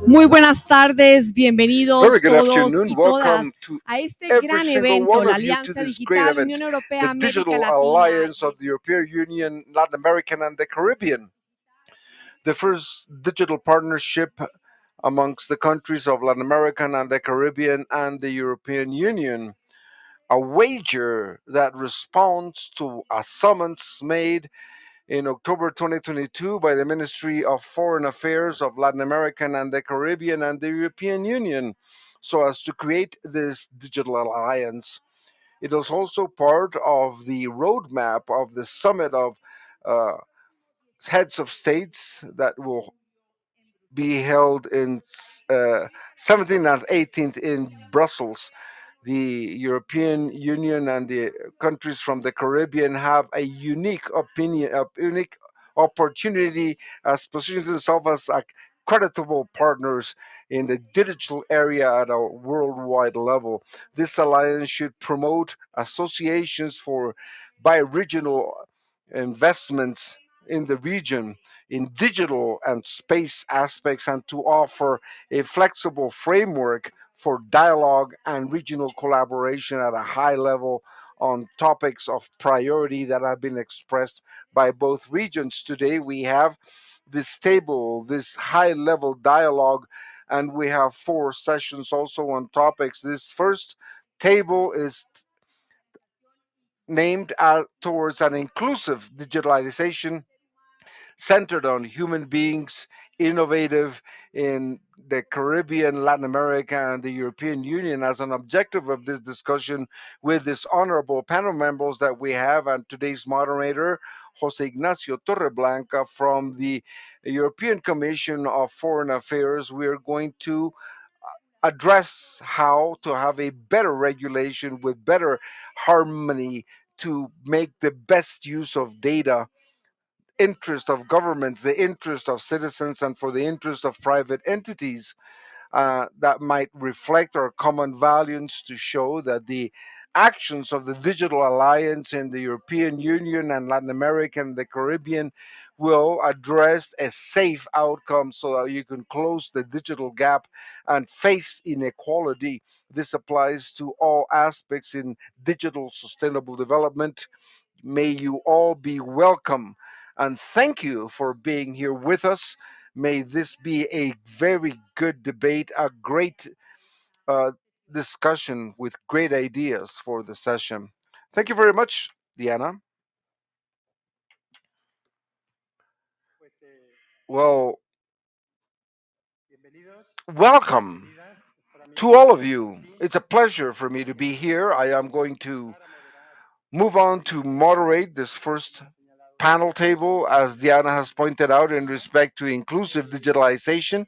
Muy buenas tardes, Very bienvenidos good todos afternoon. y todas Welcome to a este every gran single evento, one la of you to Alianza this great Digital Unión event, the Europea América Digital Latina. Alliance of the European Union, Latin American, and the Caribbean. The first digital partnership amongst the countries of Latin America and the Caribbean and the European Union. A wager that responds to a summons made in October 2022 by the Ministry of Foreign Affairs of Latin America and the Caribbean and the European Union so as to create this digital alliance. It is also part of the roadmap of the summit of uh, heads of states that will be held in 17th and 18th in Brussels. The European Union and the countries from the Caribbean have a unique opportunity as positioning themselves as creditable partners in the digital area at a worldwide level. This alliance should promote associations for bi-regional investments in the region in digital and space aspects and to offer a flexible framework for dialogue and regional collaboration at a high level on topics of priority that have been expressed by both regions. Today, we have this table, this high level dialogue, and we have four sessions also on topics. This first table is named towards an inclusive digitalization centered on human beings, innovative in the Caribbean, Latin America, and the European Union as an objective of this discussion with this honorable panel members that we have and today's moderator, Jose Ignacio Torreblanca from the European Commission of Foreign Affairs. We are going to address how to have a better regulation with better harmony to make the best use of data interest of governments, the interest of citizens, and for the interest of private entities that might reflect our common values to show that the actions of the Digital Alliance in the European Union and Latin America and the Caribbean will address a safe outcome so that you can close the digital gap and face inequality. This applies to all aspects in digital sustainable development. May you all be welcome and thank you for being here with us. May this be a very good debate, a great uh, discussion with great ideas for the session. Thank you very much, Diana. Well, welcome to all of you. It's a pleasure for me to be here. I am going to move on to moderate this first panel table, as Diana has pointed out, in respect to inclusive digitalization.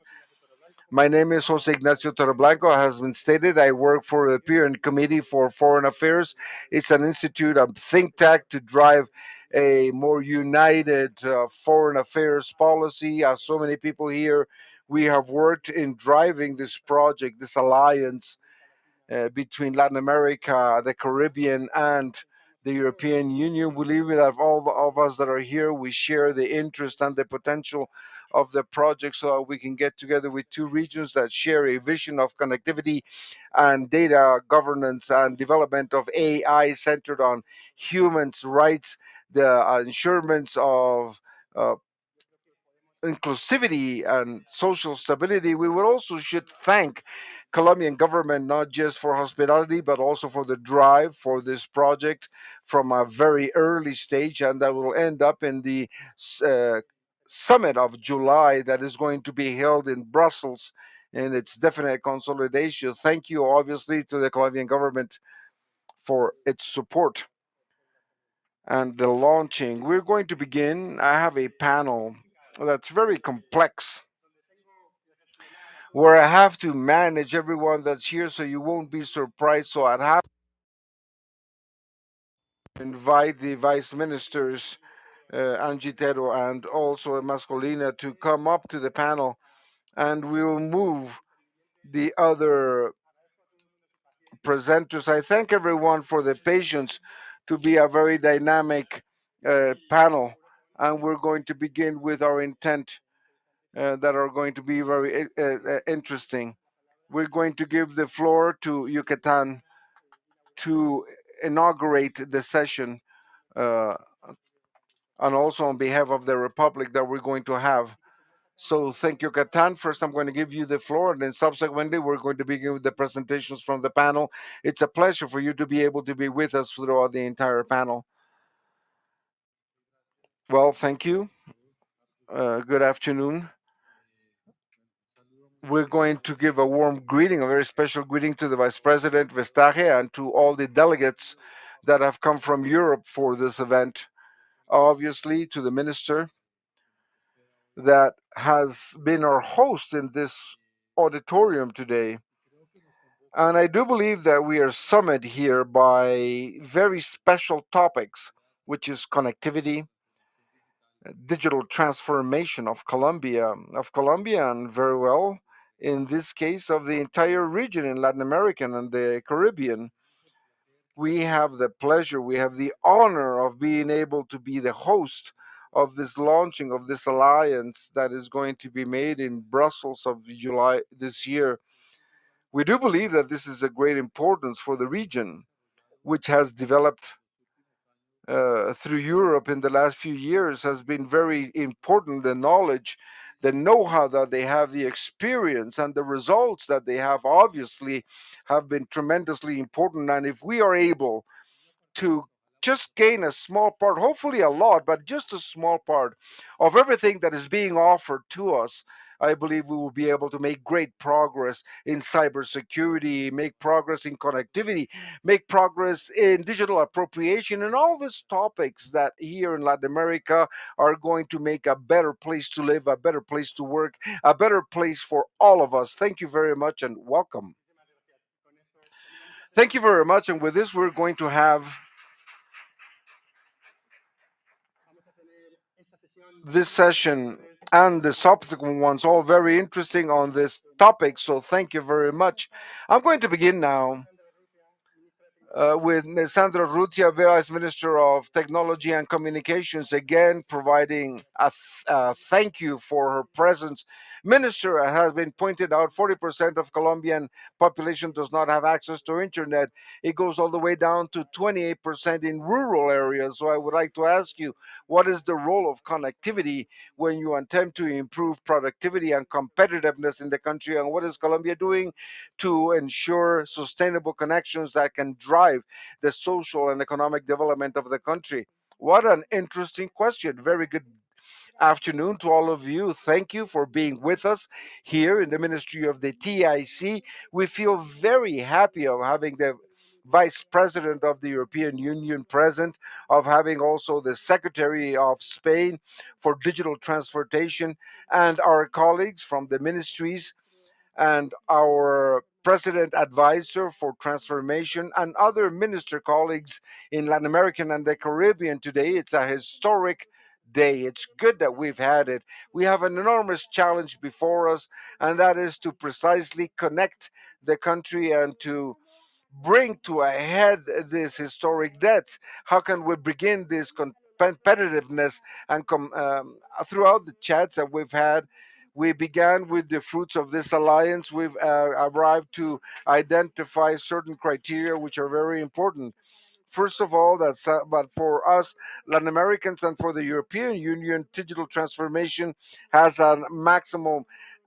My name is Jose Ignacio Torreblanco. As has been stated, I work for the Peer Committee for Foreign Affairs. It's an institute, a think tank to drive a more united foreign affairs policy. As so many people here, we have worked in driving this project, this alliance between Latin America, the Caribbean, and the European Union. We believe that of us that are here, we share the interest and the potential of the project so that we can get together with two regions that share a vision of connectivity and data governance and development of AI centered on humans' rights, the ensurements of uh, inclusivity and social stability. We would also should thank Colombian government not just for hospitality but also for the drive for this project from a very early stage, and that will end up in the uh, summit of July that is going to be held in Brussels in its definite consolidation. Thank you, obviously, to the Colombian government for its support and the launching. We're going to begin. I have a panel that's very complex where I have to manage everyone that's here so you won't be surprised. So I'd have to invite the vice ministers, Angitero and also Mascolina, to come up to the panel and we will move the other presenters. I thank everyone for the patience to be a very dynamic panel. And we're going to begin with our intent that are going to be very interesting. We're going to give the floor to Yucatan to inaugurate the session, uh, and also on behalf of the Republic that we're going to have. So thank you, Kattan. First, I'm going to give you the floor, and then subsequently, we're going to begin with the presentations from the panel. It's a pleasure for you to be able to be with us throughout the entire panel. Well, thank you. Good afternoon. We're going to give a warm greeting, a very special greeting to the Vice President Vestager and to all the delegates that have come from Europe for this event. Obviously, to the Minister that has been our host in this auditorium today. And I do believe that we are summoned here by very special topics, which is connectivity, digital transformation of Colombia, and very well, in this case, of the entire region in Latin America and the Caribbean. We have the pleasure, we have the honor of being able to be the host of this launching of this alliance that is going to be made in Brussels of July this year. We do believe that this is a great importance for the region, which has developed through Europe in the last few years, has been very important. The knowledge, the know how that they have, the experience, and the results that they have obviously have been tremendously important. And if we are able to just gain a small part, hopefully a lot, but just a small part of everything that is being offered to us, I believe we will be able to make great progress in cybersecurity, make progress in connectivity, make progress in digital appropriation, and all these topics that here in Latin America are going to make a better place to live, a better place to work, a better place for all of us. Thank you very much and welcome. Thank you very much. And with this, we're going to have this session and the subsequent ones all very interesting on this topic. So thank you very much. I'm going to begin now with Ms. Sandra Urrutia, Vice Minister of Technology and Communications, again providing a thank you for her presence. Minister, has been pointed out, 40% of Colombian population does not have access to internet. It goes all the way down to 28% in rural areas. So I would like to ask you, what is the role of connectivity when you attempt to improve productivity and competitiveness in the country? And what is Colombia doing to ensure sustainable connections that can drive the social and economic development of the country? What an interesting question. Very good afternoon to all of you. Thank you for being with us here in the Ministry of the TIC. We feel very happy of having the Vice President of the European Union present, of having also the Secretary of Spain for Digital Transportation, and our colleagues from the ministries and our president advisor for transformation and other minister colleagues in Latin America and the Caribbean today. It's a historic day. It's good that we've had it. We have an enormous challenge before us, and that is to precisely connect the country and to bring to a head this historic debt. How can we begin this competitiveness and throughout the chats that we've had? We began with the fruits of this alliance. We've arrived to identify certain criteria which are very important. First of all, but for us Latin Americans and for the European Union, digital transformation has a maximum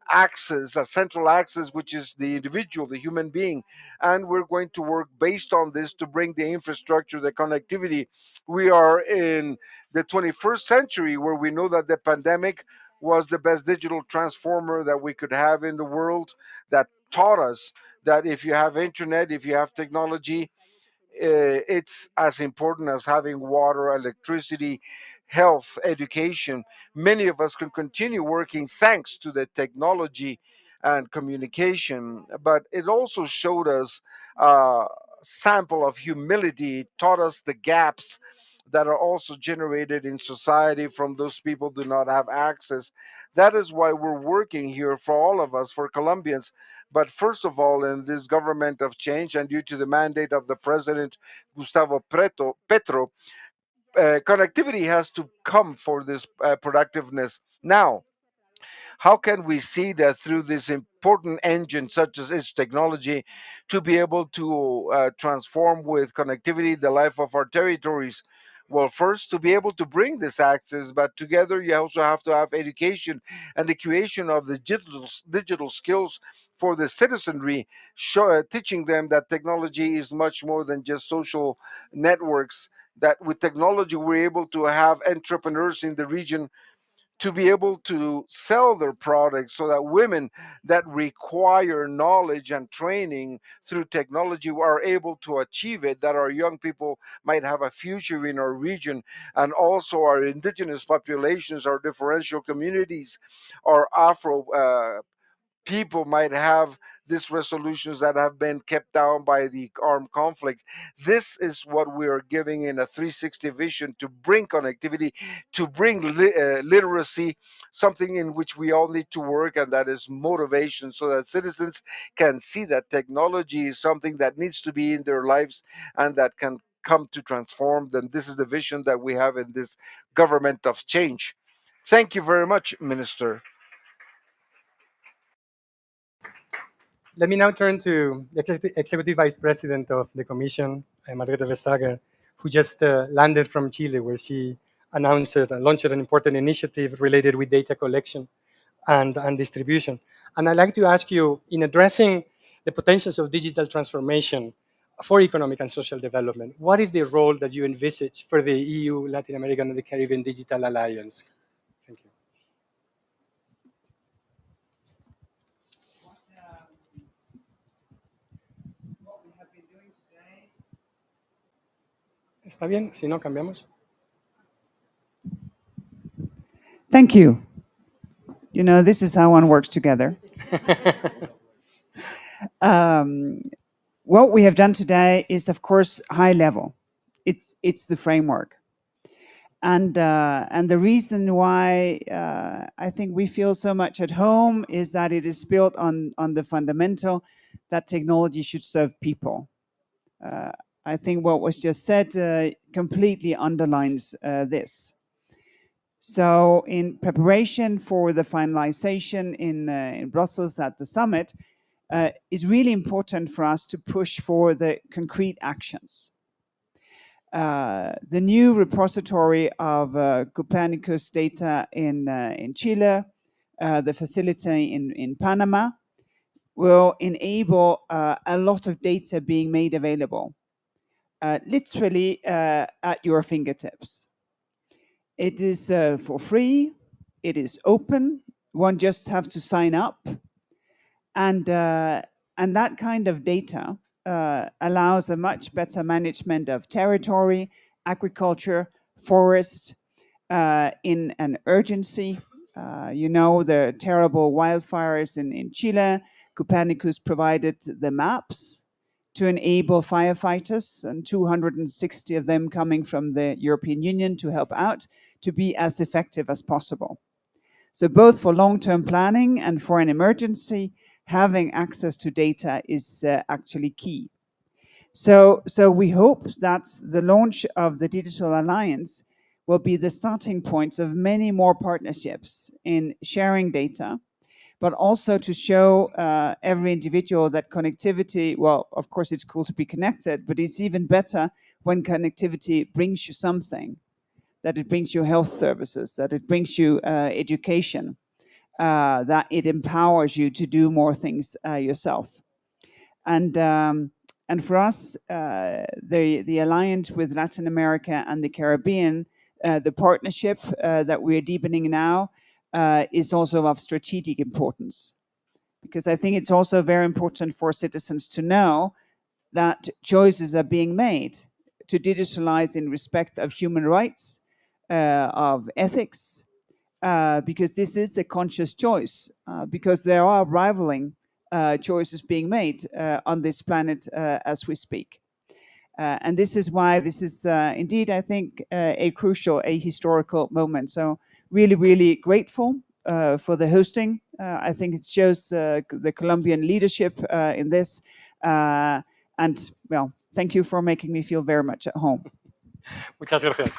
axis, a central axis, which is the individual, the human being. And we're going to work based on this to bring the infrastructure, the connectivity. We are in the 21st century where we know that the pandemic was the best digital transformer that we could have in the world, that taught us that if you have internet, if you have technology, it's as important as having water, electricity, health, education. Many of us can continue working thanks to the technology and communication, but it also showed us a sample of humility. It taught us the gaps that are also generated in society from those people who do not have access. That is why we're working here for all of us, for Colombians. But first of all, in this government of change and due to the mandate of the president, Gustavo Petro, connectivity has to come for this productiveness. Now, How can we see that through this important engine such as its technology to be able to transform with connectivity the life of our territories? Well, first, to be able to bring this access, but together you also have to have education and the creation of the digital skills for the citizenry, teaching them that technology is much more than just social networks. That with technology, we're able to have entrepreneurs in the region to be able to sell their products so that women that require knowledge and training through technology are able to achieve it, that our young people might have a future in our region, and also our indigenous populations, our differential communities, our Afro people might have these resolutions that have been kept down by the armed conflict. This is what we are giving in a 360 vision to bring connectivity, to bring literacy, something in which we all need to work, and that is motivation, so that citizens can see that technology is something that needs to be in their lives and that can come to transform them. This is the vision that we have in this government of change. Thank you very much, Minister. Let me now turn to the Executive Vice President of the Commission, Margrethe Vestager, who just landed from Chile, where she announced and launched an important initiative related with data collection and distribution. And I'd like to ask you, in addressing the potentials of digital transformation for economic and social development, what is the role that you envisage for the EU, Latin American, and the Caribbean Digital Alliance? Thank you. ¿Está bien? Si no, cambiamos. Thank you. You know, this is how one works together. What we have done today is, of course, high level. It's the framework, and the reason why I think we feel so much at home is that it is built on the fundamental that technology should serve people. I think what was just said completely underlines this. So in preparation for the finalization in Brussels at the summit, it's really important for us to push for the concrete actions. The new repository of Copernicus data in Chile, the facility in Panama, will enable a lot of data being made available, literally at your fingertips. It is for free. It is open. One just have to sign up, and that kind of data allows a much better management of territory, agriculture, forest in an urgency. You know, the terrible wildfires in Chile. Copernicus provided the maps to enable firefighters, and 260 of them coming from the European Union to help out, to be as effective as possible. So both for long-term planning and for an emergency, having access to data is actually key. So we hope that the launch of the Digital Alliance will be the starting points of many more partnerships in sharing data, but also to show every individual that connectivity, well, of course it's cool to be connected, but it's even better when connectivity brings you something, that it brings you health services, that it brings you education, that it empowers you to do more things yourself. And for us, the alliance with Latin America and the Caribbean, the partnership that we're deepening now, is also of strategic importance, because I think it's also very important for citizens to know that choices are being made to digitalize in respect of human rights, of ethics, because this is a conscious choice, because there are rivaling choices being made on this planet as we speak. And this is why this is indeed, I think, a crucial, a historical moment. So really, really grateful for the hosting. I think it shows the Colombian leadership in this. And, well, thank you for making me feel very much at home. Muchas gracias.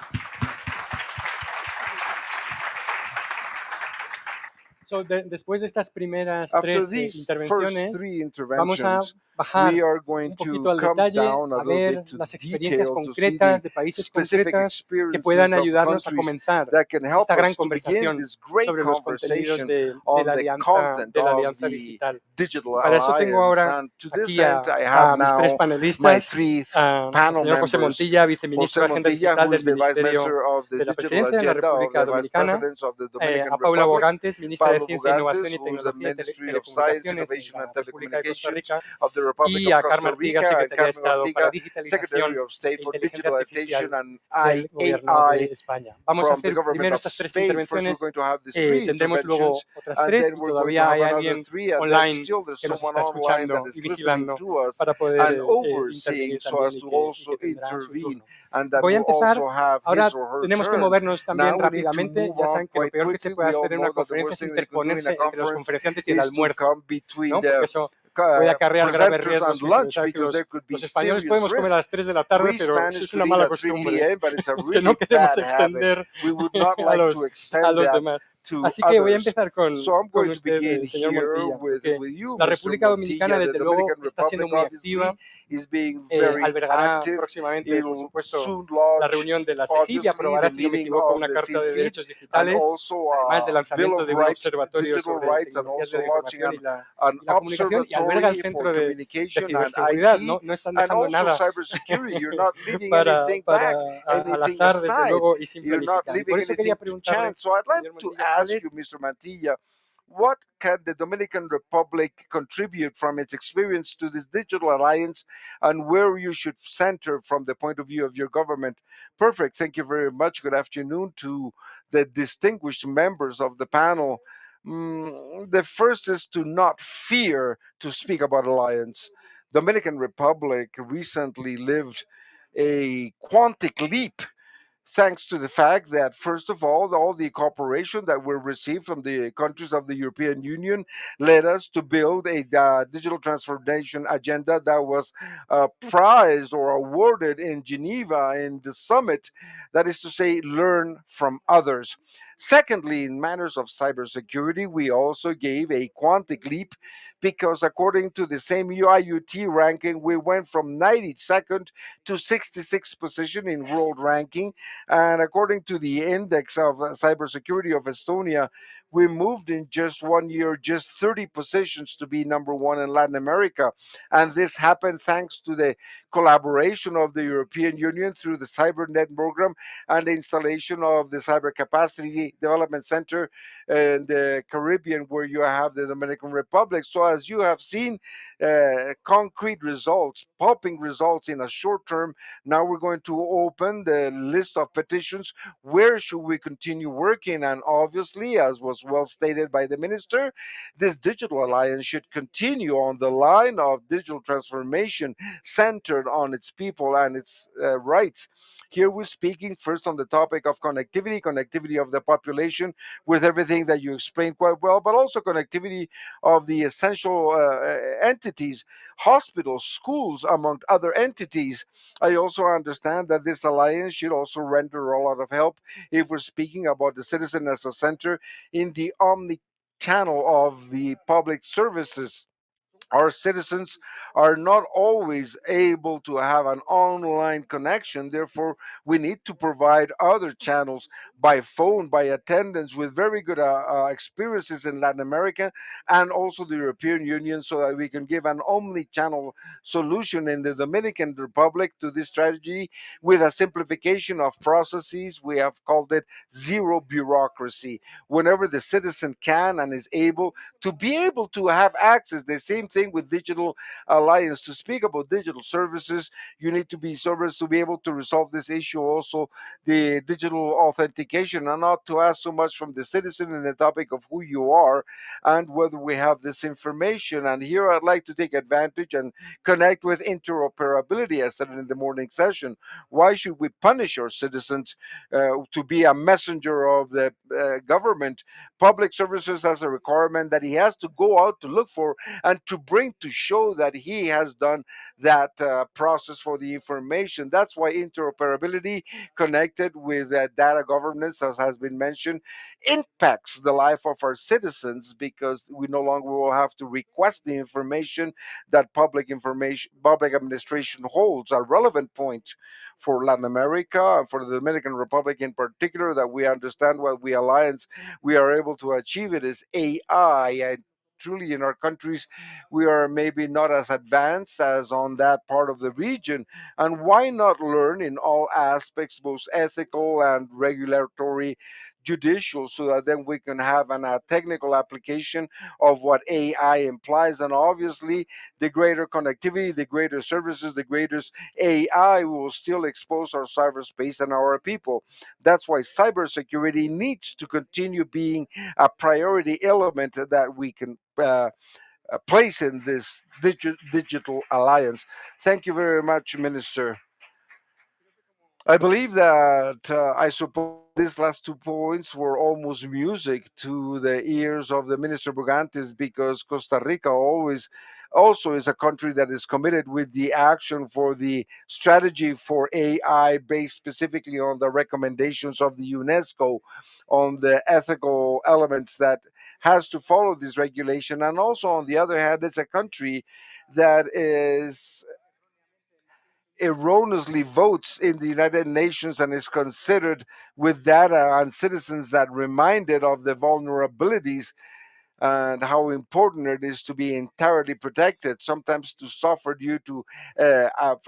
Después de estas primeras After tres these first intervenciones, three vamos a interventions, bajar we are going un to poquito al come detalle, down a a little bit ver to las experiencias detail to see the concretas de países specific concretas que puedan experiences of the ayudarnos a countries comenzar that can help esta gran us to begin conversación this great sobre los contenidos conversation de on the content de la of alianza the digital. digital Y para eso tengo alliance. ahora And to this aquí end, I have a mis tres now my panelistas, three al panel señor José members. Montilla, viceministro Jose de Agenda Montilla, Digital who is del the Vice Ministerio Minister of the de la Digital Presidencia de la Agenda of República the Vice Dominicana, Presidents of the Dominican a Paula Republic, Bogantes, ministra de Pablo Ciencia, Bugantes, Innovación y who is the Tecnología de Ministry of Science, Telecomunicaciones en Innovation, and la República de Costa Telecommunications Rica, of the Republic y of a Carmen Costa Artigas, Rica, and Secretaria de Carmen Estado para Ortiga, Secretary Digitalización of State e for Inteligencia Digitalization Artificial and del Gobierno de AI España. Vamos a from the hacer government primero of estas tres Spain. First, we're intervenciones, going to have these three tendremos interventions, luego otras and tres then y we're going to todavía have hay another alguien three, and then online still there's que nos someone está online that escuchando y is listening vigilando to us para and poder overseeing intervenir so as también to y also que tendrá su intervene, turno. and that Voy a will empezar. also have his Ahora or her tenemos que turn. movernos Now también we need to rápidamente. move Ya on saben que lo quite peor que se quickly. puede We all hacer en una know that the conferencia worst es thing that you can do in a interponerse entre los conference conferenciantes y el is to almuerzo, come between ¿no? Porque the eso puede acarrear graves presenters and riesgos físicos. lunch, Saben que because there could be los españoles serious podemos comer a risks. las 3 de la tarde, We pero eso Spanish es could una eat mala at 3 costumbre p.m., but it's a que no really queremos bad habit. extender We would not a like to a extend los that demás. to Así que voy a others. empezar So I'm con going to usted, begin señor here Montilla, porque with you, la Mr. República Dominicana, Montilla. The desde luego, Dominican está siendo Republic muy activa. obviously is being very Albergará active. próximamente, por It'll supuesto, soon la launch, reunión de la CEGIP y obviously, aprobará, the si no me meeting equivoco, of una the carta de CINFID, derechos and digitales, also además del a Bill lanzamiento of de un Rights, observatorio digital sobre rights, and tecnologías de also la launching información an y la comunicación, y alberga el observatory for Centro de communication and Ciberseguridad. IT, No están and dejando also nada cybersecurity. You're not leaving anything back, al anything azar, desde aside. luego, y sin You're not planificar. Y por leaving eso quería anything to preguntarle, chance. So I'd like señor to Montilla, ¿cuál ask you, es? Mr. Mantilla, what can the Dominican Republic contribute from its experience to this digital alliance, and where you should center from the point of view of your government? Perfect. Thank you very much. Good afternoon to the distinguished members of the panel. The first is to not fear to speak about alliance. Dominican Republic recently lived a quantic leap, thanks to the fact that, first of all the cooperation that we received from the countries of the European Union led us to build a digital transformation agenda that was prized or awarded in Geneva in the summit. That is to say, learn from others. Secondly, in matters of cybersecurity, we also gave a quantic leap, because according to the same IUT ranking, we went from 92nd to 66th position in world ranking. And according to the index of cybersecurity of Estonia, we moved in just 1 year, just 30 positions to be number one in Latin America. And this happened thanks to the collaboration of the European Union through the CyberNet program and the installation of the Cyber Capacity Development Center in the Caribbean, where you have the Dominican Republic. So, as you have seen, concrete results, popping results in a short term. Now we're going to open the list of petitions. Where should we continue working? And obviously, as was well stated by the minister, this digital alliance should continue on the line of digital transformation centered on its people and its rights. Here we're speaking first on the topic of connectivity, connectivity of the population with everything that you explained quite well, but also connectivity of the essential entities, hospitals, schools, among other entities. I also understand that this alliance should also render a lot of help if we're speaking about the citizen as a center in the omni channel of the public services. Our citizens are not always able to have an online connection. Therefore, we need to provide other channels by phone, by attendance, with very good experiences in Latin America and also the European Union, so that we can give an omni channel solution in the Dominican Republic to this strategy with a simplification of processes. We have called it zero bureaucracy. Whenever the citizen can and is able be able to have access. The same thing with digital alliance. To speak about digital services, you need to be service to be able to resolve this issue. Also, the digital authentication, and not to ask so much from the citizen in the topic of who you are and whether we have this information. And here I'd like to take advantage and connect with interoperability. I said it in the morning session. Why should we punish our citizens to be a messenger of the government? Public services has a requirement that he has to go out to look for and to bring to show that he has done that process for the information. That's why interoperability connected with data governance, as has been mentioned, impacts the life of our citizens, because we no longer will have to request the information that public administration holds. A relevant point for Latin America and for the Dominican Republic in particular, that we understand what we alliance we are able to achieve it, is AI. And truly, in our countries, we are maybe not as advanced as on that part of the region. And why not learn in all aspects, both ethical and regulatory, judicial, so that then we can have a technical application of what AI implies. And obviously, the greater connectivity, the greater services, the greater AI will still expose our cyberspace and our people. That's why cybersecurity needs to continue being a priority element that we can place in this digital alliance. Thank you very much, Minister. I believe that I suppose these last 2 points were almost music to the ears of the Minister Bugantes, because Costa Rica always also is a country that is committed with the action for the strategy for AI, based specifically on the recommendations of the UNESCO on the ethical elements that has to follow this regulation. And also, on the other hand, it's a country that is erroneously votes in the United Nations and is considered with data and citizens that reminded of the vulnerabilities and how important it is to be entirely protected, sometimes to suffer due to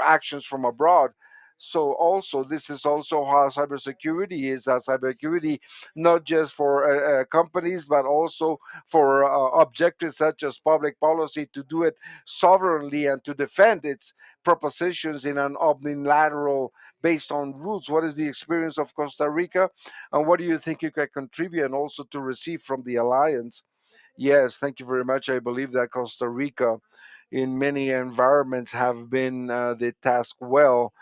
actions from abroad. So also, this is also how cybersecurity is. Cybersecurity, not just for companies, but also for objectives such as public policy, to do it sovereignly and to defend its propositions in an omnilateral based on rules. What is the experience of Costa Rica, and what do you think you can contribute and also to receive from the alliance? Yes, thank you very much. I believe that Costa Rica, in many environments, have been the task well.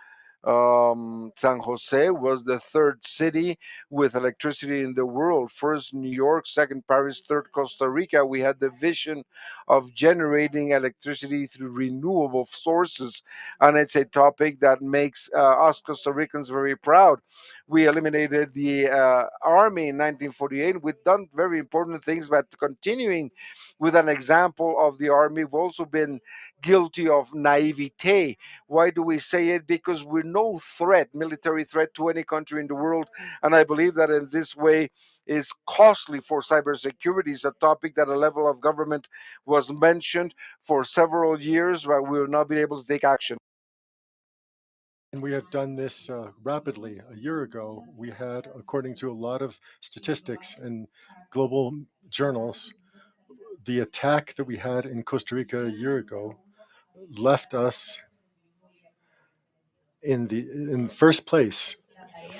San Jose was the third city with electricity in the world. First New York, second Paris, third Costa Rica. We had the vision of generating electricity through renewable sources, and it's a topic that makes us Costa Ricans very proud. We eliminated the army in 1948. We've done very important things, but continuing with an example of the army, we've also been guilty of naivete. Why do we say it? Because we're no threat, military threat, to any country in the world. And I believe that in this way is costly for cybersecurity. It's a topic that a level of government was mentioned for several years, but we will not be able to take action. And we have done this rapidly. A year ago, we had, according to a lot of statistics and global journals, the attack that we had in Costa Rica a year ago left us in first place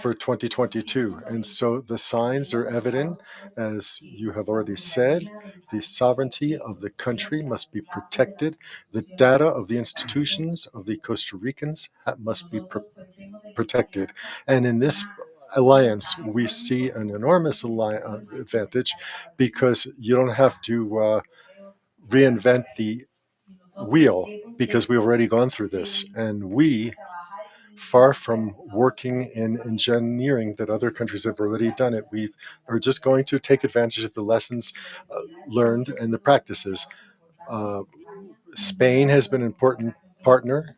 for 2022. And so the signs are evident, as you have already said. The sovereignty of the country must be protected. The data of the institutions of the Costa Ricans must be protected. And in this alliance, we see an enormous advantage, because you don't have to reinvent the wheel, because we've already gone through this. And we, far from working in engineering that other countries have already done it, we are just going to take advantage of the lessons learned and the practices. Uh, Spain has been an important partner.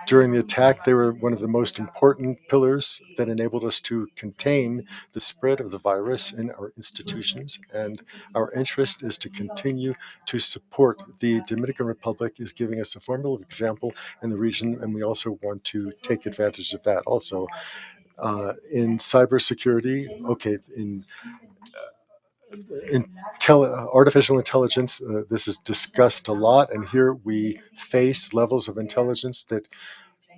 During the attack, they were one of the most important pillars that enabled us to contain the spread of the virus in our institutions. And our interest is to continue to support. The Dominican Republic is giving us a formidable example in the region, and we also want to take advantage of that also. In cybersecurity, okay, artificial intelligence, this is discussed a lot, and here we face levels of intelligence that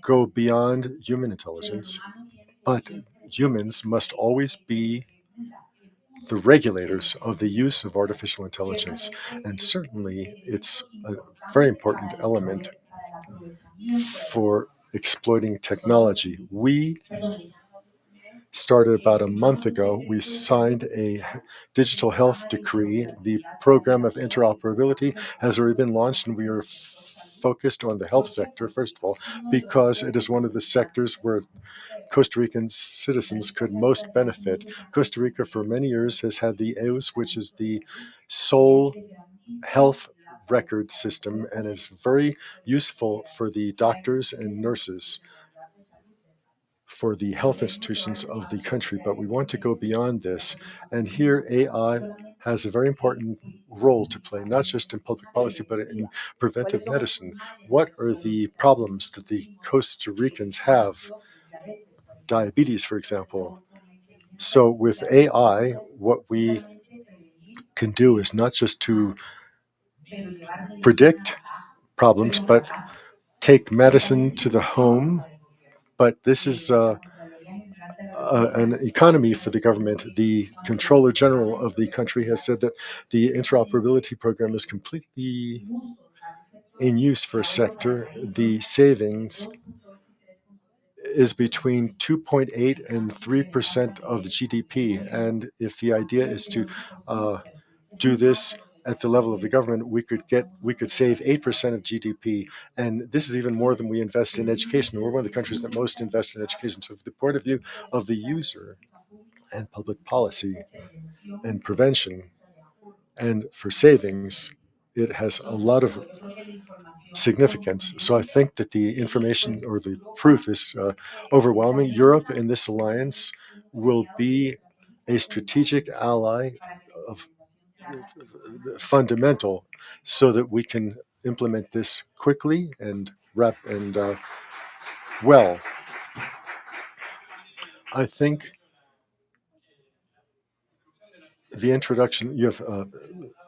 go beyond human intelligence. But humans must always be the regulators of the use of artificial intelligence. And certainly it's a very important element for exploiting technology. We started about a month ago. We signed a digital health decree. The program of interoperability has already been launched, and we are focused on the health sector, first of all, because it is one of the sectors where Costa Rican citizens could most benefit. Costa Rica, for many years, has had the EUS, which is the sole health record system, and is very useful for the doctors and nurses for the health institutions of the country. But we want to go beyond this. And here, AI has a very important role to play, not just in public policy, but in preventive medicine. What are the problems that the Costa Ricans have? Diabetes, for example. So with AI, what we can do is not just to predict problems, but take medicine to the home. But this is an economy for the government. The Controller General of the country has said that the interoperability program is completely in use for a sector. The savings is between 2.8 and 3% of the GDP. And if the idea is to do this at the level of the government, we could save 8% of GDP, and this is even more than we invest in education. We're one of the countries that most invest in education. So, from the point of view of the user and public policy and prevention, and for savings, it has a lot of significance. So I think that the information or the proof is overwhelming. Europe in this alliance will be a strategic ally of fundamental, so that we can implement this quickly and well. I think the introduction, you have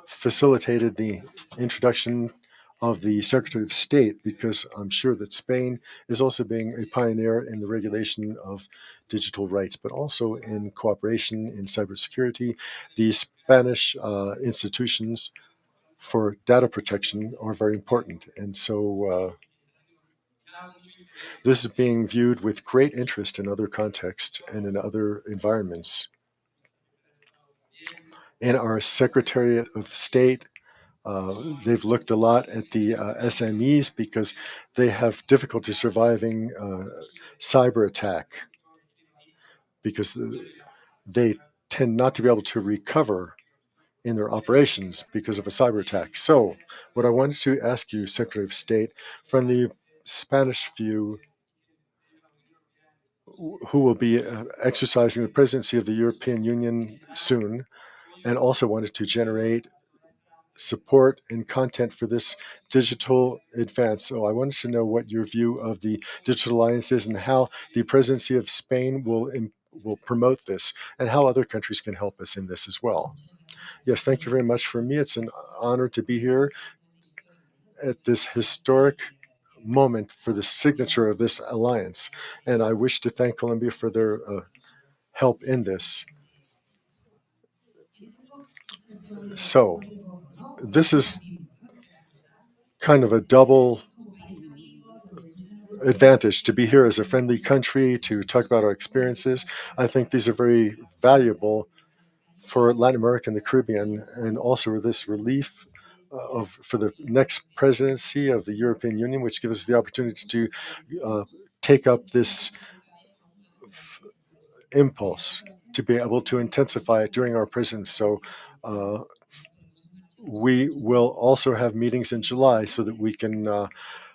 facilitated the introduction of the Secretary of State, because I'm sure that Spain is also being a pioneer in the regulation of digital rights, but also in cooperation in cybersecurity. The Spanish institutions for data protection are very important. And so this is being viewed with great interest in other contexts and in other environments. In our Secretariat of State, they've looked a lot at the SMEs because they have difficulty surviving cyber attack, because they tend not to be able to recover in their operations because of a cyber attack. So, what I wanted to ask you, Secretary of State, from the Spanish view, who will be exercising the presidency of the European Union soon, and also wanted to generate support and content for this digital advance. So I wanted to know what your view of the digital alliance is, and how the presidency of Spain will promote this, and how other countries can help us in this as well. Yes, thank you very much. For me, it's an honor to be here at this historic moment for the signature of this alliance. And I wish to thank Colombia for their help in this. So, this is kind of a double advantage to be here as a friendly country to talk about our experiences. I think these are very valuable for Latin America and the Caribbean, and also this relief for the next presidency of the European Union, which gives us the opportunity to take up this impulse to be able to intensify it during our presidency. So we will also have meetings in July so that we can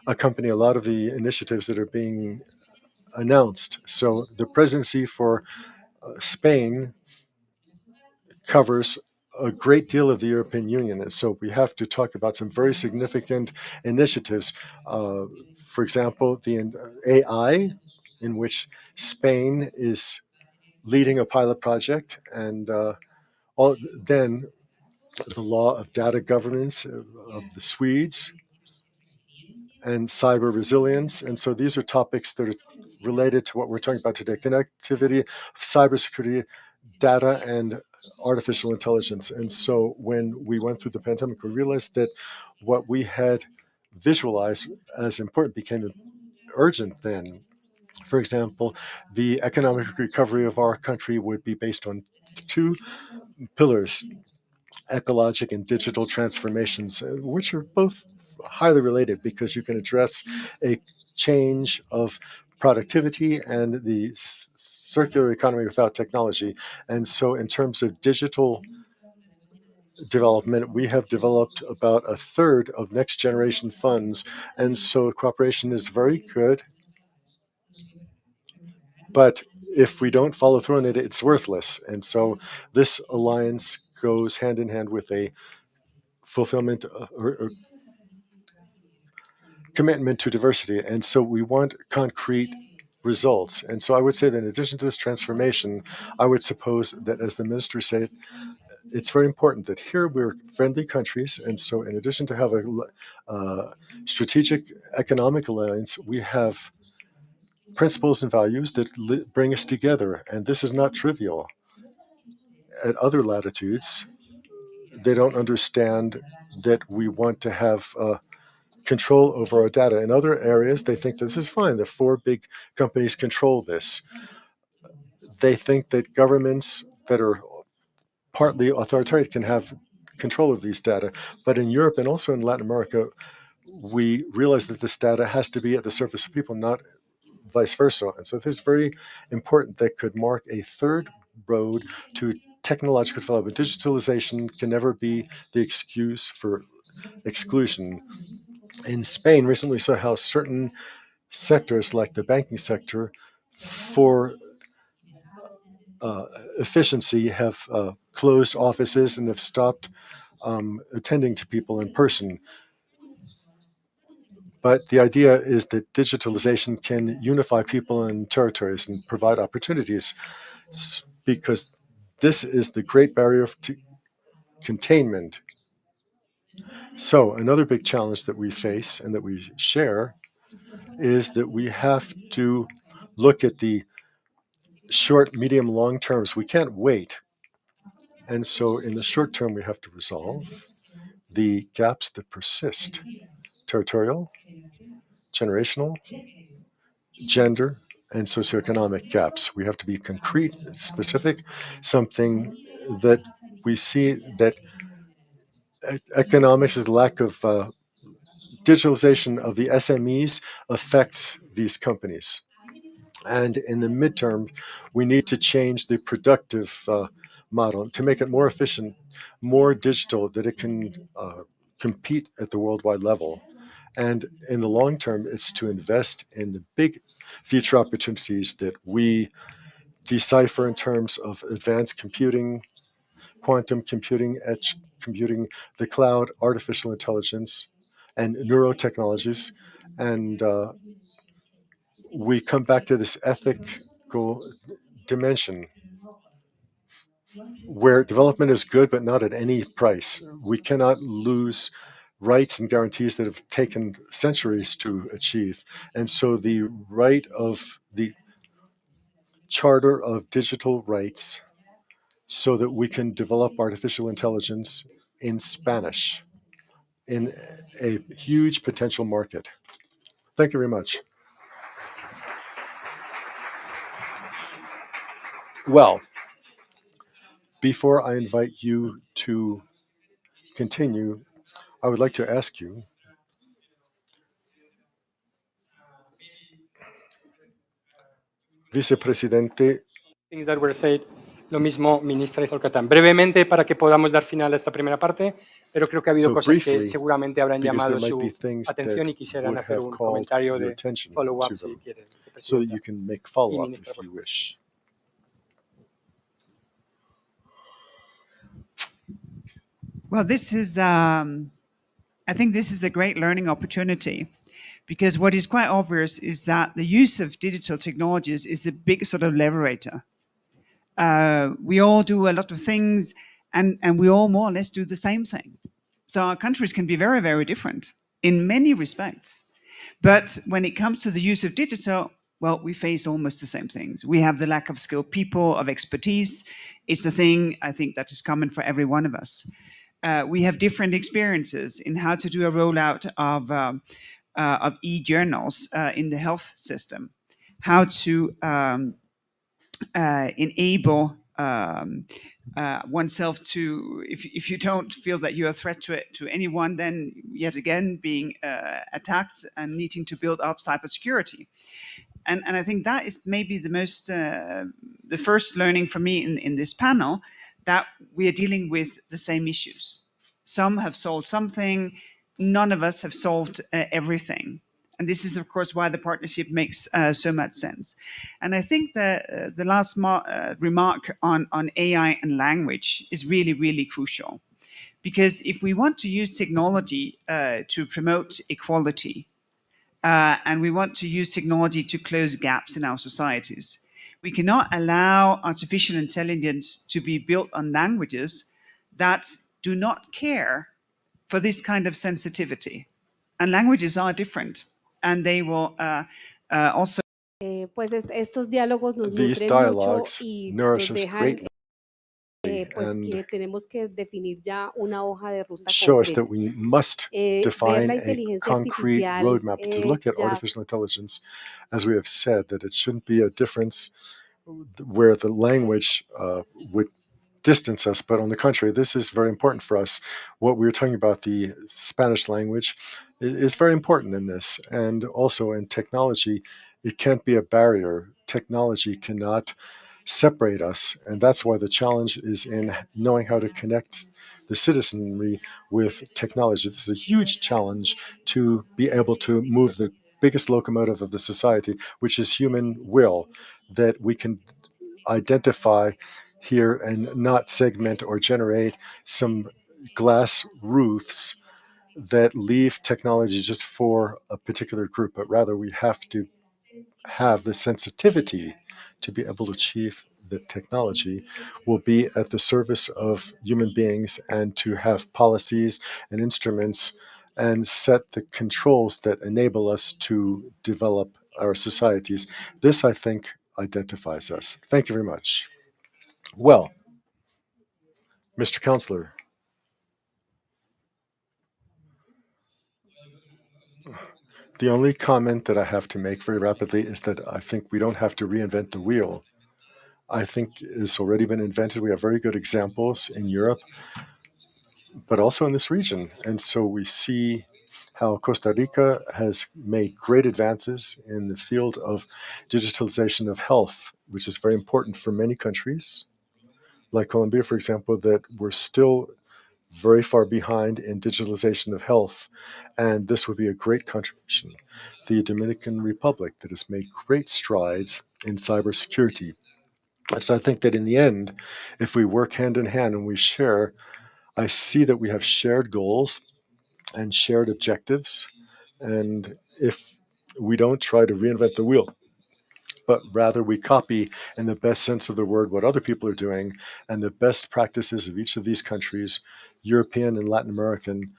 accompany a lot of the initiatives that are being announced. So the presidency for Spain covers a great deal of the European Union. And so we have to talk about some very significant initiatives. For example, the AI, in which Spain is leading a pilot project, and then the law of data governance of the Swedes, and cyber resilience. And so these are topics that are related to what we're talking about today: connectivity, cybersecurity, data, and artificial intelligence. And so when we went through the pandemic, we realized that what we had visualized as important became urgent then. For example, the economic recovery of our country would be based on two pillars: ecologic and digital transformations, which are both highly related because you can address a change of productivity and the circular economy without technology. And so, in terms of digital development, we have developed about a third of next generation funds. And so, cooperation is very good. But if we don't follow through on it, it's worthless. And so, this alliance goes hand in hand with a fulfillment or commitment to diversity. And so we want concrete results. And so I would say that in addition to this transformation, I would suppose that, as the minister said, it's very important that here we're friendly countries. And so, in addition to have a strategic economic alliance, we have principles and values that bring us together. And this is not trivial. At other latitudes, they don't understand that we want to have control over our data. In other areas, they think this is fine. The four big companies control this. They think that governments that are partly authoritarian can have control of these data. But in Europe and also in Latin America, we realize that this data has to be at the surface of people, not vice versa. And so this is very important. That could mark a third road to technological development. Digitalization can never be the excuse for exclusion. In Spain, recently saw how certain sectors, like the banking sector, for uh, efficiency, have closed offices and have stopped attending to people in person. But the idea is that digitalization can unify people and territories and provide opportunities, because this is the great barrier to containment. So, another big challenge that we face and that we share is that we have to look at the short, medium, long terms. We can't wait. And so, in the short term, we have to resolve the gaps that persist: territorial, generational, gender, and socioeconomic gaps. We have to be concrete, specific, something that we see that economics is the lack of digitalization of the SMEs affects these companies. And in the midterm, we need to change the productive model to make it more efficient, more digital, that it can compete at the worldwide level. And in the long term, it's to invest in the big future opportunities that we decipher in terms of advanced computing, quantum computing, edge computing, the cloud, artificial intelligence, and neurotechnologies. And we come back to this ethical dimension where development is good, but not at any price. We cannot lose rights and guarantees that have taken centuries to achieve. And so the right of the Charter of Digital Rights, so that we can develop artificial intelligence in Spanish in a huge potential market. Thank you very much. Well, before I invite you to continue, I would like to ask you, Vicepresidente. Things that were said. Lo mismo, ministra Saul Kattan. Brevemente, para que podamos dar final a esta primera parte, pero creo que ha habido So cosas que briefly, seguramente habrán because there llamado might be su things atención that y quisieran would hacer have un called comentario your de attention follow-up, to si them, quieren, so that Vicepresidenta you can make y follow-up ministra, if por you supuesto. wish. Well, this is, I think this is a great learning opportunity, because what is quite obvious is that the use of digital technologies is a big sort of leverator. We all do a lot of things, and we all more or less do the same thing. So our countries can be very, very different in many respects. But when it comes to the use of digital, well, we face almost the same things. We have the lack of skilled people, of expertise. It's a thing, I think, that is common for every one of us. We have different experiences in how to do a rollout of e-journals in the health system. how to enable oneself to, if you don't feel that you're a threat to anyone, then yet again being attacked and needing to build up cybersecurity. And I think that is maybe the first learning for me in this panel, that we are dealing with the same issues. Some have solved something, none of us have solved everything. And this is, of course, why the partnership makes so much sense. And I think that the last remark on AI and language is really, really crucial. Because if we want to use technology to promote equality, and we want to use technology to close gaps in our societies, we cannot allow artificial intelligence to be built on languages that do not care for this kind of sensitivity. And languages are different, and they will also. Pues estos diálogos nos These nutren mucho dialogues y nourish nos us dejan greatly pues and que tenemos que definir ya una hoja de ruta show us that concreta. we must Ver define la a inteligencia concrete artificial roadmap to look at ya artificial intelligence, as we have said, that it shouldn't be a difference where the language would distance us, but on the contrary, this is very important for us. What we were talking about, the Spanish language, is very important in this, and also in technology, it can't be a barrier. Technology cannot separate us, and that's why the challenge is in knowing how to connect the citizenry with technology. This is a huge challenge to be able to move the biggest locomotive of the society, which is human will, that we can identify here and not segment or generate some glass roofs that leave technology just for a particular group, but rather we have to have the sensitivity to be able to achieve the technology will be at the service of human beings, and to have policies and instruments and set the controls that enable us to develop our societies. This, I think, identifies us. Thank you very much. Well, Mr. Counselor, the only comment that I have to make very rapidly is that I think we don't have to reinvent the wheel. I think it's already been invented. We have very good examples in Europe, but also in this region. And so we see how Costa Rica has made great advances in the field of digitalization of health, which is very important for many countries, like Colombia, for example, that we're still very far behind in digitalization of health. And this would be a great contribution. The Dominican Republic, that has made great strides in cybersecurity. So I think that in the end, if we work hand in hand and we share, I see that we have shared goals and shared objectives. And if we don't try to reinvent the wheel, but rather we copy, in the best sense of the word, what other people are doing and the best practices of each of these countries, European and Latin American,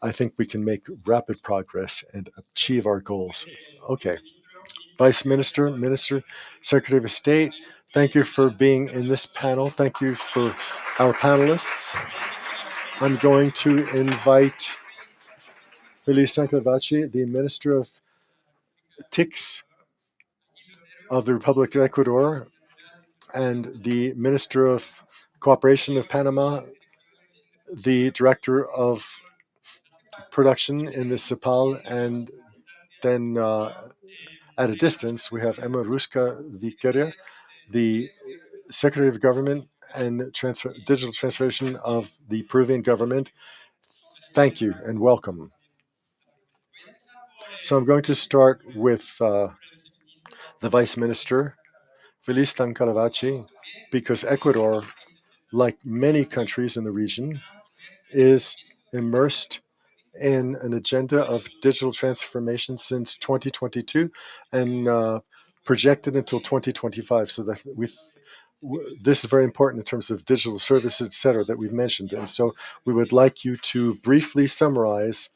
I think we can make rapid progress and achieve our goals. Okay. Vice Minister, Minister, Secretary of State, thank you for being in this panel. Thank you for our panelists. I'm going to invite Feliz Sancaravache, the Minister of TICS of the Republic of Ecuador, and the Minister of Cooperation of Panama, the Director of Production in the CEPAL, and then at a distance, we have Emma Ruska Viqueira, the Secretary of Government and Digital Transformation of the Peruvian government. Thank you and welcome. So I'm going to start with the Vice Minister, Feliz Tancalavache, because Ecuador, like many countries in the region, is immersed in an agenda of digital transformation since 2022 and projected until 2025. So that this is very important in terms of digital services, et cetera, that we've mentioned. And so we would like you to briefly summarize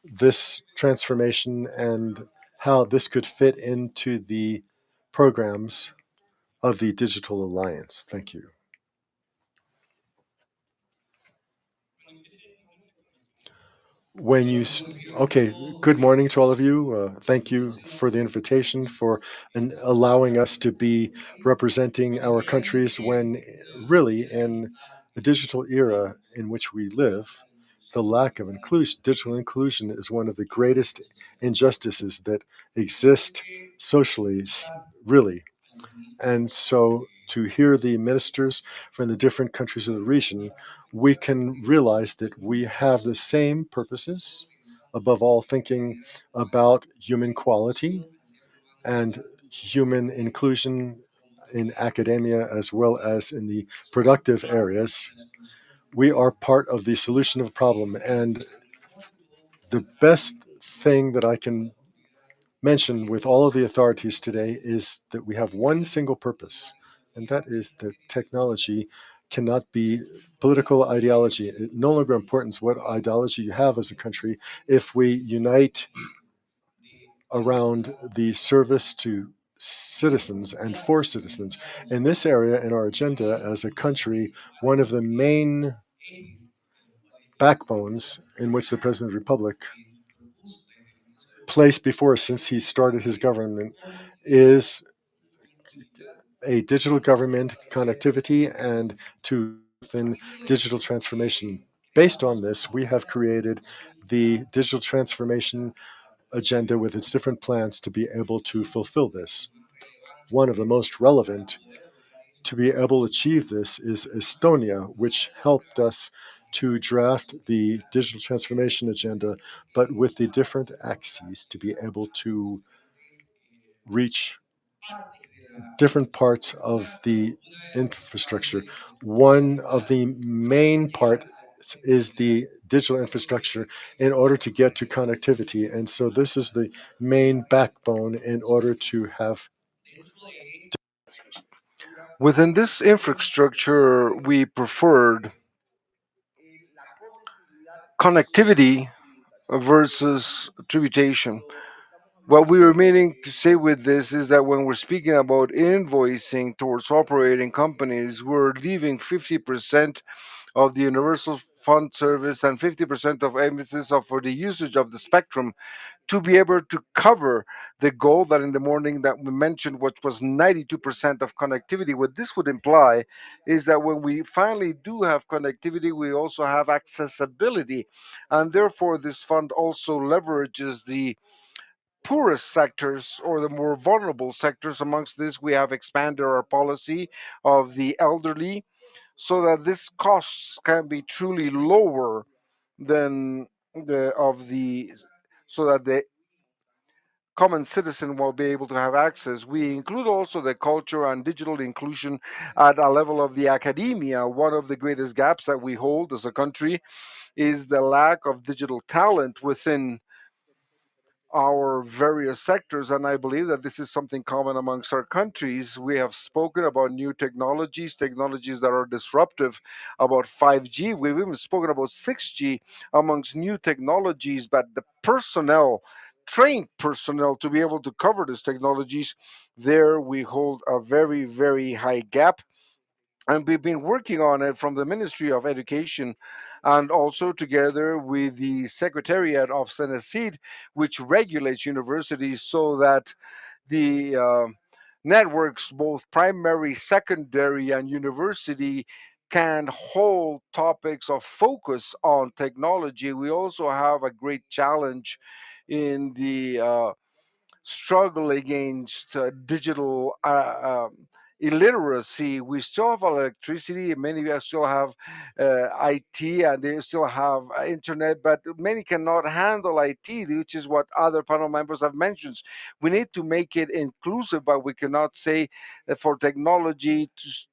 this transformation and how this could fit into the programs of the Digital Alliance. Thank you. when you okay, good morning to all of you. Thank you for the invitation, for allowing us to be representing our countries when really in the digital era in which we live, the lack of inclusion, digital inclusion, is one of the greatest injustices that exist socially, really. And so to hear the ministers from the different countries of the region, we can realize that we have the same purposes, above all, thinking about human quality and human inclusion in academia as well as in the productive areas. We are part of the solution of the problem. And the best thing that I can mention with all of the authorities today is that we have one single purpose, and that is that technology cannot be political ideology. It no longer importance what ideology you have as a country if we unite around the service to citizens and for citizens. In this area, in our agenda as a country, one of the main backbones in which the President of the Republic placed before us since he started his government is a digital government connectivity and to strengthen digital transformation. Based on this, we have created the digital transformation agenda with its different plans to be able to fulfill this. One of the most relevant to be able to achieve this is Estonia, which helped us to draft the digital transformation agenda, but with the different axes to be able to reach different parts of the infrastructure. One of the main parts is the digital infrastructure in order to get to connectivity. And so this is the main backbone in order to have. Within this infrastructure, we preferred connectivity versus tributation. What we were meaning to say with this is that when we're speaking about invoicing towards operating companies, we're leaving 50% of the universal fund service and 50% of emphasis for the usage of the spectrum to be able to cover the goal that in the morning that we mentioned, which was 92% of connectivity. What this would imply is that when we finally do have connectivity, we also have accessibility. And therefore, this fund also leverages the poorest sectors or the more vulnerable sectors. Amongst this, we have expanded our policy of the elderly so that this costs can be truly lower than the of the so that the common citizen will be able to have access. We include also the culture and digital inclusion at a level of the academia. One of the greatest gaps that we hold as a country is the lack of digital talent within our various sectors, and I believe that this is something common amongst our countries. We have spoken about new technologies, technologies that are disruptive, about 5G. We've even spoken about 6G amongst new technologies, but the personnel, trained personnel to be able to cover these technologies, there we hold a very, very high gap, and we've been working on it from the Ministry of Education and also together with the Secretariat of Senasid, which regulates universities so that the networks, both primary, secondary, and university, can hold topics of focus on technology. We also have a great challenge in the struggle against digital illiteracy. We still have electricity, and many of us still have IT, and they still have internet, but many cannot handle IT, which is what other panel members have mentioned. We need to make it inclusive, but we cannot say that for technology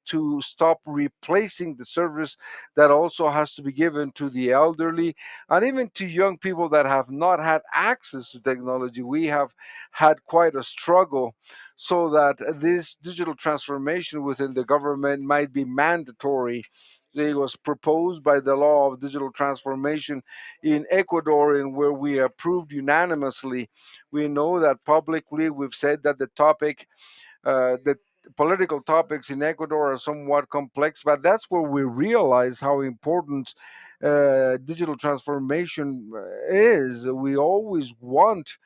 to stop replacing the service that also has to be given to the elderly and even to young people that have not had access to technology. We have had quite a struggle so that this digital transformation within the government might be mandatory. It was proposed by the law of digital transformation in Ecuador, and where we approved unanimously. We know that publicly we've said that the political topics in Ecuador are somewhat complex, but that's where we realize how important digital transformation is. We always want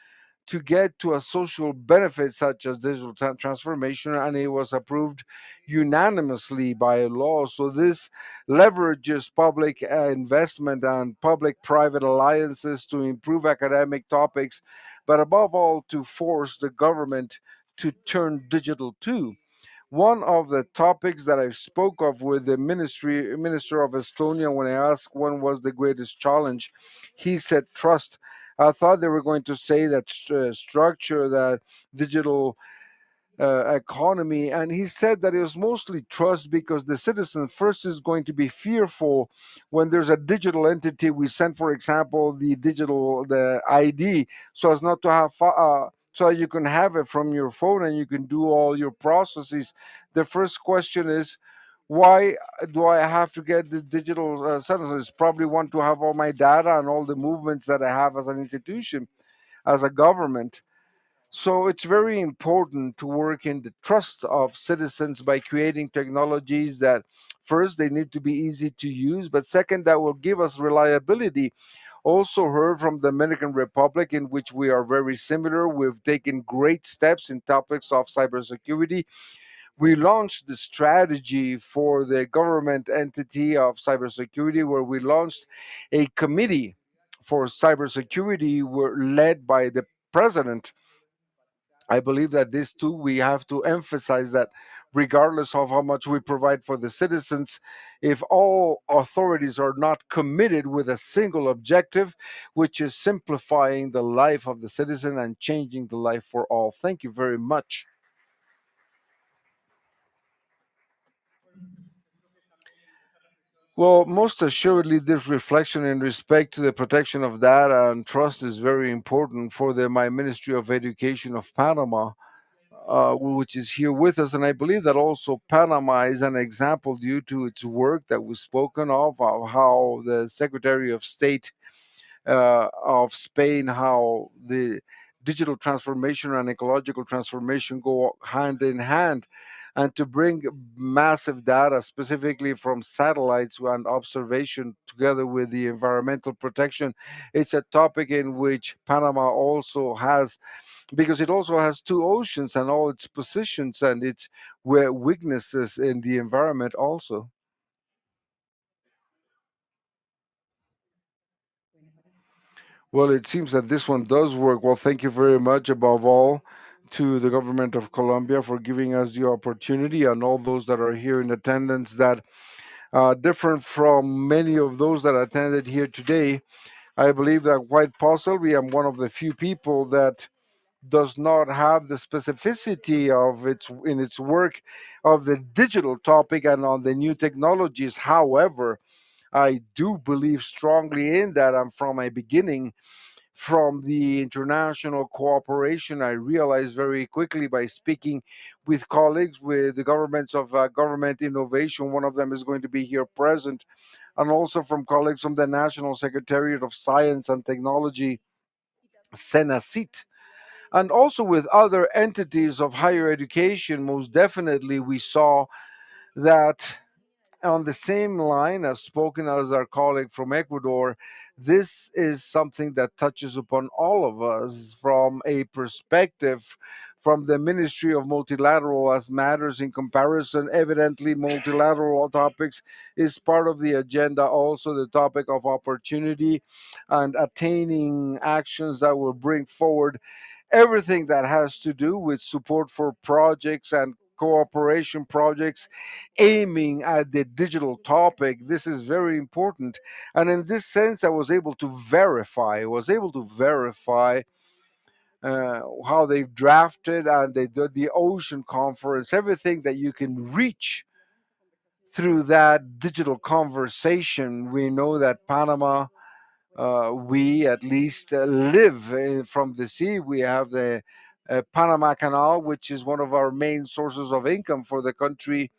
to get to a social benefit such as digital transformation, and it was approved unanimously by law. So this leverages public investment and public private alliances to improve academic topics, but above all, to force the government to turn digital too. One of the topics that I spoke of with the minister of Estonia when I asked when was the greatest challenge, he said trust. I thought they were going to say that structure, that digital economy, and he said that it was mostly trust because the citizen first is going to be fearful when there's a digital entity. We send, for example, the ID, so as not to have so you can have it from your phone and you can do all your processes. The first question is, why do I have to get the digital citizens? Probably want to have all my data and all the movements that I have as an institution, as a government. So it's very important to work in the trust of citizens by creating technologies that first they need to be easy to use, but second that will give us reliability. Also heard from the Dominican Republic, in which we are very similar. We've taken great steps in topics of cybersecurity. We launched the strategy for the government entity of cybersecurity, where we launched a committee for cybersecurity were led by the president. I believe that this too, we have to emphasize that regardless of how much we provide for the citizens, if all authorities are not committed with a single objective, which is simplifying the life of the citizen and changing the life for all. Thank you very much. Well, most assuredly, this reflection in respect to the protection of data and trust is very important for my Ministry of Education of Panama, which is here with us. And I believe that also Panama is an example due to its work that we've spoken of how the Secretary of State of Spain, how the digital transformation and ecological transformation go hand in hand. And to bring massive data, specifically from satellites and observation, together with the environmental protection, it's a topic in which Panama also has, because it also has two oceans and all its positions and its weaknesses in the environment also. Well, it seems that this one does work. Well, thank you very much, above all, to the government of Colombia for giving us the opportunity, and all those that are here in attendance that different from many of those that attended here today. I believe that quite possibly I'm one of the few people that does not have the specificity of its work of the digital topic and on the new technologies. However, I do believe strongly in that, and from a beginning, from the international cooperation, I realized very quickly by speaking with colleagues with the governments of government innovation. One of them is going to be here present, and also from colleagues from the National Secretariat of Science and Technology, Senacit, and also with other entities of higher education. Most definitely, we saw that on the same line as spoken as our colleague from Ecuador, this is something that touches upon all of us from a perspective from the Ministry of Multilateral as matters in comparison. Evidently, multilateral topics is part of the agenda, also the topic of opportunity and attaining actions that will bring forward everything that has to do with support for projects and cooperation projects aiming at the digital topic. This is very important. And in this sense, I was able to verify how they've drafted and they did the ocean conference, everything that you can reach through that digital conversation. We know that Panama, we at least live from the sea. We have the Panama Canal, which is one of our main sources of income for the country.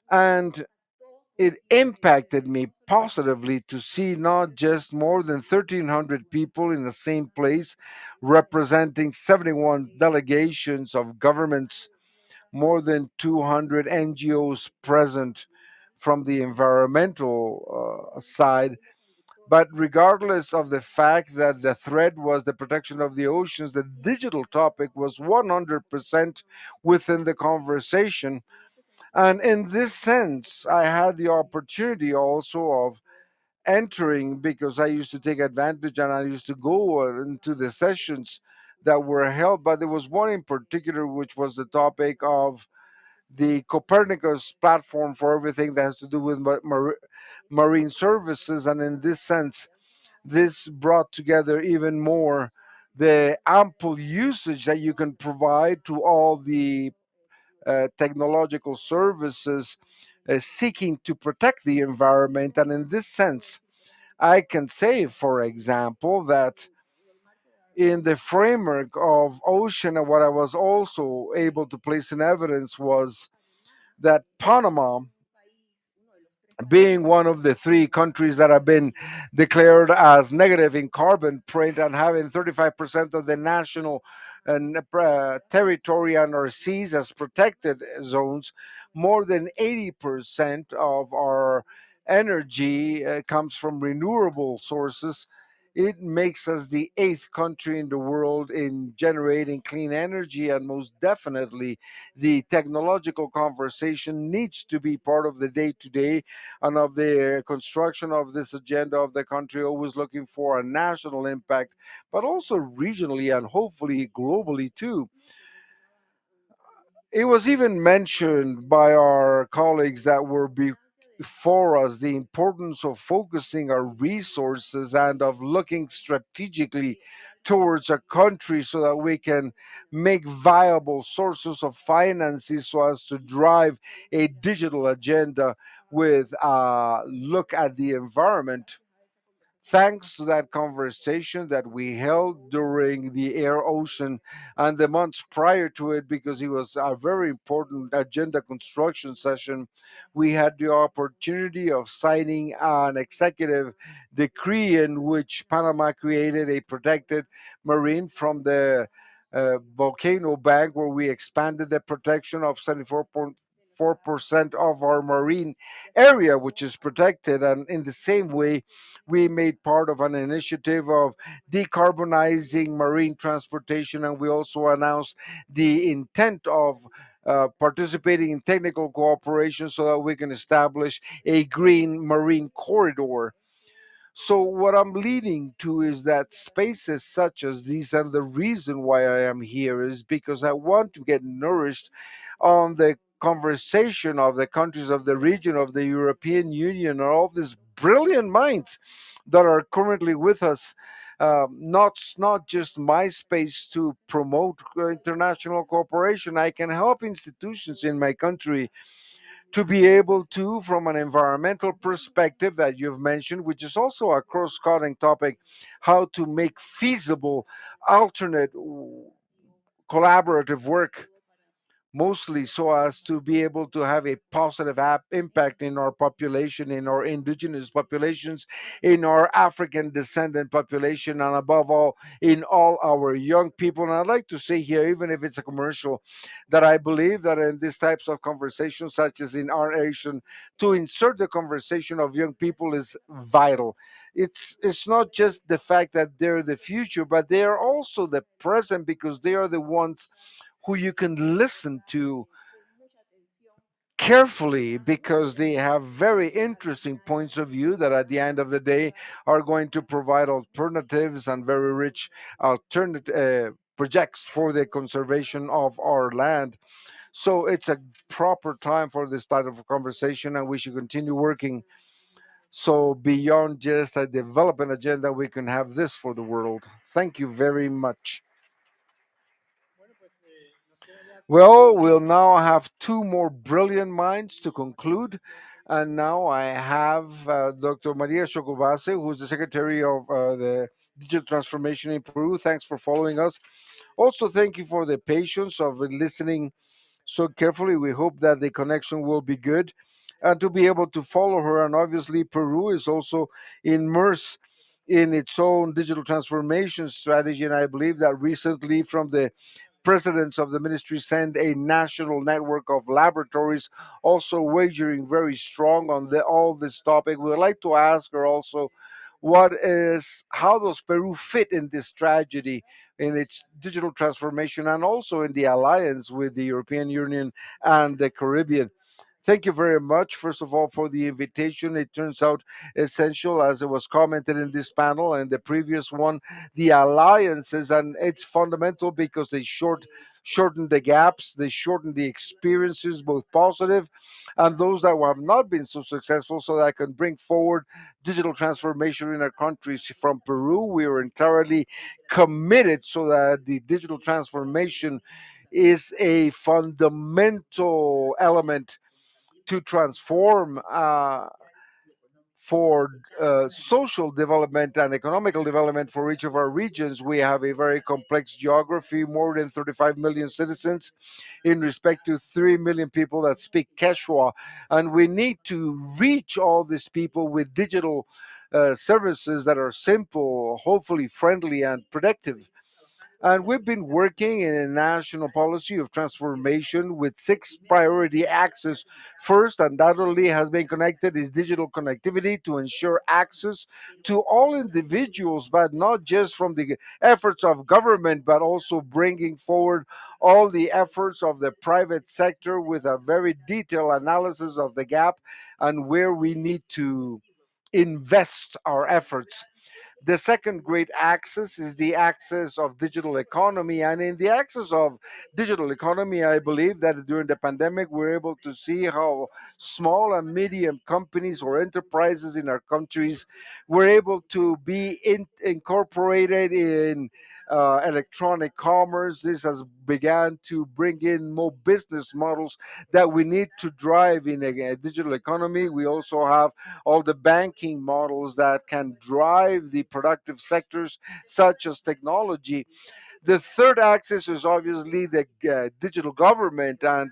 And it impacted me positively to see not just more than 1,300 people in the same place, representing 71 delegations of governments, more than 200 NGOs present, from the environmental side. But regardless of the fact that the thread was the protection of the oceans, the digital topic was 100% within the conversation. And in this sense, I had the opportunity also of entering, because I used to take advantage and I used to go into the sessions that were held. But there was one in particular, which was the topic of the Copernicus platform for everything that has to do with marine services. And in this sense, this brought together even more the ample usage that you can provide to all the technological services seeking to protect the environment. And in this sense, I can say, for example, that in the framework of ocean, and what I was also able to place in evidence was that Panama, being one of the three countries that have been declared as negative in carbon print and having 35% of the national and territory and our seas as protected zones, more than 80% of our energy comes from renewable sources. It makes us the eighth country in the world in generating clean energy, and most definitely the technological conversation needs to be part of the day to day and of the construction of this agenda of the country, always looking for a national impact, but also regionally and hopefully globally too. It was even mentioned by our colleagues that were before us the importance of focusing our resources and of looking strategically towards a country so that we can make viable sources of finances so as to drive a digital agenda with a look at the environment. Thanks to that conversation that we held during the air ocean and the months prior to it, because it was a very important agenda construction session, we had the opportunity of signing an executive decree in which Panama created a protected marine from the volcano bank, where we expanded the protection of 74.4% of our marine area, which is protected. And in the same way, we made part of an initiative of decarbonizing marine transportation, and we also announced the intent of participating in technical cooperation so that we can establish a green marine corridor. So, what I'm leading to is that spaces such as these, and the reason why I am here is because I want to get nourished on the conversation of the countries of the region of the European Union and all these brilliant minds that are currently with us. Not just my space to promote international cooperation. I can help institutions in my country to be able to, from an environmental perspective that you've mentioned, which is also a cross-cutting topic, how to make feasible alternate collaborative work, mostly so as to be able to have a positive impact in our population, in our indigenous populations, in our African descendant population, and above all, in all our young people. And I'd like to say here, even if it's a commercial, that I believe that in these types of conversations, such as in our nation, to insert the conversation of young people is vital. It's not just the fact that they're the future, but they are also the present, because they are the ones who you can listen to carefully, because they have very interesting points of view that at the end of the day are going to provide alternatives and very rich alternative projects for the conservation of our land. So it's a proper time for this type of conversation, and we should continue working. So beyond just a development agenda, we can have this for the world. Thank you very much. Well, we'll now have two more brilliant minds to conclude. And now I have Dr. Maria Chocobase, who's the Secretary of the Digital Transformation in Peru. Thanks for following us. Also, thank you for the patience of listening so carefully. We hope that the connection will be good and to be able to follow her. And obviously, Peru is also immersed in its own digital transformation strategy. And I believe that recently, from the presidents of the ministry send a national network of laboratories, also wagering very strong on all this topic. We would like to ask her also, how does Peru fit in this tragedy, in its digital transformation, and also in the alliance with the European Union and the Caribbean? Thank you very much, first of all, for the invitation. It turns out essential, as it was commented in this panel and the previous one, the alliances, and it's fundamental because they shorten the gaps, they shorten the experiences, both positive and those that have not been so successful, so that I can bring forward digital transformation in our countries. From Peru, we are entirely committed so that the digital transformation is a fundamental element to transform for social development and economical development for each of our regions. We have a very complex geography, more than 35 million citizens in respect to 3 million people that speak Quechua. And we need to reach all these people with digital services that are simple, hopefully friendly, and productive. And we've been working in a national policy of transformation with 6 priority axes. First, undoubtedly, has been connected is digital connectivity to ensure access to all individuals, but not just from the efforts of government, but also bringing forward all the efforts of the private sector with a very detailed analysis of the gap and where we need to invest our efforts. The second great axis is the axis of digital economy. And in the axis of digital economy, I believe that during the pandemic, we're able to see how small and medium companies or enterprises in our countries were able to be incorporated in electronic commerce. This has began to bring in more business models that we need to drive in a digital economy. We also have all the banking models that can drive the productive sectors, such as technology. The third axis is obviously the digital government, and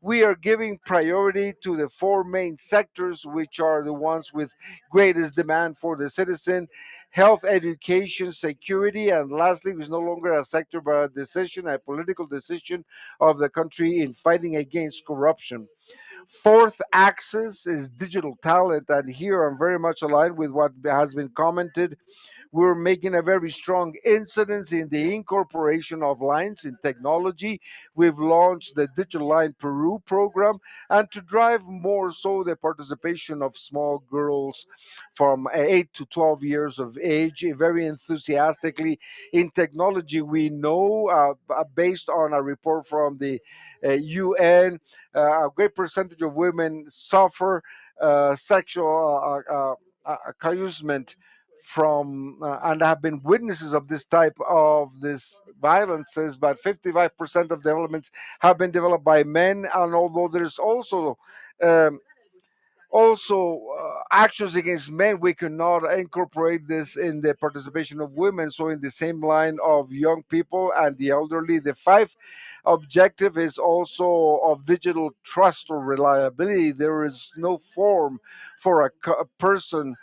we are giving priority to the 4 main sectors, which are the ones with greatest demand for the citizen: health, education, security, and lastly, it's no longer a sector but a decision, a political decision of the country in fighting against corruption. Fourth axis is digital talent, and here I'm very much aligned with what has been commented. We're making a very strong incidence in the incorporation of lines in technology. We've launched the Digital Line Peru program, and to drive more so the participation of small girls from 8 to 12 years of age, very enthusiastically in technology. We know, based on a report from the UN, a great percentage of women suffer sexual harassment from and have been witnesses of this type of this violences, but 55% of developments have been developed by men. And although there's um, actions against men, we cannot incorporate this in the participation of women. So in the same line of young people and the elderly, the five objective is also of digital trust or reliability. There is no form for a person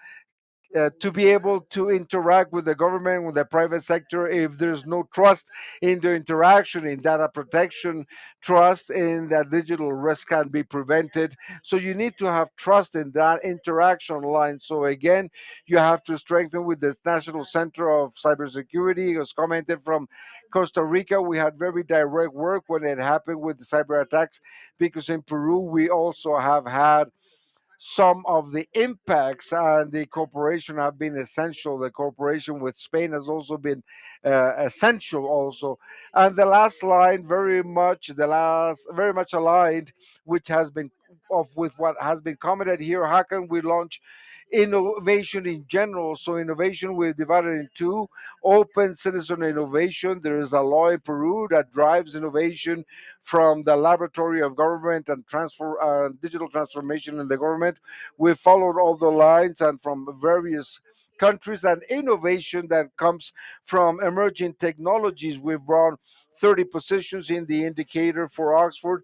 to be able to interact with the government, with the private sector, if there's no trust in the interaction, in data protection, trust in that digital risk can be prevented. So you need to have trust in that interaction line. So again, you have to strengthen with this National Center of Cybersecurity. It was commented from Costa Rica. We had very direct work when it happened with the cyber attacks, because in Peru we also have had some of the impacts, and the cooperation have been essential. The cooperation with Spain has also been essential also. And the last line, very much aligned, which has been of with what has been commented here. How can we launch innovation in general? So innovation we've divided in two: open citizen innovation. There is a law in Peru that drives innovation from the laboratory of government and transfer digital transformation in the government. We followed all the lines and from various countries, and innovation that comes from emerging technologies. We've brought 30 positions in the indicator for Oxford,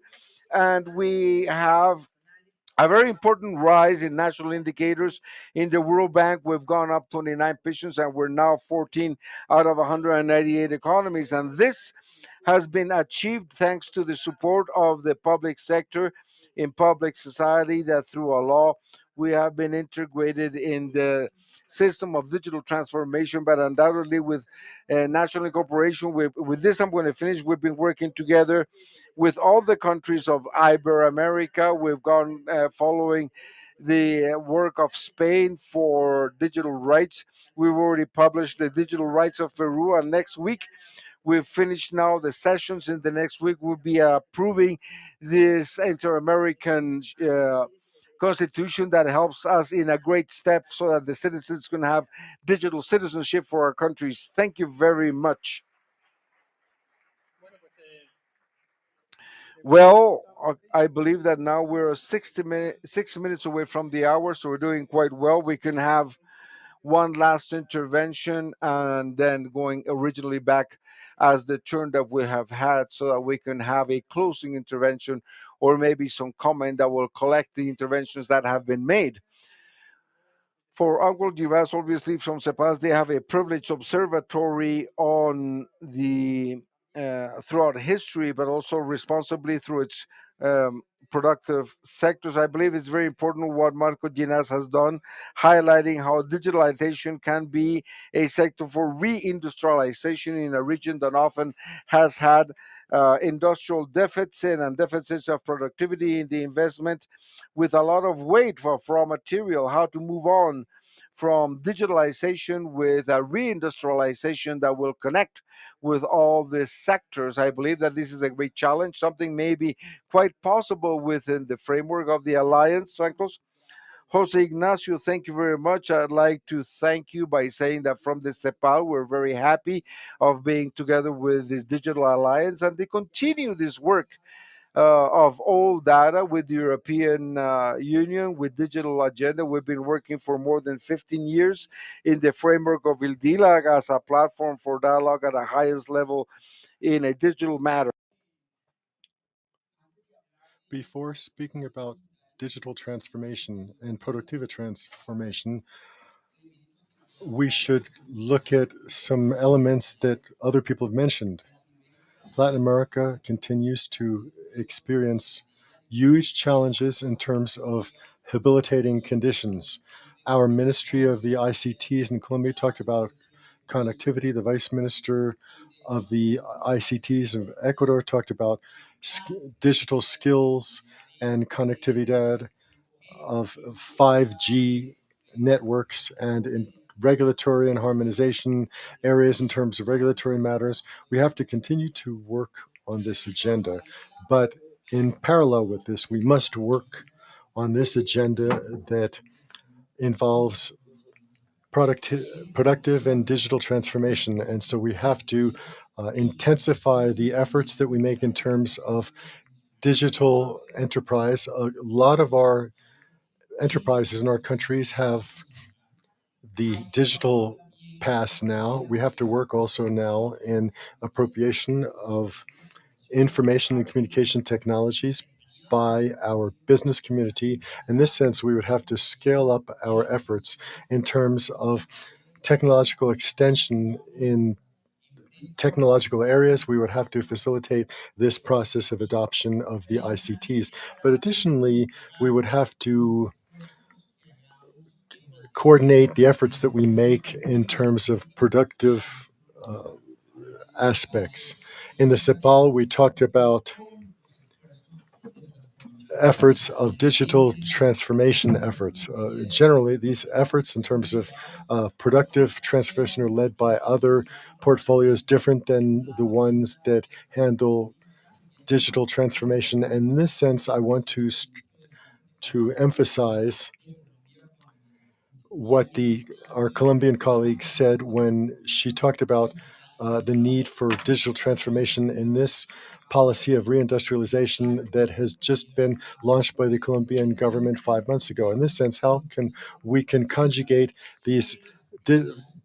and we have A very important rise in national indicators. In the World Bank, we've gone up 29 positions and we're now 14 out of 198 economies. And this has been achieved thanks to the support of the public sector in public society, that through a law we have been integrated in the system of digital transformation, but undoubtedly with national incorporation. With this, I'm going to finish. We've been working together with all the countries of Ibero-America. We've gone following the work of Spain for digital rights. We've already published the digital rights of Peru, and next week we've finished now the sessions. In the next week, we'll be approving this inter-American constitution that helps us in a great step so that the citizens can have digital citizenship for our countries. Thank you very much. Well, I believe that now we're 6 minutes away from the hour, so we're doing quite well. We can have one last intervention and then going originally back as the turn that we have had, so that we can have a closing intervention or maybe some comment that will collect the interventions that have been made. For Uncle Givas, obviously from CEPAS, they have a privileged observatory on the throughout history, but also responsibly through its productive sectors. I believe it's very important what Marco Ginas has done, highlighting how digitalization can be a sector for reindustrialization in a region that often has had industrial deficits and deficits of productivity in the investment, with a lot of weight for raw material, how to move on from digitalization with a reindustrialization that will connect with all the sectors. I believe that this is a great challenge, something maybe quite possible within the framework of the alliance. Francos. Jose Ignacio, thank you very much. I'd like to thank you by saying that from the CEPAL, we're very happy of being together with this digital alliance, and they continue this work of all data with the European Union, with digital agenda. We've been working for more than 15 years in the framework of ILDILAG as a platform for dialogue at the highest level in a digital matter. Before speaking about digital transformation and productivity transformation, we should look at some elements that other people have mentioned. Latin America continues to experience huge challenges in terms of habilitating conditions. Our Ministry of the ICTs in Colombia talked about connectivity. The Vice Minister of the ICTs of Ecuador talked about digital skills and connectivity of 5G networks, and in regulatory and harmonization areas in terms of regulatory matters. We have to continue to work on this agenda. But in parallel with this, we must work on this agenda that involves productive and digital transformation. And so we have to intensify the efforts that we make in terms of digital enterprise. A lot of our enterprises in our countries have the digital pass now. We have to work also now in appropriation of information and communication technologies by our business community. In this sense, we would have to scale up our efforts in terms of technological extension in technological areas. We would have to facilitate this process of adoption of the ICTs. But additionally, we would have to coordinate the efforts that we make in terms of productive uh, aspects. In the CEPAL, we talked about efforts of digital transformation efforts. Generally, these efforts in terms of productive transformation are led by other portfolios different than the ones that handle digital transformation. And in this sense, I want to emphasize what our Colombian colleague said when she talked about the need for digital transformation in this policy of reindustrialization that has just been launched by the Colombian government 5 months ago. In this sense, how can we conjugate these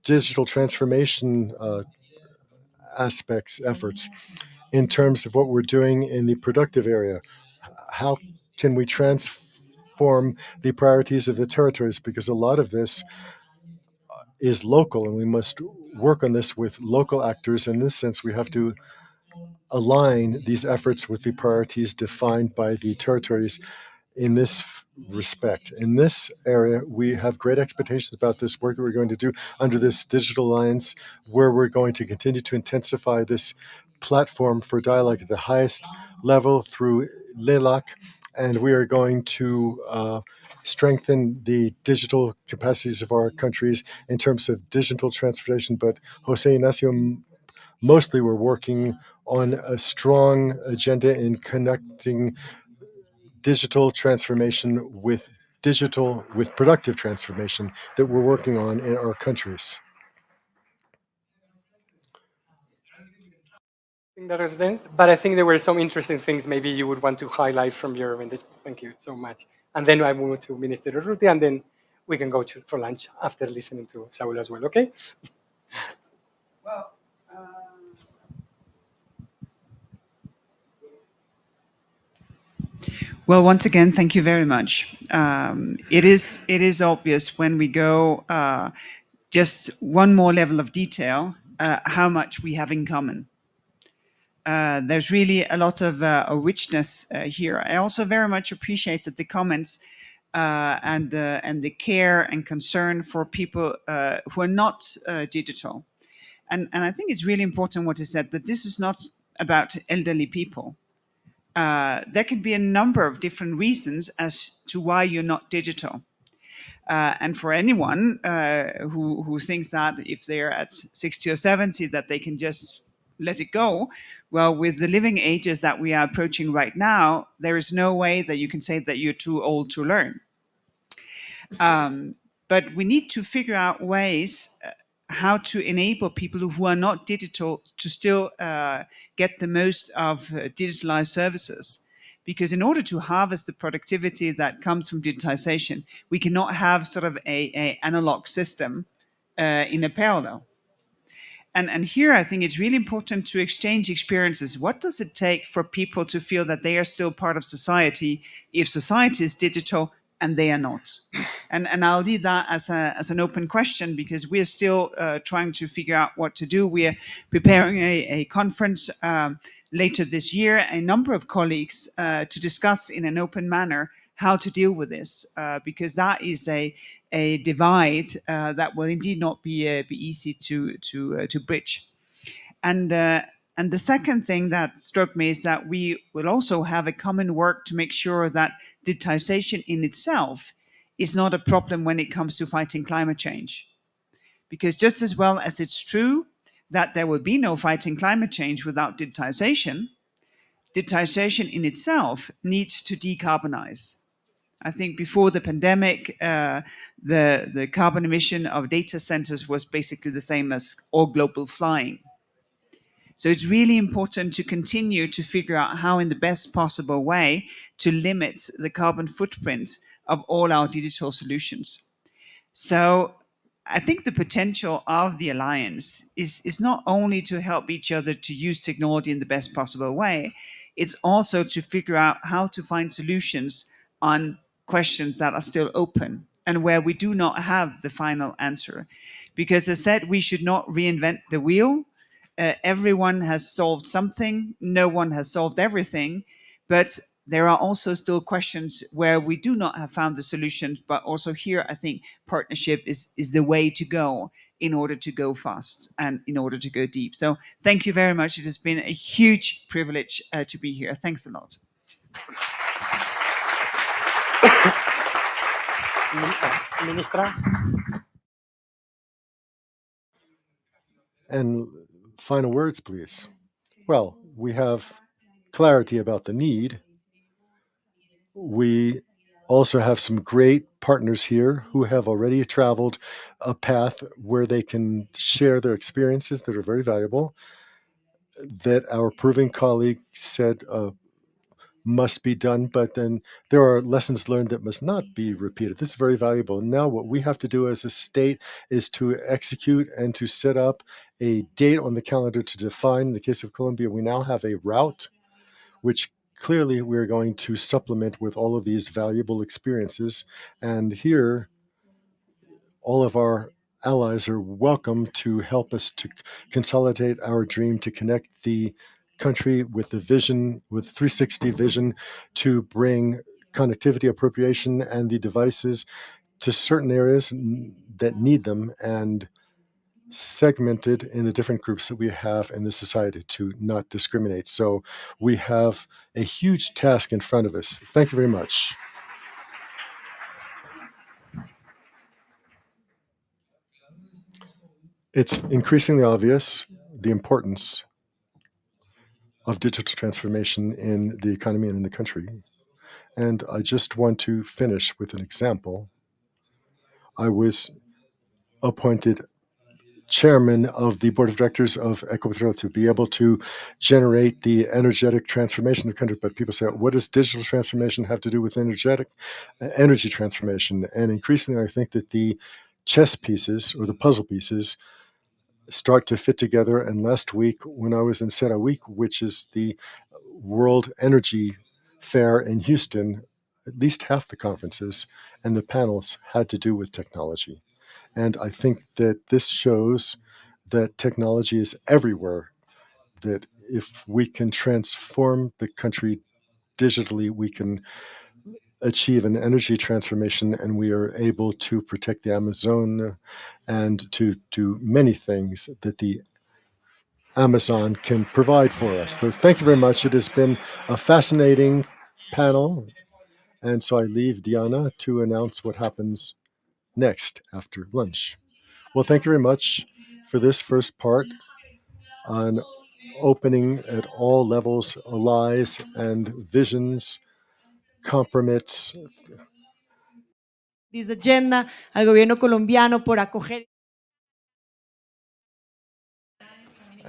digital transformation efforts in terms of what we're doing in the productive area? How can we inform the priorities of the territories, because a lot of this is local and we must work on this with local actors. In this sense, we have to align these efforts with the priorities defined by the territories in this respect. In this area, we have great expectations about this work that we're going to do under this digital alliance, where we're going to continue to intensify this platform for dialogue at the highest level through LAC, and we are going to strengthen the digital capacities of our countries in terms of digital transformation. But Jose Ignacio, mostly we're working on a strong agenda in connecting digital transformation with productive transformation that we're working on in our countries. I think that makes sense, but I think there were some interesting things maybe you would want to highlight from your presentation. Thank you so much. And then I move to Minister Urrutia, and then we can go for lunch after listening to Saul as well, okay? Well, once again, thank you very much. It is obvious when we go just one more level of detail how much we have in common. There's really a lot of richness here. I also very much appreciated the comments and the care and concern for people who are not digital. And I think it's really important what is said, that this is not about elderly people. There can be a number of different reasons as to why you're not digital. And for anyone who thinks that if they're at 60 or 70, that they can just let it go, well, with the living ages that we are approaching right now, there is no way that you can say that you're too old to learn. But we need to figure out ways how to enable people who are not digital to still get the most of digitalized services. Because in order to harvest the productivity that comes from digitization, we cannot have sort of a analog system in a parallel. And here I think it's really important to exchange experiences. What does it take for people to feel that they are still part of society if society is digital and they are not? And I'll leave that as an open question, because we are still trying to figure out what to do. We are preparing a conference later this year, a number of colleagues to discuss in an open manner how to deal with this, because that is a divide that will indeed not be easy to bridge. And the second thing that struck me is that we will also have a common work to make sure that digitization in itself is not a problem when it comes to fighting climate change. Because just as well as it's true that there will be no fighting climate change without digitization, digitization in itself needs to decarbonize. I think before the pandemic, the carbon emission of data centers was basically the same as all global flying. So it's really important to continue to figure out how in the best possible way to limit the carbon footprint of all our digital solutions. So I think the potential of the alliance is not only to help each other to use technology in the best possible way, it's also to figure out how to find solutions on questions that are still open and where we do not have the final answer. Because as I said, we should not reinvent the wheel. Everyone has solved something. No one has solved everything. But there are also still questions where we do not have found the solutions. But also here, I think partnership is the way to go in order to go fast and in order to go deep. So thank you very much. It has been a huge privilege to be here. Thanks a lot. Ministra. And final words, please. Well, we have clarity about the need. We also have some great partners here who have already traveled a path where they can share their experiences that are very valuable, that our proving colleague said must be done, but then there are lessons learned that must not be repeated. This is very valuable. Now what we have to do as a state is to execute and to set up a date on the calendar to define. In the case of Colombia, we now have a route which clearly we're going to supplement with all of these valuable experiences. And here, all of our allies are welcome to help us to consolidate our dream to connect the country with the vision, with 360 vision, to bring connectivity appropriation and the devices to certain areas that need them, and segmented in the different groups that we have in the society to not discriminate. So we have a huge task in front of us. Thank you very much. It's increasingly obvious the importance of digital transformation in the economy and in the country. And I just want to finish with an example. I was appointed chairman of the board of directors of Ecopetrol to be able to generate the energetic transformation of the country. But people say, what does digital transformation have to do with energetic energy transformation? And increasingly, I think that the chess pieces or the puzzle pieces start to fit together. And last week, when I was in CERAWeek, which is the World Energy Fair in Houston, at least half the conferences and the panels had to do with technology. And I think that this shows that technology is everywhere, that if we can transform the country digitally, we can achieve an energy transformation, and we are able to protect the Amazon and to do many things that the Amazon can provide for us. So thank you very much. It has been a fascinating panel. And so I leave Diana to announce what happens next after lunch. Well, thank you very much for this first part on opening at all levels lies and visions, compromise, this agenda al gobierno colombiano por acoger.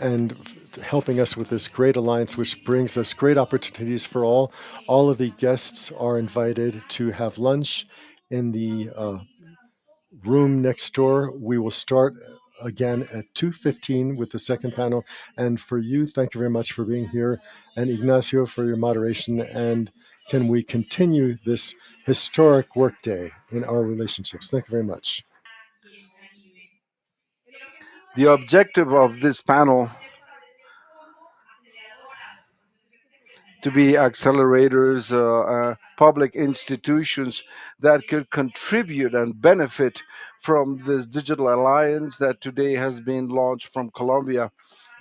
and helping us with this great alliance, which brings us great opportunities for all. All of the guests are invited to have lunch in the room next door. We will start again at 2:15 with the second panel. And for you, thank you very much for being here, and Ignacio for your moderation. And can we continue this historic workday in our relationships? Thank you very much. The objective of this panel to be accelerators, public institutions that could contribute and benefit from this digital alliance that today has been launched from Colombia,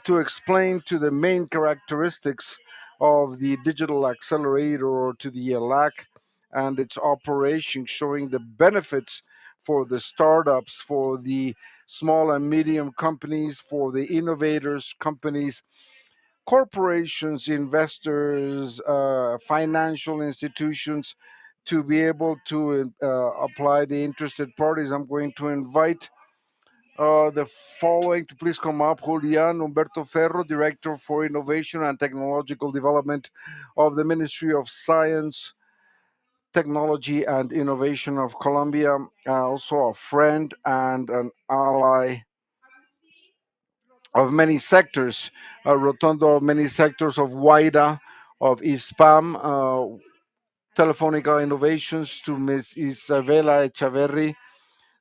to explain to the main characteristics of the digital accelerator, or to the EU-LAC and its operation, showing the benefits for the startups, for the small and medium companies, for the innovators companies, corporations, investors, financial institutions, to be able to apply the interested parties. I'm going to invite the following to please come up: Julian Humberto Ferro, Director for Innovation and Technological Development of the Ministry of Science, Technology and Innovation of Colombia, also a friend and an ally of many sectors, Rotondo of many sectors of WIDA, of ISPAM, Telefonica Innovations, to Ms. Isabela Echaverri,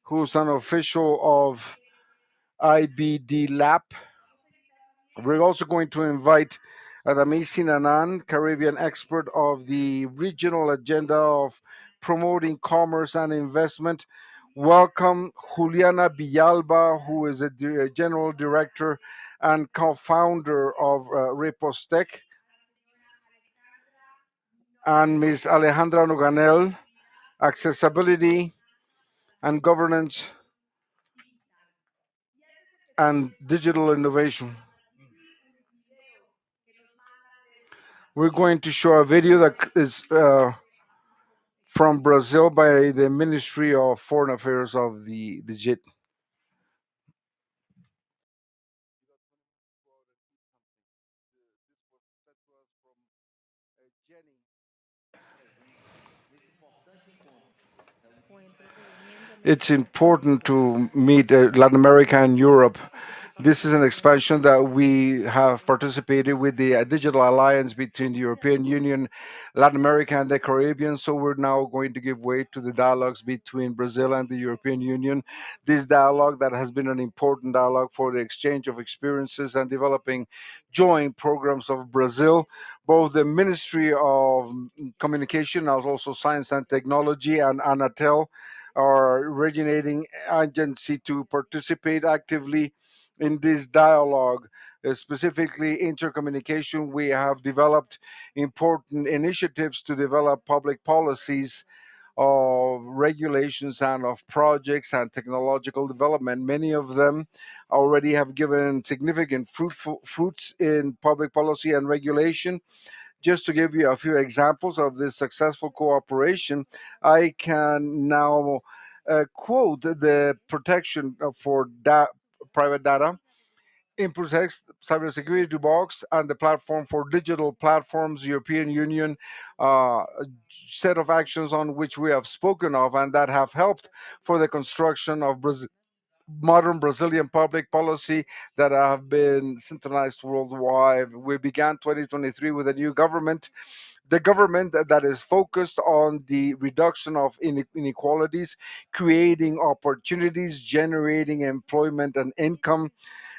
who's an official of IBD Lab. We're also going to invite Adamisi Nanan, Caribbean expert of the regional agenda of promoting commerce and investment. Welcome Juliana Villalba, who is a general director and co-founder of Repostec, and Ms. Alejandra Noganel, accessibility and governance and digital innovation. We're going to show a video that is from Brazil by the Ministry of Foreign Affairs of the JIT. It's important to meet Latin America and Europe This is an expansion that we have participated with the digital alliance between the European Union, Latin America, and the Caribbean. So we're now going to give way to the dialogues between Brazil and the European Union. This dialogue that has been an important dialogue for the exchange of experiences and developing joint programs of Brazil. Both the Ministry of Communication, as also Science and Technology, and Anatel are originating agency to participate actively in this dialogue. Specifically, intercommunication, we have developed important initiatives to develop public policies of regulations and of projects and technological development. Many of them already have given significant fruits in public policy and regulation. Just to give you a few examples of this successful cooperation, I can now quote the protection for private data in protects cybersecurity box and the platform for digital platforms, European Union set of actions on which we have spoken of and that have helped for the construction of modern Brazilian public policy that have been synchronized worldwide. We began 2023 with a new government, the government that is focused on the reduction of inequalities, creating opportunities, generating employment and income,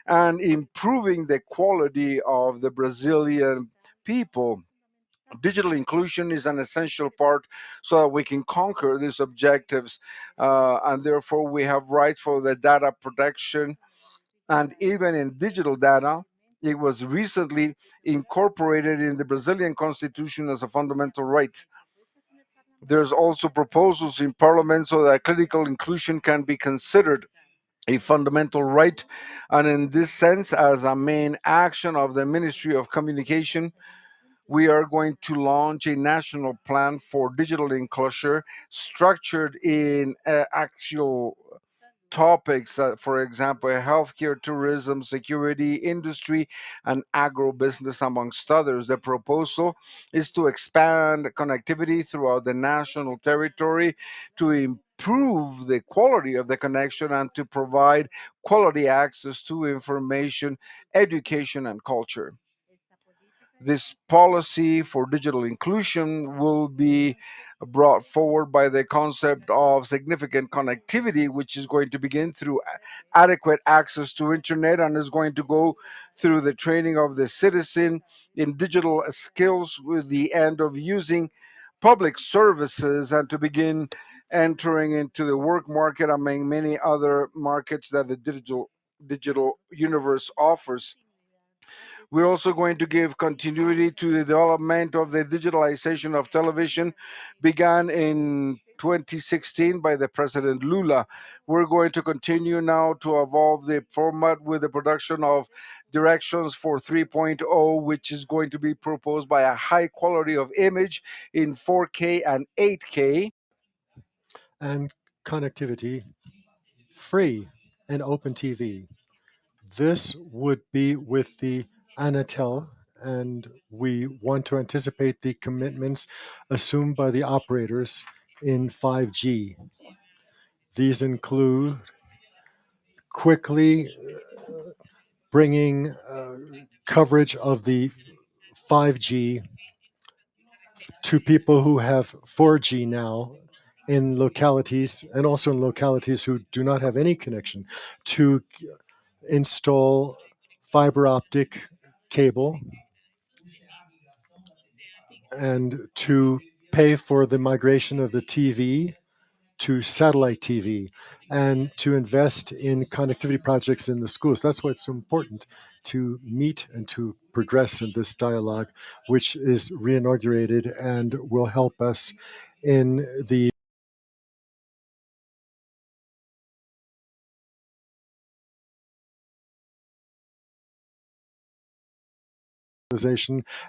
and improving the quality of the Brazilian people. Digital inclusion is an essential part so that we can conquer these objectives, and therefore we have rights for the data protection. And even in digital data, it was recently incorporated in the Brazilian constitution as a fundamental right. There's also proposals in parliament so that clinical inclusion can be considered a fundamental right. And in this sense, as a main action of the Ministry of Communication, we are going to launch a national plan for digital inclusion structured in actual topics, for example, healthcare, tourism, security, industry, and agribusiness, amongst others. The proposal is to expand connectivity throughout the national territory, to improve the quality of the connection, and to provide quality access to information, education, and culture. This policy for digital inclusion will be brought forward by the concept of significant connectivity, which is going to begin through adequate access to internet and is going to go through the training of the citizen in digital skills with the end of using public services and to begin entering into the work market among many other markets that the digital universe offers. We're also going to give continuity to the development of the digitalization of television, began in 2016 by the President Lula. We're going to continue now to evolve the format with the production of directions for 3.0, which is going to be proposed by a high quality of image in 4K and 8K. and connectivity free and open TV. This would be with the Anatel, and we want to anticipate the commitments assumed by the operators in 5G. These include quickly bringing coverage of the 5G to people who have 4G now in localities and also in localities who do not have any connection, to install fiber optic cable and to pay for the migration of the TV to satellite TV and to invest in connectivity projects in the schools. That's why it's so important to meet and to progress in this dialogue, which is reinaugurated and will help us in the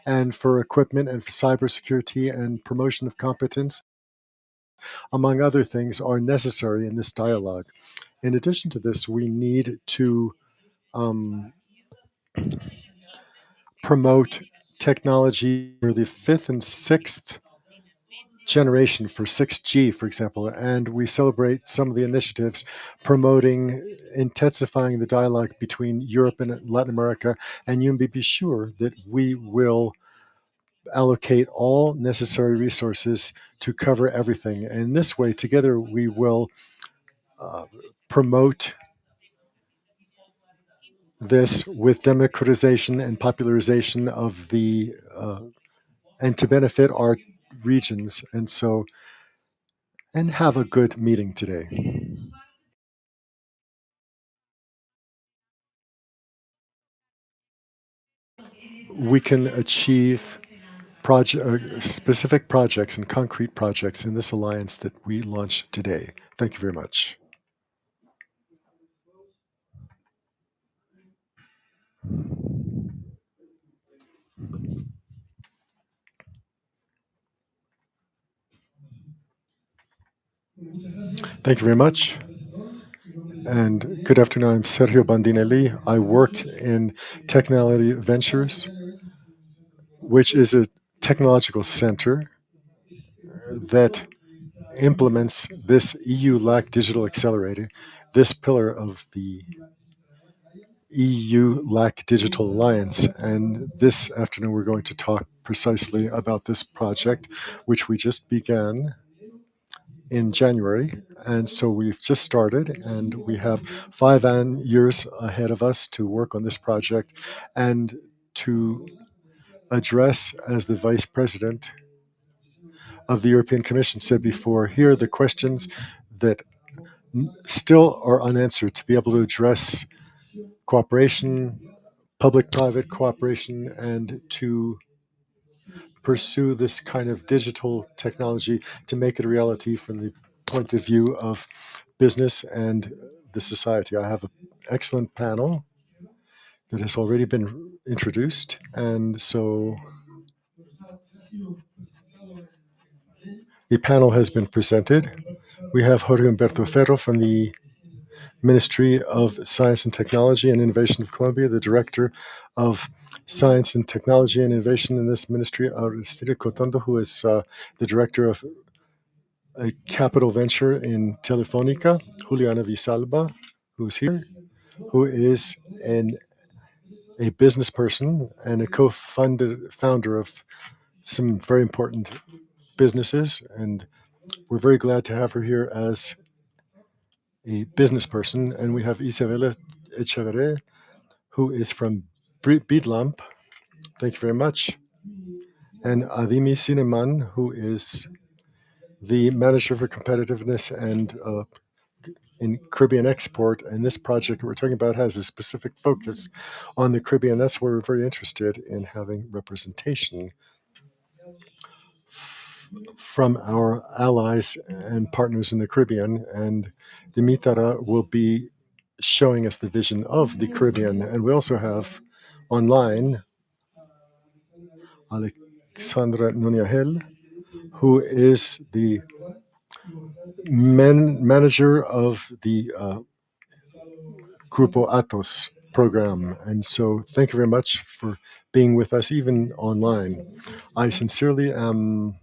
and for equipment and for cybersecurity and promotion of competence, among other things, are necessary in this dialogue. In addition to this, we need to um, promote technology for the fifth and sixth generation for 6G, for example, and we celebrate some of the initiatives promoting, intensifying the dialogue between Europe and Latin America, and you may be sure that we will allocate all necessary resources to cover everything. And this way, together, we will promote this with democratization and popularization of the and to benefit our regions. And have a good meeting today. We can achieve specific projects and concrete projects in this alliance that we launched today. Thank you very much. Thank you very much. And good afternoon. I'm Sergio Bandinelli. I work in Technology Ventures, which is a technological center that implements this EU-LAC digital accelerator, this pillar of the EU-LAC Digital Alliance. And this afternoon, we're going to talk precisely about this project, which we just began in January. And so we've just started, and we have 5 years ahead of us to work on this project and to address, as the Vice President of the European Commission said before, here are the questions that still are unanswered to be able to address cooperation, public-private cooperation, and to pursue this kind of digital technology to make it a reality from the point of view of business and the society. I have an excellent panel that has already been introduced, and so the panel has been presented. We have Jorge Humberto Ferro from the Ministry of Science and Technology and Innovation of Colombia, the Director of Science and Technology and Innovation in this ministry, Aristide Cotondo, who is the Director of a capital venture in Telefonica, Juliana Visalba, who's here, who is a business person and a founder of some very important businesses. And we're very glad to have her here as a business person. And we have Isabella Echeverre, who is from Bidlamp. Thank you very much. And Adimi Sineman, who is the manager for competitiveness and in Caribbean export. And this project we're talking about has a specific focus on the Caribbean. That's why we're very interested in having representation from our allies and partners in the Caribbean. And Dimitara will be showing us the vision of the Caribbean. And we also have online Alexandra Nunahel, who is the manager of the Grupo Atos program. And so thank you very much for being with us, even online. I sincerely am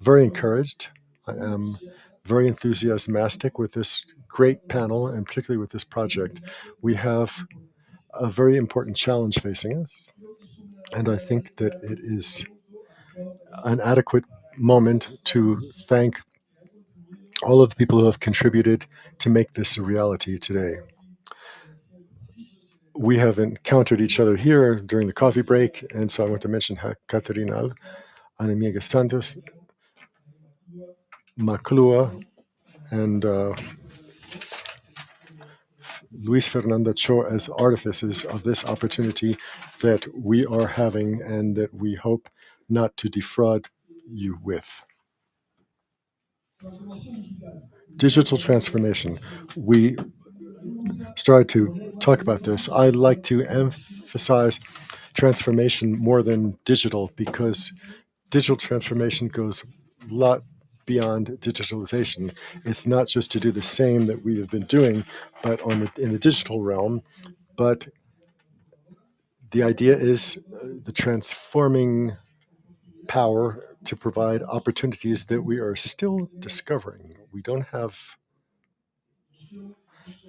very encouraged. I am very enthusiastic with this great panel, and particularly with this project. We have a very important challenge facing us, and I think that it is an adequate moment to thank all of the people who have contributed to make this a reality today. We have encountered each other here during the coffee break, and so I want to mention Caterina Anemiga Santos, Maklua, and Luis Fernando Cho as artifices of this opportunity that we are having and that we hope not to defraud you with. Digital transformation. We started to talk about this. I'd like to emphasize transformation more than digital because digital transformation goes a lot beyond digitalization. It's not just to do the same that we have been doing, but in the digital realm, but the idea is the transforming power to provide opportunities that we are still discovering. We don't have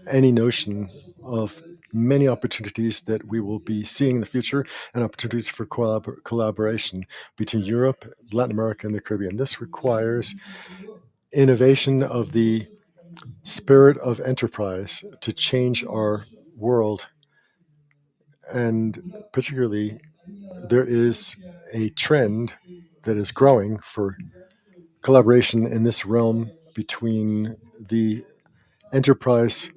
any notion of many opportunities that we will be seeing in the future and opportunities for collaboration between Europe, Latin America, and the Caribbean. This requires innovation of the spirit of enterprise to change our world. And particularly, there is a trend that is growing for collaboration in this realm between the enterprise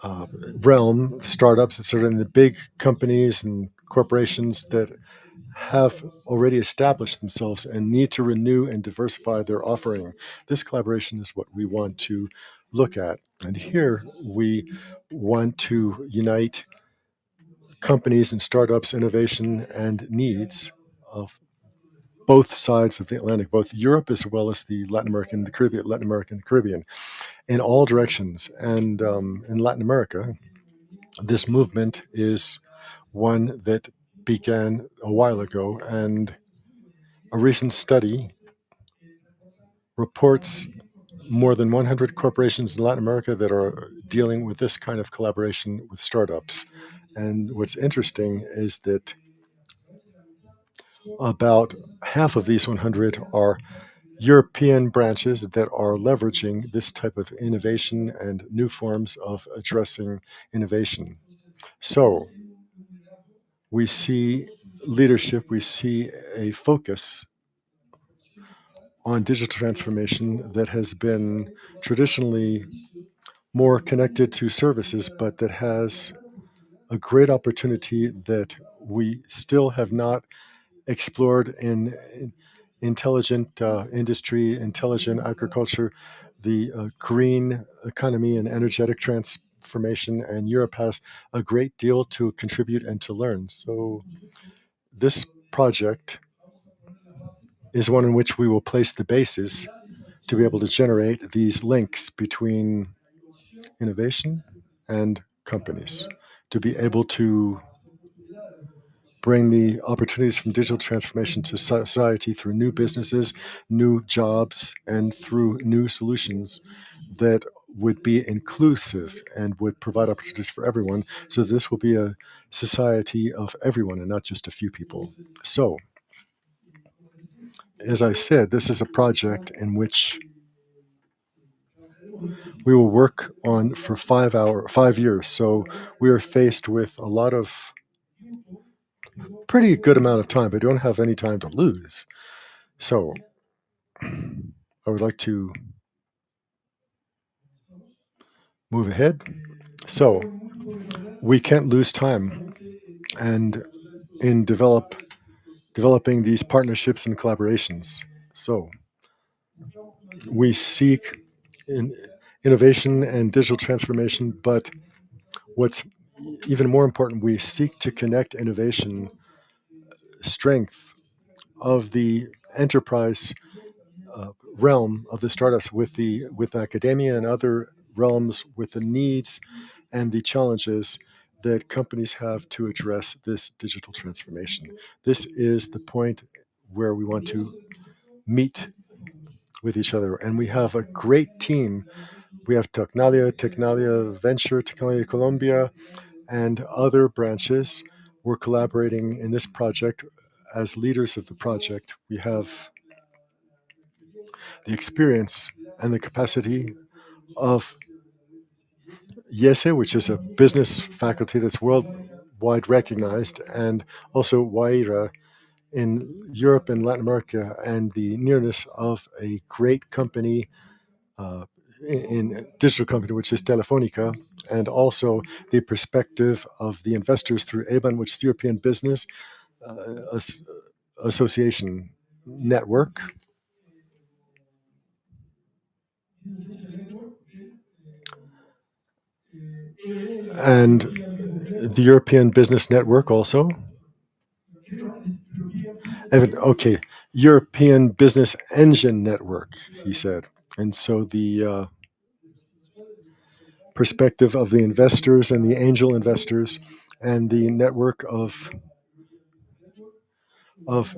uh, realm, startups, etc., and the big companies and corporations that have already established themselves and need to renew and diversify their offering. This collaboration is what we want to look at. And here we want to unite companies and startups, innovation, and needs of both sides of the Atlantic, both Europe as well as the Latin American, the Caribbean, Latin American, the Caribbean, in all directions. And in Latin America, this movement is one that began a while ago, and a recent study reports more than 100 corporations in Latin America that are dealing with this kind of collaboration with startups. And what's interesting is that about half of these 100 are European branches that are leveraging this type of innovation and new forms of addressing innovation. So we see leadership, we see a focus on digital transformation that has been traditionally more connected to services, but that has a great opportunity that we still have not explored in intelligent industry, intelligent agriculture, the green economy and energetic transformation, and Europe has a great deal to contribute and to learn. So this project is one in which we will place the basis to be able to generate these links between innovation and companies, to be able to bring the opportunities from digital transformation to society through new businesses, new jobs, and through new solutions that would be inclusive and would provide opportunities for everyone. So this will be a society of everyone and not just a few people. So, as I said, this is a project in which we will work on for 5 years. So we are faced with a lot of pretty good amount of time, but don't have any time to lose. So I would like to move ahead. So we can't lose time, and in developing these partnerships and collaborations. So we seek innovation and digital transformation, but what's even more important, we seek to connect innovation strength of the enterprise realm of the startups with academia and other realms, with the needs and the challenges that companies have to address this digital transformation. This is the point where we want to meet with each other, and we have a great team. We have Tecnalia Venture, Tecnalia Colombia, and other branches. We're collaborating in this project as leaders of the project. We have the experience and the capacity of YESE, which is a business faculty that's worldwide recognized, and also WAIRA in Europe and Latin America, and the nearness of a great company uh, in digital company, which is Telefonica, and also the perspective of the investors through EBAN, which is the European Business Association Network. And the European Business Network also. Okay, European Business Engine Network, he said. And so the perspective of the investors and the angel investors and the network of of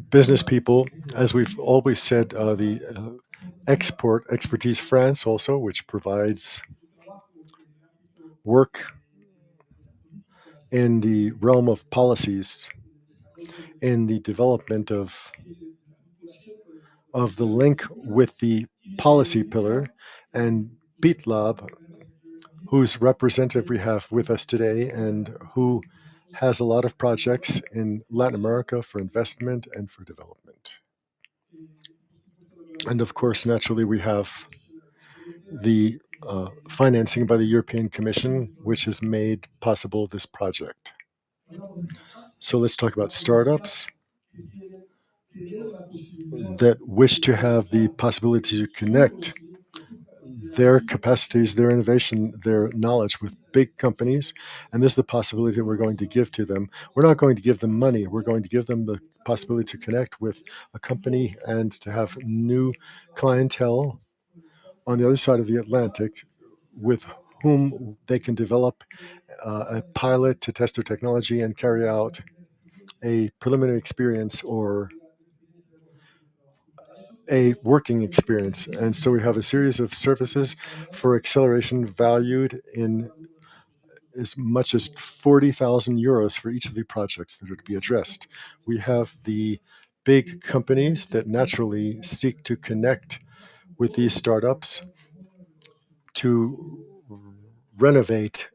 business people. As we've always said, the export expertise France also, which provides work in the realm of policies, in the development of the link with the policy pillar, and BeatLab, whose representative we have with us today and who has a lot of projects in Latin America for investment and for development. And of course, naturally, we have the financing by the European Commission, which has made possible this project. So let's talk about startups that wish to have the possibility to connect their capacities, their innovation, their knowledge with big companies. And this is the possibility that we're going to give to them. We're not going to give them money. We're going to give them the possibility to connect with a company and to have new clientele on the other side of the Atlantic with whom they can develop a pilot to test their technology and carry out a preliminary experience or a working experience. And so we have a series of services for acceleration valued in as much as 40,000 euros for each of the projects that are to be addressed. We have the big companies that naturally seek to connect with these startups to renovate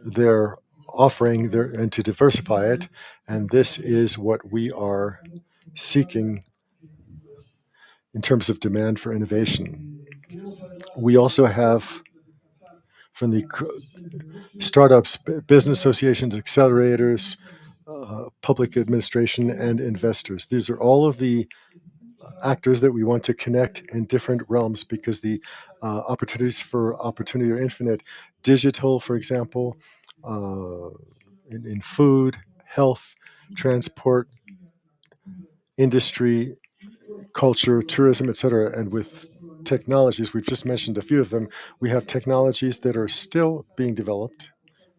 their offering and to diversify it. And this is what we are seeking in terms of demand for innovation. We also have from the startups, business associations, accelerators, public administration, and investors. These are all of the actors that we want to connect in different realms because the opportunities for opportunity are infinite. Digital, for example, in food, health, transport, industry, culture, tourism, etc. And with technologies, we've just mentioned a few of them. We have technologies that are still being developed,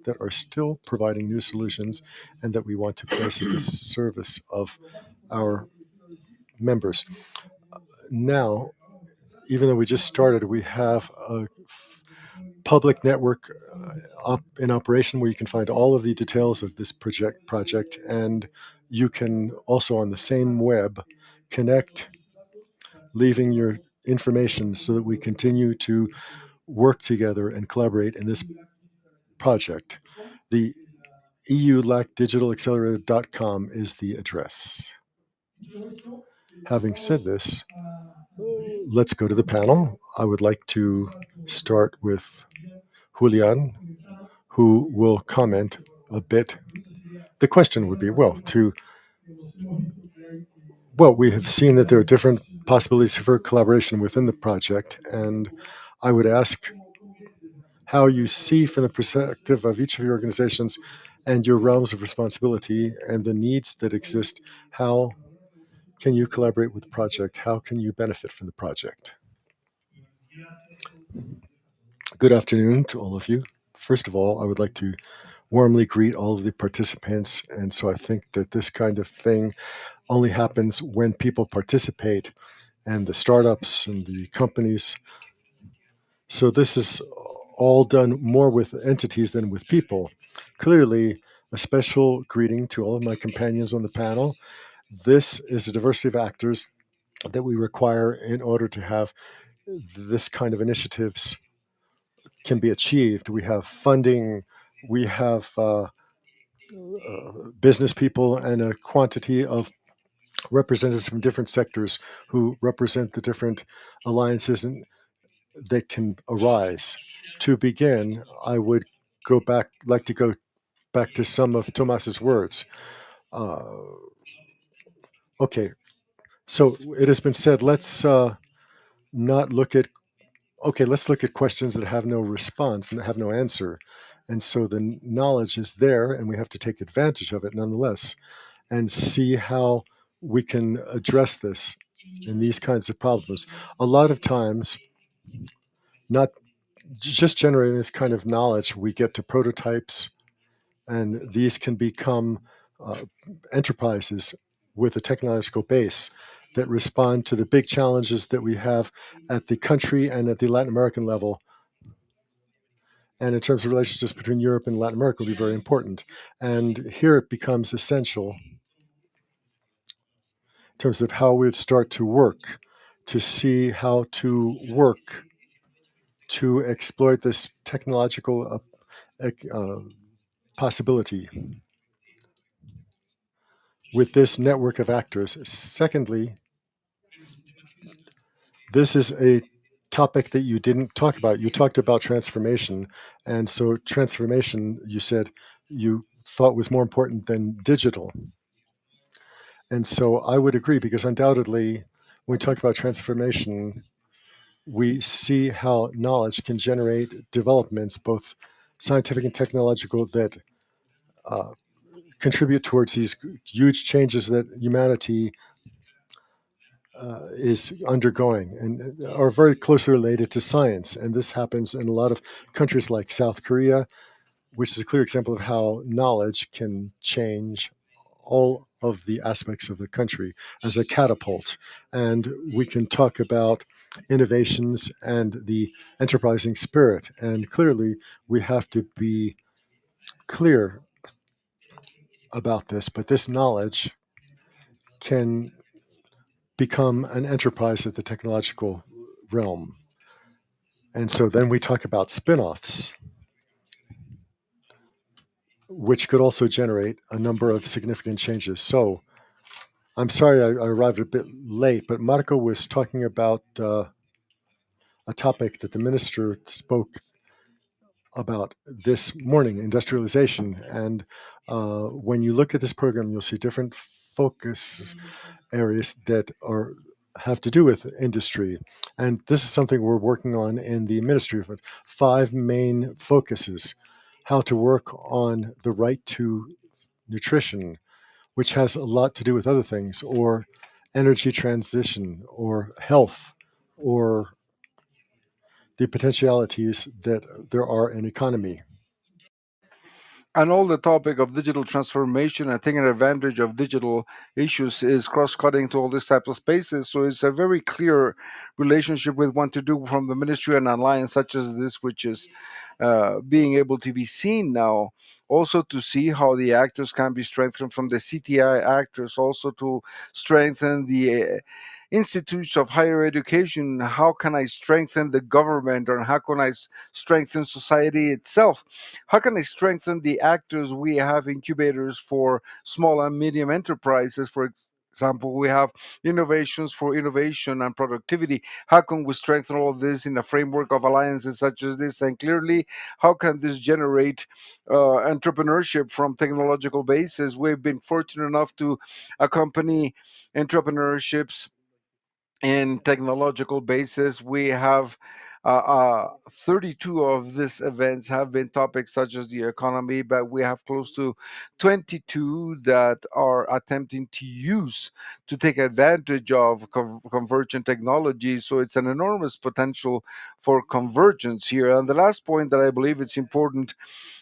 that are still providing new solutions, and that we want to place at the service of our members. Now, even though we just started, we have a public network in operation where you can find all of the details of this project, and you can also on the same web connect, leaving your information so that we continue to work together and collaborate in this project. The EU-LAC digitalaccelerator.com is the address. Having said this, let's go to the panel. I would like to start with Julian, who will comment a bit. The question would be, we have seen that there are different possibilities for collaboration within the project, and I would ask how you see from the perspective of each of your organizations and your realms of responsibility and the needs that exist, how can you collaborate with the project? How can you benefit from the project? Good afternoon to all of you. First of all, I would like to warmly greet all of the participants. And so I think that this kind of thing only happens when people participate and the startups and the companies. So this is all done more with entities than with people. Clearly, a special greeting to all of my companions on the panel. This is a diversity of actors that we require in order to have this kind of initiatives can be achieved. We have funding, we have business people, and a quantity of representatives from different sectors who represent the different alliances that can arise. To begin, I would like to go back to some of Tomas's words. Okay, so it has been said, let's not look at let's look at questions that have no response and have no answer. And so the knowledge is there, and we have to take advantage of it nonetheless and see how we can address this in these kinds of problems. A lot of times, not just generating this kind of knowledge, we get to prototypes, and these can become enterprises with a technological base that respond to the big challenges that we have at the country and at the Latin American level. And in terms of relationships between Europe and Latin America will be very important. And here it becomes essential in terms of how we'd start to work, to see how to work to exploit this technological possibility with this network of actors. Secondly, this is a topic that you didn't talk about. You talked about transformation. And so, transformation, you said, you thought was more important than digital. And so, I would agree because undoubtedly, when we talk about transformation, we see how knowledge can generate developments, both scientific and technological, that uh, contribute towards these huge changes that humanity is undergoing and are very closely related to science. And this happens in a lot of countries like South Korea, which is a clear example of how knowledge can change all of the aspects of the country as a catapult. And we can talk about innovations and the enterprising spirit. And clearly, we have to be clear about this, but this knowledge can become an enterprise at the technological realm. And so then we talk about spin-offs, which could also generate a number of significant changes. So I'm sorry I arrived a bit late, but Marco was talking about a topic that the minister spoke about this morning, industrialization. And when you look at this program, you'll see different focus areas that are have to do with industry. And this is something we're working on in the ministry with 5 main focuses: how to work on the right to nutrition, which has a lot to do with other things, or energy transition, or health, or the potentialities that there are in economy. And all the topic of digital transformation and taking advantage of digital issues is cross-cutting to all these types of spaces. So it's a very clear relationship with what to do from the ministry and alliance such as this, which is being able to be seen now. Also to see how the actors can be strengthened from the CTI actors, also to strengthen the institutes of higher education. How can I strengthen the government, or how can I strengthen society itself? How can I strengthen the actors? We have incubators for small and medium enterprises, for example. We have innovations for innovation and productivity. How can we strengthen all of this in a framework of alliances such as this? And clearly, how can this generate entrepreneurship from technological bases? We've been fortunate enough to accompany entrepreneurships in technological basis. We have 32 of these events have been topics such as the economy, but we have close to 22 that are attempting to use to take advantage of convergent technology. So it's an enormous potential for convergence here. And the last point that I believe it's important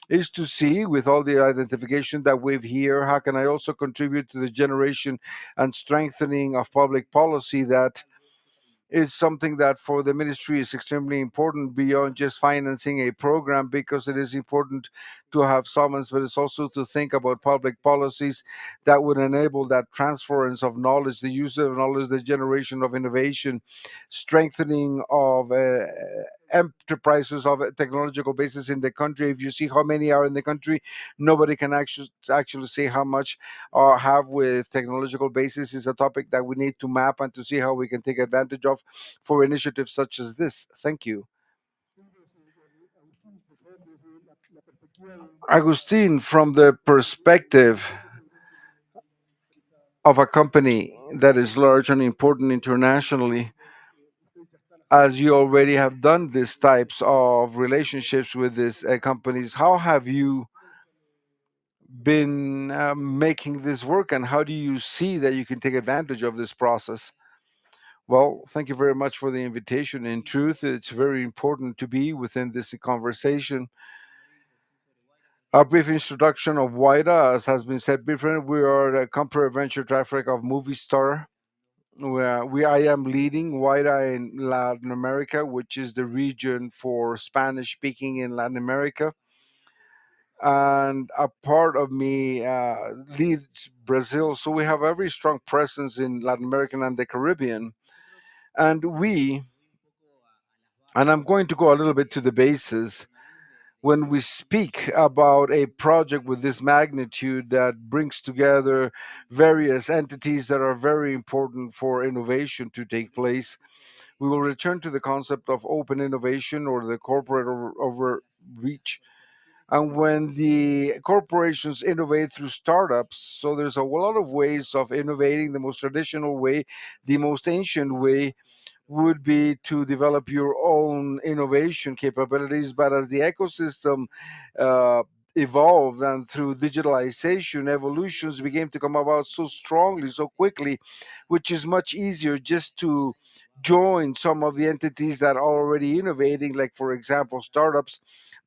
is to see, with all the identification that we've here, how can I also contribute to the generation and strengthening of public policy that is something that for the ministry is extremely important beyond just financing a program, because it is important to have summons, but it's also to think about public policies that would enable that transference of knowledge, the use of knowledge, the generation of innovation, strengthening of enterprises of a technological basis in the country. If you see how many are in the country, nobody can actually say how much have with technological basis. Is a topic that we need to map and to see how we can take advantage of for initiatives such as this. Thank you. Agustin, from the perspective of a company that is large and important internationally, as you already have done these types of relationships with these companies, how have you been making this work, and how do you see that you can take advantage of this process? Well, thank you very much for the invitation. In truth, it's very important to be within this conversation. A brief introduction of WIDA, as has been said before, we are the corporate venture traffic of Movistar. I am leading WIDA in Latin America, which is the region for Spanish speaking in Latin America. And a part of me leads Brazil. So we have a very strong presence in Latin America and the Caribbean. And I'm going to go a little bit to the basis. When we speak about a project with this magnitude that brings together various entities that are very important for innovation to take place, we will return to the concept of open innovation or the corporate overreach. And when the corporations innovate through startups, so there's a lot of ways of innovating. The most traditional way, the most ancient way, would be to develop your own innovation capabilities. But as the ecosystem uh, evolved and through digitalization, evolutions began to come about so strongly, so quickly, which is much easier just to join some of the entities that are already innovating, like, for example, startups,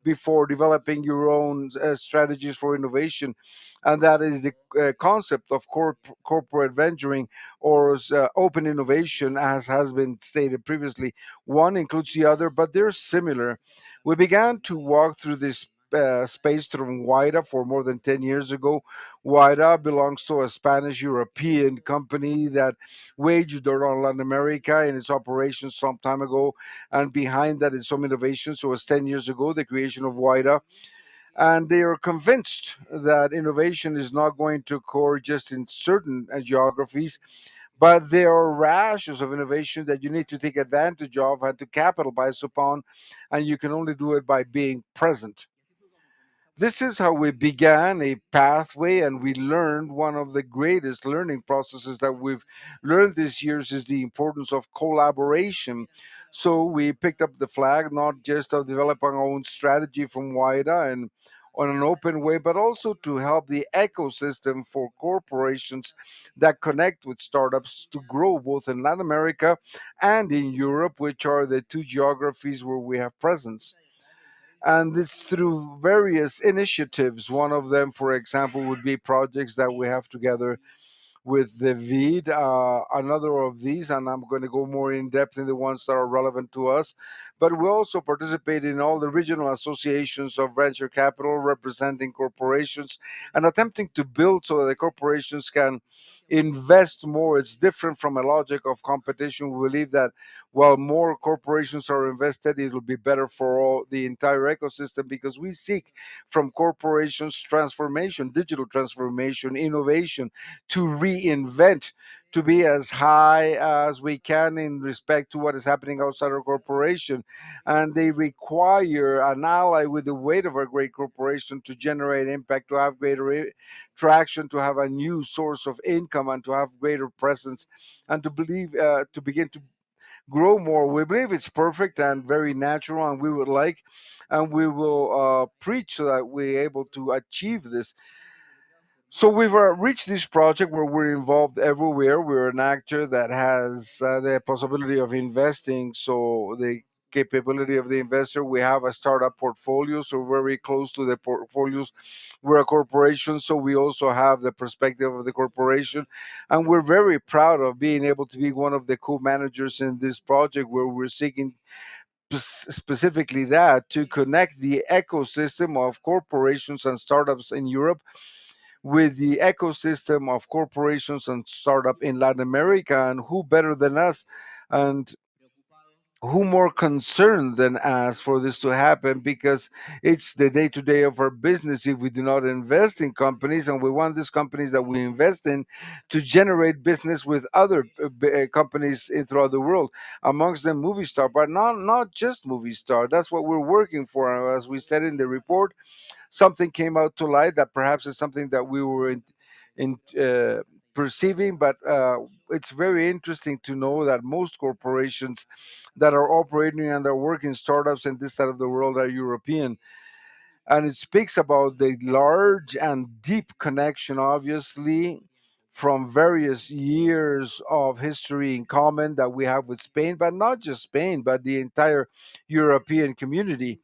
before developing your own strategies for innovation. And that is the concept of corporate venturing or open innovation, as has been stated previously. One includes the other, but they're similar. We began to walk through this space through WIDA for more than 10 years ago. WIDA belongs to a Spanish European company that waged on Latin America in its operations some time ago. And behind that is some innovation. So it was 10 years ago, the creation of WIDA. And they are convinced that innovation is not going to occur just in certain geographies, but there are rashes of innovation that you need to take advantage of and to capitalize upon, and you can only do it by being present. This is how we began a pathway, and we learned one of the greatest learning processes that we've learned this year is the importance of collaboration. So we picked up the flag, not just of developing our own strategy from WIDA and on an open way, but also to help the ecosystem for corporations that connect with startups to grow both in Latin America and in Europe, which are the two geographies where we have presence. And it's through various initiatives. One of them, for example, would be projects that we have together with the VID, another of these, and I'm going to go more in depth in the ones that are relevant to us. But we also participate in all the regional associations of venture capital representing corporations and attempting to build so that the corporations can invest more. It's different from a logic of competition. We believe that while more corporations are invested, it will be better for all the entire ecosystem, because we seek from corporations transformation, digital transformation, innovation, to reinvent, to be as high as we can in respect to what is happening outside our corporation. And they require an ally with the weight of a great corporation to generate impact, to have greater traction, to have a new source of income, and to have greater presence, and to begin to grow more. We believe it's perfect and very natural, and we would like, and we will preach so that we're able to achieve this. So we've reached this project where we're involved everywhere. We're an actor that has the possibility of investing. So the capability of the investor, we have a startup portfolio, so we're very close to the portfolios. We're a corporation, so we also have the perspective of the corporation, and we're very proud of being able to be one of the co-managers in this project, where we're seeking specifically that to connect the ecosystem of corporations and startups in Europe with the ecosystem of corporations and startup in Latin America. And who better than us, and who more concerned than us for this to happen, because it's the day to day of our business. If we do not invest in companies, and we want these companies that we invest in to generate business with other companies throughout the world, amongst them Movistar, but not just Movistar. That's what we're working for. As we said in the report, something came out to light that perhaps is something that we were in perceiving, but it's very interesting to know that most corporations that are operating and are working startups in this side of the world are European. And it speaks about the large and deep connection, obviously, from various years of history in common that we have with Spain, but not just Spain, but the entire European community.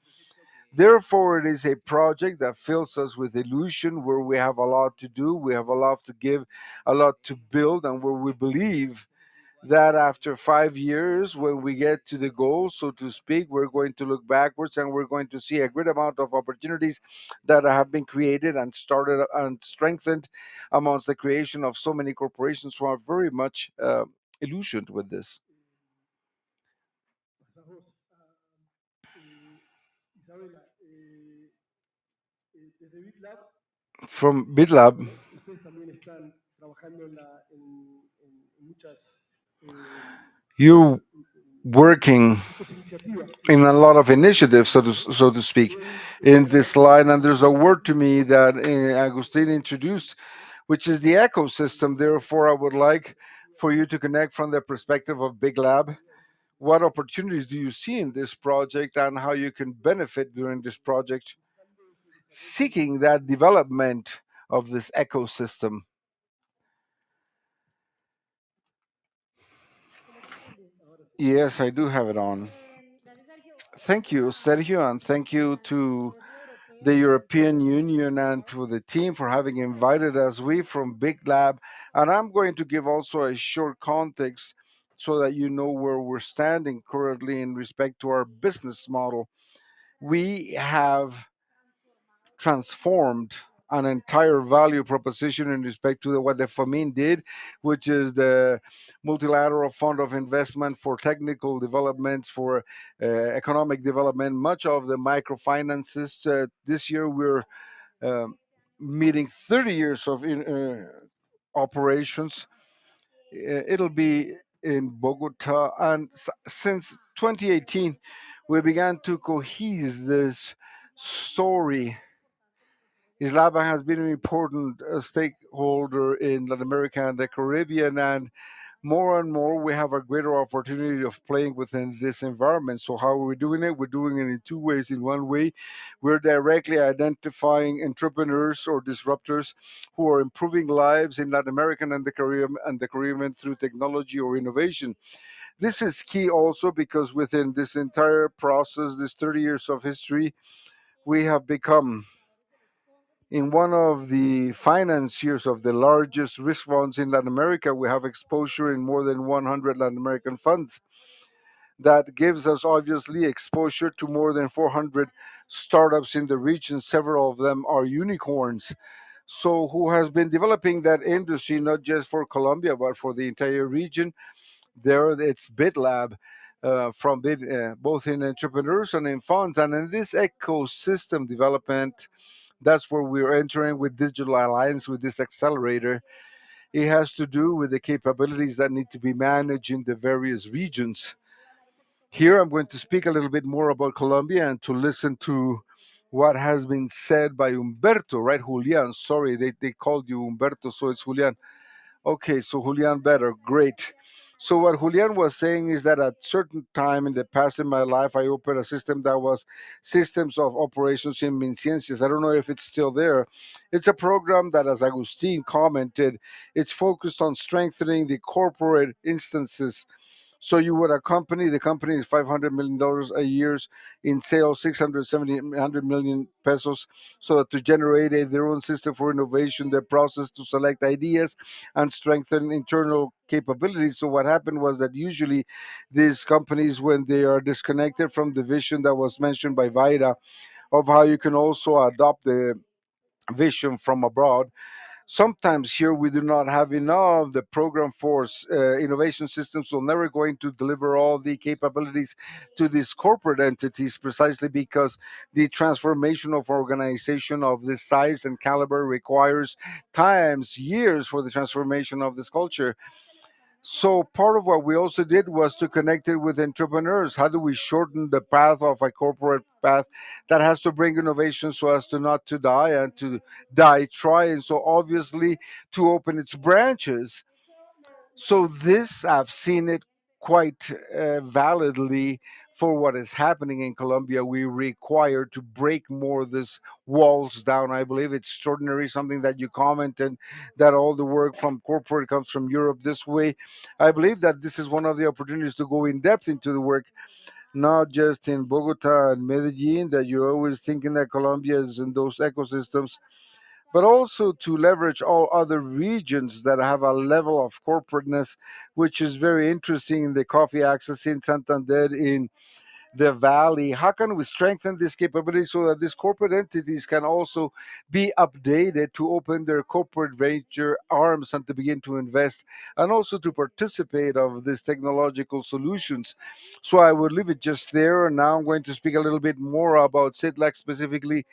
Therefore, it is a project that fills us with illusion, where we have a lot to do, we have a lot to give, a lot to build, and where we believe that after 5 years, when we get to the goal, so to speak, we're going to look backwards and we're going to see a great amount of opportunities that have been created and started and strengthened amongst the creation of so many corporations who are very much illusioned with this. From BitLab, you're working in a lot of initiatives, so to speak, in this line. And there's a word to me that Agustin introduced, which is the ecosystem. Therefore, I would like for you to connect from the perspective of Big Lab. What opportunities do you see in this project, and how you can benefit during this project, seeking that development of this ecosystem? Yes, I do have it on. Thank you, Sergio, and thank you to the European Union and to the team for having invited us. We from Big Lab, and I'm going to give also a short context so that you know where we're standing currently in respect to our business model. We have transformed an entire value proposition in respect to what the FAMIN did, which is the multilateral fund of investment for technical developments, for economic development, much of the microfinances. This year we're um, meeting 30 years of operations. It'll be in Bogotá, and since 2018, we began to cohese this story. Islaba has been an important stakeholder in Latin America and the Caribbean, and more we have a greater opportunity of playing within this environment. So how are we doing it? We're doing it in two ways. In one way, we're directly identifying entrepreneurs or disruptors who are improving lives in Latin America and the Caribbean through technology or innovation. This is key also because within this entire process, this 30 years of history, we have become in one of the financiers of the largest risk funds in Latin America. We have exposure in more than 100 Latin American funds. That gives us obviously exposure to more than 400 startups in the region. Several of them are unicorns. So, who has been developing that industry not just for Colombia but for the entire region? There, it's BitLab. From both in entrepreneurs and in funds, and in this ecosystem development, that's where we're entering with Digital Alliance, with this accelerator. It has to do with the capabilities that need to be managed in the various regions. Here, I'm going to speak a little bit more about Colombia and to listen to what has been said by Humberto, right? Julian, sorry, they called you Humberto, so it's Julian. Okay, so Julian better, great. So what Julian was saying is that at certain time in the past in my life, I opened a system that was systems of operations in MinCiencias. I don't know if it's still there. It's a program that, as Agustin commented, it's focused on strengthening the corporate instances. So you would accompany the company is $500 million a year in sales, 670 100 million pesos, so that to generate their own system for innovation, their process to select ideas and strengthen internal capabilities. So what happened was that usually these companies, when they are disconnected from the vision that was mentioned by Vaida of how you can also adopt the vision from abroad, sometimes here we do not have enough. The program for innovation systems will never going to deliver all the capabilities to these corporate entities, precisely because the transformation of organization of this size and caliber requires times, years for the transformation of this culture. So part of what we also did was to connect it with entrepreneurs. How do we shorten the path of a corporate path that has to bring innovation so as to not to die and to die trying? So obviously to open its branches. So this I've seen it quite validly for what is happening in Colombia. We require to break more of this walls down. I believe it's extraordinary, something that you commented, that all the work from corporate comes from Europe this way. I believe that this is one of the opportunities to go in depth into the work. not just in Bogota and Medellin, that you're always thinking that Colombia is in those ecosystems, but also to leverage all other regions that have a level of corporateness, which is very interesting in the coffee access in Santander, in the valley. How can we strengthen this capability so that these corporate entities can also be updated to open their corporate venture arms and to begin to invest and also to participate of these technological solutions? So I would leave it just there, and now I'm going to speak a little bit more about SITLAC specifically,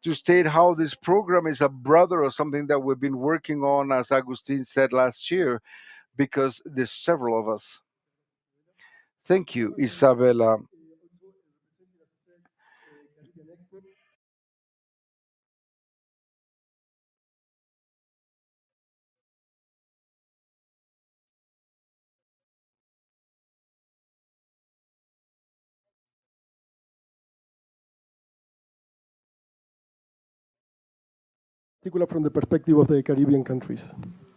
to state how this program is a brother or something that we've been working on, as Agustin said last year, because there's several of us. Thank you, Isabella. Particular from the perspective of the Caribbean countries.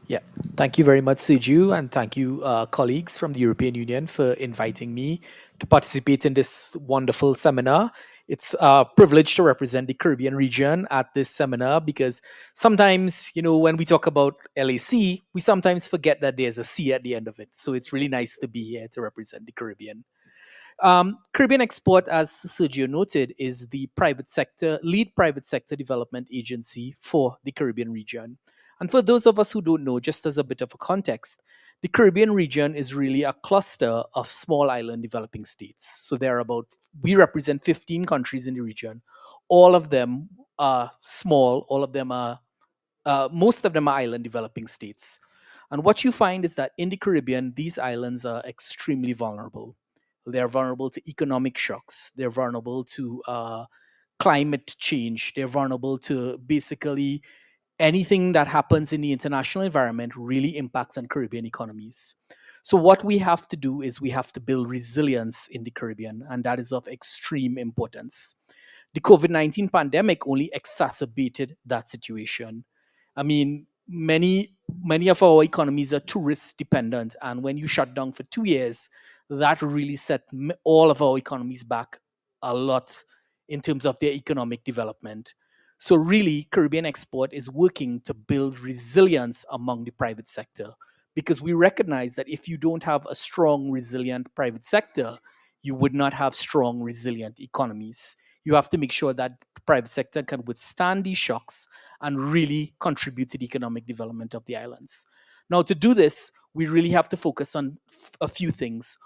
Yeah, thank you very much, Suju, and thank you, colleagues from the European Union, for inviting me to participate in this wonderful seminar. It's a privilege to represent the Caribbean region at this seminar because sometimes, when we talk about LAC, we sometimes forget that there's a C at the end of it. So it's really nice to be here to represent the Caribbean. Caribbean Export, as Sergio noted, is the lead private sector development agency for the Caribbean region. And for those of us who don't know, just as a bit of a context, the Caribbean region is really a cluster of small island developing states. So we represent 15 countries in the region. All of them are small, most of them are island developing states. And what you find is that in the Caribbean, these islands are extremely vulnerable. They're vulnerable to economic shocks. They're vulnerable to climate change. They're vulnerable to basically anything that happens in the international environment really impacts on Caribbean economies. So what we have to do is we have to build resilience in the Caribbean, and that is of extreme importance. The COVID-19 pandemic only exacerbated that situation. I mean, many of our economies are tourist dependent, and when you shut down for 2 years, that really set all of our economies back a lot in terms of their economic development. So really, Caribbean Export is working to build resilience among the private sector, because we recognize that if you don't have a strong, resilient private sector, you would not have strong, resilient economies. You have to make sure that the private sector can withstand these shocks and really contribute to the economic development of the islands. Now, to do this, we really have to focus on a few things.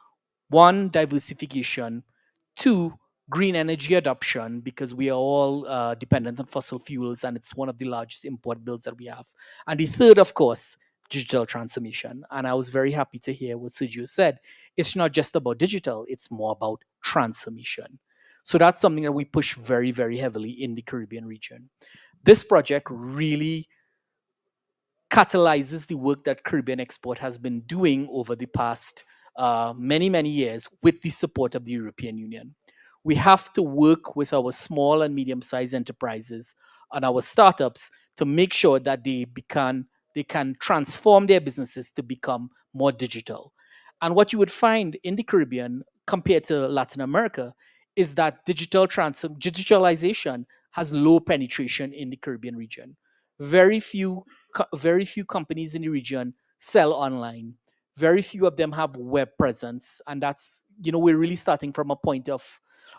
One, diversification. Two, green energy adoption, because we are all dependent on fossil fuels and it's one of the largest import bills that we have. And the third, of course, digital transformation. And I was very happy to hear what Sergio said. It's not just about digital, it's more about transformation. So that's something that we push very, very heavily in the Caribbean region. This project really catalyzes the work that Caribbean Export has been doing over the past many, many years with the support of the European Union. We have to work with our small and medium-sized enterprises and our startups to make sure that they can transform their businesses to become more digital. And what you would find in the Caribbean compared to Latin America is that digitalization has low penetration in the Caribbean region. Very few companies in the region sell online. Very few of them have web presence, and that's, we're really starting from a point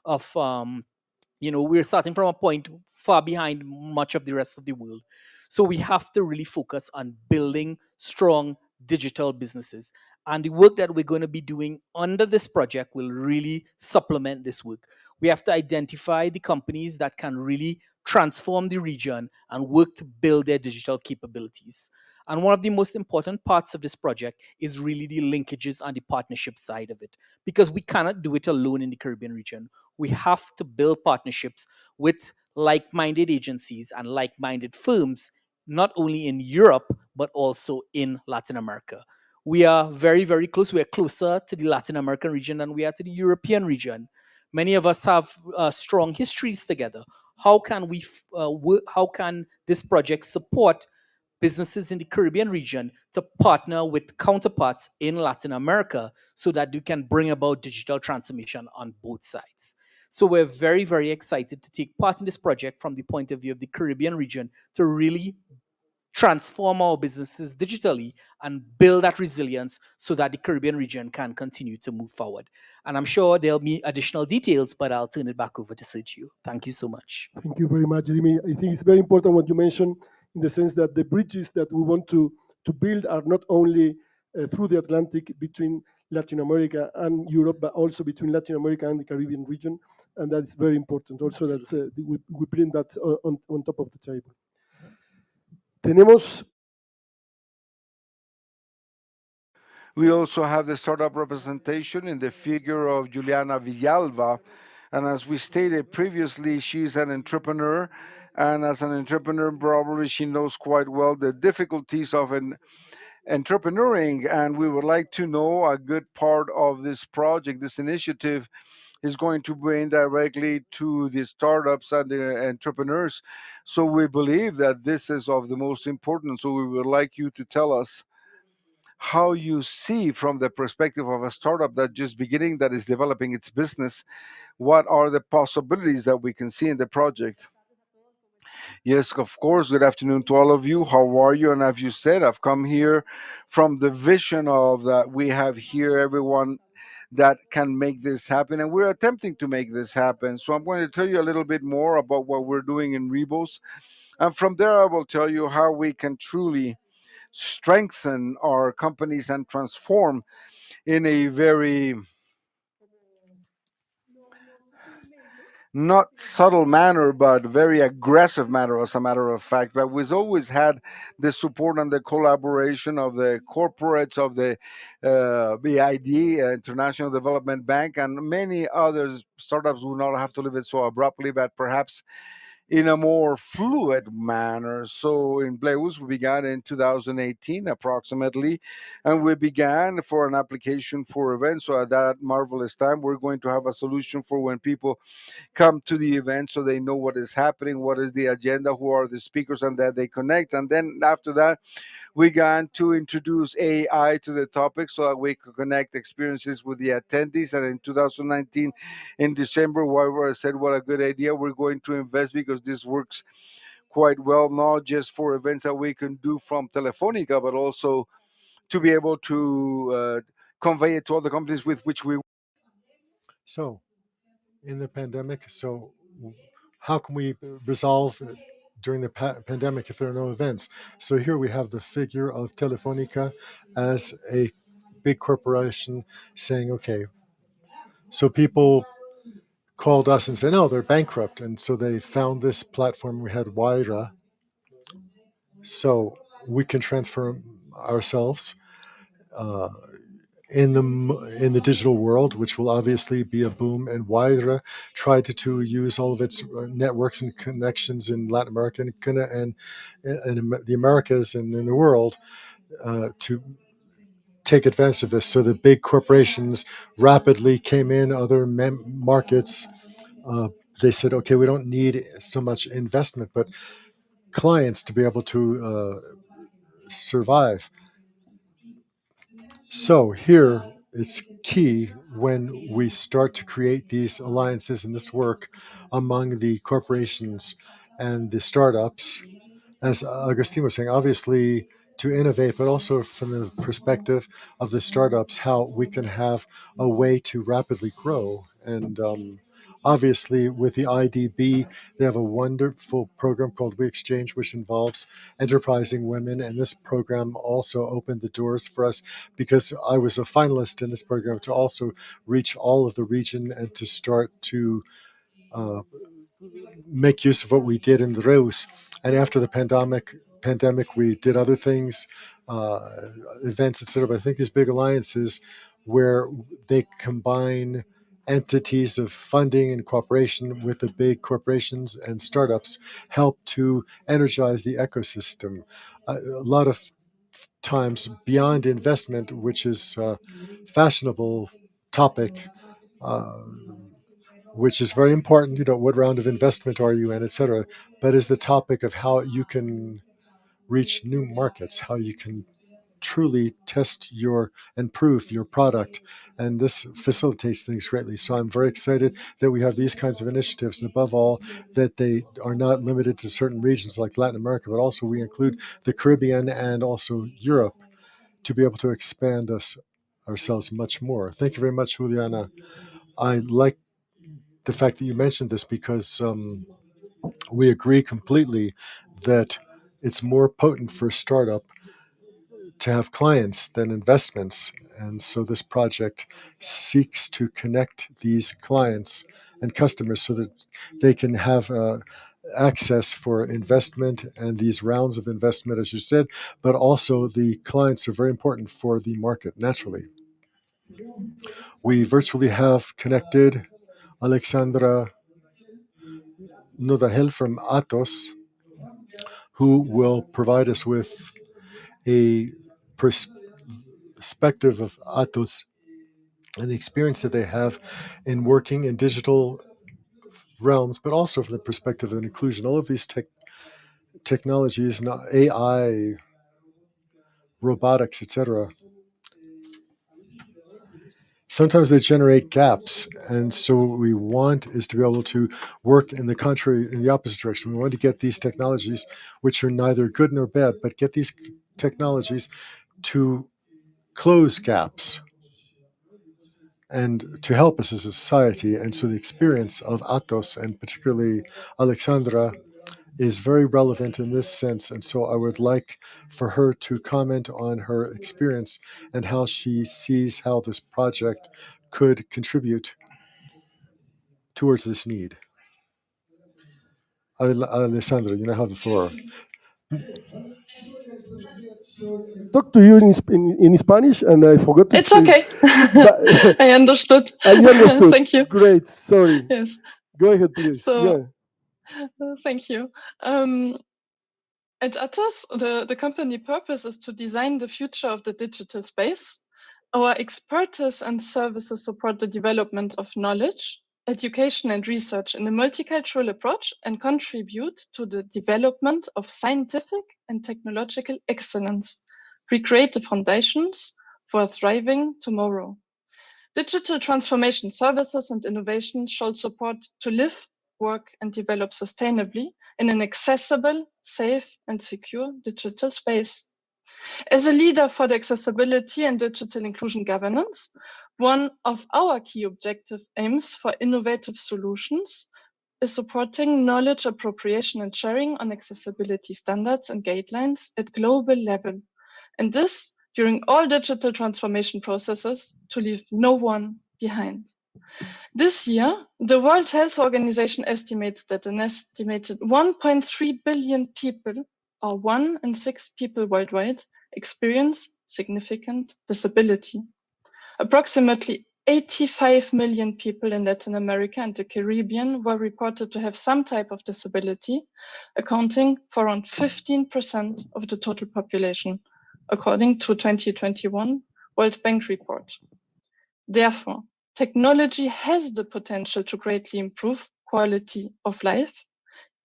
we're starting from a point far behind much of the rest of the world. So we have to really focus on building strong digital businesses. And the work that we're going to be doing under this project will really supplement this work. We have to identify the companies that can really transform the region and work to build their digital capabilities. And one of the most important parts of this project is really the linkages and the partnership side of it, because we cannot do it alone in the Caribbean region. We have to build partnerships with like-minded agencies and like-minded firms, not only in Europe, but also in Latin America. We are very, very close. We are closer to the Latin American region than we are to the European region. Many of us have strong histories together. How can this project support businesses in the Caribbean region to partner with counterparts in Latin America so that you can bring about digital transformation on both sides. So we're very, very excited to take part in this project from the point of view of the Caribbean region to really transform our businesses digitally and build that resilience so that the Caribbean region can continue to move forward. And I'm sure there'll be additional details, but I'll turn it back over to Sergio. Thank you so much. Thank you very much, Jimmy. I think it's very important what you mentioned in the sense that the bridges that we want to build are not only through the Atlantic between Latin America and Europe, but also between Latin America and the Caribbean region. And that's very important. Also, that's, we bring that on top of the table. Tenemos. We also have the startup representation in the figure of Juliana Villalba. And as we stated previously, she's an entrepreneur. And as an entrepreneur, probably she knows quite well the difficulties of entrepreneuring. And we would like to know a good part of this project, this initiative, is going to bring directly to the startups and the entrepreneurs. So we believe that this is of the most importance. So we would like you to tell us how you see from the perspective of a startup that just beginning, that is developing its business, what are the possibilities that we can see in the project. Yes, of course. Good afternoon to all of you. How are you? And as you said, I've come here from the vision of that we have here, everyone that can make this happen. And we're attempting to make this happen. So I'm going to tell you a little bit more about what we're doing in Rebos. And from there, I will tell you how we can truly strengthen our companies and transform in a very not subtle manner, but very aggressive manner, as a matter of fact. But we've always had the support and the collaboration of the corporates of the BID, International Development Bank, and many other startups will not have to leave it so abruptly, but perhaps in a more fluid manner. So in Bleus, we began in 2018 approximately, and we began for an application for events. So at that marvelous time, we're going to have a solution for when people come to the event so they know what is happening, what is the agenda, who are the speakers, and that they connect. And then after that, we began to introduce AI to the topic so that we could connect experiences with the attendees. And in 2019, in December, where I said, what a good idea, we're going to invest because this works quite well, not just for events that we can do from Telefonica, but also to be able to convey it to other companies with which we. So, in the pandemic, how can we resolve during the pandemic if there are no events? So here we have the figure of Telefonica as a big corporation saying, okay, so people called us and said, no, they're bankrupt. And so they found this platform. We had Waira. So we can transfer ourselves uh, in the digital world, which will obviously be a boom. And Waira tried to use all of its networks and connections in Latin America and the Americas and in the world to take advantage of this. So the big corporations rapidly came in, other markets. Uh, they said, okay, we don't need so much investment, but clients to be able to survive. So here it's key when we start to create these alliances and this work among the corporations and the startups, as Agustin was saying, obviously to innovate, but also from the perspective of the startups, how we can have a way to rapidly grow. And obviously, with the IDB, they have a wonderful program called We Exchange, which involves enterprising women. And this program also opened the doors for us because I was a finalist in this program to also reach all of the region and to start to uh, make use of what we did in the Reus. And after the pandemic, we did other things, uh, events, etc. But I think these big alliances where they combine entities of funding and cooperation with the big corporations and startups help to energize the ecosystem. A lot of times beyond investment, which is a fashionable topic, uh, which is very important. What round of investment are you in, et cetera. But is the topic of how you can reach new markets, how you can truly test your and prove your product. And this facilitates things greatly. So I'm very excited that we have these kinds of initiatives, and above all, that they are not limited to certain regions like Latin America, but also we include the Caribbean and also Europe to be able to expand ourselves much more. Thank you very much, Juliana. I like the fact that you mentioned this because we agree completely that it's more potent for a startup to have clients than investments. And so this project seeks to connect these clients and customers so that they can have access for investment and these rounds of investment, as you said, but also the clients are very important for the market, naturally. We virtually have connected Alexandra Nodahel from Atos, who will provide us with a perspective of Atos and the experience that they have in working in digital realms, but also from the perspective of inclusion. All of these technologies, AI, robotics, etc., sometimes they generate gaps. And so what we want is to be able to work in the opposite direction. We want to get these technologies, which are neither good nor bad, but get these technologies to close gaps and to help us as a society. And so the experience of Atos and particularly Alexandra is very relevant in this sense. And so I would like for her to comment on her experience and how she sees how this project could contribute towards this need. Alessandra, you now have the floor. Talk to you in Spanish, and I forgot to. It's okay. I understood. You understood. Thank you. Great. Sorry. Yes. Go ahead, please. So, thank you. At Atos, the company purpose is to design the future of the digital space. Our expertise and services support the development of knowledge, education, and research in a multicultural approach and contribute to the development of scientific and technological excellence. We create the foundations for a thriving tomorrow. Digital transformation services and innovation shall support to live, work, and develop sustainably in an accessible, safe, and secure digital space. As a leader for the accessibility and digital inclusion governance, one of our key objective aims for innovative solutions is supporting knowledge appropriation and sharing on accessibility standards and guidelines at global level, and this during all digital transformation processes to leave no one behind. This year, the World Health Organization estimates that an estimated 1.3 billion people, or 1 in 6 people worldwide, experience significant disability. Approximately 85 million people in Latin America and the Caribbean were reported to have some type of disability, accounting for around 15% of the total population, according to 2021 World Bank report. Therefore, technology has the potential to greatly improve quality of life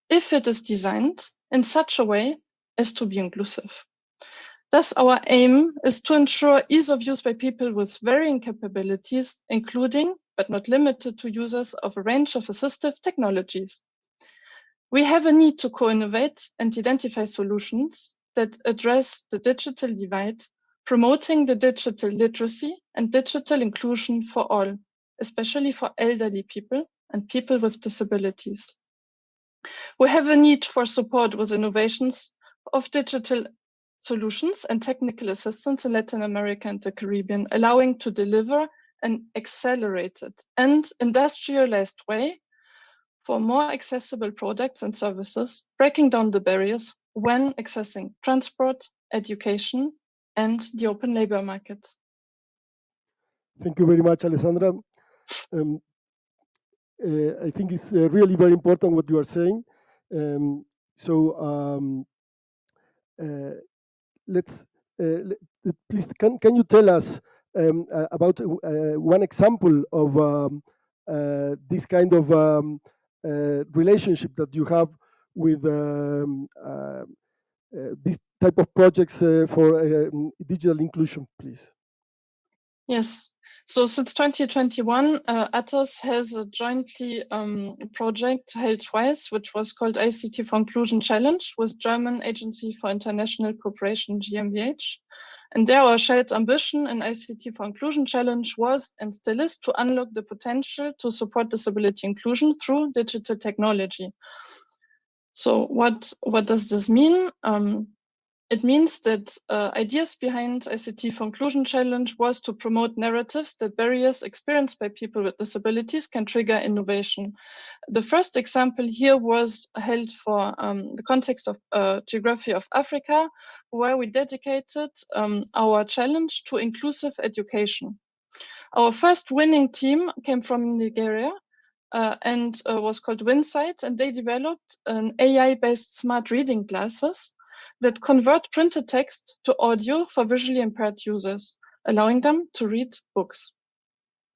if it is designed in such a way as to be inclusive. Thus, our aim is to ensure ease of use by people with varying capabilities, including, but not limited to, users of a range of assistive technologies. We have a need to co-innovate and identify solutions that address the digital divide, promoting the digital literacy and digital inclusion for all, especially for elderly people and people with disabilities. We have a need for support with innovations of digital solutions and technical assistance in Latin America and the Caribbean, allowing to deliver an accelerated and industrialized way for more accessible products and services, breaking down the barriers when accessing transport, education, and the open labor market. Thank you very much, Alessandra. I think it's really very important what you are saying. Let's please can you tell us about one example of this kind of relationship that you have with this type of projects for digital inclusion, please? Yes. So since 2021, Atos has a jointly project held twice, which was called ICT for Inclusion Challenge with German Agency for International Cooperation, GmbH. And there our shared ambition in ICT for Inclusion Challenge was and still is to unlock the potential to support disability inclusion through digital technology. So what does this mean? It means that ideas behind ICT for Inclusion Challenge was to promote narratives that barriers experienced by people with disabilities can trigger innovation. The first example here was held for the context of Geography of Africa, where we dedicated our challenge to inclusive education. Our first winning team came from Nigeria, and was called Winsight, and they developed an AI-based smart reading glasses that convert printed text to audio for visually impaired users, allowing them to read books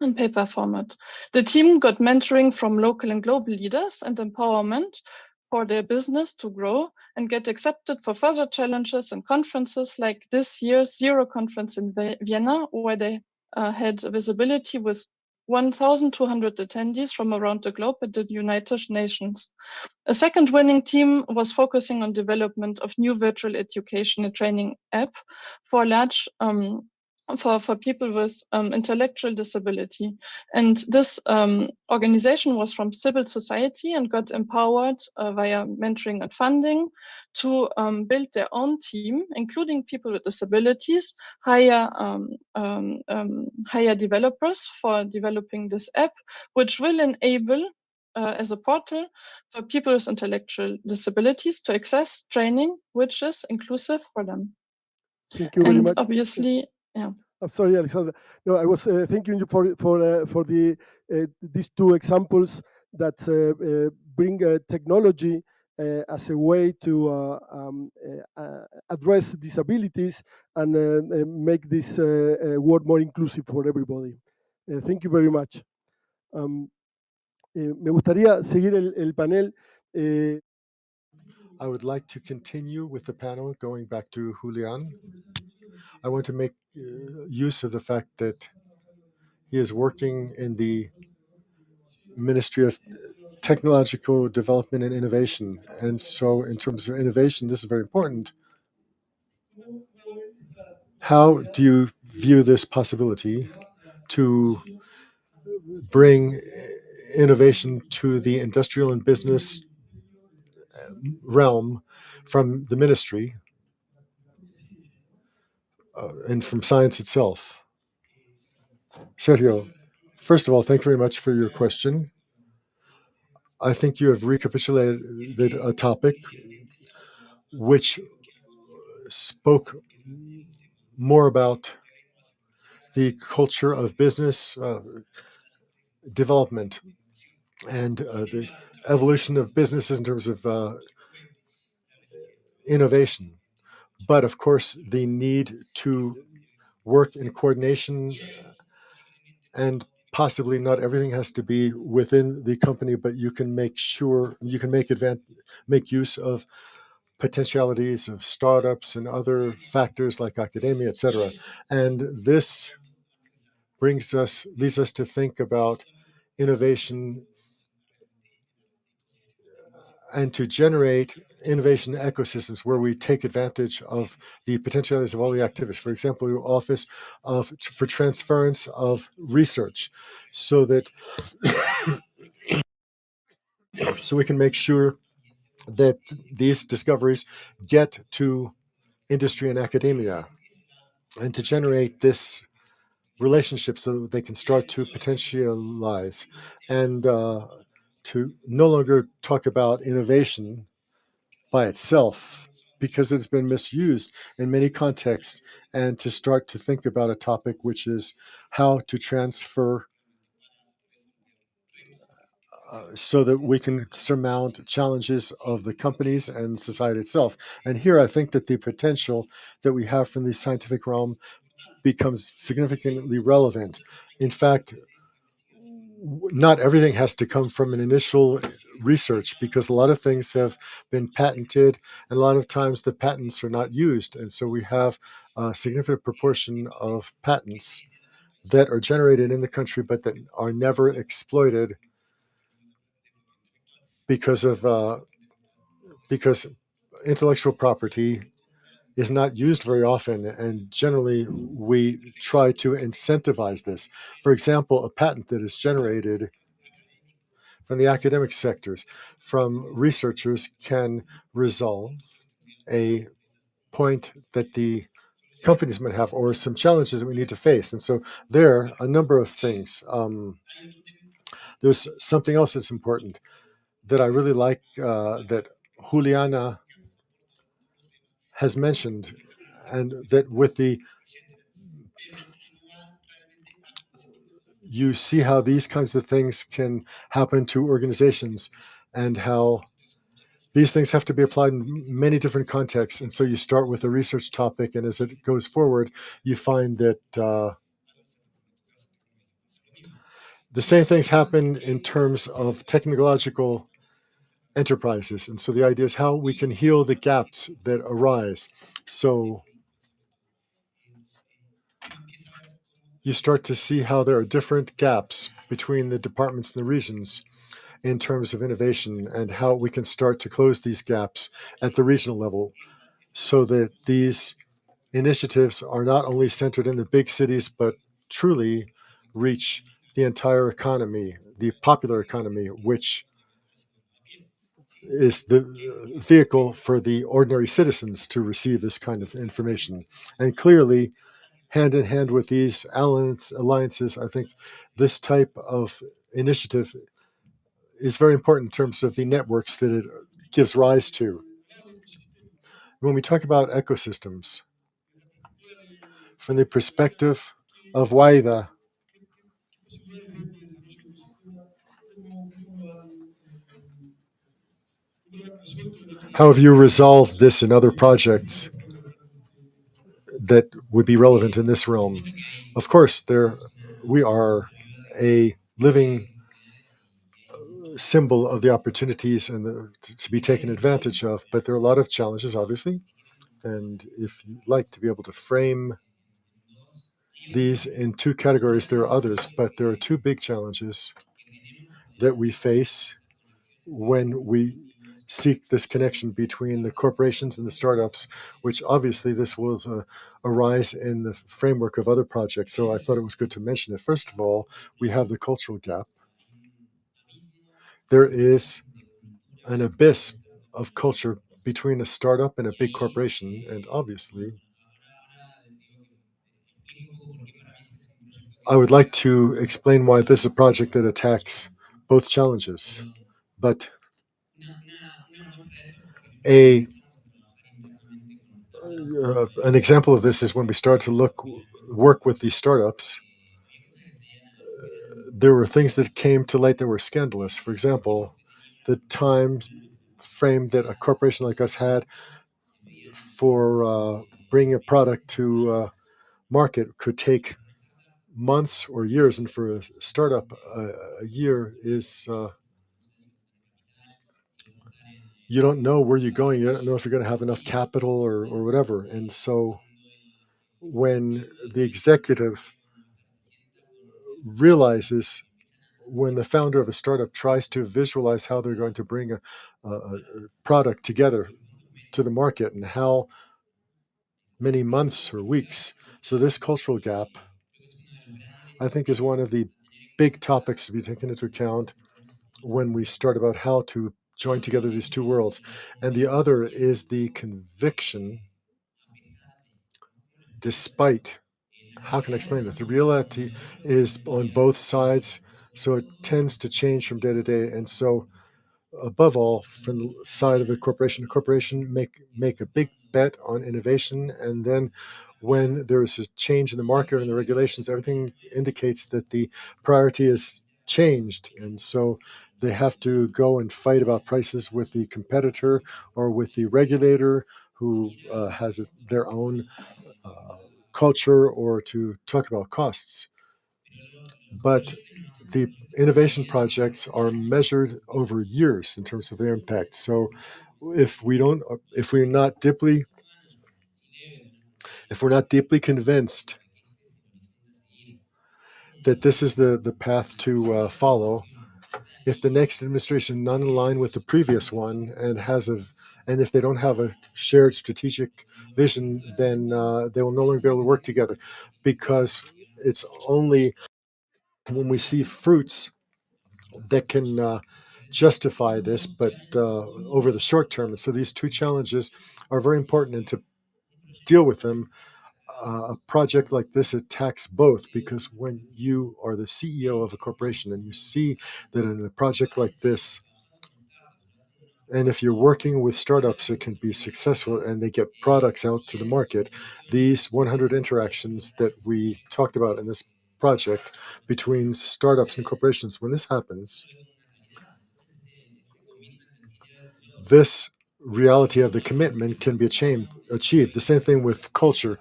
in paper format. The team got mentoring from local and global leaders and empowerment for their business to grow and get accepted for further challenges and conferences like this year's Zero conference in Vienna, where they had visibility with 1,200 attendees from around the globe at the United Nations. A second winning team was focusing on development of new virtual education and training app for large for people with intellectual disability. And this organization was from civil society and got empowered via mentoring and funding to build their own team, including people with disabilities, hire developers for developing this app, which will enable as a portal for people with intellectual disabilities to access training which is inclusive for them. Thank you very much. Obviously, yeah. I'm sorry, Alexandra. No, I was thanking you for the these two examples that bring technology as a way to address disabilities and make this world more inclusive for everybody. Thank you very much. Me gustaría seguir el panel. I would like to continue with the panel, going back to Julian. I want to make use of the fact that he is working in the Ministry of Technological Development and Innovation. And so, in terms of innovation, this is very important. How do you view this possibility to bring innovation to the industrial and business realm from the ministry and from science itself? Sergio, first of all, thank you very much for your question. I think you have recapitulated a topic which spoke more about the culture of business development and the evolution of businesses in terms of innovation. But of course, the need to work in coordination, and possibly not everything has to be within the company, but you can make sure you can make use of potentialities of startups and other factors like academia, etc. And this leads us to think about innovation and to generate innovation ecosystems where we take advantage of the potentialities of all the activities. For example, your office for transference of research, so that so we can make sure that these discoveries get to industry and academia, and to generate this relationship so that they can start to potentialize and to no longer talk about innovation by itself because it's been misused in many contexts, and to start to think about a topic which is how to transfer so that we can surmount challenges of the companies and society itself. And here I think that the potential that we have from the scientific realm becomes significantly relevant. In fact, not everything has to come from an initial research, because a lot of things have been patented and a lot of times the patents are not used. And so we have a significant proportion of patents that are generated in the country but that are never exploited because intellectual property is not used very often, and generally we try to incentivize this. For example, a patent that is generated from the academic sectors, from researchers, can resolve a point that the companies might have or some challenges that we need to face. And so there are a number of things. There's something else that's important that I really like, that Juliana has mentioned, and that with the you see how these kinds of things can happen to organizations and how these things have to be applied in many different contexts. And so you start with a research topic, and as it goes forward, you find that the same things happen in terms of technological enterprises. And so the idea is how we can heal the gaps that arise. So you start to see how there are different gaps between the departments and the regions in terms of innovation, and how we can start to close these gaps at the regional level so that these initiatives are not only centered in the big cities, but truly reach the entire economy, the popular economy, which is the vehicle for the ordinary citizens to receive this kind of information. And clearly, hand in hand with these alliances, I think this type of initiative is very important in terms of the networks that it gives rise to. When we talk about ecosystems, from the perspective of WAIDA, how have you resolved this in other projects that would be relevant in this realm? Of course, we are a living symbol of the opportunities and to be taken advantage of, but there are a lot of challenges, obviously. And if you'd like to be able to frame these in two categories, there are others, but there are two big challenges that we face when we seek this connection between the corporations and the startups, which obviously this will arise in the framework of other projects. So I thought it was good to mention it. First of all, we have the cultural gap. There is an abyss of culture between a startup and a big corporation, and obviously I would like to explain why this is a project that attacks both challenges. But a an example of this is when we start to work with these startups. There were things that came to light that were scandalous. For example, the time frame that a corporation like us had for bringing a product to market could take months or years, and for a startup, a year is you don't know where you're going. You don't know if you're going to have enough capital or whatever. And so when the executive realizes, when the founder of a startup tries to visualize how they're going to bring a product together to the market and how many months or weeks. So this cultural gap, I think, is one of the big topics to be taken into account when we start about how to join together these two worlds. And the other is the conviction, despite, how can I explain this? The reality is on both sides, so it tends to change from day to day. And so above all, from the side of the corporation make a big bet on innovation, and then when there is a change in the market and the regulations, everything indicates that the priority is changed, and so they have to go and fight about prices with the competitor or with the regulator who has their own culture, or to talk about costs. but the innovation projects are measured over years in terms of their impact. So if we don't, if we're not deeply, if we're not deeply convinced that this is the path to follow, if the next administration not in line with the previous one and and if they don't have a shared strategic vision, then they will no longer be able to work together, because it's only when we see fruits that can justify this, but over the short term. So these two challenges are very important, and to deal with them, a project like this attacks both, because when you are the CEO of a corporation and you see that in a project like this, and if you're working with startups that can be successful and they get products out to the market, these 100 interactions that we talked about in this project between startups and corporations, when this happens, this reality of the commitment can be achieved. The same thing with culture.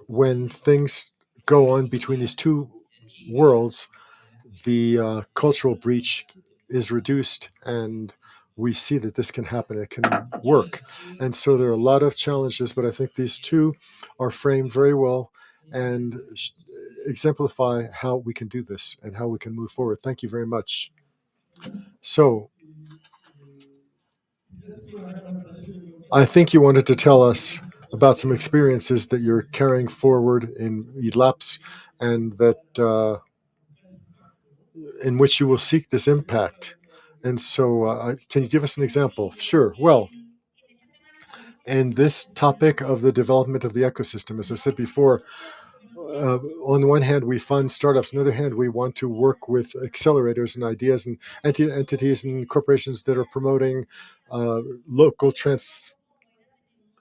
When things go on between these two worlds, the cultural breach is reduced, and we see that this can happen. It can work. And so there are a lot of challenges, but I think these two are framed very well and exemplify how we can do this and how we can move forward. Thank you very much. So I think you wanted to tell us about some experiences that you're carrying forward in ELAPS, and that in which you will seek this impact. And so, can you give us an example? Sure. Well, and this topic of the development of the ecosystem, as I said before, on the one hand, we fund startups. On the other hand, we want to work with accelerators and ideas and entities and corporations that are promoting local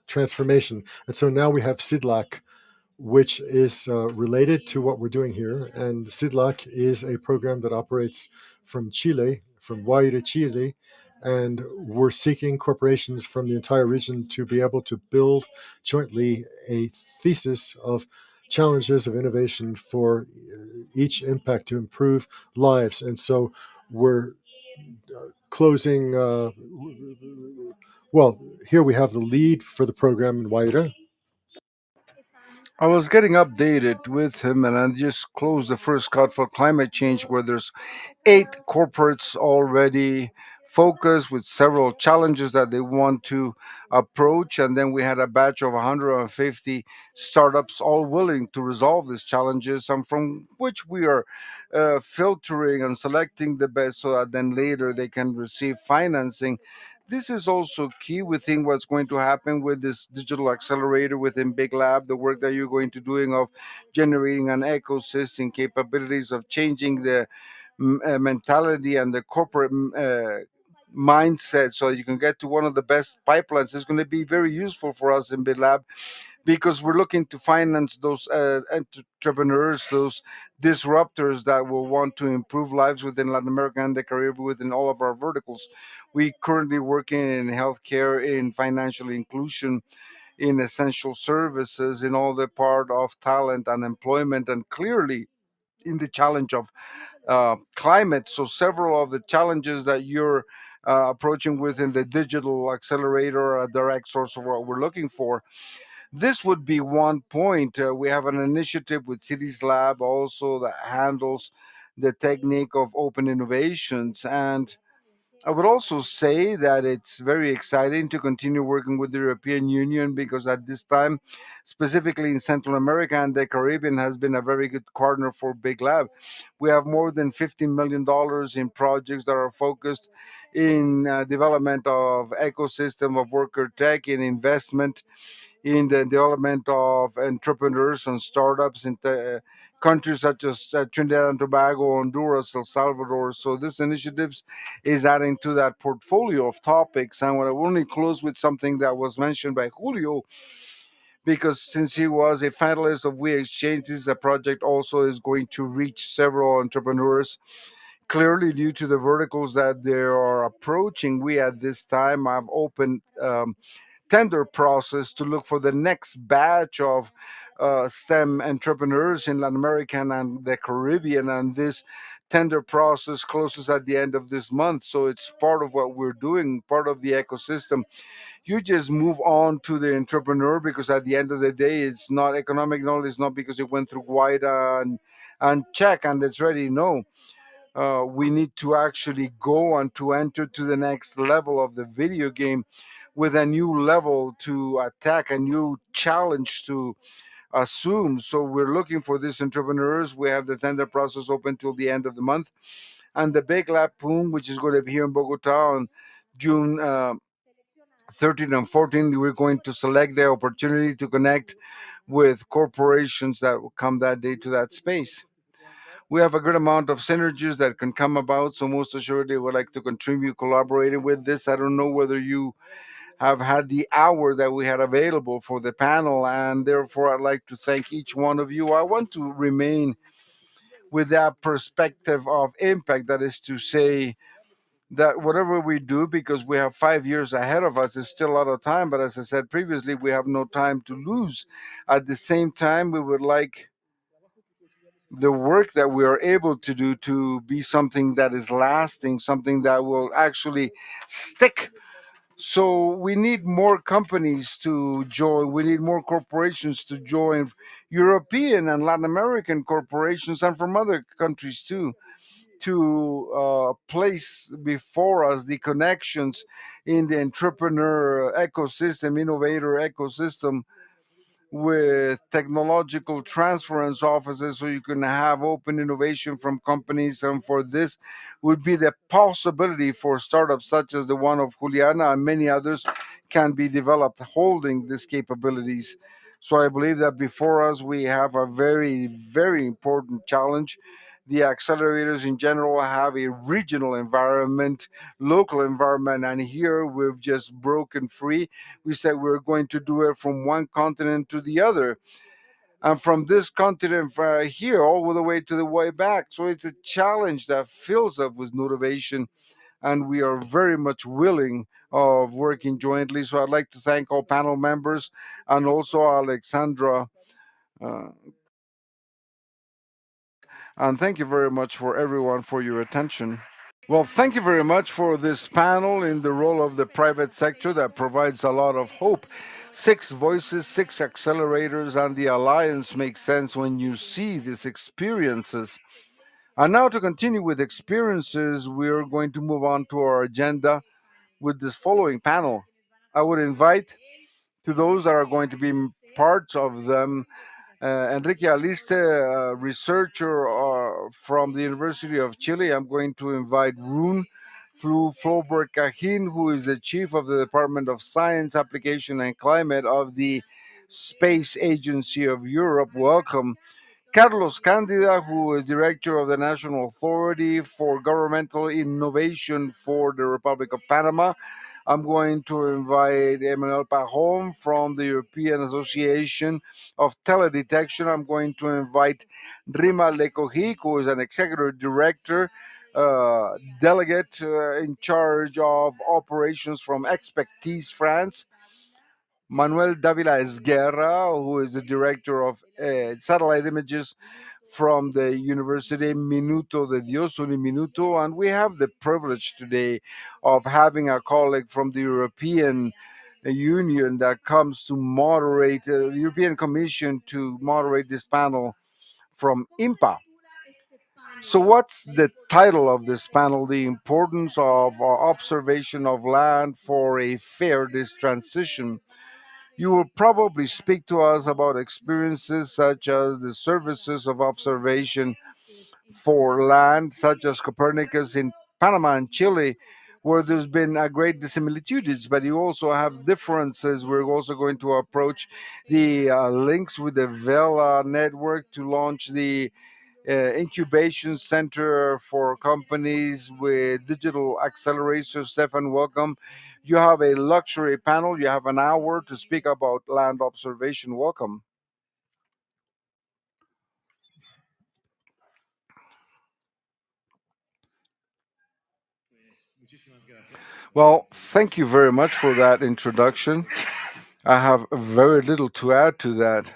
transformation. And so now we have SIDLAC, which is related to what we're doing here. And SIDLAC is a program that operates from Chile, from Guaire, Chile. And we're seeking corporations from the entire region to be able to build jointly a thesis of challenges of innovation for each impact to improve lives. And so we're closing, well, here we have the lead for the program in Guaire. I was getting updated with him, and I just closed the first cut for climate change, where there's 8 corporates already focused with several challenges that they want to approach. And then we had a batch of 150 startups all willing to resolve these challenges, and from which we are filtering and selecting the best so that then later they can receive financing. This is also key. We think what's going to happen with this digital accelerator within Big Lab, the work that you're going to doing of generating an ecosystem, capabilities of changing the mentality and the corporate mindset, so you can get to one of the best pipelines, is going to be very useful for us in Big Lab, because we're looking to finance those entrepreneurs, those disruptors that will want to improve lives within Latin America and the Caribbean within all of our verticals. We currently working in healthcare, in financial inclusion, in essential services, in all the part of talent and employment, and clearly in the challenge of climate. So several of the challenges that you're approaching within the digital accelerator are a direct source of what we're looking for. This would be one point. We have an initiative with Cities Lab also that handles the technique of open innovations. And I would also say that it's very exciting to continue working with the European Union, because at this time, specifically in Central America and the Caribbean, has been a very good partner for Big Lab. We have more than $15 million in projects that are focused in development of ecosystem of worker tech, in investment in the development of entrepreneurs and startups in countries such as Trinidad and Tobago, Honduras, El Salvador. So this initiatives is adding to that portfolio of topics. And I want to only close with something that was mentioned by Julio, because since he was a finalist of We Exchange, this is a project also is going to reach several entrepreneurs. Clearly, due to the verticals that they are approaching, we at this time have opened tender process to look for the next batch of STEM entrepreneurs in Latin America and the Caribbean, and this tender process closes at the end of this month. So it's part of what we're doing, part of the ecosystem. You just move on to the entrepreneur because at the end of the day, it's not economic knowledge, it's not because it went through WIDA and check and it's ready. No, we need to actually go and to enter to the next level of the video game with a new level to attack, a new challenge to assume. So we're looking for these entrepreneurs. We have the tender process open till the end of the month. And the big lab boom, which is going to be here in Bogota on June 13 and 14, we're going to select the opportunity to connect with corporations that will come that day to that space. We have a good amount of synergies that can come about, so most assuredly would like to contribute collaborating with this. I don't know whether you have had the hour that we had available for the panel, and therefore I'd like to thank each one of you. I want to remain with that perspective of impact, that is to say, that whatever we do, because we have 5 years ahead of us, is still a lot of time. But as I said previously, we have no time to lose. At the same time, we would like the work that we are able to do to be something that is lasting, something that will actually stick. So we need more companies to join. We need more corporations to join, European and Latin American corporations, and from other countries too, to place before us the connections in the entrepreneur ecosystem, innovator ecosystem, with technological transference offices so you can have open innovation from companies. And for this would be the possibility for startups such as the one of Juliana and many others can be developed holding these capabilities. So I believe that before us we have a very, very important challenge. The accelerators in general have a regional environment, local environment, and here we've just broken free. We said we're going to do it from one continent to the other, and from this continent here all the way to the way back. So it's a challenge that fills up with motivation, and we are very much willing of working jointly. So I'd like to thank all panel members and also Alexandra. Uh, and thank you very much for everyone for your attention. Well, thank you very much for this panel in the role of the private sector that provides a lot of hope. Six voices, six accelerators, and the alliance makes sense when you see these experiences. And now, to continue with experiences, we're going to move on to our agenda with this following panel. I would invite to those that are going to be parts of them Enrique Aliste, a researcher from the University of Chile. I'm going to invite Rune Floberg Cahin, who is the chief of the Department of Science, Application, and Climate of the Space Agency of Europe. Welcome. Carlos Candida, who is director of the National Authority for Governmental Innovation for the Republic of Panama. I'm going to invite Emmanuel Pajon from the European Association of Teledetection. I'm going to invite Rima Lekohik, who is an executive director, delegate in charge of operations from Expertise France. Manuel Davila Esguerra, who is the director of satellite images from the University Minuto de Dios, Uniminuto. And we have the privilege today of having a colleague from the European Union that comes to moderate, the European Commission to moderate this panel from IMPA. So, what's the title of this panel? The importance of observation of land for a fair transition. You will probably speak to us about experiences such as the services of observation for land, such as Copernicus in Panama and Chile, where there's been a great dissimilitudes, but you also have differences. We're also going to approach the links with the Vela network to launch the incubation center for companies with digital accelerators. Stefan, welcome. You have a luxury panel. You have an hour to speak about land observation. Welcome. Well, thank you very much for that introduction. I have very little to add to that.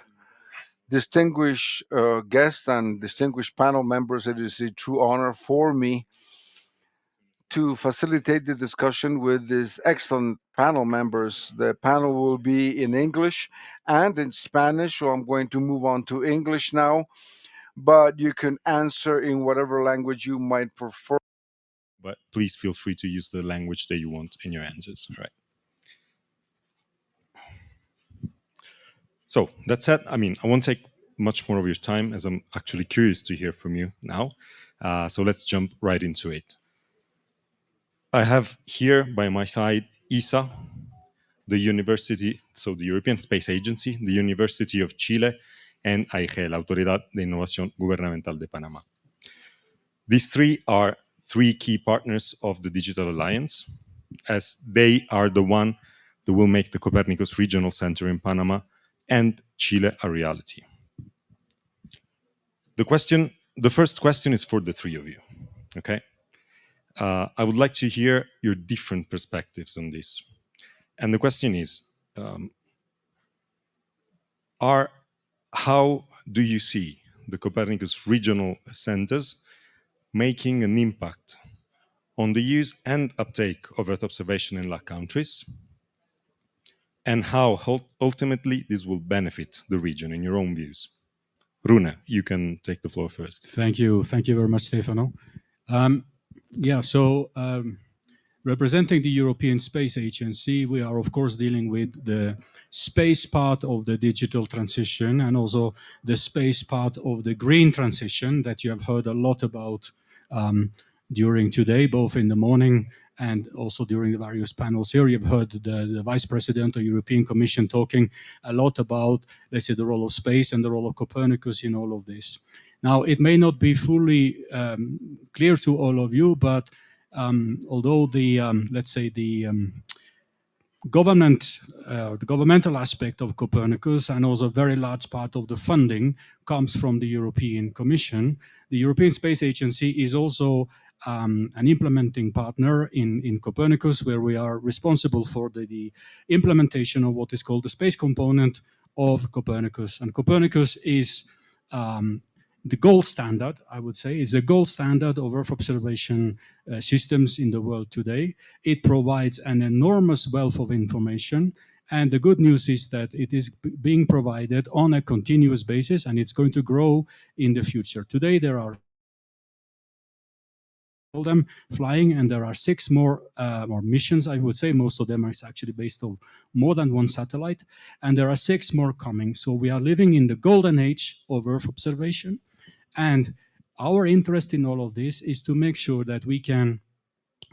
distinguished guests and distinguished panel members, it is a true honor for me to facilitate the discussion with these excellent panel members. The panel will be in English and in Spanish, so I'm going to move on to English now, but you can answer in whatever language you might prefer. But please feel free to use the language that you want in your answers. All right. So that said, I won't take much more of your time as I'm actually curious to hear from you now. So let's jump right into it. I have here by my side ESA, the University, so the European Space Agency, the University of Chile, and AIG, la Autoridad de Innovación Gubernamental de Panamá. These three are three key partners of the Digital Alliance, as they are the one that will make the Copernicus Regional Center in Panama and Chile a reality. The first question is for the three of you, okay? I would like to hear your different perspectives on this. And the question is, how do you see the Copernicus regional centers making an impact on the use and uptake of Earth observation in LAC countries, and how ultimately this will benefit the region in your own views? Rune, you can take the floor first. Thank you very much, Stefano. Representing the European Space Agency, we are of course dealing with the space part of the digital transition and also the space part of the green transition that you have heard a lot about during today, both in the morning and also during the various panels here. You've heard the Vice President of the European Commission talking a lot about, let's say, the role of space and the role of Copernicus in all of this. Now, it may not be fully clear to all of you, but although the governmental aspect of Copernicus and also a very large part of the funding comes from the European Commission, the European Space Agency is also an implementing partner in Copernicus, where we are responsible for the implementation of what is called the space component of Copernicus. And Copernicus is the gold standard, I would say, is the gold standard of Earth observation systems in the world today. It provides an enormous wealth of information. And the good news is that it is being provided on a continuous basis, and it's going to grow in the future. Today, there are them flying, and there are 6 more missions, I would say. Most of them are actually based on more than one satellite, and there are 6 more coming. So we are living in the golden age of Earth observation, and our interest in all of this is to make sure that we can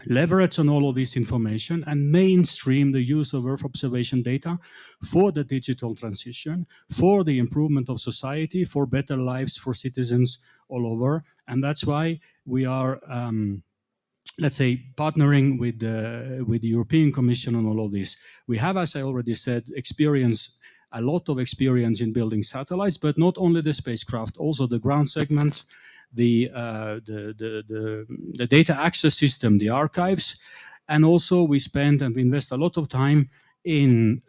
leverage on all of this information and mainstream the use of Earth observation data for the digital transition, for the improvement of society, for better lives for citizens all over. And that's why we are, let's say, partnering with the European Commission on all of this. We have, as I already said, a lot of experience in building satellites, but not only the spacecraft, also the ground segment, the data access system, the archives, and also we spend and we invest a lot of time in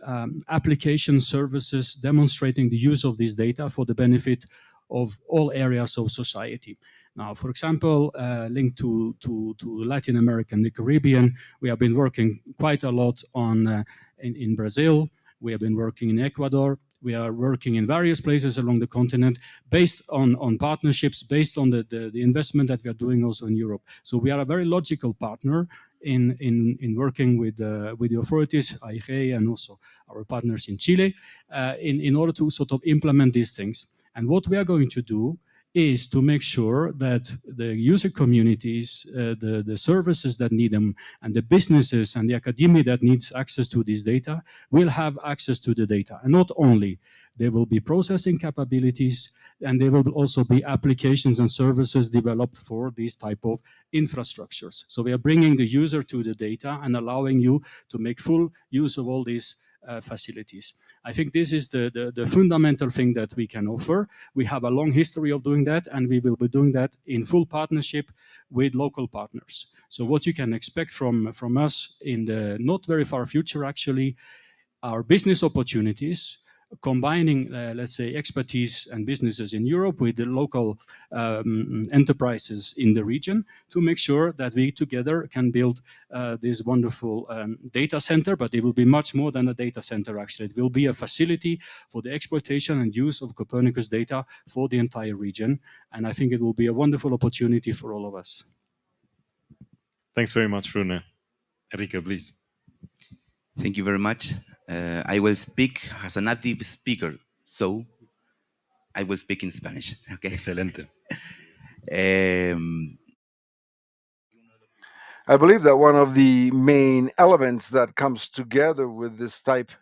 application services demonstrating the use of this data for the benefit of all areas of society. Now, for example, linked to Latin America and the Caribbean, we have been working quite a lot on in Brazil. We have been working in Ecuador. We are working in various places along the continent based on partnerships, based on the investment that we are doing also in Europe. So we are a very logical partner in working with the authorities, AIG, and also our partners in Chile, in order to sort of implement these things. And what we are going to do is to make sure that the user communities, the services that need them, and the businesses and the academia that needs access to this data will have access to the data. And not only, there will be processing capabilities, and there will also be applications and services developed for these type of infrastructures. So we are bringing the user to the data and allowing you to make full use of all these facilities. I think this is the fundamental thing that we can offer. We have a long history of doing that, and we will be doing that in full partnership with local partners. So what you can expect from us in the not very far future, actually, are business opportunities combining, let's say, expertise and businesses in Europe with the local enterprises in the region to make sure that we together can build this wonderful data center. But it will be much more than a data center, actually. It will be a facility for the exploitation and use of Copernicus data for the entire region. And I think it will be a wonderful opportunity for all of us. Thanks very much, Rune. Enrique, please. Thank you very much. I will speak as a native speaker, so I will speak in Spanish. Okay. Excelente. I believe that one of the main elements that comes together with this type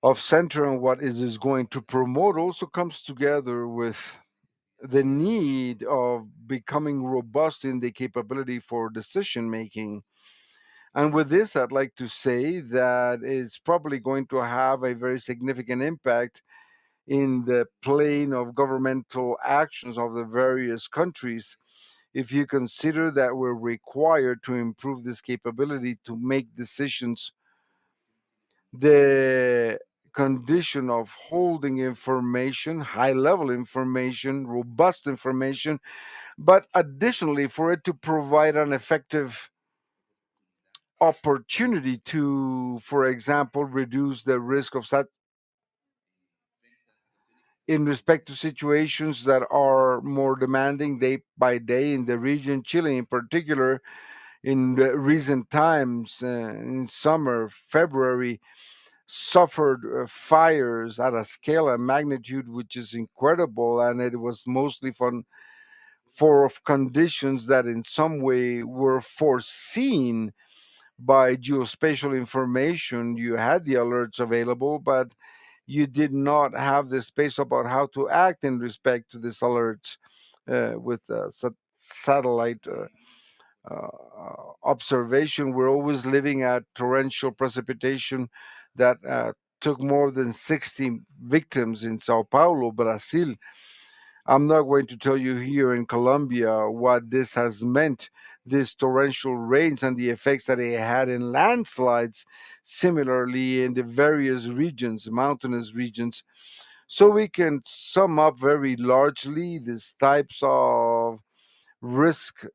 of center and what it is going to promote also comes together with the need of becoming robust in the capability for decision making. And with this, I'd like to say that it's probably going to have a very significant impact in the plane of governmental actions of the various countries. If you consider that we're required to improve this capability to make decisions, the condition of holding information, high level information, robust information, but additionally for it to provide an effective opportunity to, for example, reduce the risk of in respect to situations that are more demanding day by day in the region, Chile in particular, in recent times, in summer, February, suffered fires at a scale and magnitude which is incredible, and it was mostly for conditions that in some way were foreseen by geospatial information. You had the alerts available, but you did not have the space about how to act in respect to these alerts with satellite observation. We're always living at torrential precipitation that took more than 60 victims in Sao Paulo, Brazil. I'm not going to tell you here in Colombia what this has meant, this torrential rains and the effects that it had in landslides, similarly in the various regions, mountainous regions. So we can sum up very largely these types of risk.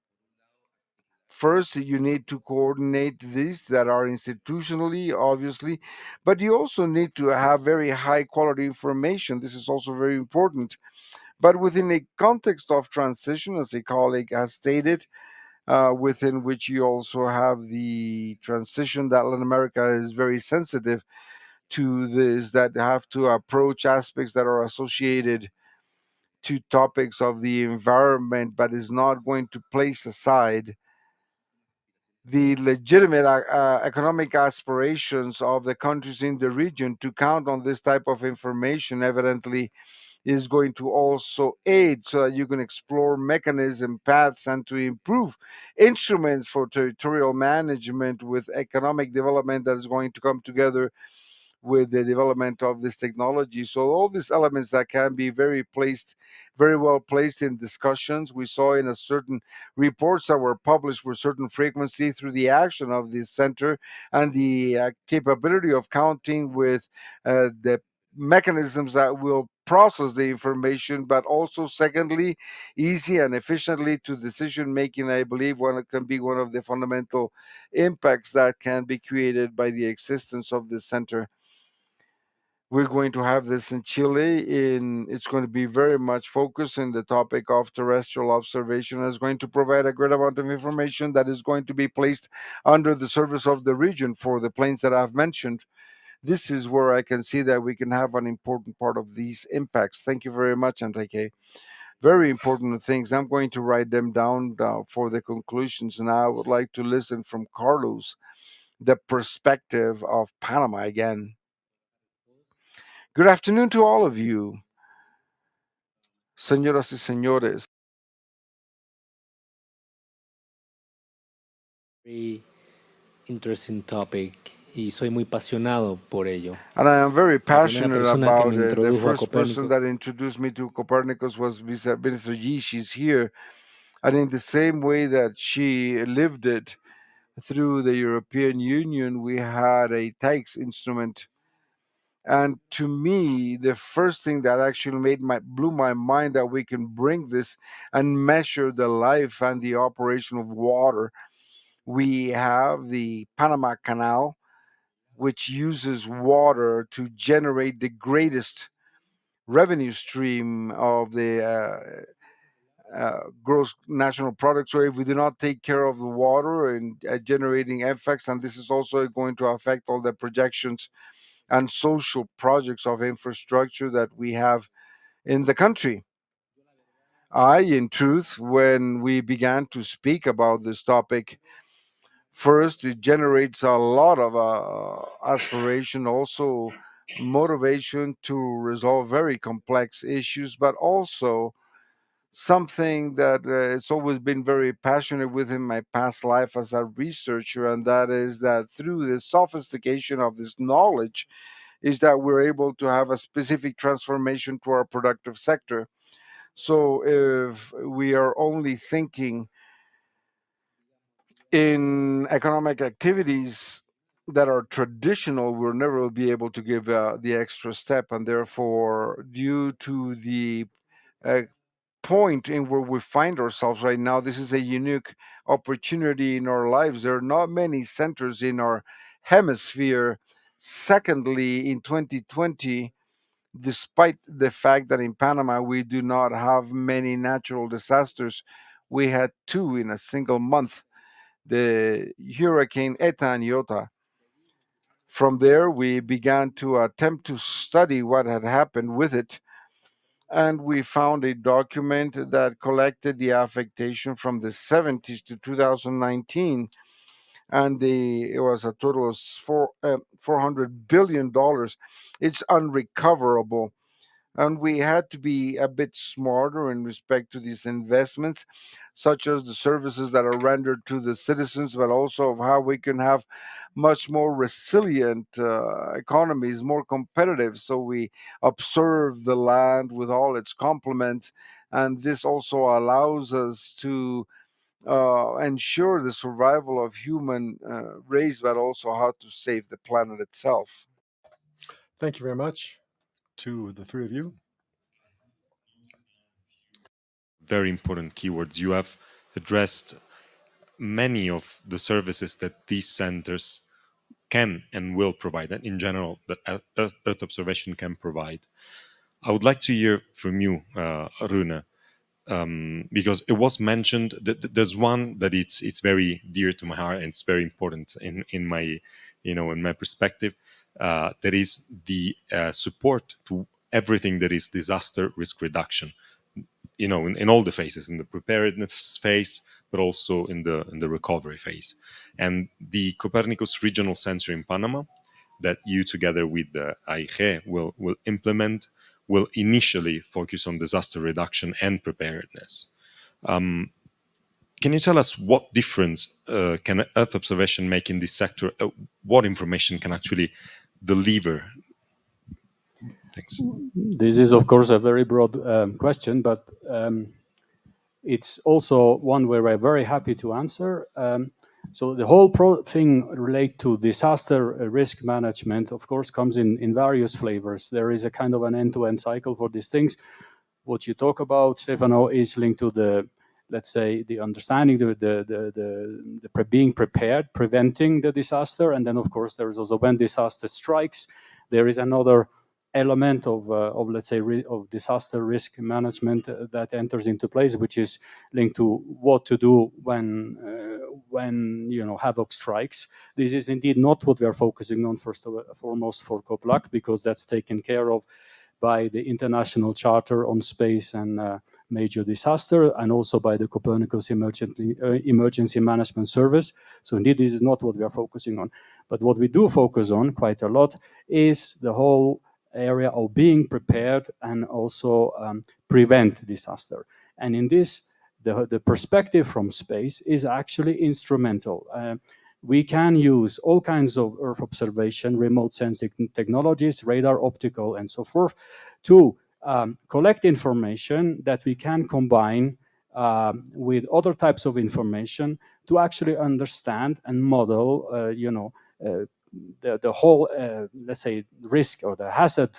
First, you need to coordinate these that are institutionally, obviously, but you also need to have very high quality information. This is also very important. But within a context of transition, as a colleague has stated, within which you also have the transition that Latin America is very sensitive to this, that have to approach aspects that are associated to topics of the environment, but is not going to place aside the legitimate economic aspirations of the countries in the region. To count on this type of information evidently is going to also aid so that you can explore mechanism paths and to improve instruments for territorial management with economic development that is going to come together with the development of this technology. So all these elements that can be very well placed in discussions. We saw in a certain reports that were published with certain frequency through the action of this center and the capability of counting with the mechanisms that will process the information, but also secondly, easy and efficiently to decision making. I believe one can be one of the fundamental impacts that can be created by the existence of this center. We're going to have this in Chile. It's going to be very much focused in the topic of terrestrial observation. It's going to provide a great amount of information that is going to be placed under the service of the region for the planes that I've mentioned. This is where I can see that we can have an important part of these impacts. Thank you very much, Enrique. Very important things. I'm going to write them down for the conclusions. Now I would like to listen from Carlos, the perspective of Panama again. Good afternoon to all of you, señoras y señores. Very interesting topic y soy muy apasionado por ello. And I am very La primera passionate persona que about me it. The introdujo a first person Copérnico that introduced me to Copernicus was Minister Yi. She's here. And in the same way that she lived it through the European Union, we had a tax instrument And to me, the first thing that actually blew my mind that we can bring this and measure the life and the operation of water. We have the Panama Canal, which uses water to generate the greatest revenue stream of the gross national product. So if we do not take care of the water and generating effects, and this is also going to affect all the projections and social projects of infrastructure that we have in the country. In truth, when we began to speak about this topic, first, it generates a lot of aspiration, also motivation to resolve very complex issues, but also something that it's always been very passionate with in my past life as a researcher, and that is that through the sophistication of this knowledge is that we're able to have a specific transformation to our productive sector. So if we are only thinking in economic activities that are traditional, we'll never be able to give the extra step, and therefore, due to the uh, point in where we find ourselves right now, this is a unique opportunity in our lives. There are not many centers in our hemisphere. Secondly, in 2020, despite the fact that in Panama we do not have many natural disasters, we had two in a single month, the Hurricane Eta and Iota. From there, we began to attempt to study what had happened with it, and we found a document that collected the affectation from the 70s to 2019, and it was a total of $400 billion. It's unrecoverable, and we had to be a bit smarter in respect to these investments, such as the services that are rendered to the citizens, but also of how we can have much more resilient economies, more competitive. So we observe the land with all its complements, and this also allows us to ensure the survival of human race, but also how to save the planet itself. Thank you very much to the three of you. Very important keywords. You have addressed many of the services that these centers can and will provide, and in general, that Earth observation can provide. I would like to hear from you, Rune, because it was mentioned that there's one that it's very dear to my heart and it's very important in my in my perspective. That is the support to everything that is disaster risk reduction. In all the phases, in the preparedness phase, but also in the recovery phase. And the Copernicus Regional Center in Panama, that you together with the AIG will implement, will initially focus on disaster reduction and preparedness. Can you tell us what difference can Earth observation make in this sector? What information can actually deliver? Thanks. This is, of course, a very broad question, but it's also one where we're very happy to answer. So the whole thing related to disaster risk management, of course, comes in various flavors. There is a kind of an end-to-end cycle for these things. What you talk about, Stefano, is linked to the, let's say, the understanding, being prepared, preventing the disaster, and then, of course, there is also when disaster strikes, there is another element of let's say of disaster risk management that enters into place, which is linked to what to do when havoc strikes. This is indeed not what we are focusing on first and foremost for COPLAC, because that's taken care of by the International Charter on Space and Major Disaster, and also by the Copernicus Emergency Management Service. So indeed, this is not what we are focusing on. But what we do focus on quite a lot is the whole area of being prepared and also prevent disaster. And in this, the perspective from space is actually instrumental. We can use all kinds of Earth observation, remote sensing technologies, radar, optical, and so forth, to collect information that we can combine with other types of information to actually understand and model, the whole, let's say, risk or the hazard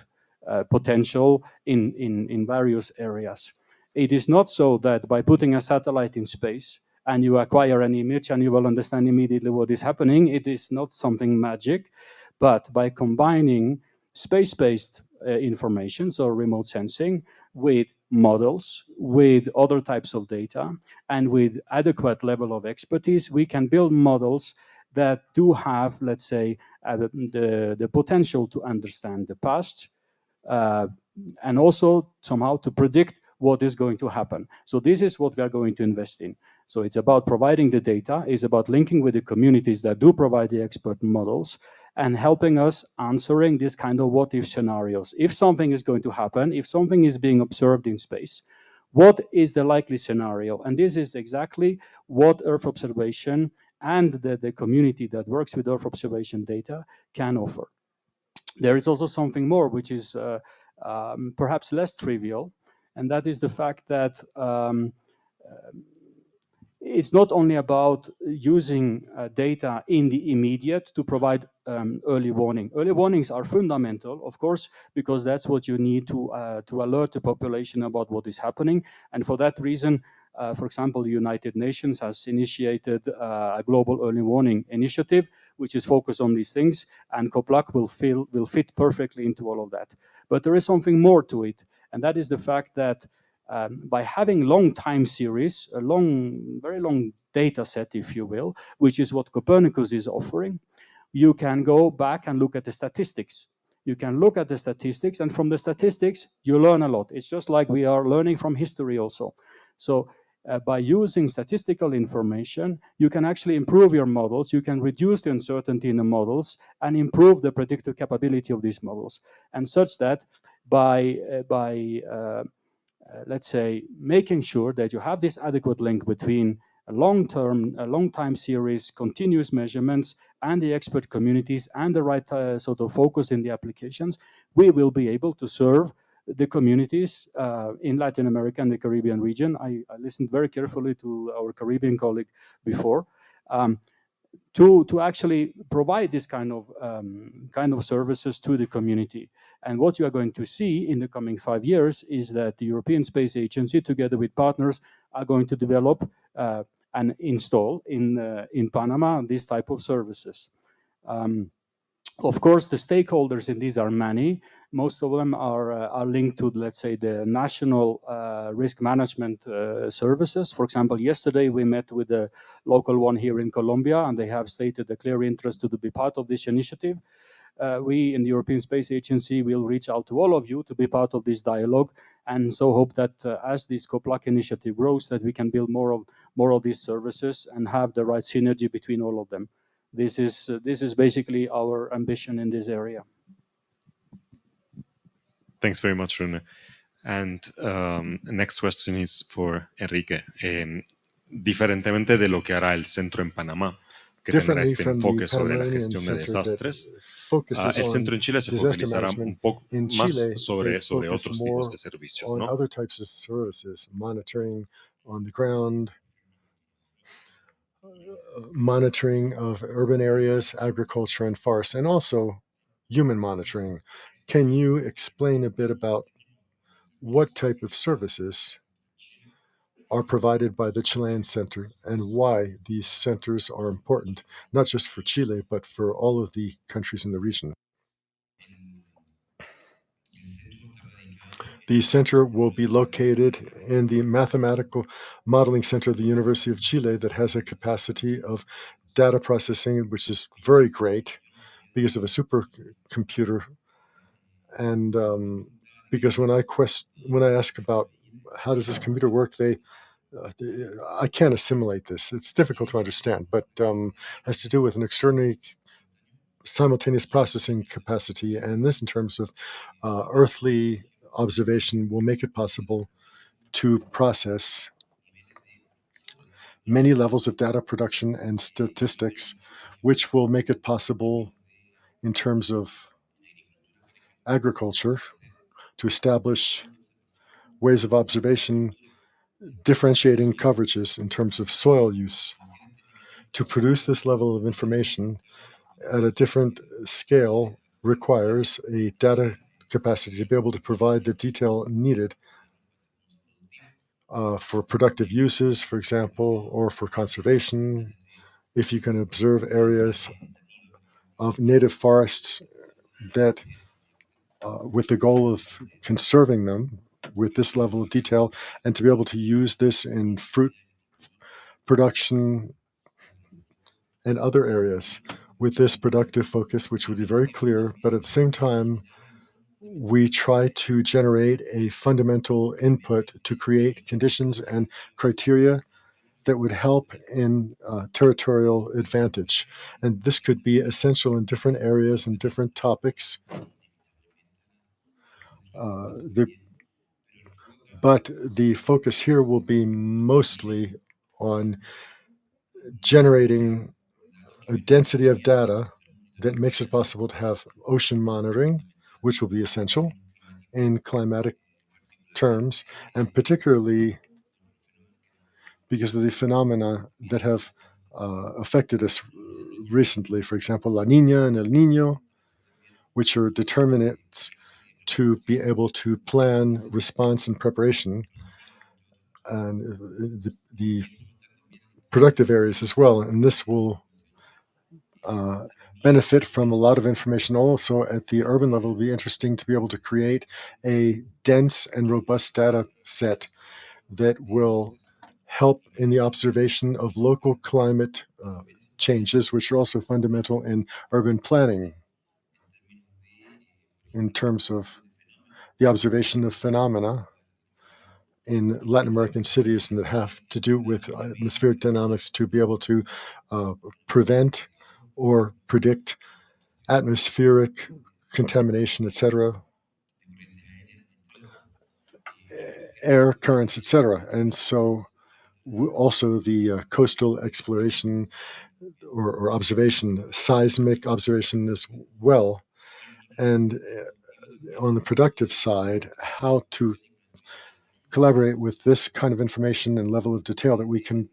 potential in various areas. It is not so that by putting a satellite in space and you acquire an image and you will understand immediately what is happening. It is not something magic, but by combining space-based information, so remote sensing, with models, with other types of data, and with adequate level of expertise, we can build models that do have, let's say, the potential to understand the past, and also somehow to predict what is going to happen. So this is what we are going to invest in. So it's about providing the data, it's about linking with the communities that do provide the expert models, and helping us answering this kind of what-if scenarios. If something is going to happen, if something is being observed in space, what is the likely scenario? And this is exactly what Earth observation and the community that works with Earth observation data can offer. There is also something more, which is perhaps less trivial, and that is the fact that it's not only about using data in the immediate to provide early warning. Early warnings are fundamental, of course, because that's what you need to alert the population about what is happening. And for that reason, for example, the United Nations has initiated a global early warning initiative, which is focused on these things, and COPLAC will fit perfectly into all of that. But there is something more to it, and that is the fact that by having long time series, a very long data set, if you will, which is what Copernicus is offering, you can go back and look at the statistics. You can look at the statistics, and from the statistics, you learn a lot. It's just like we are learning from history also. So by using statistical information, you can actually improve your models, you can reduce the uncertainty in the models, and improve the predictive capability of these models. And such that by let's say, making sure that you have this adequate link between a long time series, continuous measurements, and the expert communities, and the right sort of focus in the applications, we will be able to serve the communities in Latin America and the Caribbean region. I listened very carefully to our Caribbean colleague before. To actually provide this kind of services to the community. And what you are going to see in the coming 5 years is that the European Space Agency, together with partners, are going to develop and install in Panama these type of services. Of course, the stakeholders in these are many. Most of them are linked to, let's say, the national risk management services. For example, yesterday we met with the local one here in Colombia, and they have stated a clear interest to be part of this initiative. We in the European Space Agency will reach out to all of you to be part of this dialogue, and so hope that as this COPLAC initiative grows, that we can build more of these services and have the right synergy between all of them. This is basically our ambition in this area. Thanks very much, Rune. And next question is for Enrique. Diferentemente de lo que hará el centro en Panamá, que tendrá este enfoque sobre la gestión de desastres, el centro en Chile se focalizará un poco más sobre otros tipos de servicios, ¿no? Other types of services, monitoring on the ground, monitoring of urban areas, agriculture and forests, and also human monitoring. Can you explain a bit about what type of services are provided by the Chilean Center and why these centers are important, not just for Chile, but for all of the countries in the region? The center will be located in the Mathematical Modeling Center of the University of Chile that has a capacity of data processing, which is very great because of a supercomputer. And because when I ask about how does this computer work, I can't assimilate this. It's difficult to understand, but has to do with an extraordinary simultaneous processing capacity. And this, in terms of earthly observation, will make it possible to process many levels of data production and statistics, which will make it possible in terms of agriculture to establish ways of observation, differentiating coverages in terms of soil use. To produce this level of information, at a different scale requires a data capacity to be able to provide the detail needed for productive uses, for example, or for conservation. If you can observe areas of native forests that, with the goal of conserving them with this level of detail, and to be able to use this in fruit production and other areas with this productive focus, which would be very clear, but at the same time, we try to generate a fundamental input to create conditions and criteria that would help in territorial advantage. And this could be essential in different areas and different topics. But the focus here will be mostly on generating a density of data that makes it possible to have ocean monitoring, which will be essential in climatic terms, and particularly because of the phenomena that have affected us recently. For example, La Nina and El Nino, which are determinants to be able to plan response and preparation, and the productive areas as well. And this will benefit from a lot of information. Also, at the urban level, it'll be interesting to be able to create a dense and robust data set that will help in the observation of local climate changes, which are also fundamental in urban planning in terms of the observation of phenomena in Latin American cities and that have to do with atmospheric dynamics to be able to prevent or predict atmospheric contamination, etc., air currents, etc. And so also the coastal exploration or observation, seismic observation as well. And on the productive side, how to collaborate with this kind of information and level of detail that we can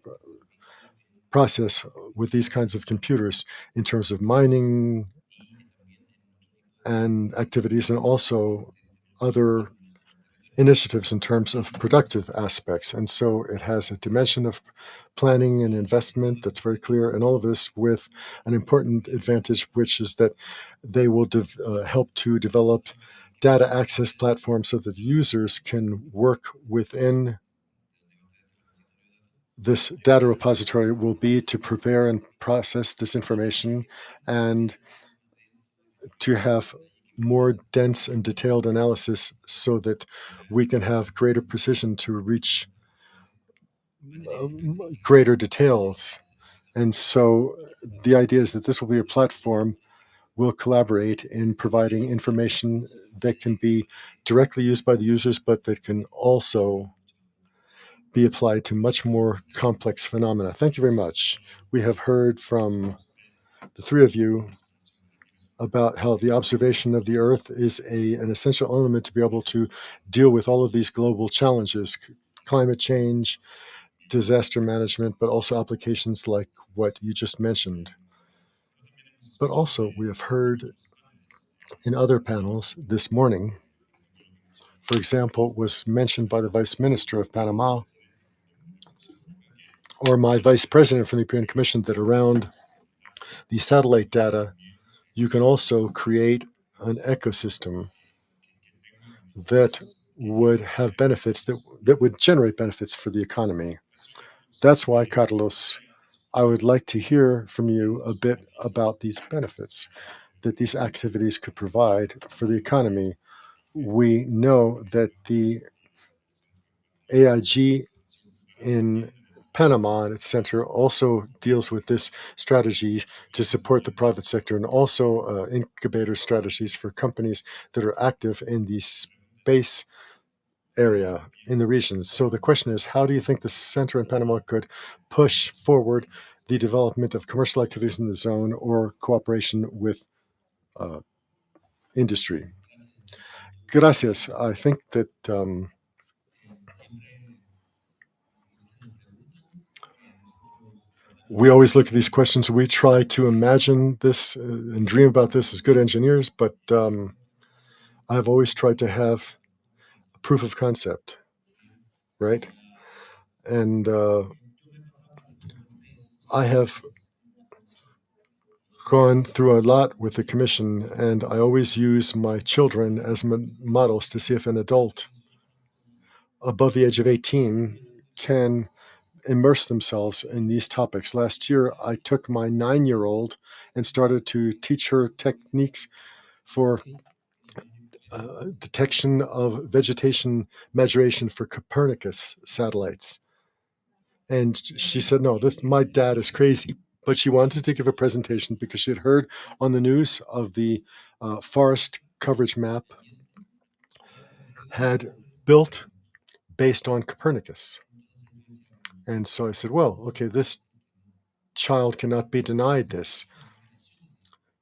process with these kinds of computers in terms of mining and activities, and also other initiatives in terms of productive aspects. And so it has a dimension of planning and investment that's very clear, and all of this with an important advantage, which is that they will help to develop data access platforms so that users can work within this data repository will be to prepare and process this information and to have more dense and detailed analysis so that we can have greater precision to reach greater details. And so the idea is that this will be a platform will collaborate in providing information that can be directly used by the users, but that can also be applied to much more complex phenomena. Thank you very much. We have heard from the three of you about how the observation of the Earth is an essential element to be able to deal with all of these global challenges, climate change, disaster management, but also applications like what you just mentioned. But also, we have heard in other panels this morning, for example, was mentioned by the Vice Minister of Panama or my Vice President from the European Commission that around the satellite data, you can also create an ecosystem that would have benefits that would generate benefits for the economy. That's why, Carlos, I would like to hear from you a bit about these benefits that these activities could provide for the economy. We know that the AIG in Panama and its center also deals with this strategy to support the private sector and also incubator strategies for companies that are active in the space area in the region. So the question is, how do you think the center in Panama could push forward the development of commercial activities in the zone or cooperation with industry? Gracias. I think that we always look at these questions. We try to imagine this and dream about this as good engineers, but I've always tried to have a proof of concept, right? And I have gone through a lot with the commission, and I always use my children as models to see if an adult above the age of 18 can immerse themselves in these topics. Last year, I took my 9-year-old and started to teach her techniques for detection of vegetation maturation for Copernicus satellites. And she said, no, my dad is crazy. But she wanted to give a presentation because she had heard on the news of the forest coverage map had built based on Copernicus. And so I said, well, okay, this child cannot be denied this.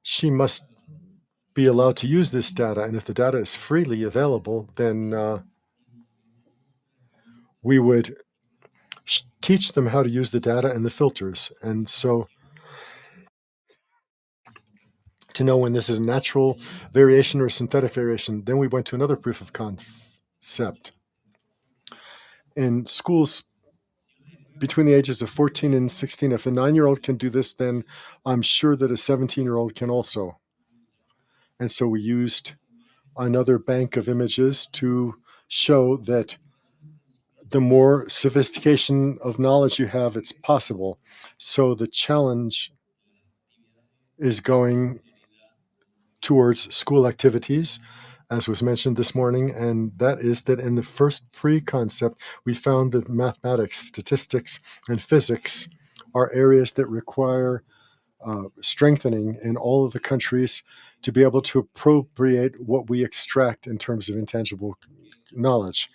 She must be allowed to use this data. And if the data is freely available, then we would teach them how to use the data and the filters. And so to know when this is a natural variation or a synthetic variation, then we went to another proof of concept. In schools between the ages of 14 and 16, if a 9-year-old can do this, then I'm sure that a 17-year-old can also. And so we used another bank of images to show that the more sophistication of knowledge you have, it's possible. So the challenge is going towards school activities, as was mentioned this morning, and that is that in the first pre-concept, we found that mathematics, statistics, and physics are areas that require strengthening in all of the countries to be able to appropriate what we extract in terms of intangible knowledge.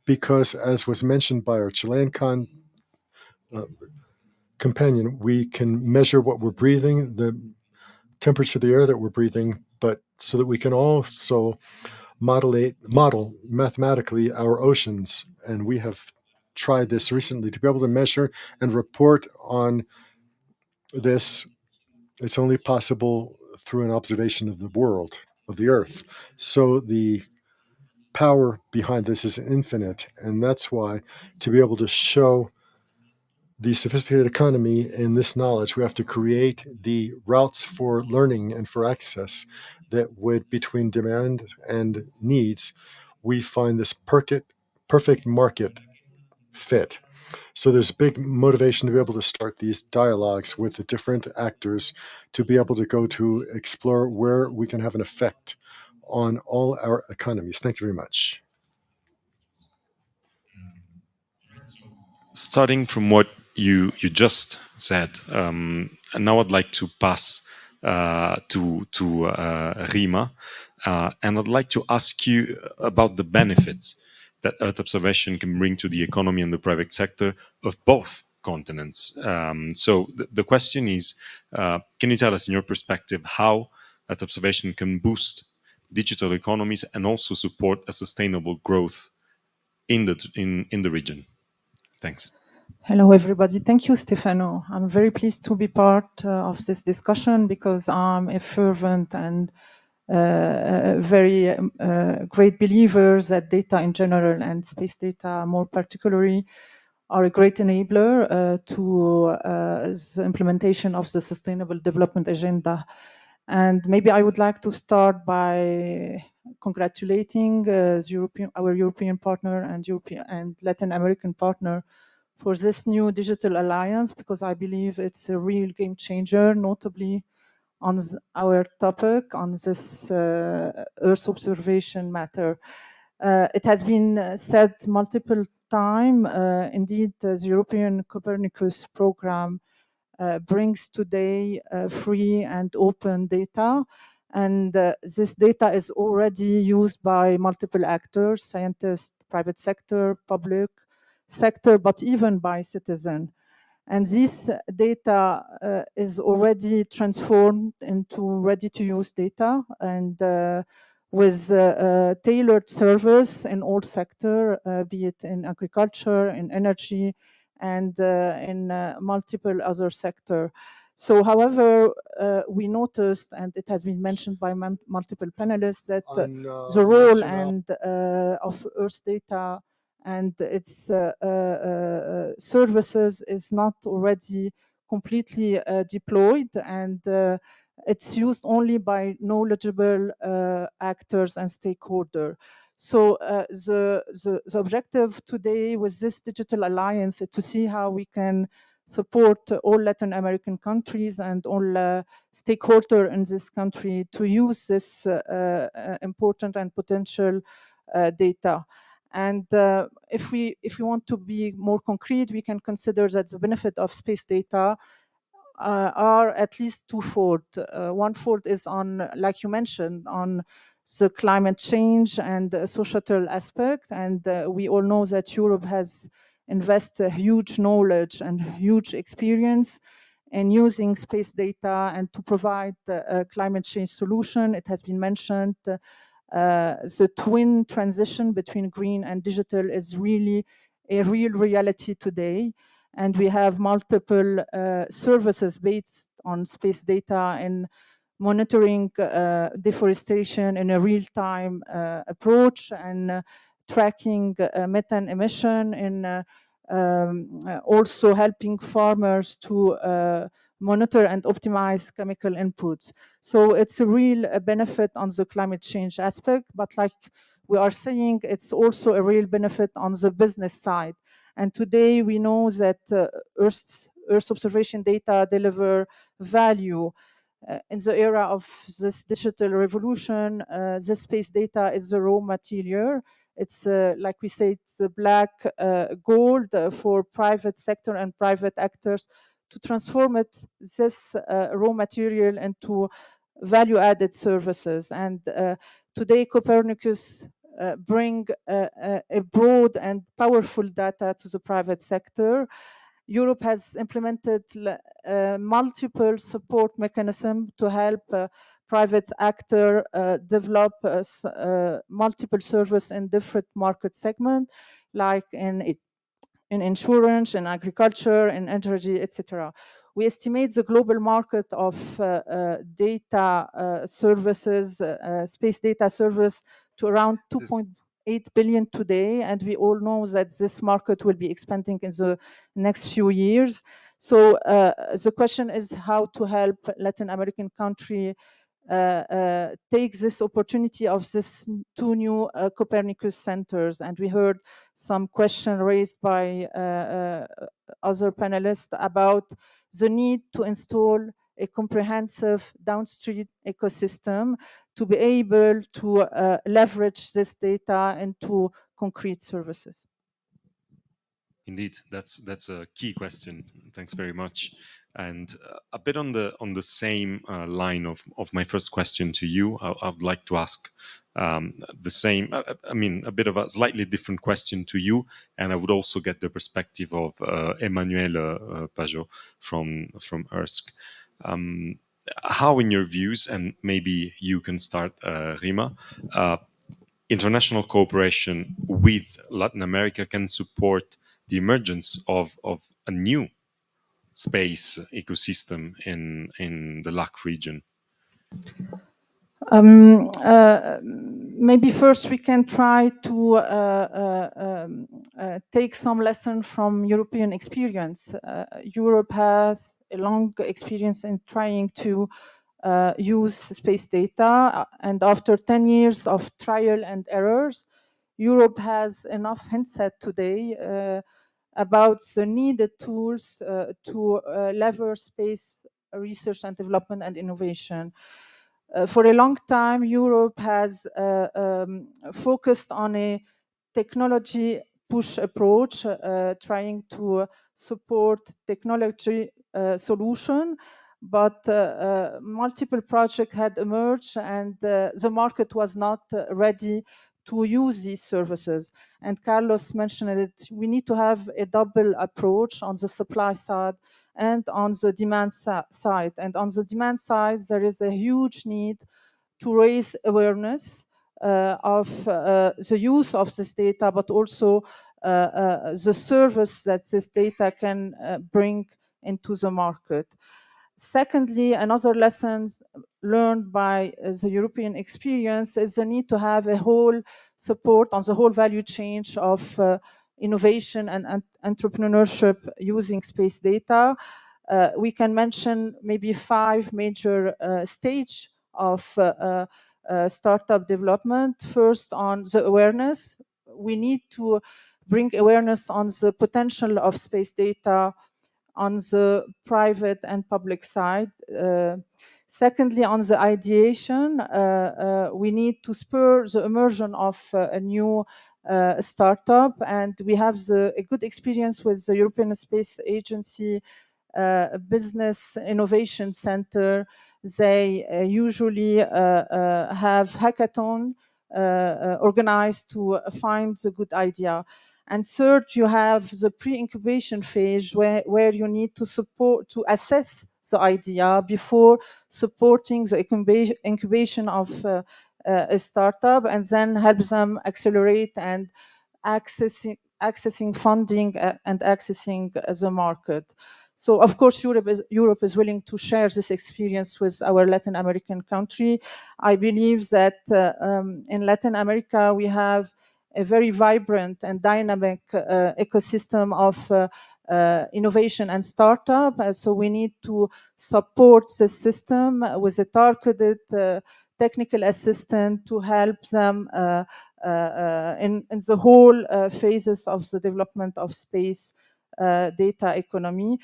Because, as was mentioned by our Chilean companion, we can measure what we're breathing, the temperature of the air that we're breathing, but so that we can also model mathematically our oceans. And we have tried this recently to be able to measure and report on this. It's only possible through an observation of the world, of the earth. So the power behind this is infinite. And that's why to be able to show the sophisticated economy in this knowledge, we have to create the routes for learning and for access that would, between demand and needs, we find this perfect market fit. So there's big motivation to be able to start these dialogues with the different actors to be able to go to explore where we can have an effect on all our economies. Thank you very much. Starting from what you just said, and now I'd like to pass to Rima, and I'd like to ask you about the benefits that Earth observation can bring to the economy and the private sector of both continents. So the question is, can you tell us, in your perspective, how Earth observation can boost digital economies and also support a sustainable growth in the region? Thanks. Hello, everybody. Thank you, Stefano. I'm very pleased to be part of this discussion because I'm a fervent and very great believer that data in general and space data more particularly are a great enabler to the implementation of the Sustainable Development Agenda. And maybe I would like to start by congratulating our European partner and Latin American partner for this new digital alliance, because I believe it's a real game changer, notably on our topic, on this Earth observation matter. It has been said multiple times, indeed, the European Copernicus program brings today free and open data. And this data is already used by multiple actors, scientists, private sector, public sector, but even by citizens. And this data is already transformed into ready-to-use data, and with tailored service in all sectors, be it in agriculture, in energy, and in multiple other sectors. So, however, we noticed, and it has been mentioned by multiple panelists, that the role and of Earth data and its services is not already completely deployed, and it's used only by knowledgeable actors and stakeholders. So the objective today with this digital alliance is to see how we can support all Latin American countries and all stakeholders in this country to use this important and potential data. And if we want to be more concrete, we can consider that the benefit of space data are at least twofold. One-fold is on, like you mentioned, on the climate change and the societal aspect. And we all know that Europe has invested huge knowledge and huge experience in using space data and to provide a climate change solution. It has been mentioned the twin transition between green and digital is really a real reality today. And we have multiple services based on space data in monitoring deforestation in a real-time approach and tracking methane emission and also helping farmers to monitor and optimize chemical inputs. So it's a real benefit on the climate change aspect, but like we are saying, it's also a real benefit on the business side. And today we know that Earth observation data deliver value. In the era of this digital revolution, this space data is the raw material. It's like we say, it's the black gold for private sector and private actors to transform this raw material into value-added services. And today, Copernicus bring a broad and powerful data to the private sector. Europe has implemented multiple support mechanisms to help private actor develop multiple services in different market segments, like in insurance, in agriculture, in energy, etc. We estimate the global market of data services, space data service, to around 2.8 billion today, and we all know that this market will be expanding in the next few years. So the question is how to help Latin American country take this opportunity of this two new Copernicus centers. And we heard some question raised by other panelists about the need to install a comprehensive downstream ecosystem to be able to leverage this data into concrete services. Indeed, that's a key question. Thanks very much. And a bit on the same line of my first question to you, I would like to ask the same. I mean, a bit of a slightly different question to you, and I would also get the perspective of Emmanuel Pajot from ERSC. How, in your views, and maybe you can start, Rima, international cooperation with Latin America can support the emergence of a new space ecosystem in the LAC region? Maybe first we can try to take some lesson from European experience. Europe has a long experience in trying to use space data, and after 10 years of trial and errors, Europe has enough hindsight today about the needed tools to leverage space research and development and innovation. For a long time, Europe has focused on a technology push approach, trying to support technology solution, but multiple projects had emerged and the market was not ready to use these services. And Carlos mentioned it, we need to have a double approach on the supply side and on the demand side. And on the demand side, there is a huge need to raise awareness of the use of this data, but also the service that this data can bring into the market. Secondly, another lesson learned by the European experience is the need to have a whole support on the whole value chain of innovation and entrepreneurship using space data. We can mention maybe 5 major stages of startup development. First, on the awareness. We need to bring awareness on the potential of space data on the private and public side. Secondly, on the ideation, we need to spur the immersion of a new startup, and we have a good experience with the European Space Agency Business Innovation Center. They usually have hackathon organized to find the good idea. And third, you have the pre-incubation phase where you need to support, to assess the idea before supporting the incubation of a startup, and then help them accelerate and accessing funding and accessing the market. So of course, Europe is willing to share this experience with our Latin American country. I believe that in Latin America, we have a very vibrant and dynamic ecosystem of innovation and startup. So we need to support the system with a targeted technical assistant to help them in the whole phases of the development of space data economy.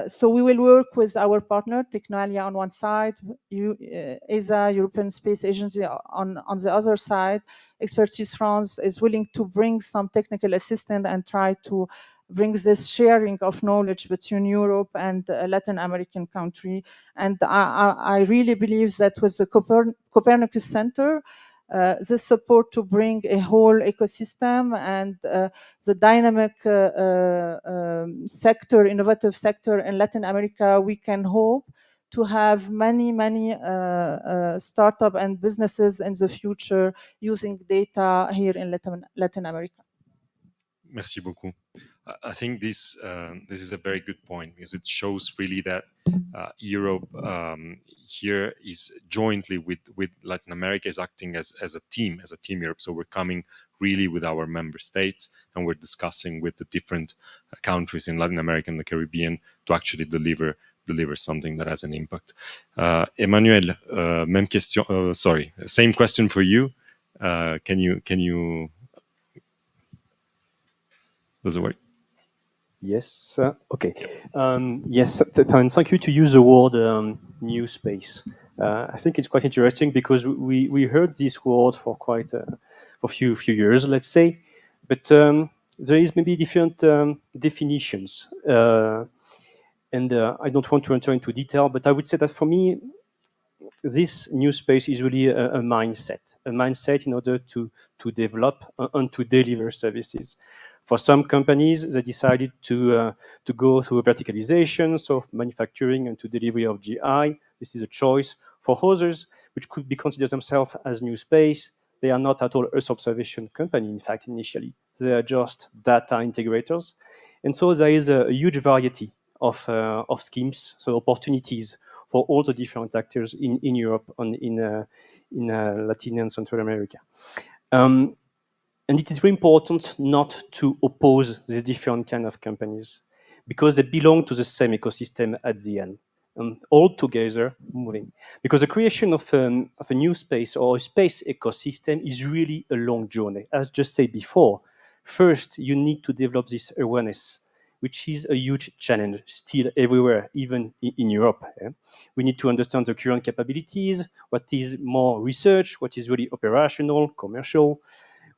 So we will work with our partner, Technalia on one side, ESA, European Space Agency on the other side. Expertise France is willing to bring some technical assistance and try to bring this sharing of knowledge between Europe and Latin American country. And I really believe that with the Copernicus Center, this support to bring a whole ecosystem and the dynamic sector, innovative sector in Latin America, we can hope to have many startup and businesses in the future using data here in Latin America. Merci beaucoup. I think this is a very good point, because it shows really that Europe here is jointly with Latin America is acting as a team Europe. So we're coming really with our member states, and we're discussing with the different countries in Latin America and the Caribbean to actually deliver something that has an impact. Emmanuel, même question. Sorry, same question for you. Can you? Does it work? Yes. Okay. Yes. Thank you to use the word new space. I think it's quite interesting because we heard this word for quite for few years, let's say, but there is maybe different definitions, and I don't want to enter into detail, but I would say that for me, this new space is really a mindset in order to develop and to deliver services. For some companies, they decided to go through verticalization, so manufacturing and to delivery of GI. This is a choice. For others, which could be considered themselves as new space, they are not at all Earth observation company. In fact, initially, they are just data integrators. And so there is a huge variety of schemes, so opportunities for all the different actors in Europe and in Latin and Central America. And it is very important not to oppose these different kind of companies, because they belong to the same ecosystem at the end, and all together moving. Because the creation of a new space or a space ecosystem is really a long journey. As just said before, first you need to develop this awareness, which is a huge challenge still everywhere, even in Europe. We need to understand the current capabilities, what is more research, what is really operational, commercial.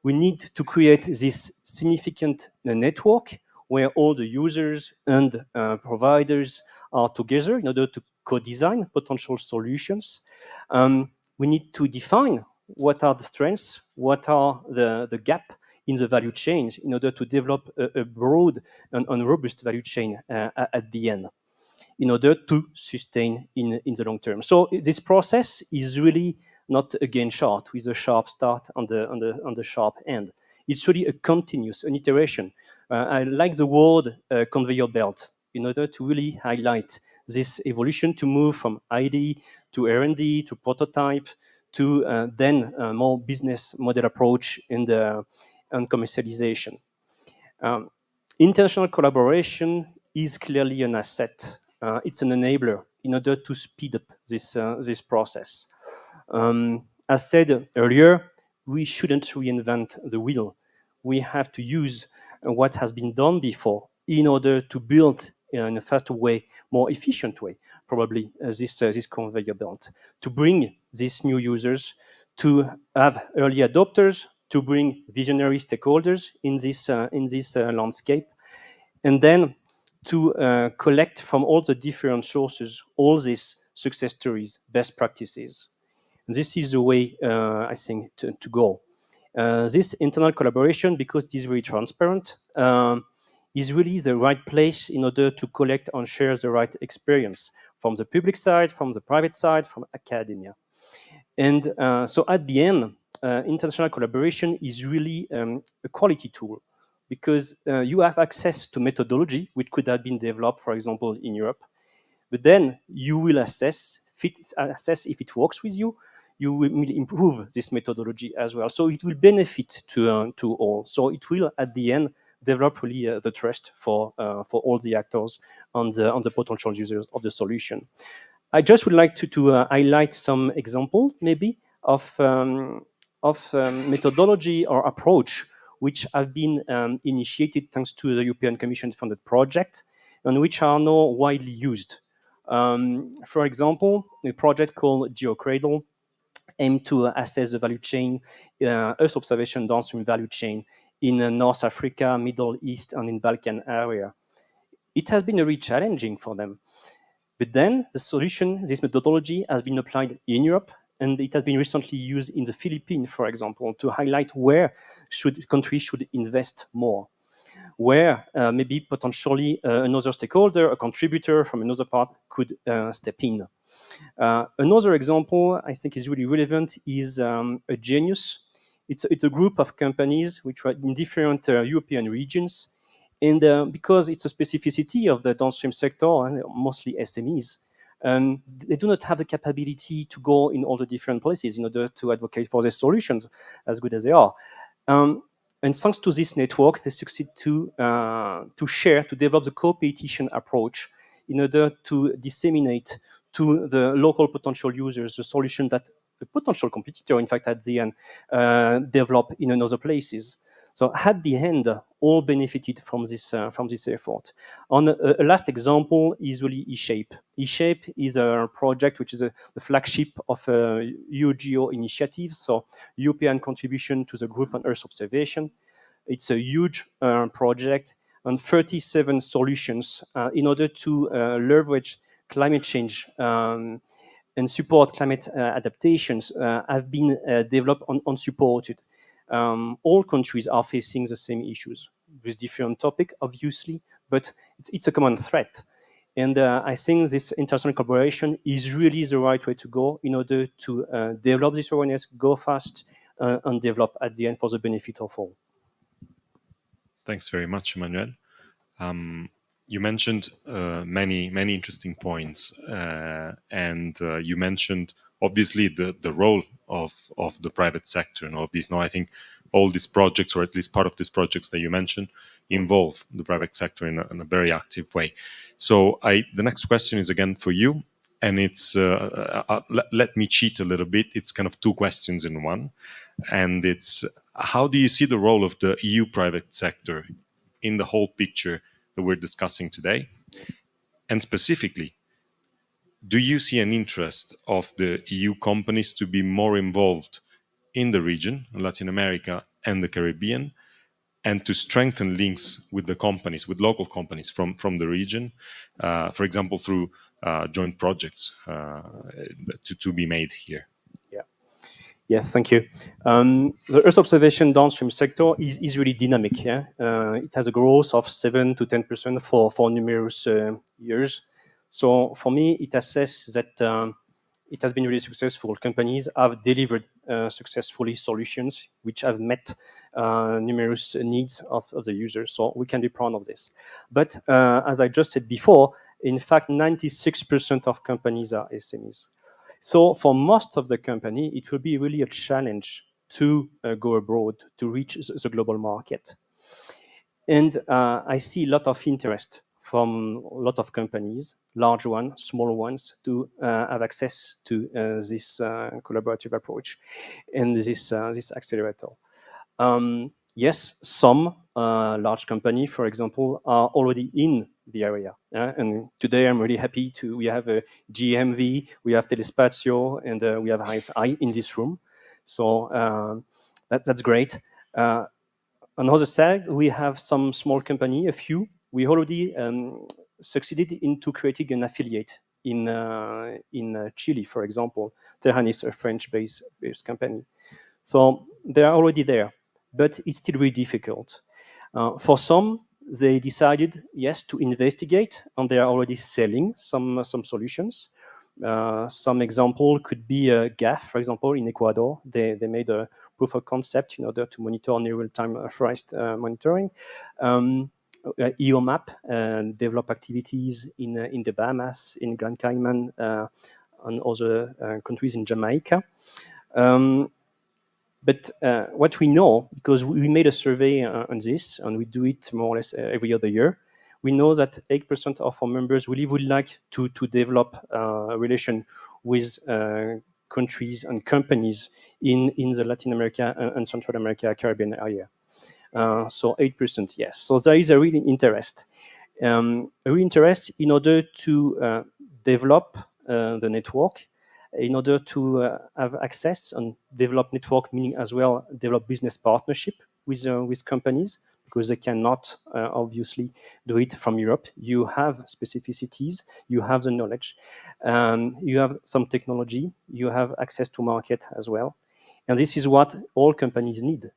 We need to create this significant network where all the users and providers are together in order to co-design potential solutions. We need to define what are the strengths, what are the gap in the value chain in order to develop a broad and robust value chain at the end, in order to sustain in the long term. So this process is really not again short, with a sharp start on the sharp end. It's really a continuous, an iteration. I like the word conveyor belt in order to really highlight this evolution to move from ID to R&D to prototype to then a more business model approach and commercialization. International collaboration is clearly an asset. It's an enabler in order to speed up this process. As said earlier, we shouldn't reinvent the wheel. We have to use what has been done before in order to build in a faster way, more efficient way, probably this conveyor belt, to bring these new users, to have early adopters, to bring visionary stakeholders in this landscape, and then to collect from all the different sources all these success stories, best practices. This is the way I think to go. This internal collaboration, because it is very transparent, is really the right place in order to collect and share the right experience from the public side, from the private side, from academia. And so at the end, international collaboration is really a quality tool, because you have access to methodology which could have been developed, for example, in Europe. But then you will assess if it works with you. You will improve this methodology as well. So it will benefit to all. So it will, at the end, develop really the trust for all the actors on the potential users of the solution. I just would like to highlight some example, maybe, of methodology or approach which have been initiated thanks to the European Commission funded project and which are now widely used. For example, a project called GeoCradle aimed to assess the value chain, Earth observation downstream value chain in North Africa, Middle East, and in Balkan area. It has been really challenging for them. But then the solution, this methodology, has been applied in Europe, and it has been recently used in the Philippines, for example, to highlight where countries should invest more, where maybe potentially another stakeholder, a contributor from another part could step in. Another example I think is really relevant is a Genius. It's a group of companies which are in different European regions. And because it's a specificity of the downstream sector, and mostly SMEs, they do not have the capability to go in all the different places in order to advocate for their solutions, as good as they are. And thanks to this network, they succeed to share, to develop the co-petition approach in order to disseminate to the local potential users the solution that the potential competitor, in fact, at the end, develop in another places. So at the end, all benefited from this effort. On a last example is really eShape. eShape is a project which is the flagship of a EU-GEO initiative, so European contribution to the group on Earth observation. It's a huge project and 37 solutions in order to leverage climate change and support climate adaptations have been developed and supported. All countries are facing the same issues with different topics, obviously, but it's a common threat. And I think this international collaboration is really the right way to go in order to develop this awareness, go fast, and develop at the end for the benefit of all. Thanks very much, Emmanuel. You mentioned many interesting points, and you mentioned obviously the role of the private sector and all of these. Now, I think all these projects, or at least part of these projects that you mentioned, involve the private sector in a very active way. So the next question is again for you, and it's let me cheat a little bit. It's kind of two questions in one, and it's how do you see the role of the EU private sector in the whole picture that we're discussing today? And specifically, do you see an interest of the EU companies to be more involved in the region, Latin America and the Caribbean, and to strengthen links with the companies, with local companies from the region, for example, through joint projects to be made here? Yes, thank you. The Earth observation downstream sector is really dynamic. Yeah? It has a growth of 7 to 10% for numerous years. So for me, it assesses that it has been really successful. Companies have delivered successfully solutions which have met numerous needs of the users. So we can be proud of this. But as I just said before, in fact, 96% of companies are SMEs. So for most of the company, it will be really a challenge to go abroad, to reach the global market. And I see a lot of interest from a lot of companies, large ones, small ones, to have access to this collaborative approach and this accelerator. Yes, some large company, for example, are already in the area. And today I'm really happy we have a GMV, we have Telespazio, and we have ISI in this room. So that's great. On the other side, we have some small company, a few. We already succeeded into creating an affiliate in Chile, for example. Terran is a French-based company. So they are already there, but it's still really difficult. For some, they decided, yes, to investigate, and they are already selling some solutions. Some example could be GAF, for example, in Ecuador. They made a proof of concept in order to monitor near real-time forest monitoring. EOMAP develop activities in the Bahamas, in Grand Cayman, and other countries in Jamaica. But what we know, because we made a survey on this, and we do it more or less every other year, we know that 8% of our members really would like to develop a relation with countries and companies in the Latin America and Central America, Caribbean area. So 8%, yes. So there is a real interest. A real interest in order to develop the network, in order to have access and develop network, meaning as well develop business partnership with companies, because they cannot obviously do it from Europe. You have specificities, you have the knowledge, you have some technology, you have access to market as well. And this is what all companies need.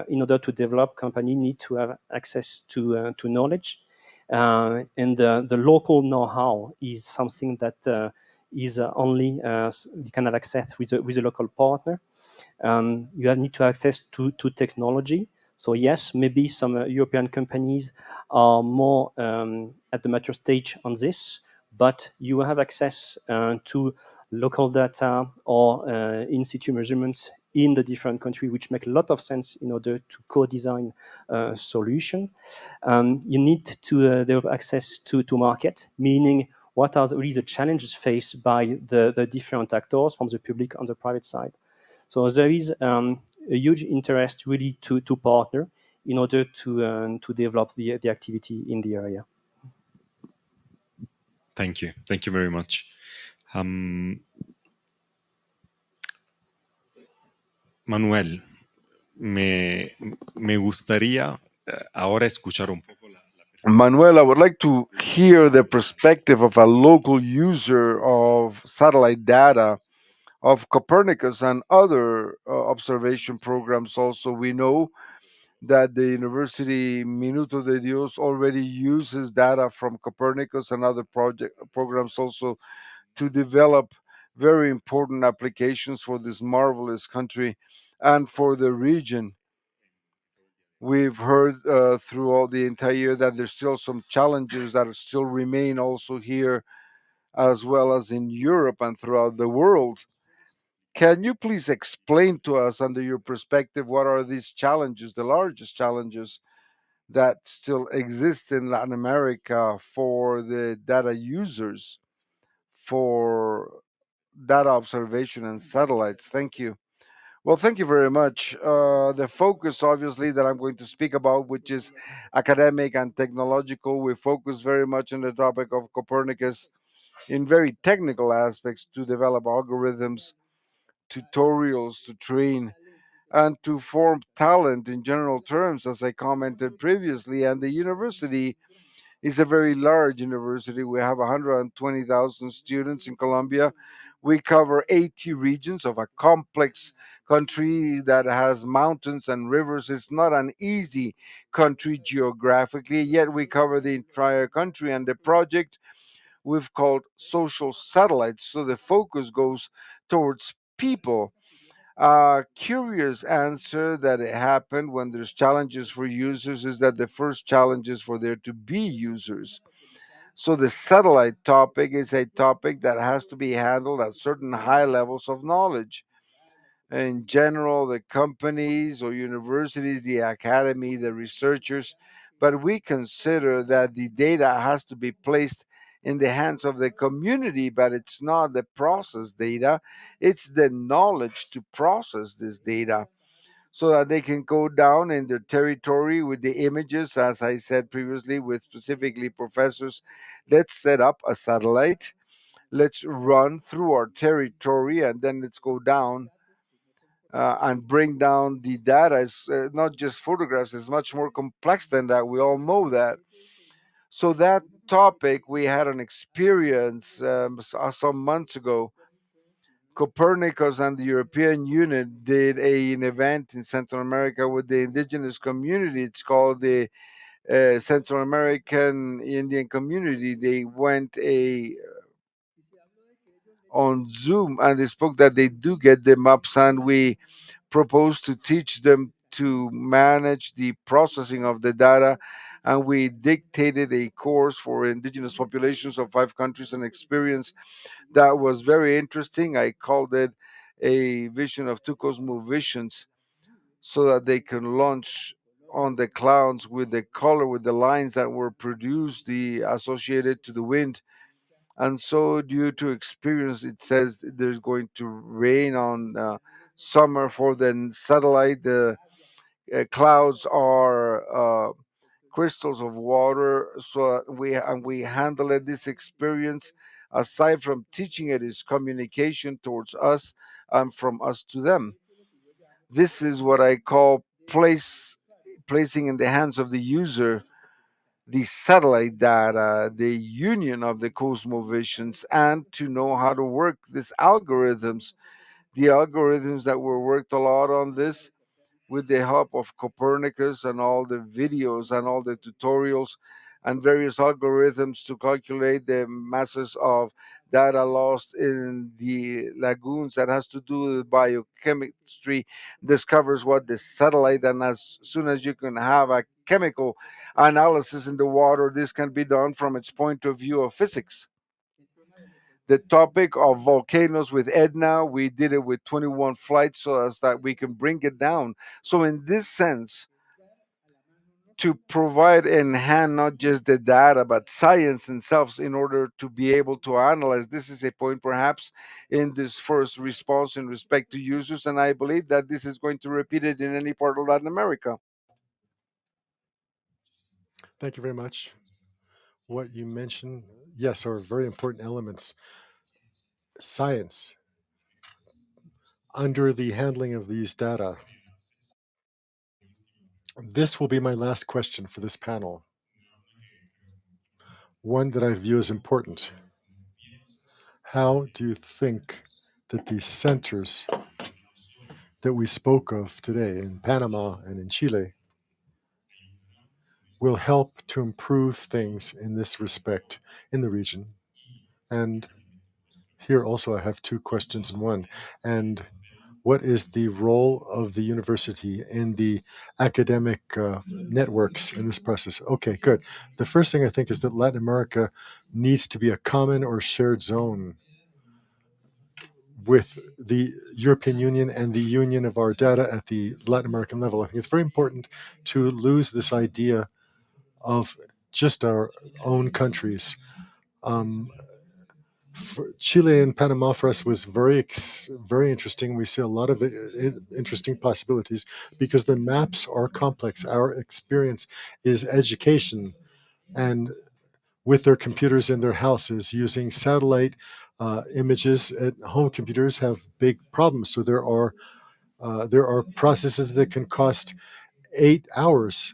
In order to develop, company need to have access to knowledge. And the local know-how is something that is only you can have access with a local partner. You need to access to technology. So yes, maybe some European companies are more at the mature stage on this, but you have access to local data or in situ measurements in the different country, which make a lot of sense in order to co-design a solution. You need to develop access to market, meaning what are really the challenges faced by the different actors from the public and the private side. So there is a huge interest really to partner in order to develop the activity in the area. Thank you very much. Manuel, me gustaría ahora escuchar un poco la Manuel, I would like to hear the perspective of a local user of satellite data of Copernicus and other observation programs. Also, we know that the University Minuto de Dios already uses data from Copernicus and other programs also to develop very important applications for this marvelous country and for the region. We've heard throughout the entire year that there's still some challenges that still remain also here, as well as in Europe and throughout the world. Can you please explain to us, under your perspective, what are these challenges, the largest challenges that still exist in Latin America for the data users, for data observation and satellites? Thank you. Well, thank you very much. The focus, obviously, that I'm going to speak about, which is academic and technological, we focus very much on the topic of Copernicus in very technical aspects to develop algorithms, tutorials to train, and to form talent in general terms, as I commented previously. And the university is a very large university. We have 120,000 students in Colombia. We cover 80 regions of a complex country that has mountains and rivers. It's not an easy country geographically, yet we cover the entire country. And the project we've called social satellites. So the focus goes towards people. Curious answer that it happened when there's challenges for users is that the first challenge is for there to be users. So the satellite topic is a topic that has to be handled at certain high levels of knowledge. In general, the companies or universities, the academy, the researchers, but we consider that the data has to be placed in the hands of the community, but it's not the process data, it's the knowledge to process this data so that they can go down in their territory with the images, as I said previously, with specifically professors. Let's set up a satellite, let's run through our territory, and then let's go down and bring down the data. It's not just photographs, it's much more complex than that. We all know that. So, that topic, we had an experience some months ago. Copernicus and the European Union did an event in Central America with the indigenous community. It's called the Central American Indian Community. They went on Zoom and they spoke that they do get the maps, and we propose to teach them to manage the processing of the data. And we dictated a course for indigenous populations of 5 countries, an experience that was very interesting. I called it a vision of two cosmovisions, so that they can launch on the clouds with the color, with the lines that were produced, the associated to the wind. And so, due to experience, it says there's going to rain on summer for the satellite. The clouds are crystals of water. So we handle it. This experience, aside from teaching it, is communication towards us and from us to them. This is what I call placing in the hands of the user the satellite data, the union of the cosmovisions, and to know how to work these algorithms. The algorithms that were worked a lot on this with the help of Copernicus and all the videos and all the tutorials and various algorithms to calculate the masses of data lost in the lagoons, that has to do with biochemistry, discovers what the satellite, and as soon as you can have a chemical analysis in the water, this can be done from its point of view of physics. The topic of volcanoes with Edna, we did it with 21 flights so as that we can bring it down. So, in this sense, to provide in hand not just the data but science themselves in order to be able to analyze. This is a point perhaps in this first response in respect to users, and I believe that this is going to repeat it in any part of Latin America. Thank you very much. What you mentioned, yes, are very important elements. Science under the handling of these data. This will be my last question for this panel, one that I view as important. How do you think that these centers that we spoke of today in Panama and in Chile will help to improve things in this respect in the region? And here also I have two questions in one. And what is the role of the university in the academic networks in this process? Okay, good. The first thing I think is that Latin America needs to be a common or shared zone with the European Union and the union of our data at the Latin American level. I think it's very important to lose this idea of just our own countries. Chile and Panama for us was very interesting. We see a lot of interesting possibilities because the maps are complex. Our experience is education, and with their computers in their houses using satellite images at home, computers have big problems. So there are processes that can cost 8 hours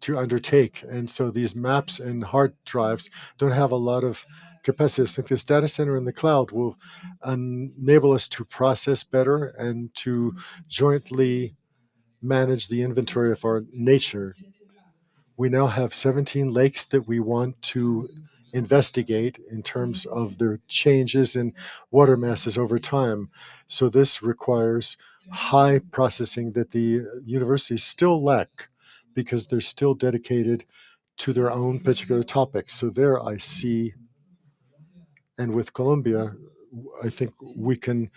to undertake. And so these maps and hard drives don't have a lot of capacity. I think this data center in the cloud will enable us to process better and to jointly manage the inventory of our nature. We now have 17 lakes that we want to investigate in terms of their changes in water masses over time. So this requires high processing that the universities still lack because they're still dedicated to their own particular topics. So there I see, and with Colombia, I think we can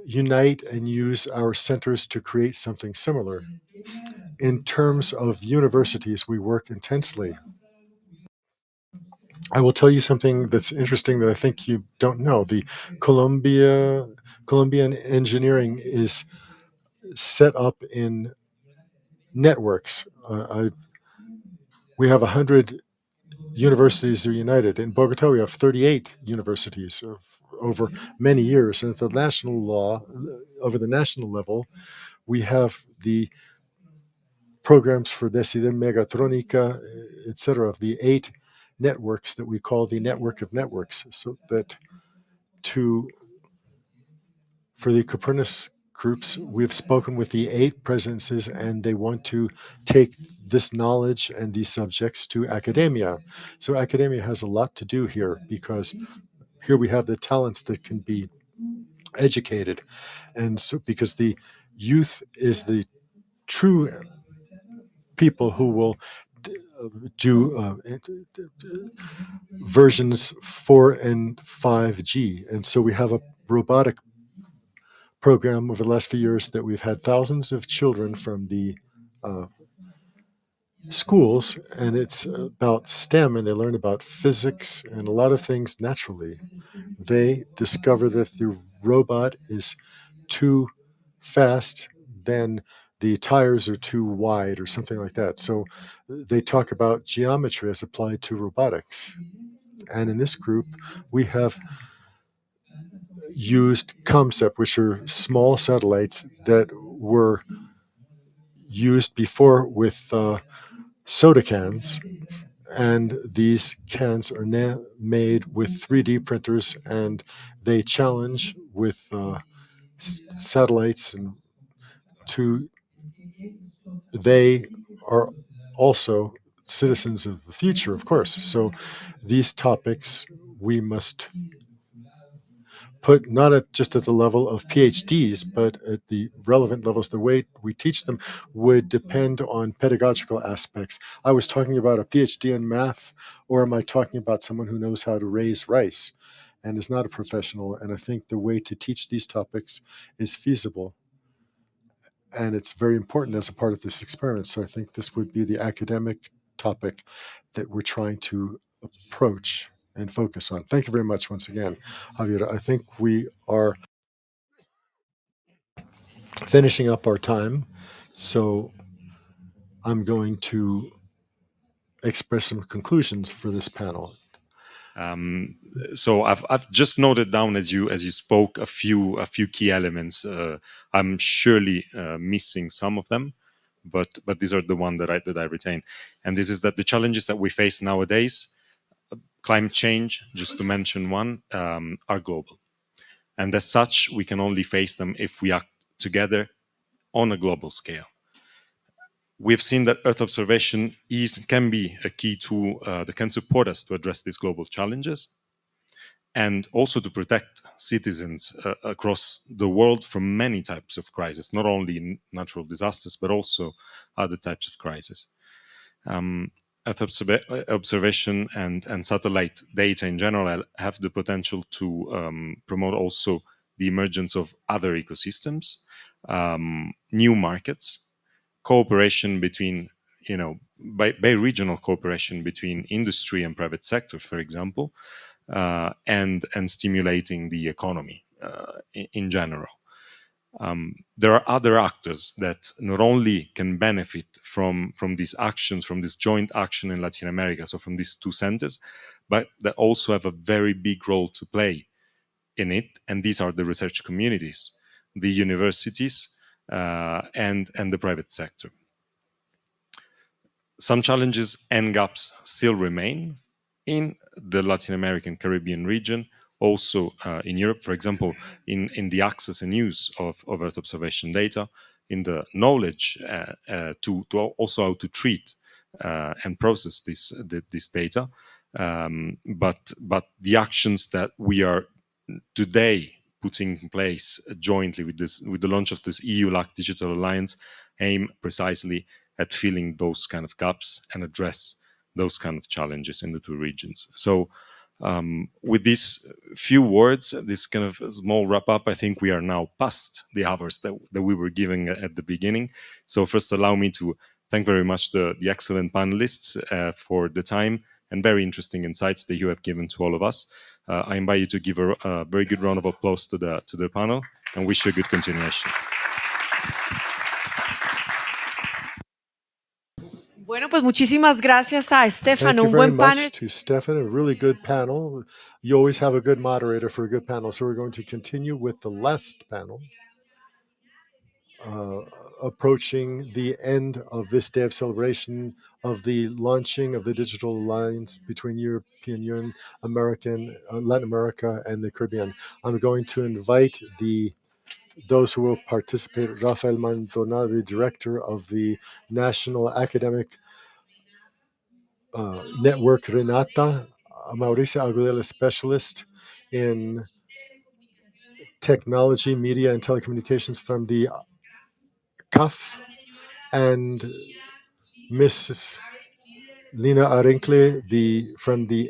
unite and use our centers to create something similar. In terms of universities, we work intensely. I will tell you something that's interesting that I think you don't know. The Colombian engineering is set up in networks. We have 100 universities that are united. In Bogotá, we have 38 universities over many years. And at the national law, over the national level, we have the programs for Decide Megatrónica, etc., of the 8 networks that we call the network of networks, so that for the Copernicus groups, we've spoken with the 8 presidencies, and they want to take this knowledge and these subjects to academia. So academia has a lot to do here, because here we have the talents that can be educated. And so because the youth is the true people who will do versions 4 and 5G. And so we have a robotic program over the last few years that we've had thousands of children from the schools, and it's about STEM, and they learn about physics and a lot of things naturally. They discover that the robot is too fast, then the tires are too wide or something like that. So they talk about geometry as applied to robotics. And in this group, we have used COMCEP, which are small satellites that were used before with soda cans. And these cans are now made with 3D printers, and they challenge with satellites, and they are also citizens of the future, of course. So these topics we must put not just at the level of PhDs, but at the relevant levels. The way we teach them would depend on pedagogical aspects. I was talking about a PhD in math, or am I talking about someone who knows how to raise rice and is not a professional? And I think the way to teach these topics is feasible. And it's very important as a part of this experiment. So I think this would be the academic topic that we're trying to approach and focus on. Thank you very much once again, Javier. I think we are finishing up our time, so I'm going to express some conclusions for this panel. So I've just noted down as you spoke a few key elements. I'm surely missing some of them, but these are the ones that I retain. And this is that the challenges that we face nowadays, climate change, just to mention one, are global, and as such, we can only face them if we act together on a global scale. We've seen that Earth observation can be a key tool that can support us to address these global challenges, and also to protect citizens across the world from many types of crises, not only natural disasters, but also other types of crises. Earth observation and satellite data in general have the potential to promote also the emergence of other ecosystems, new markets, cooperation between, by regional cooperation between industry and private sector, for example, and stimulating the economy in general. There are other actors that not only can benefit from these actions, from this joint action in Latin America, so from these 2 centers, but that also have a very big role to play in it, and these are the research communities, the universities, and the private sector. Some challenges and gaps still remain in the Latin American Caribbean region, also in Europe, for example, in the access and use of Earth observation data, in the knowledge to also how to treat and process this data, But the actions that we are today putting in place jointly with the launch of this EU-LAC Digital Alliance aim precisely at filling those kind of gaps and address those kind of challenges in the two regions. So with these few words, this kind of small wrap up, I think we are now past the hours that we were giving at the beginning. So first, allow me to thank very much the excellent panelists for the time and very interesting insights that you have given to all of us. I invite you to give a very good round of applause to the panel and wish you a good continuation. Bueno, pues muchísimas gracias a Thank Stefano, you un very buen panel. much to Stefan, a really good panel. You always have a good moderator for a good panel. So we're going to continue with the last panel, approaching the end of this day of celebration of the launching of the digital alliance between European Union, Latin America, and the Caribbean. I'm going to invite those who will participate. Rafael Mandona, the director of the National Academic Network Renata, Mauricio Agudelo, specialist in technology, media, and telecommunications from the CAF, and Mrs. Lina Arinkle, from the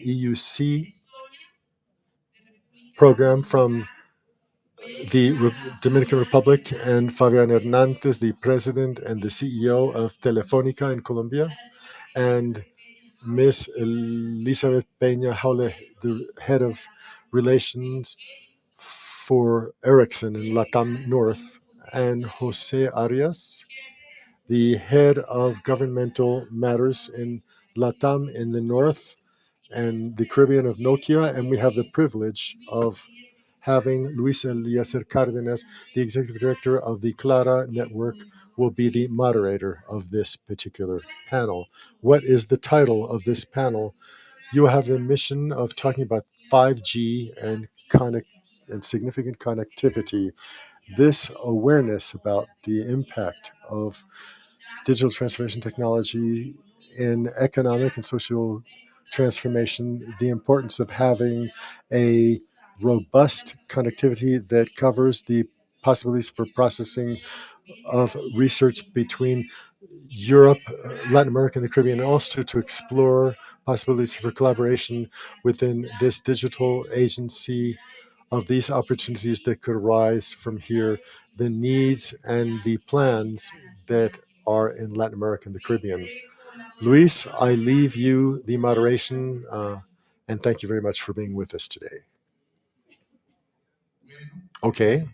EUC program from the Dominican Republic, and Fabián Hernández, the president and the CEO of Telefónica in Colombia, and Miss Elizabeth Peña Jaule, the head of relations for Ericsson in Latam North, and Jose Arias, the head of governmental matters in Latam in the North and the Caribbean of Nokia. And we have the privilege of having Luis Eliezer Cardenas, the executive director of the Clara Network, will be the moderator of this particular panel. What is the title of this panel? You have the mission of talking about 5G and significant connectivity. This awareness about the impact of digital transformation technology in economic and social transformation, the importance of having a robust connectivity that covers the possibilities for processing of research between Europe, Latin America, and the Caribbean, and also to explore possibilities for collaboration within this digital agency of these opportunities that could arise from here, the needs and the plans that are in Latin America and the Caribbean. Luis, I leave you the moderation, and thank you very much for being with us today. Okay.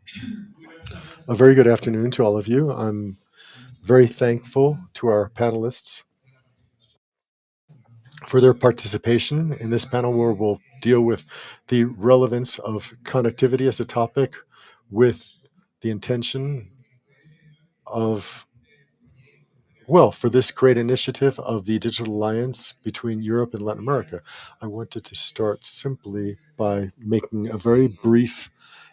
A very good afternoon to all of you. I'm very thankful to our panelists for their participation in this panel, where we'll deal with the relevance of connectivity as a topic with the intention of, well, for this great initiative of the Digital Alliance between Europe and Latin America. I wanted to start simply by making a very brief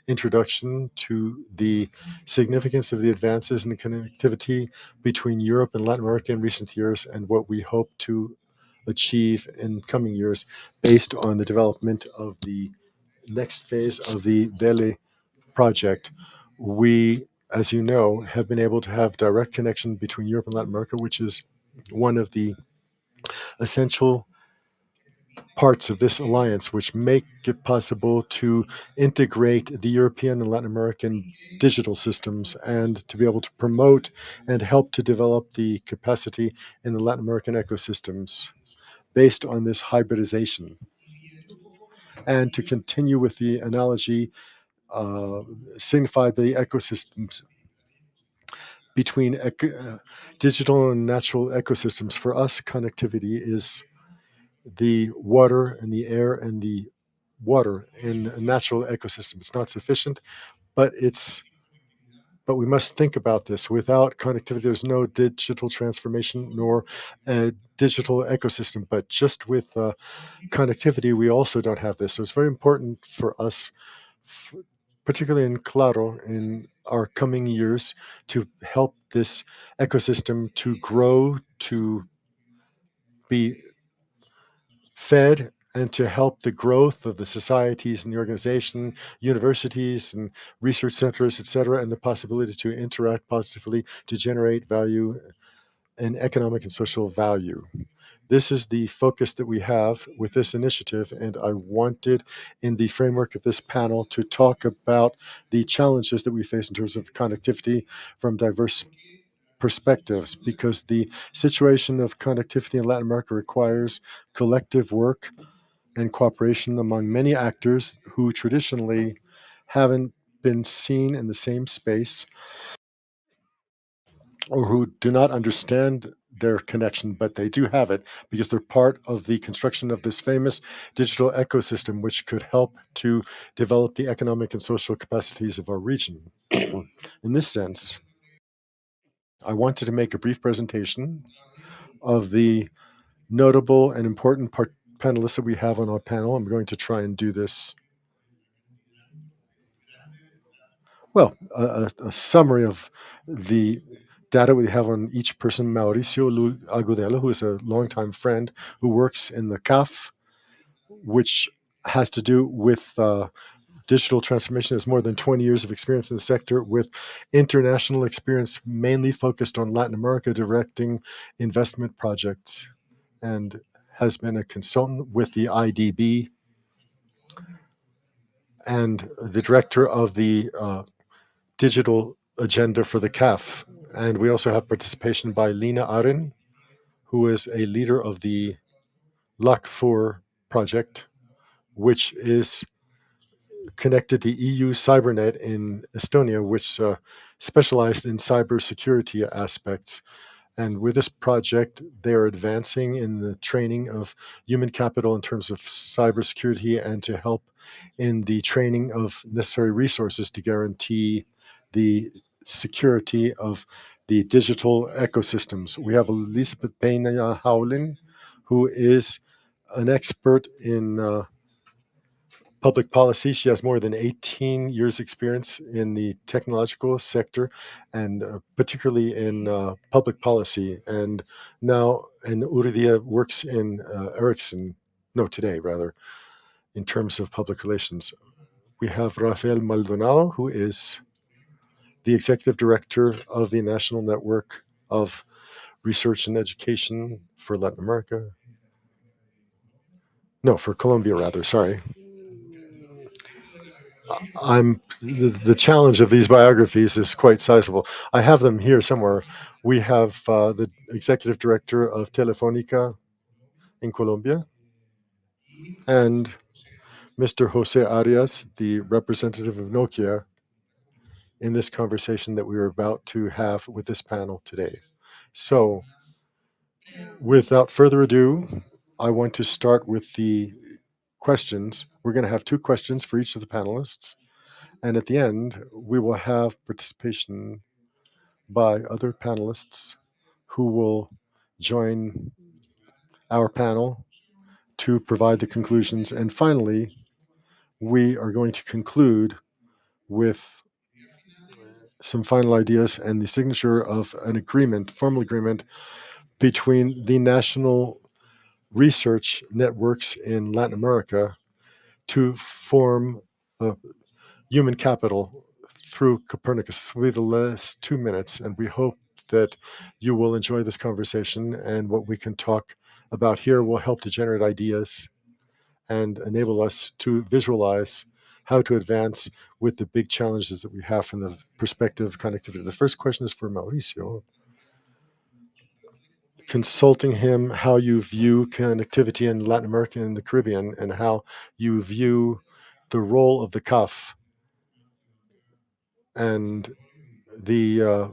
introduction to the significance of the advances in connectivity between Europe and Latin America in recent years, and what we hope to achieve in coming years based on the development of the next phase of the DELE project. We, as you know, have been able to have direct connection between Europe and Latin America, which is one of the essential parts of this alliance, which make it possible to integrate the European and Latin American digital systems and to be able to promote and help to develop the capacity in the Latin American ecosystems based on this hybridization. And to continue with the analogy signified by the ecosystems between digital and natural ecosystems. For us, connectivity is the water and the air and the water in a natural ecosystem. It's not sufficient, but we must think about this. Without connectivity, there's no digital transformation nor a digital ecosystem. But just with connectivity, we also don't have this. So it's very important for us, particularly in Claro, in our coming years, to help this ecosystem to grow, to be fed and to help the growth of the societies and the organization, universities and research centers, etc., and the possibility to interact positively to generate value and economic and social value. This is the focus that we have with this initiative, and I wanted, in the framework of this panel, to talk about the challenges that we face in terms of connectivity from diverse perspectives, because the situation of connectivity in Latin America requires collective work and cooperation among many actors who traditionally haven't been seen in the same space or who do not understand their connection, but they do have it because they're part of the construction of this famous digital ecosystem, which could help to develop the economic and social capacities of our region. In this sense, I wanted to make a brief presentation of the notable and important panelists that we have on our panel. I'm going to try and do this. Well, a summary of the data we have on each person. Mauricio Agudelo, who is a longtime friend who works in the CAF, which has to do with digital transformation, has more than 20 years of experience in the sector with international experience, mainly focused on Latin America, directing investment projects, and has been a consultant with the IDB and the director of the digital agenda for the CAF. And we also have participation by Lina Arin, who is a leader of the LAC4 project, which is connected to EU Cybernet in Estonia, which specialized in cybersecurity aspects. And with this project, they are advancing in the training of human capital in terms of cybersecurity and to help in the training of necessary resources to guarantee the security of the digital ecosystems. We have Elizabeth Peña Howlin, who is an expert in public policy. She has more than 18 years experience in the technological sector and particularly in public policy. And now, and Urrutia works in Ericsson, no, today rather, in terms of public relations. We have Rafael Maldonado, who is the executive director of the National Network of Research and Education for Latin America. No, for Colombia, rather, sorry. The challenge of these biographies is quite sizable. I have them here somewhere. We have the executive director of Telefónica in Colombia, and Mr. Jose Arias, the representative of Nokia, in this conversation that we are about to have with this panel today. So, without further ado, I want to start with the questions. We're going to have 2 questions for each of the panelists. And at the end, we will have participation by other panelists who will join our panel to provide the conclusions. And finally, we are going to conclude with some final ideas and the signature of an agreement, formal agreement, between the national research networks in Latin America to form a human capital through Copernicus. This will be the last 2 minutes, and we hope that you will enjoy this conversation, and what we can talk about here will help to generate ideas and enable us to visualize how to advance with the big challenges that we have from the perspective of connectivity. The first question is for Mauricio. Consulting him how you view connectivity in Latin America and the Caribbean, and how you view the role of the CAF and the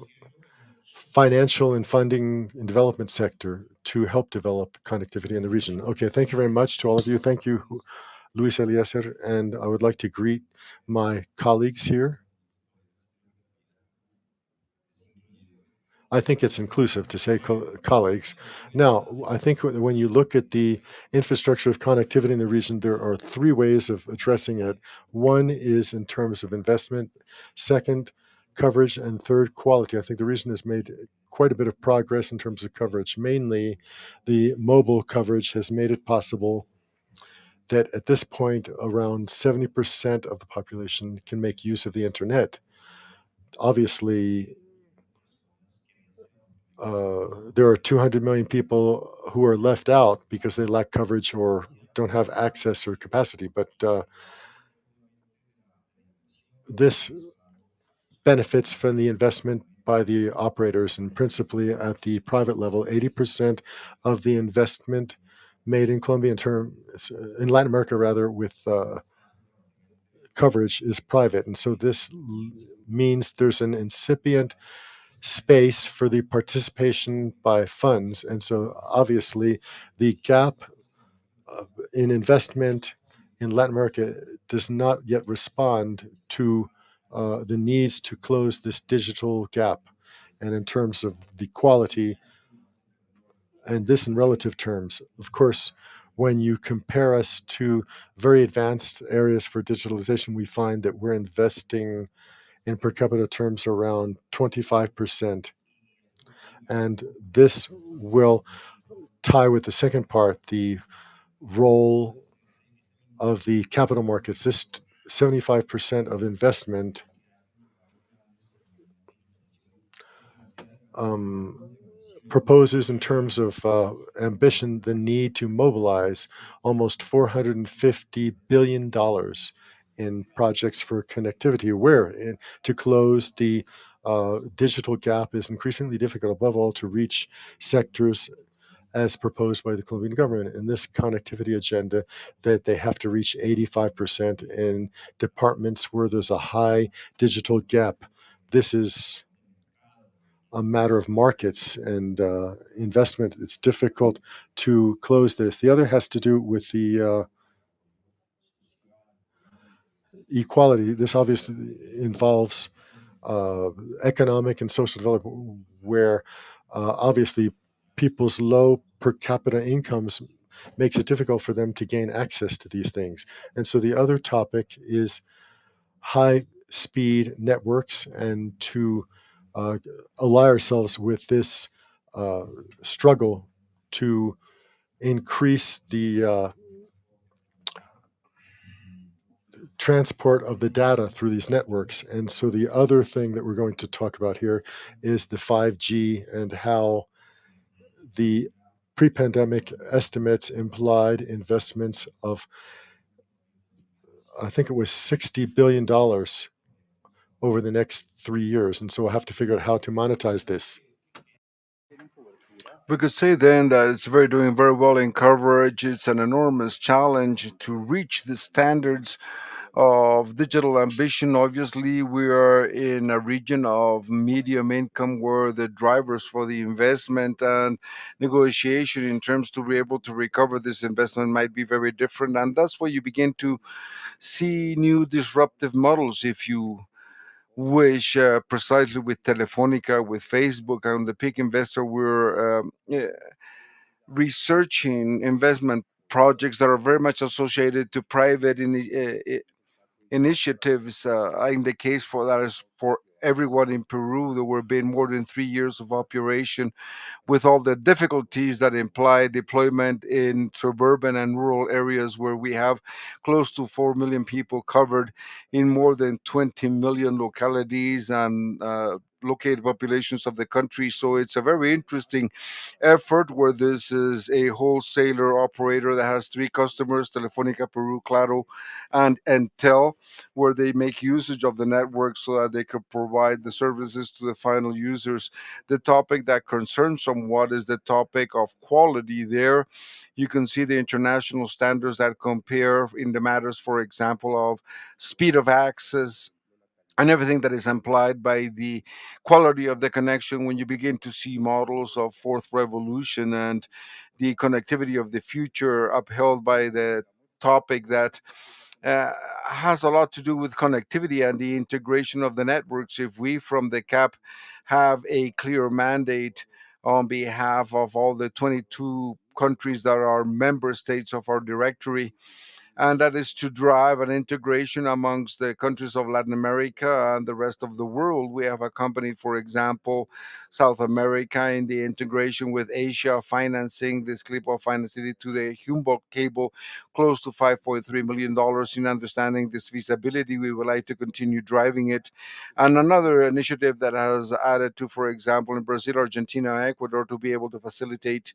financial and funding and development sector to help develop connectivity in the region. Okay, thank you very much to all of you. Thank you, Luis Eliezer, and I would like to greet my colleagues here. I think it's inclusive to say colleagues. Now, I think when you look at the infrastructure of connectivity in the region, there are 3 ways of addressing it. One is in terms of investment, second, coverage, and third, quality. I think the region has made quite a bit of progress in terms of coverage. Mainly, the mobile coverage has made it possible that at this point, around 70% of the population can make use of the internet. Obviously, there are 200 million people who are left out because they lack coverage or don't have access or capacity. But this benefits from the investment by the operators, and principally at the private level. 80% of the investment made in Colombia in Latin America rather, with coverage is private. And so this means there's an incipient space for the participation by funds. And so obviously the gap in investment in Latin America does not yet respond to the needs to close this digital gap. And in terms of the quality, and this in relative terms, of course, when you compare us to very advanced areas for digitalization, we find that we're investing in per capita terms around 25%. And this will tie with the second part, the role of the capital markets. This 75% of investment proposes, in terms of ambition, the need to mobilize almost $450 billion in projects for connectivity, where to close the digital gap is increasingly difficult, above all to reach sectors as proposed by the Colombian government in this connectivity agenda, that they have to reach 85% in departments where there's a high digital gap. This is a matter of markets and investment. It's difficult to close this. The other has to do with the equality. This obviously involves economic and social development, where obviously people's low per capita incomes makes it difficult for them to gain access to these things. And so the other topic is high speed networks, and to ally ourselves with this struggle to increase the transport of the data through these networks. And so the other thing that we're going to talk about here is the 5G, and how the pre-pandemic estimates implied investments of, I think it was $60 billion over the next 3 years. And so we'll have to figure out how to monetize this. We could say then that it's doing very well in coverage. It's an enormous challenge to reach the standards of digital ambition. Obviously, we are in a region of medium income where the drivers for the investment and negotiation in terms to be able to recover this investment might be very different. And that's where you begin to see new disruptive models, if you wish, precisely with Telefonica, with Facebook, and the peak investor. We're researching investment projects that are very much associated to private initiatives. In the case for that is for everyone in Peru, there were been more than 3 years of operation, with all the difficulties that imply deployment in suburban and rural areas, where we have close to 4 million people covered in more than 20 million localities and located populations of the country. So it's a very interesting effort, where this is a wholesaler operator that has three customers: Telefonica, Peru, Claro, and Entel, where they make usage of the network so that they could provide the services to the final users. The topic that concerns somewhat is the topic of quality there. You can see the international standards that compare in the matters, for example, of speed of access and everything that is implied by the quality of the connection. When you begin to see models of fourth revolution and the connectivity of the future upheld by the topic that uh, has a lot to do with connectivity and the integration of the networks. If we from the CAP have a clear mandate on behalf of all the 22 countries that are member states of our directory, and that is to drive an integration amongst the countries of Latin America and the rest of the world. We have accompanied, for example, South America in the integration with Asia, financing this clip of financing to the Humboldt cable, close to $5.3 million. In understanding this feasibility, we would like to continue driving it. And another initiative that has added to, for example, in Brazil, Argentina, Ecuador, to be able to facilitate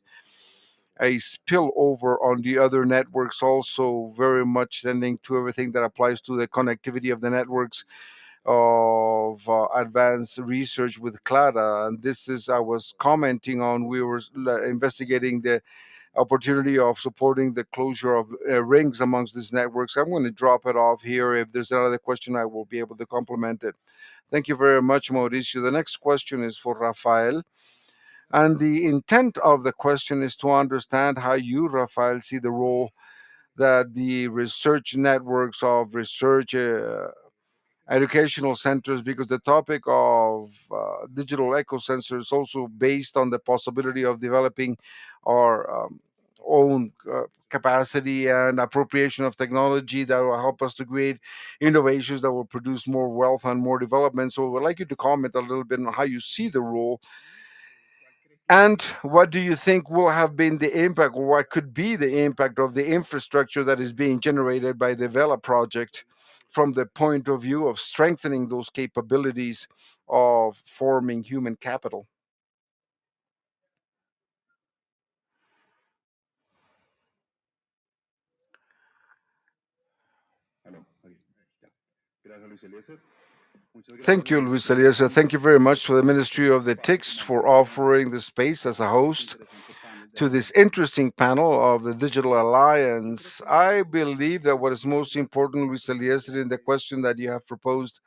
a spillover on the other networks, also very much tending to everything that applies to the connectivity of the networks of advanced research with Clara. And this is, I was commenting on, we were investigating the opportunity of supporting the closure of rings amongst these networks. I'm going to drop it off here. If there's another question, I will be able to complement it. Thank you very much, Mauricio. The next question is for Rafael. And the intent of the question is to understand how you, Rafael, see the role that the research networks of research educational centers, because the topic of digital eco sensors is also based on the possibility of developing our own capacity and appropriation of technology that will help us to create innovations that will produce more wealth and more development. So I'd like you to comment a little bit on how you see the role, and what do you think will have been the impact, or what could be the impact of the infrastructure that is being generated by the Vela project from the point of view of strengthening those capabilities of forming human capital? Thank you, Luis Eliezer. Thank you very much for the Ministry of the TICS for offering the space as a host to this interesting panel of the Digital Alliance. I believe that what is most important, Luis Eliezer, in the question that you have proposed,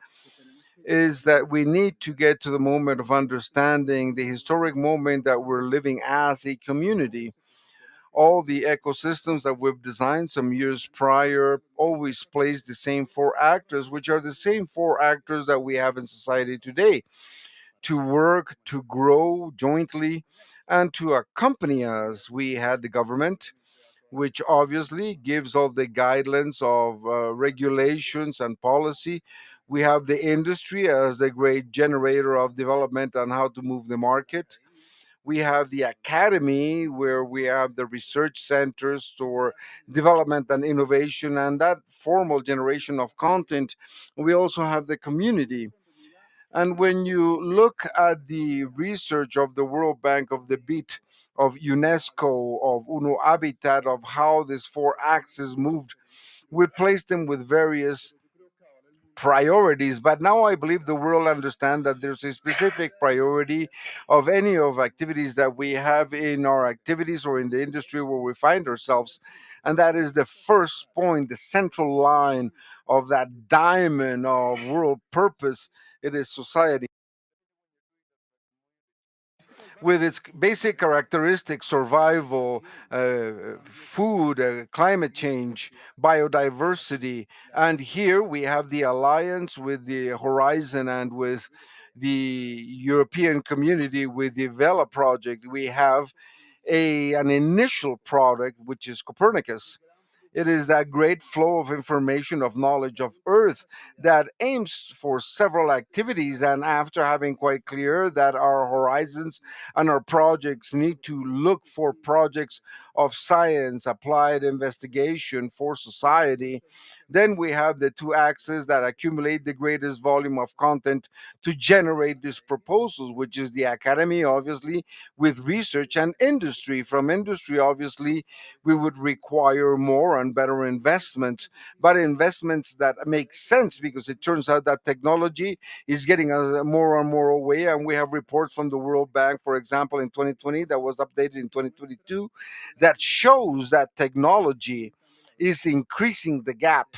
is that we need to get to the moment of understanding the historic moment that we're living as a community. All the ecosystems that we've designed some years prior always place the same four actors, which are the same four actors that we have in society today, to work, to grow jointly, and to accompany us. We had the government, which obviously gives all the guidelines of regulations and policy. We have the industry as the great generator of development and how to move the market. We have the academy, where we have the research centers for development and innovation and that formal generation of content. We also have the community. And when you look at the research of the World Bank, of the BEAT, of UNESCO, of UNO Habitat, of how these four axes moved, we place them with various priorities. But now I believe the world understand that there's a specific priority of any of activities that we have in our activities or in the industry where we find ourselves. And that is the first point, the central line of that diamond of world purpose. It is society, with its basic characteristics: survival, food, climate change, biodiversity. And here we have the alliance with the Horizon and with the European community with the Vela project. We have an initial product, which is Copernicus. It is that great flow of information, of knowledge of Earth, that aims for several activities. And after having quite clear that our horizons and our projects need to look for projects of science, applied investigation for society, then we have the two axes that accumulate the greatest volume of content to generate these proposals, which is the academy, obviously, with research, and industry. From industry, obviously, we would require more and better investments, but investments that make sense, because it turns out that technology is getting us more and more away. And we have reports from the World Bank, for example, in 2020, that was updated in 2022, that shows that technology is increasing the gap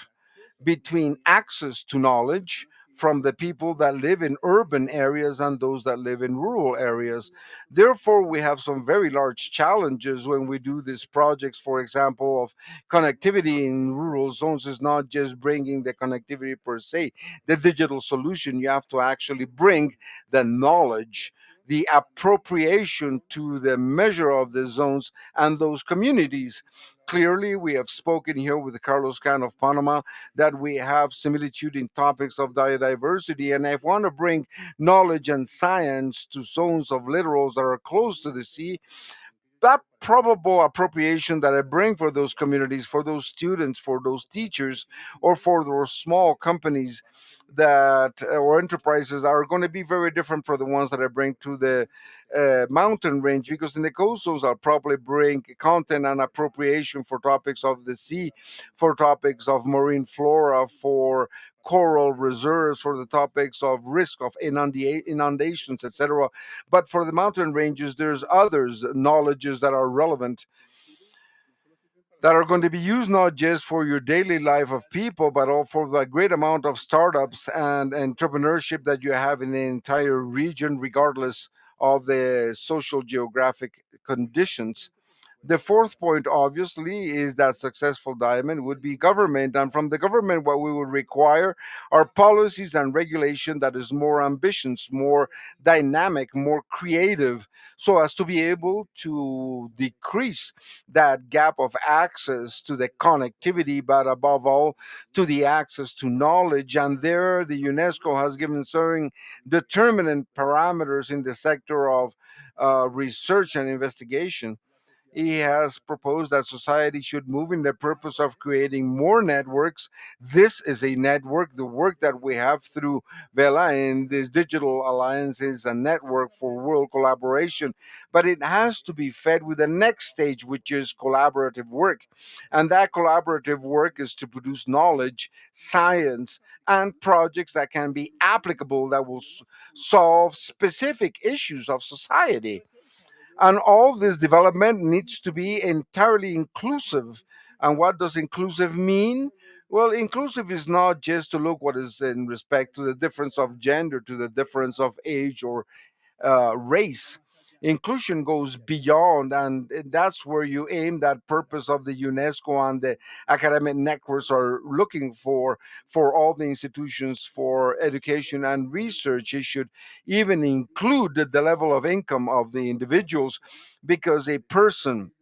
between access to knowledge from the people that live in urban areas and those that live in rural areas. Therefore, we have some very large challenges when we do these projects. For example, of connectivity in rural zones is not just bringing the connectivity per se, the digital solution. You have to actually bring the knowledge the appropriation to the measure of the zones and those communities. Clearly, we have spoken here with Carlos Can of Panama that we have similitude in topics of biodiversity. And if I want to bring knowledge and science to zones of littorals that are close to the sea, that probable appropriation that I bring for those communities, for those students, for those teachers, or for those small companies that or enterprises are going to be very different from the ones that I bring to the mountain range, because in the coast zones I'll probably bring content and appropriation for topics of the sea, for topics of marine flora, for coral reserves, for the topics of risk of inundations, etc. But for the mountain ranges, there's others knowledges that are relevant, that are going to be used not just for your daily life of people, but also for the great amount of startups and entrepreneurship that you have in the entire region, regardless of the social geographic conditions. The fourth point, obviously, is that successful diamond would be government. And from the government, what we would require are policies and regulation that is more ambitious, more dynamic, more creative, so as to be able to decrease that gap of access to the connectivity, but above all, to the access to knowledge. And there, the UNESCO has given certain determinant parameters in the sector of research and investigation. He has proposed that society should move in the purpose of creating more networks. This is a network. The work that we have through Vela in this digital alliance is a network for world collaboration, but it has to be fed with the next stage, which is collaborative work. And that collaborative work is to produce knowledge, science, and projects that can be applicable, that will solve specific issues of society. And all this development needs to be entirely inclusive. And what does inclusive mean? Well, inclusive is not just to look what is in respect to the difference of gender, to the difference of age or race. Inclusion goes beyond, and that's where you aim that purpose of the UNESCO and the academic networks are looking for all the institutions for education and research. It should even include the level of income of the individuals, because a person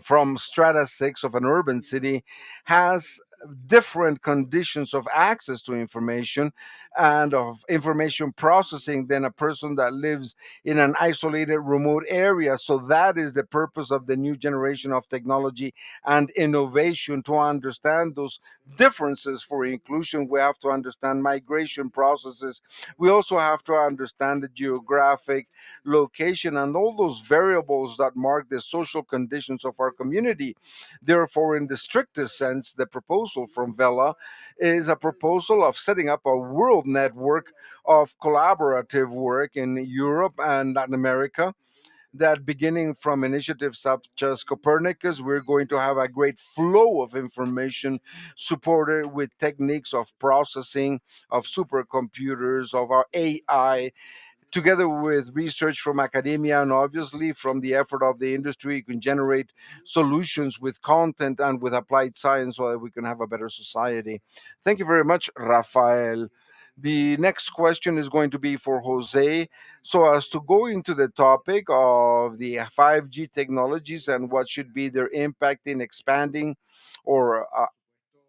from strata 6 of an urban city has different conditions of access to information and of information processing than a person that lives in an isolated remote area. So that is the purpose of the new generation of technology and innovation, to understand those differences. For inclusion, we have to understand migration processes. We also have to understand the geographic location and all those variables that mark the social conditions of our community. Therefore, in the strictest sense, the proposal from Vela is a proposal of setting up a world network of collaborative work in Europe and Latin America, that beginning from initiatives such as Copernicus, we're going to have a great flow of information supported with techniques of processing, of supercomputers, of our AI, together with research from academia and obviously from the effort of the industry. You can generate solutions with content and with applied science so that we can have a better society. Thank you very much, Rafael. The next question is going to be for Jose, so as to go into the topic of the 5G technologies and what should be their impact in expanding or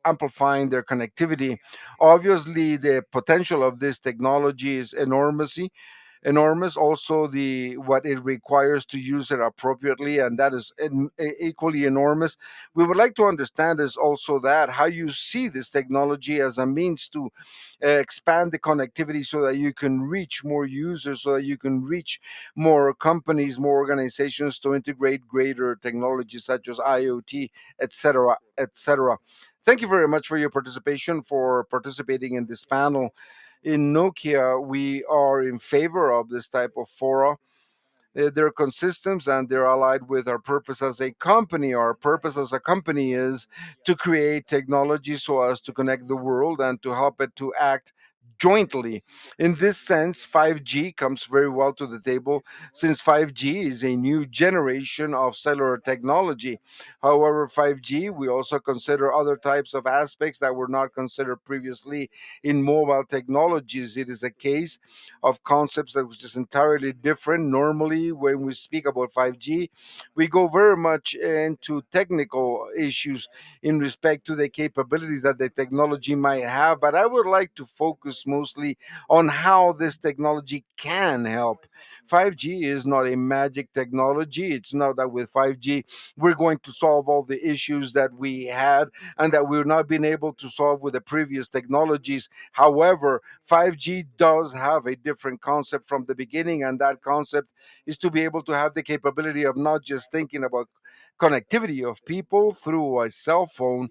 amplifying their connectivity. Obviously, the potential of this technology is enormous. Also, the what it requires to use it appropriately, and that is equally enormous. We would like to understand is also that how you see this technology as a means to expand the connectivity so that you can reach more users, so that you can reach more companies, more organizations, to integrate greater technologies such as IoT, etc., etc. Thank you very much for your participation, for participating in this panel. In Nokia, we are in favor of this type of fora. They're consistent and they're allied with our purpose as a company. Our purpose as a company is to create technology so as to connect the world and to help it to act jointly. In this sense, 5G comes very well to the table since 5G is a new generation of cellular technology. However, 5G, we also consider other types of aspects that were not considered previously in mobile technologies. It is a case of concepts that was just entirely different. Normally, when we speak about 5G, we go very much into technical issues in respect to the capabilities that the technology might have, but I would like to focus mostly on how this technology can help. 5G is not a magic technology. It's not that with 5G we're going to solve all the issues that we had and that we've not been able to solve with the previous technologies. However, 5G does have a different concept from the beginning, and that concept is to be able to have the capability of not just thinking about connectivity of people through a cell phone,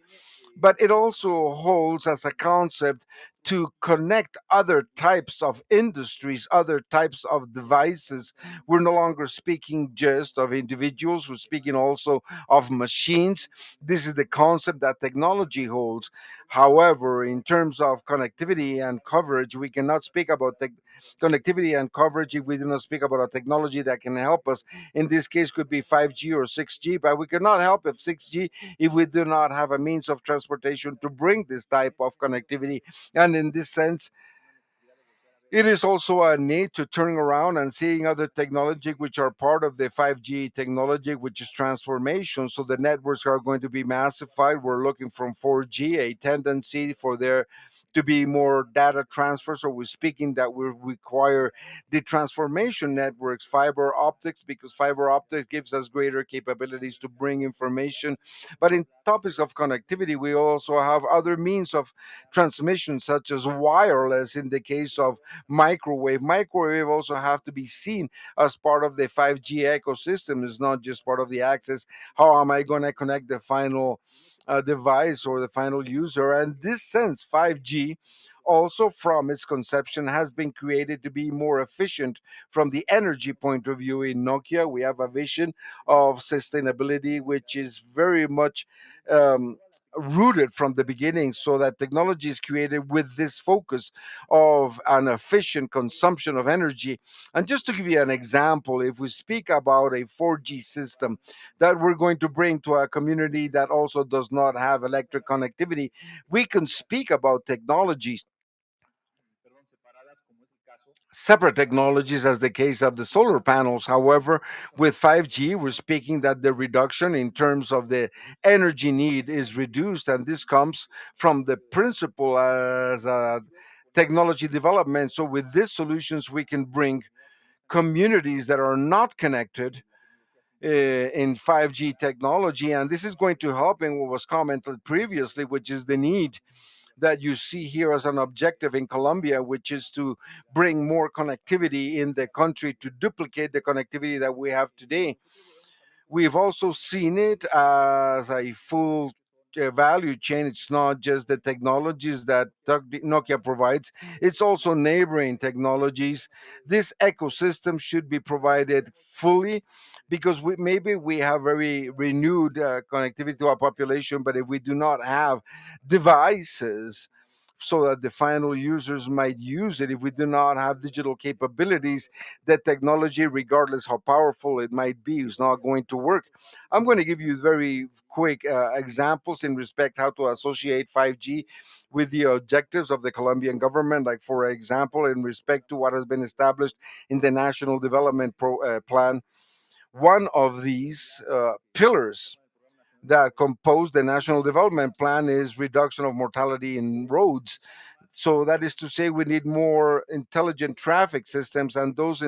but it also holds as a concept to connect other types of industries, other types of devices. We're no longer speaking just of individuals, we're speaking also of machines. This is the concept that technology holds. However, in terms of connectivity and coverage, we cannot speak about connectivity and coverage if we do not speak about a technology that can help us. In this case, could be 5G or 6G, but we cannot help if 6G if we do not have a means of transportation to bring this type of connectivity. And in this sense, it is also a need to turn around and seeing other technology which are part of the 5G technology, which is transformation. So the networks are going to be massified. We're looking from 4G, a tendency for there to be more data transfer. So we're speaking that we require the transformation networks, fiber optics, because fiber optics gives us greater capabilities to bring information. But in topics of connectivity, we also have other means of transmission, such as wireless in the case of microwave. Microwave also have to be seen as part of the 5G ecosystem. It's not just part of the access. How am I going to connect the final device or the final user? And this sense, 5G also from its conception has been created to be more efficient from the energy point of view. In Nokia, we have a vision of sustainability which is very much rooted from the beginning, so that technology is created with this focus of an efficient consumption of energy. And just to give you an example, if we speak about a 4G system that we're going to bring to a community that also does not have electric connectivity, we can speak about technologies, separate technologies, as the case of the solar panels. However, with 5G, we're speaking that the reduction in terms of the energy need is reduced, and this comes from the principle as a technology development. So with these solutions, we can bring communities that are not connected in 5G technology, and this is going to help in what was commented previously, which is the need that you see here as an objective in Colombia, which is to bring more connectivity in the country to duplicate the connectivity that we have today. We've also seen it as a full value chain. It's not just the technologies that Nokia provides, it's also neighboring technologies. This ecosystem should be provided fully, because maybe we have very renewed connectivity to our population, but if we do not have devices so that the final users might use it, if we do not have digital capabilities, that technology, regardless how powerful it might be, is not going to work. I'm going to give you very quick examples in respect how to associate 5G with the objectives of the Colombian government. Like, for example, in respect to what has been established in the National Development Plan, one of these pillars that compose the National Development Plan is reduction of mortality in roads. So that is to say, we need more intelligent traffic systems, and those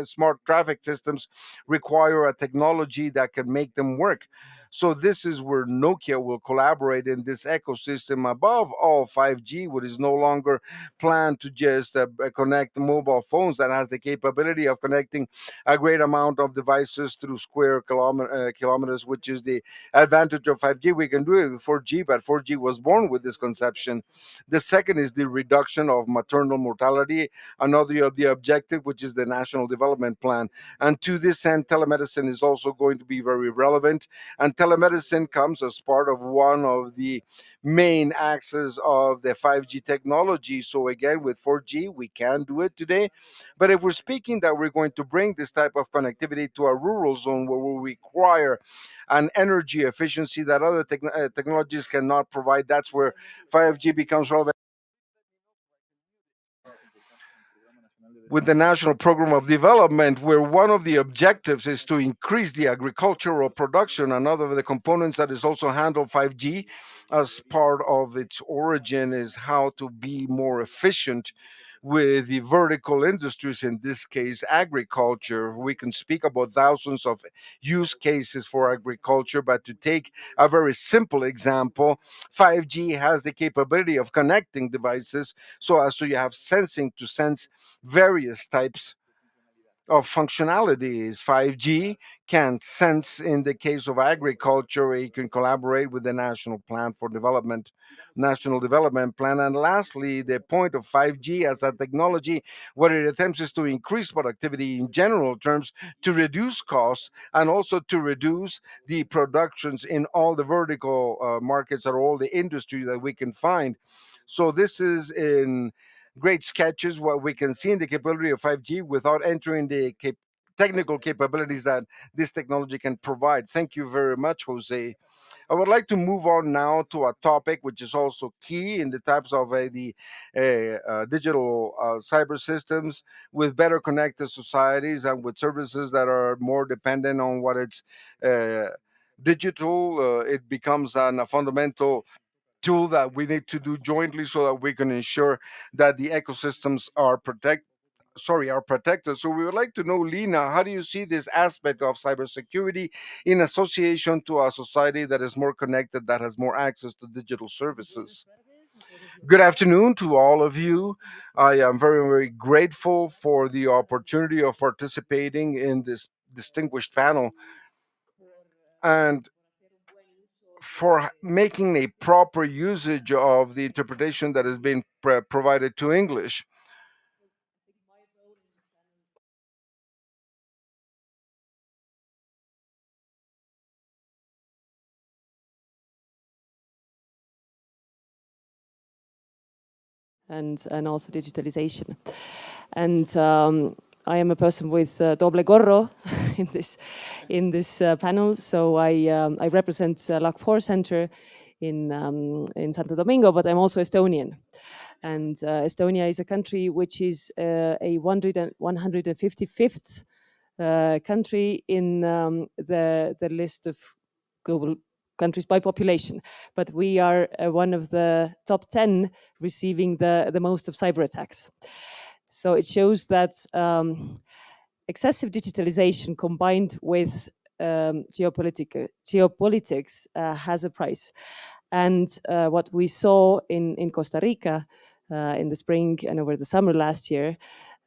smart traffic systems require a technology that can make them work. So this is where Nokia will collaborate in this ecosystem. Above all, 5G, which is no longer planned to just connect mobile phones, that has the capability of connecting a great amount of devices through square kilometers, which is the advantage of 5G. We can do it with 4G, but 4G was born with this conception. The second is the reduction of maternal mortality, another of the objective, which is the National Development Plan. And to this end, telemedicine is also going to be very relevant. And telemedicine comes as part of one of the main axes of the 5G technology. So again, with 4G, we can do it today. But if we're speaking that we're going to bring this type of connectivity to a rural zone where we require an energy efficiency that other technologies cannot provide, that's where 5G becomes relevant. With the National Program of Development, where one of the objectives is to increase the agricultural production. Another of the components that is also handled 5G as part of its origin is how to be more efficient with the vertical industries, in this case agriculture. We can speak about thousands of use cases for agriculture, but to take a very simple example, 5G has the capability of connecting devices so as to you have sensing to sense various types of functionalities. 5G can sense, in the case of agriculture, it can collaborate with the National Development Plan. And lastly, the point of 5G as a technology, what it attempts is to increase productivity in general terms, to reduce costs, and also to reduce the productions in all the vertical markets or all the industry that we can find. So this is in great sketches what we can see in the capability of 5G without entering the technical capabilities that this technology can provide. Thank you very much, Jose. I would like to move on now to a topic which is also key in the types of the digital cyber systems, with better connected societies and with services that are more dependent on what it's digital. It becomes a fundamental tool that we need to do jointly so that we can ensure that the ecosystems are protected. So we would like to know, Lina, how do you see this aspect of cybersecurity in association to a society that is more connected, that has more access to digital services? Good afternoon to all of you. I am very, very grateful for the opportunity of participating in this distinguished panel and for making a proper usage of the interpretation that has been provided to English. And also digitalization. And I am a person with doble gorro in this panel. So I represent LAC 4 Center in Santo Domingo, but I'm also Estonian. And Estonia is a country which is a 155th country in the list of global countries by population, but we are one of the top 10 receiving the most of cyber attacks. So it shows that excessive digitalization combined with geopolitics has a price. And what we saw in Costa Rica in the spring and over the summer last year,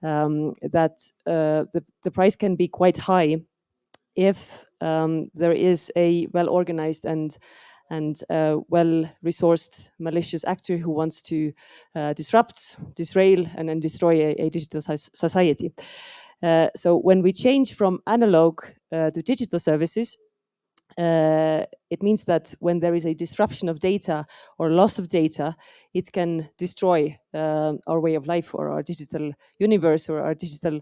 that the price can be quite high if there is a well-organized and well-resourced malicious actor who wants to disrupt, disrail, and then destroy a digital society. So when we change from analog to digital services, it means that when there is a disruption of data or loss of data, it can destroy our way of life or our digital universe or our digital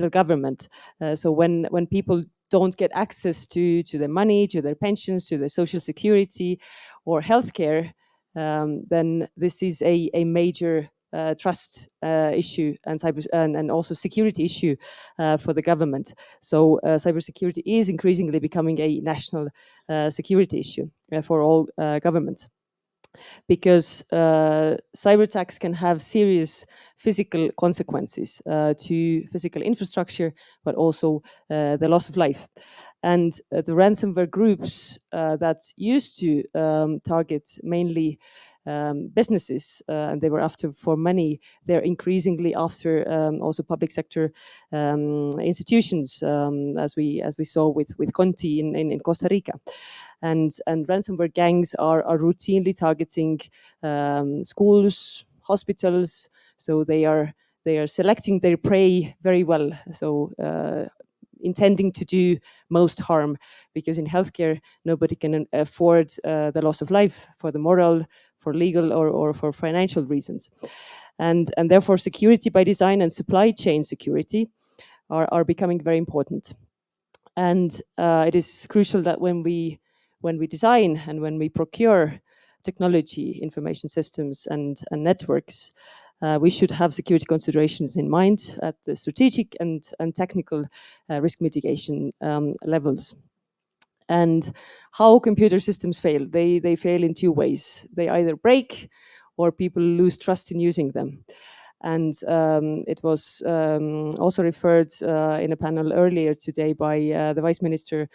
government. So when people don't get access to their money, to their pensions, to their social security or healthcare, then this is a major trust issue and also security issue for the government. So cybersecurity is increasingly becoming a national security issue for all governments, because cyber attacks can have serious physical consequences to physical infrastructure, but also the loss of life. And the ransomware groups that used to target mainly businesses, and they were after for money, they're increasingly after also public sector institutions, as we saw with Conti in Costa Rica. And ransomware gangs are routinely targeting schools, hospitals. So they are selecting their prey very well. So intending to do most harm, because in healthcare nobody can afford the loss of life for the moral, for legal, or for financial reasons. And therefore security by design and supply chain security are becoming very important. And it is crucial that when we design and when we procure technology, information systems and networks, we should have security considerations in mind at the strategic and technical risk mitigation levels. And how computer systems fail? They fail in two ways. They either break or people lose trust in using them. And it was also referred in a panel earlier today by the Vice Minister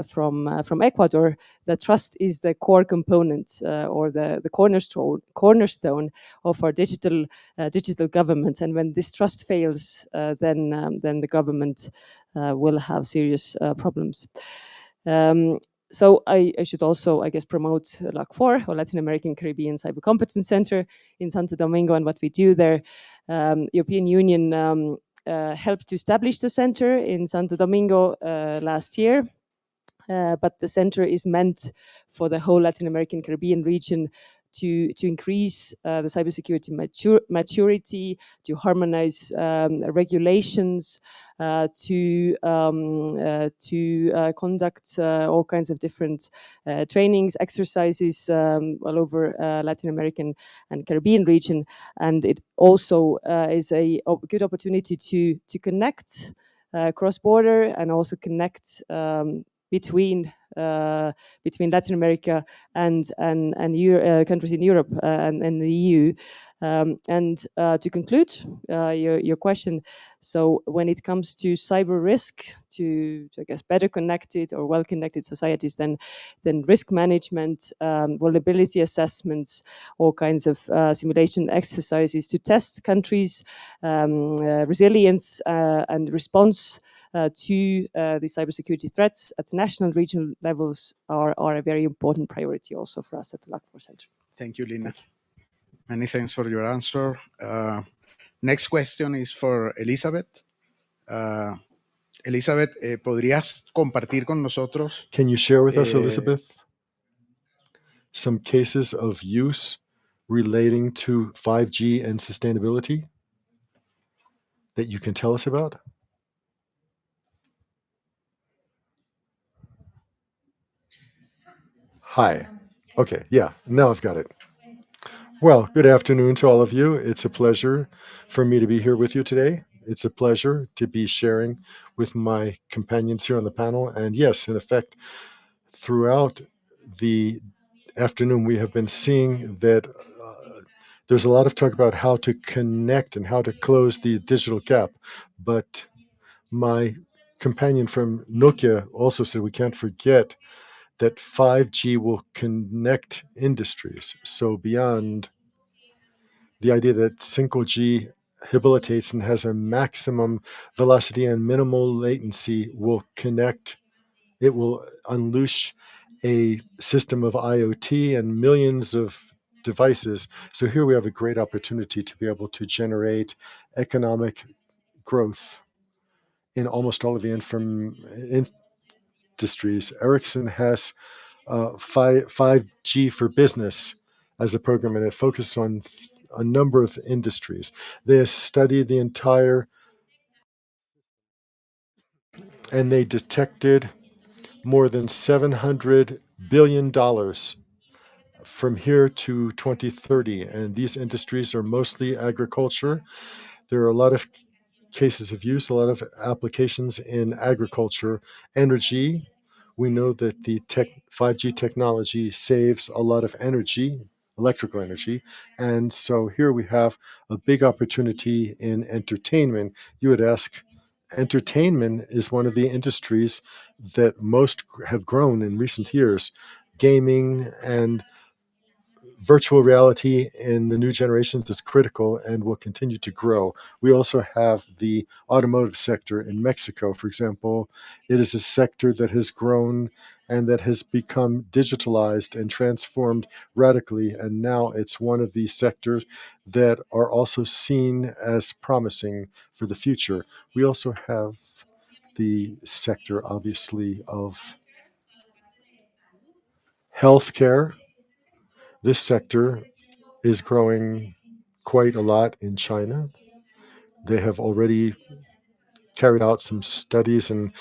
from Ecuador, that trust is the core component or the cornerstone of our digital government. And when this trust fails, then the government will have serious problems. So I should also, I guess, promote LAC4, or Latin American Caribbean Cyber Competence Center in Santo Domingo, and what we do there. European Union helped to establish the center in Santo Domingo last year. But the center is meant for the whole Latin American Caribbean region to increase the cybersecurity maturity, to harmonize regulations, to conduct all kinds of different trainings, exercises all over Latin American and Caribbean region. And it also is a good opportunity to connect cross-border and also connect between Latin America and countries in Europe and the EU. And to conclude your question, so when it comes to cyber risk, to I guess better connected or well-connected societies, then risk management, vulnerability assessments, all kinds of simulation exercises to test countries' resilience and response to the cybersecurity threats at the national, regional levels are a very important priority also for us at the LAC4 Center. Thank you, Lina. Many thanks for your answer. Next question is for Elizabeth. Elizabeth, ¿podrías compartir con nosotros? Can you share with us, Elizabeth, some cases of use relating to 5G and sustainability that you can tell us about? Hi. Okay, yeah, now I've got it. Well, good afternoon to all of you. It's a pleasure for me to be here with you today. It's a pleasure to be sharing with my companions here on the panel. And yes, in effect, throughout the afternoon, we have been seeing that there's a lot of talk about how to connect and how to close the digital gap. But my companion from Nokia also said we can't forget that 5G will connect industries. So beyond the idea that 5G habilitates and has a maximum velocity and minimal latency will connect, it will unleash a system of IoT and millions of devices. So here we have a great opportunity to be able to generate economic growth in almost all of the industries. Ericsson has 5G for business as a program, and it focuses on a number of industries. They studied the entire, and they detected more than $700 billion from here to 2030. And these industries are mostly agriculture. There are a lot of cases of use, a lot of applications in agriculture, energy. We know that the 5G technology saves a lot of energy, electrical energy. And so here we have a big opportunity in entertainment. You would ask, entertainment is one of the industries that most have grown in recent years. Gaming and virtual reality in the new generations is critical and will continue to grow. We also have the automotive sector in Mexico, for example. It is a sector that has grown and that has become digitalized and transformed radically. And now it's one of these sectors that are also seen as promising for the future. We also have the sector, obviously, of healthcare. This sector is growing quite a lot in China. They have already carried out some studies and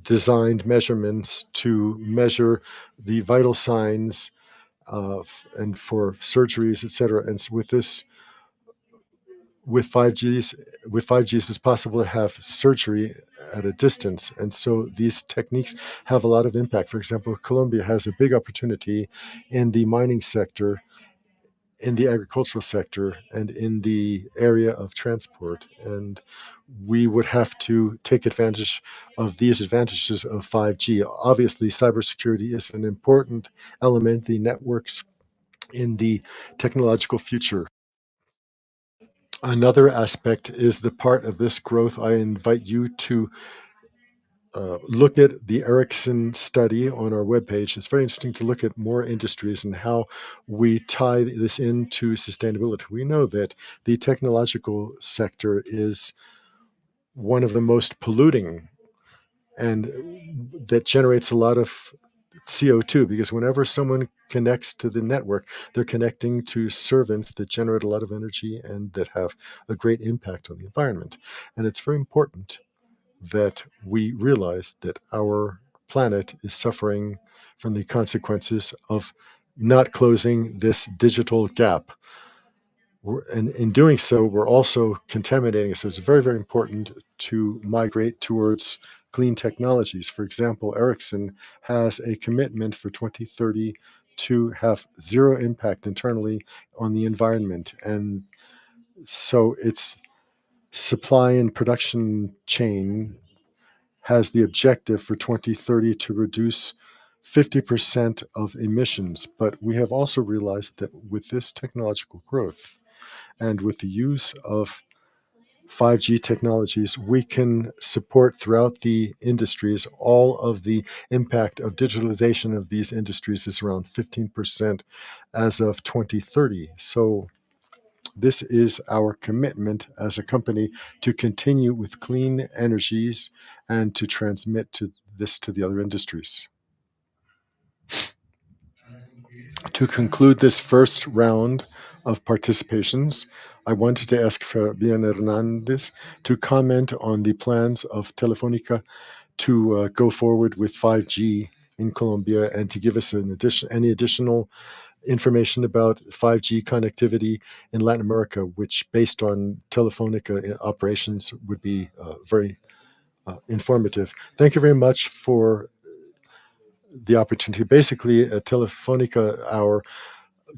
designed measurements to measure the vital signs and for surgeries, etc. And so with 5Gs, it's possible to have surgery at a distance. And so these techniques have a lot of impact. For example, Colombia has a big opportunity in the mining sector, in the agricultural sector, and in the area of transport. And we would have to take advantage of these advantages of 5G. Obviously, cybersecurity is an important element, the networks in the technological future. Another aspect is the part of this growth. I invite you to look at the Ericsson study on our webpage. It's very interesting to look at more industries and how we tie this into sustainability. We know that the technological sector is one of the most polluting and that generates a lot of CO2 because whenever someone connects to the network, they're connecting to servants that generate a lot of energy and that have a great impact on the environment. And it's very important that we realize that our planet is suffering from the consequences of not closing this digital gap. And in doing so, we're also contaminating. So it's very, very important to migrate towards clean technologies. For example, Ericsson has a commitment for 2030 to have zero impact internally on the environment. And so its supply and production chain has the objective for 2030 to reduce 50% of emissions. But we have also realized that with this technological growth and with the use of 5G technologies, we can support throughout the industries. All of the impact of digitalization of these industries is around 15% as of 2030. So this is our commitment as a company to continue with clean energies and to transmit this to the other industries. To conclude this first round of participations, I wanted to ask Fabian Hernandez to comment on the plans of Telefónica to go forward with 5G in Colombia and to give us any additional information about 5G connectivity in Latin America, which, based on Telefonica operations, would be very informative. Thank you very much for the opportunity. Basically, at Telefonica, our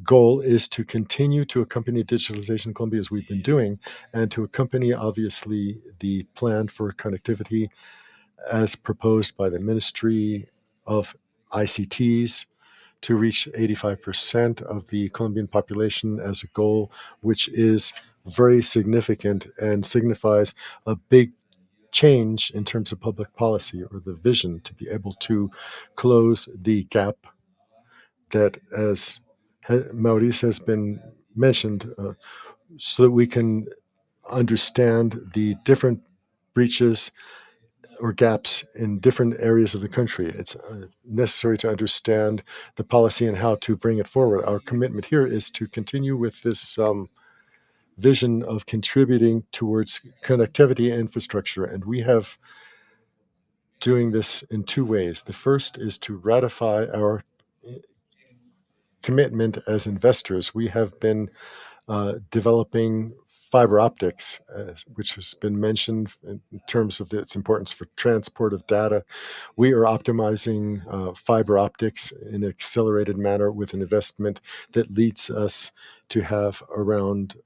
goal is to continue to accompany digitalization in Colombia as we've been doing, and to accompany, obviously, the plan for connectivity as proposed by the Ministry of ICTs to reach 85% of the Colombian population as a goal, which is very significant and signifies a big change in terms of public policy or the vision to be able to close the gap that, as Maurice has been mentioned, so that we can understand the different breaches or gaps in different areas of the country. It's necessary to understand the policy and how to bring it forward. Our commitment here is to continue with this vision of contributing towards connectivity infrastructure, and we have doing this in two ways. The first is to ratify our commitment as investors. We have been developing fiber optics, which has been mentioned in terms of its importance for transport of data. We are optimizing fiber optics in an accelerated manner with an investment that leads us to have around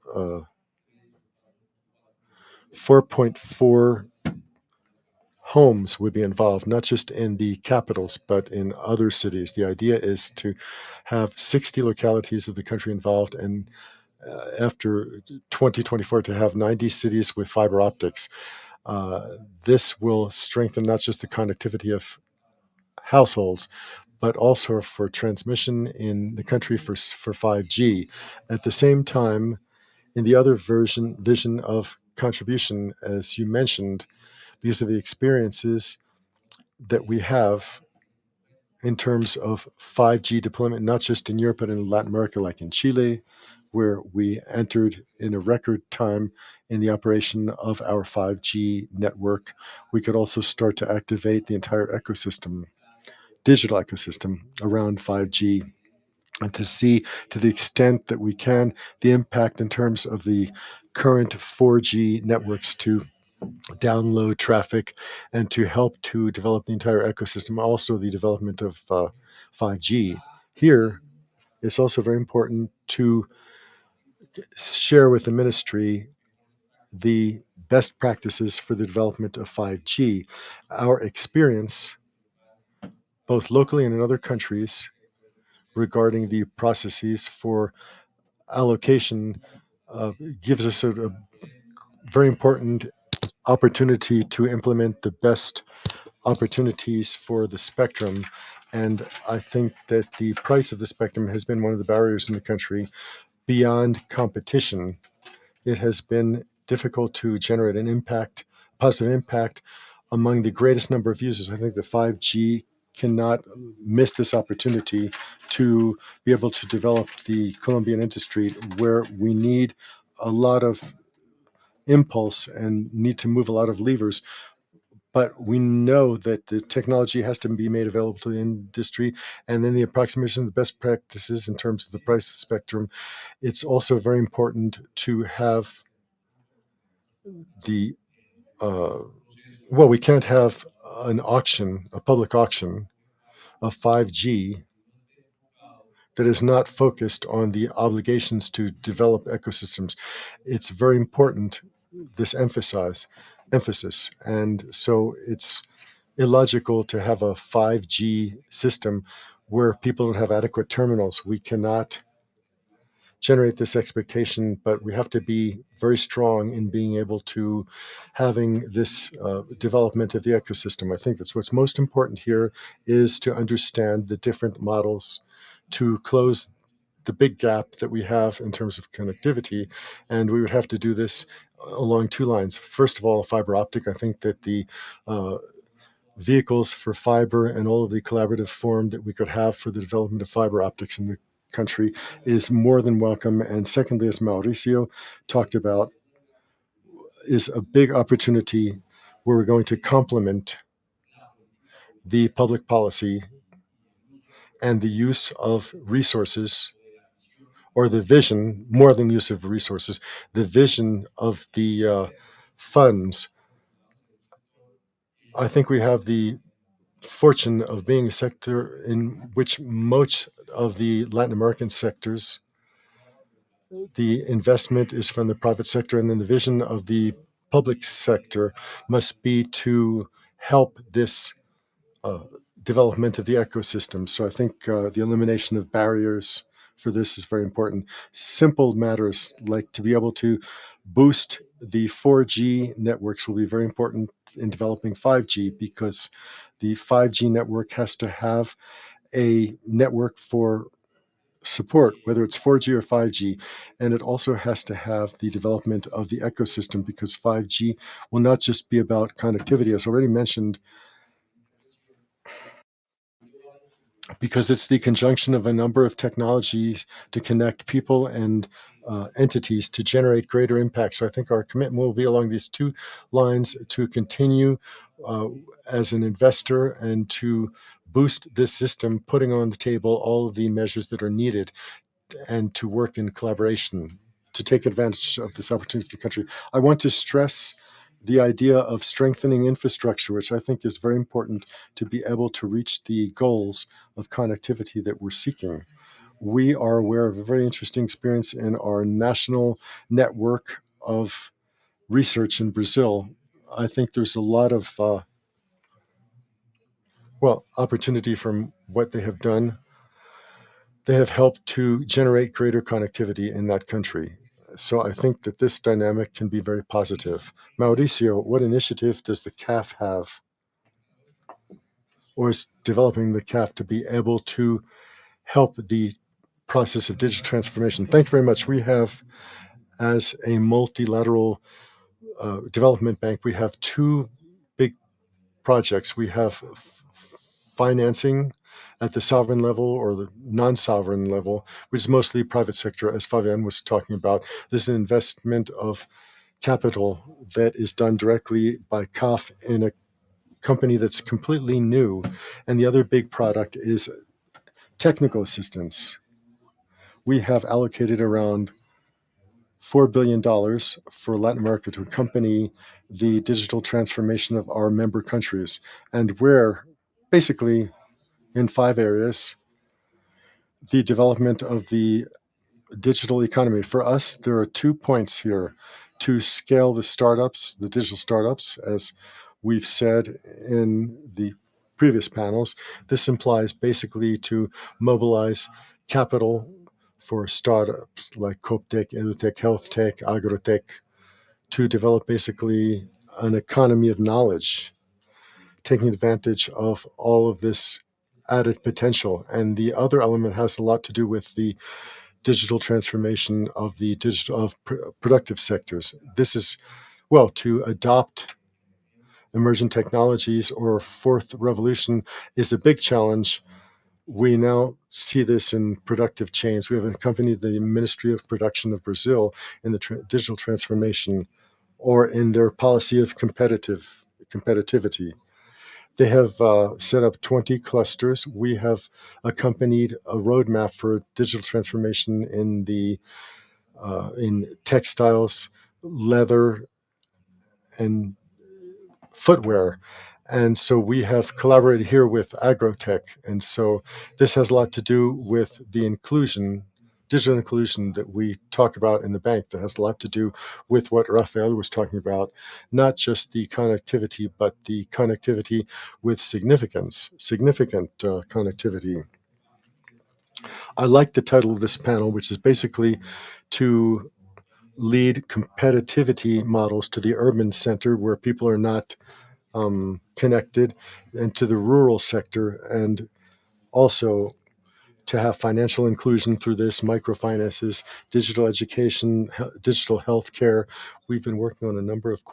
4.4 homes would be involved, not just in the capitals, but in other cities. The idea is to have 60 localities of the country involved, and after 2024 to have 90 cities with fiber optics. This will strengthen not just the connectivity of households, but also for transmission in the country for 5G. At the same time, in the other vision of contribution, as you mentioned, because of the experiences that we have in terms of 5G deployment, not just in Europe, but in Latin America, like in Chile, where we entered in a record time in the operation of our 5G network. We could also start to activate the entire ecosystem, digital ecosystem around 5G, and to see to the extent that we can the impact in terms of the current 4G networks to download traffic and to help to develop the entire ecosystem, also the development of 5G. Here, it's also very important to share with the ministry the best practices for the development of 5G. Our experience, both locally and in other countries, regarding the processes for allocation gives us a very important opportunity to implement the best opportunities for the spectrum. And I think that the price of the spectrum has been one of the barriers in the country. Beyond competition, it has been difficult to generate an impact, positive impact among the greatest number of users. I think the 5G cannot miss this opportunity to be able to develop the Colombian industry, where we need a lot of impulse and need to move a lot of levers. But we know that the technology has to be made available to the industry, and then the approximation of the best practices in terms of the price of spectrum. It's also very important to have the well, we can't have an auction, a public auction of 5G that is not focused on the obligations to develop ecosystems. It's very important, this emphasis. And so it's illogical to have a 5G system where people don't have adequate terminals. We cannot generate this expectation, but we have to be very strong in being able to having this development of the ecosystem. I think that's what's most important here, is to understand the different models to close the big gap that we have in terms of connectivity. And we would have to do this along two lines. First of all, fiber optic. I think that the vehicles for fiber and all of the collaborative form that we could have for the development of fiber optics in the country is more than welcome. And secondly, as Mauricio talked about, is a big opportunity where we're going to complement the public policy and the use of resources, or the vision, more than use of resources, the vision of the funds. I think we have the fortune of being a sector in which most of the Latin American sectors, the investment is from the private sector, and then the vision of the public sector must be to help this development of the ecosystem. So I think the elimination of barriers for this is very important. Simple matters like to be able to boost the 4G networks will be very important in developing 5G, because the 5G network has to have a network for support, whether it's 4G or 5G, and it also has to have the development of the ecosystem, because 5G will not just be about connectivity, as already mentioned, because it's the conjunction of a number of technologies to connect people and entities to generate greater impact. So I think our commitment will be along these two lines, to continue as an investor and to boost this system, putting on the table all of the measures that are needed, and to work in collaboration to take advantage of this opportunity for the country. I want to stress the idea of strengthening infrastructure, which I think is very important to be able to reach the goals of connectivity that we're seeking. We are aware of a very interesting experience in our national network of research in Brazil. I think there's a lot of opportunity from what they have done. They have helped to generate greater connectivity in that country. So I think that this dynamic can be very positive. Mauricio, what initiative does the CAF have, or is developing the CAF to be able to help the process of digital transformation? Thank you very much. We have, as a multilateral development bank, we have two projects. We have financing at the sovereign level or the non-sovereign level, which is mostly private sector, as Fabian was talking about. This is an investment of capital that is done directly by CAF in a company that's completely new. And the other big product is technical assistance. We have allocated around $4 billion for Latin America to accompany the digital transformation of our member countries. And we're basically in 5 areas: the development of the digital economy. For us, there are 2 points here: to scale the startups, the digital startups, as we've said in the previous panels. This implies basically to mobilize capital for startups like CopTech, EduTech, HealthTech, Agrotech, to develop basically an economy of knowledge, taking advantage of all of this added potential. And the other element has a lot to do with the digital transformation of the productive sectors. This is, well, to adopt emergent technologies or fourth revolution is a big challenge. We now see this in productive chains. We have accompanied the Ministry of Production of Brazil in the digital transformation, or in their policy of competitivity. They have set up 20 clusters. We have accompanied a roadmap for digital transformation in textiles, leather, and footwear. And so we have collaborated here with Agrotech. And so this has a lot to do with the inclusion, digital inclusion that we talk about in the bank, that has a lot to do with what Rafael was talking about, not just the connectivity, but the connectivity with significant connectivity. I like the title of this panel, which is basically to lead competitivity models to the urban center where people are not connected, and to the rural sector, and also to have financial inclusion through this, microfinances, digital education, digital healthcare. We've been working on a number of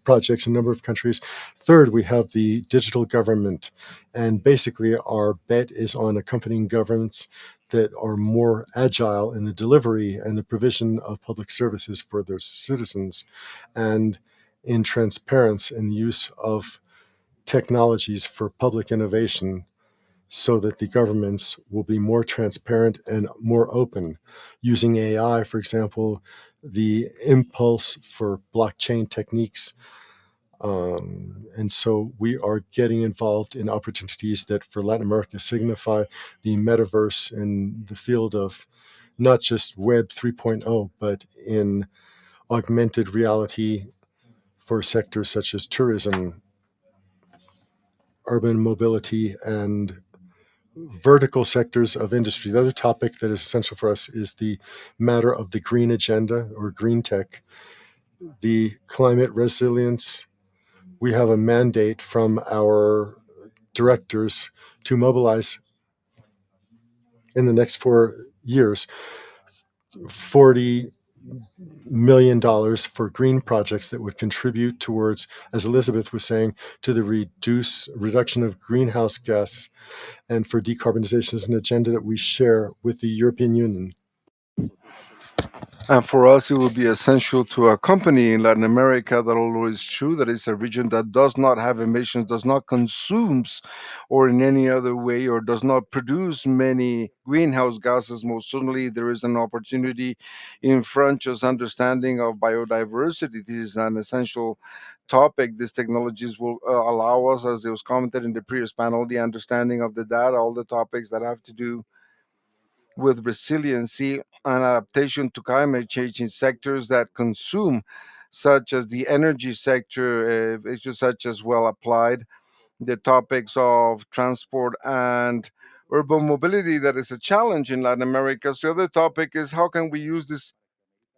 projects in a number of countries. Third, we have the digital government, and basically our bet is on accompanying governments that are more agile in the delivery and the provision of public services for their citizens, and in transparency in the use of technologies for public innovation, so that the governments will be more transparent and more open. Using AI, for example, the impulse for blockchain techniques. And so we are getting involved in opportunities that for Latin America signify the metaverse in the field of not just Web 3.0, but in augmented reality for sectors such as tourism, urban mobility, and vertical sectors of industry. The other topic that is essential for us is the matter of the green agenda or green tech, the climate resilience. We have a mandate from our directors to mobilize in the next 4 years $40 million for green projects that would contribute towards, as Elizabeth was saying, to the reduction of greenhouse gas, and for decarbonization is an agenda that we share with the European Union. And for us, it will be essential to accompany in Latin America that although it's true that it's a region that does not have emissions, does not consumes or in any other way, or does not produce many greenhouse gases, most certainly there is an opportunity in front, just understanding of biodiversity. This is an essential topic. These technologies will allow us, as it was commented in the previous panel, the understanding of the data, all the topics that have to do with resiliency and adaptation to climate change in sectors that consume, such as the energy sector, issues such as well applied, the topics of transport and urban mobility that is a challenge in Latin America. So the other topic is how can we use these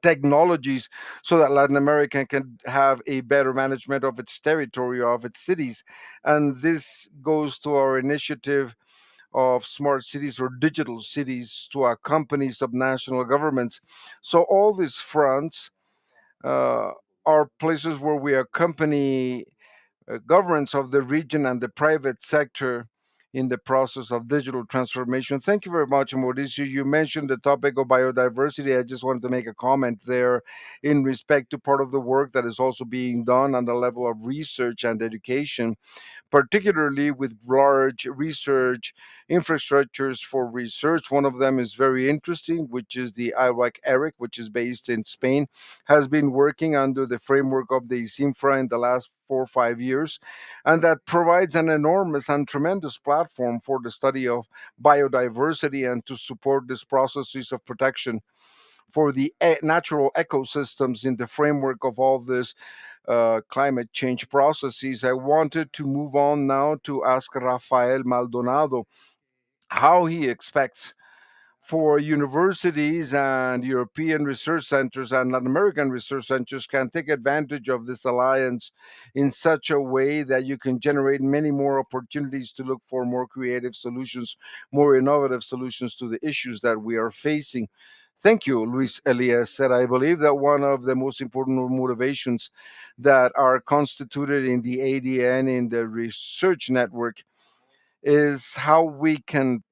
technologies so that Latin America can have a better management of its territory, of its cities. And this goes to our initiative of smart cities or digital cities to accompany subnational governments. So all these fronts uh, are places where we accompany governance of the region and the private sector in the process of digital transformation. Thank you very much, Mauricio. You mentioned the topic of biodiversity. I just wanted to make a comment there in respect to part of the work that is also being done on the level of research and education, particularly with large research infrastructures for research. One of them is very interesting, which is the IRAC ERIC, which is based in Spain, has been working under the framework of the ISINFRA in the last 4 or 5 years, and that provides an enormous and tremendous platform for the study of biodiversity and to support these processes of protection for the natural ecosystems in the framework of all this climate change processes. I wanted to move on now to ask Rafael Maldonado how he expects for universities and European research centers and Latin American research centers can take advantage of this alliance in such a way that you can generate many more opportunities to look for more creative solutions, more innovative solutions to the issues that we are facing. Thank you, Luis Elias said. I believe that one of the most important motivations that are constituted in the ADN, in the research network, is how we can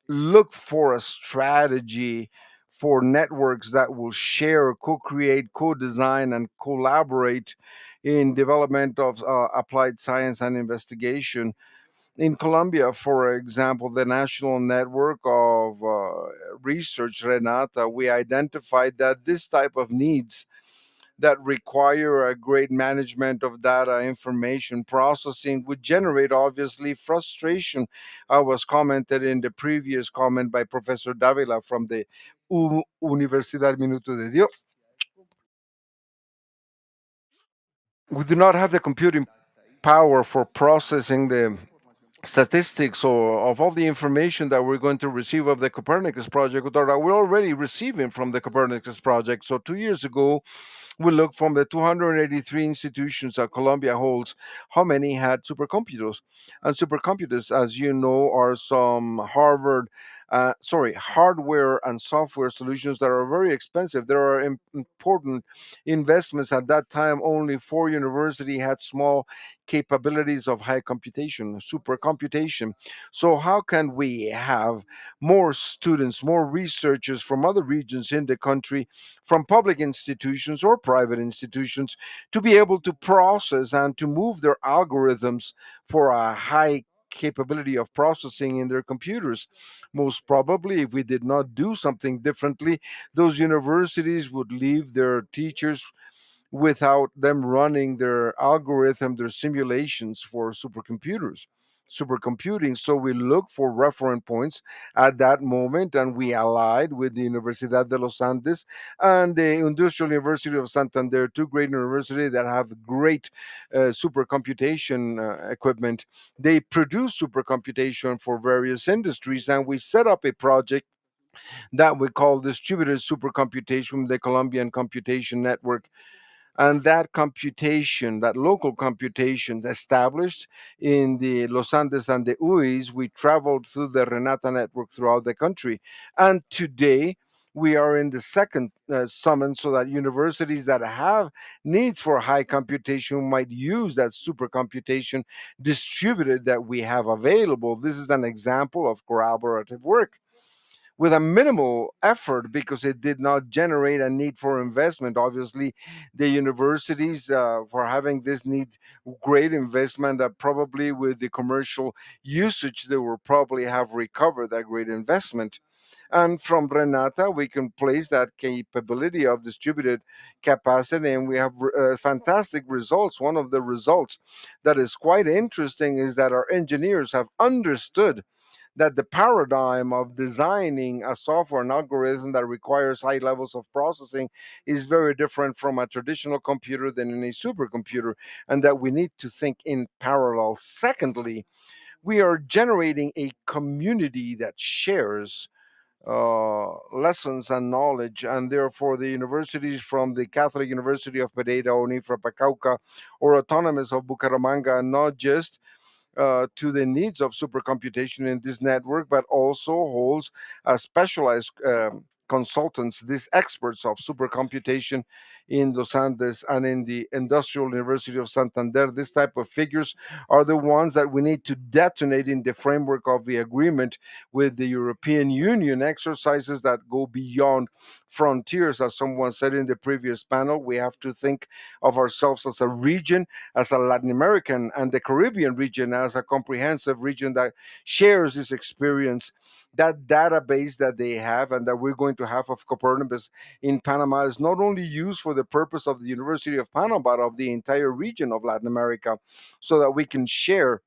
look for a strategy for networks that will share, co-create, co-design, and collaborate in development of applied science and investigation. In Colombia, for example, the National Network of Research, Renata, we identified that this type of needs that require a great management of data information processing would generate obviously frustration. I was commented in the previous comment by Professor Davila from the Universidad Minuto de Dios. We do not have the computing power for processing the statistics or of all the information that we're going to receive of the Copernicus project, or that we're already receiving from the Copernicus project. So 2 years ago, we looked from the 283 institutions that Colombia holds, how many had supercomputers. And supercomputers, as you know, are some hardware and software solutions that are very expensive. There are important investments. At that time, only 4 universities had small capabilities of high computation, supercomputation. So how can we have more students, more researchers from other regions in the country, from public institutions or private institutions, to be able to process and to move their algorithms for a high capability of processing in their computers? Most probably, if we did not do something differently, those universities would leave their teachers without them running their algorithm, their simulations for supercomputing. So we look for reference points at that moment, and we allied with the Universidad de los Andes and the Industrial University of Santander, two great universities that have great supercomputation equipment. They produce supercomputation for various industries, and we set up a project that we call distributed supercomputation, the Colombian Computation Network. And that computation, that local computation established in the Los Andes and the UIs, we traveled through the Renata network throughout the country. And today, we are in the second summon, so that universities that have needs for high computation might use that supercomputation distributed that we have available. This is an example of collaborative work with a minimal effort, because it did not generate a need for investment. Obviously, the universities, for having this need great investment, that probably with the commercial usage, they will probably have recovered that great investment. And from Renata, we can place that capability of distributed capacity, and we have fantastic results. One of the results that is quite interesting is that our engineers have understood that the paradigm of designing a software and algorithm that requires high levels of processing is very different from a traditional computer than in a supercomputer, and that we need to think in parallel. Secondly, we are generating a community that shares lessons and knowledge, and therefore the universities from the Catholic University of Pereira, Unifra Pacauca, or Autonomous of Bucaramanga, not just to the needs of supercomputation in this network, but also holds a specialized consultants, these experts of supercomputation in Los Andes and in the Industrial University of Santander. This type of figures are the ones that we need to detonate in the framework of the agreement with the European Union, exercises that go beyond frontiers. As someone said in the previous panel, we have to think of ourselves as a region, as a Latin American and the Caribbean region, as a comprehensive region that shares this experience. That database that they have and that we're going to have of Copernicus in Panama is not only used for the purpose of the University of Panama, but of the entire region of Latin America, so that we can share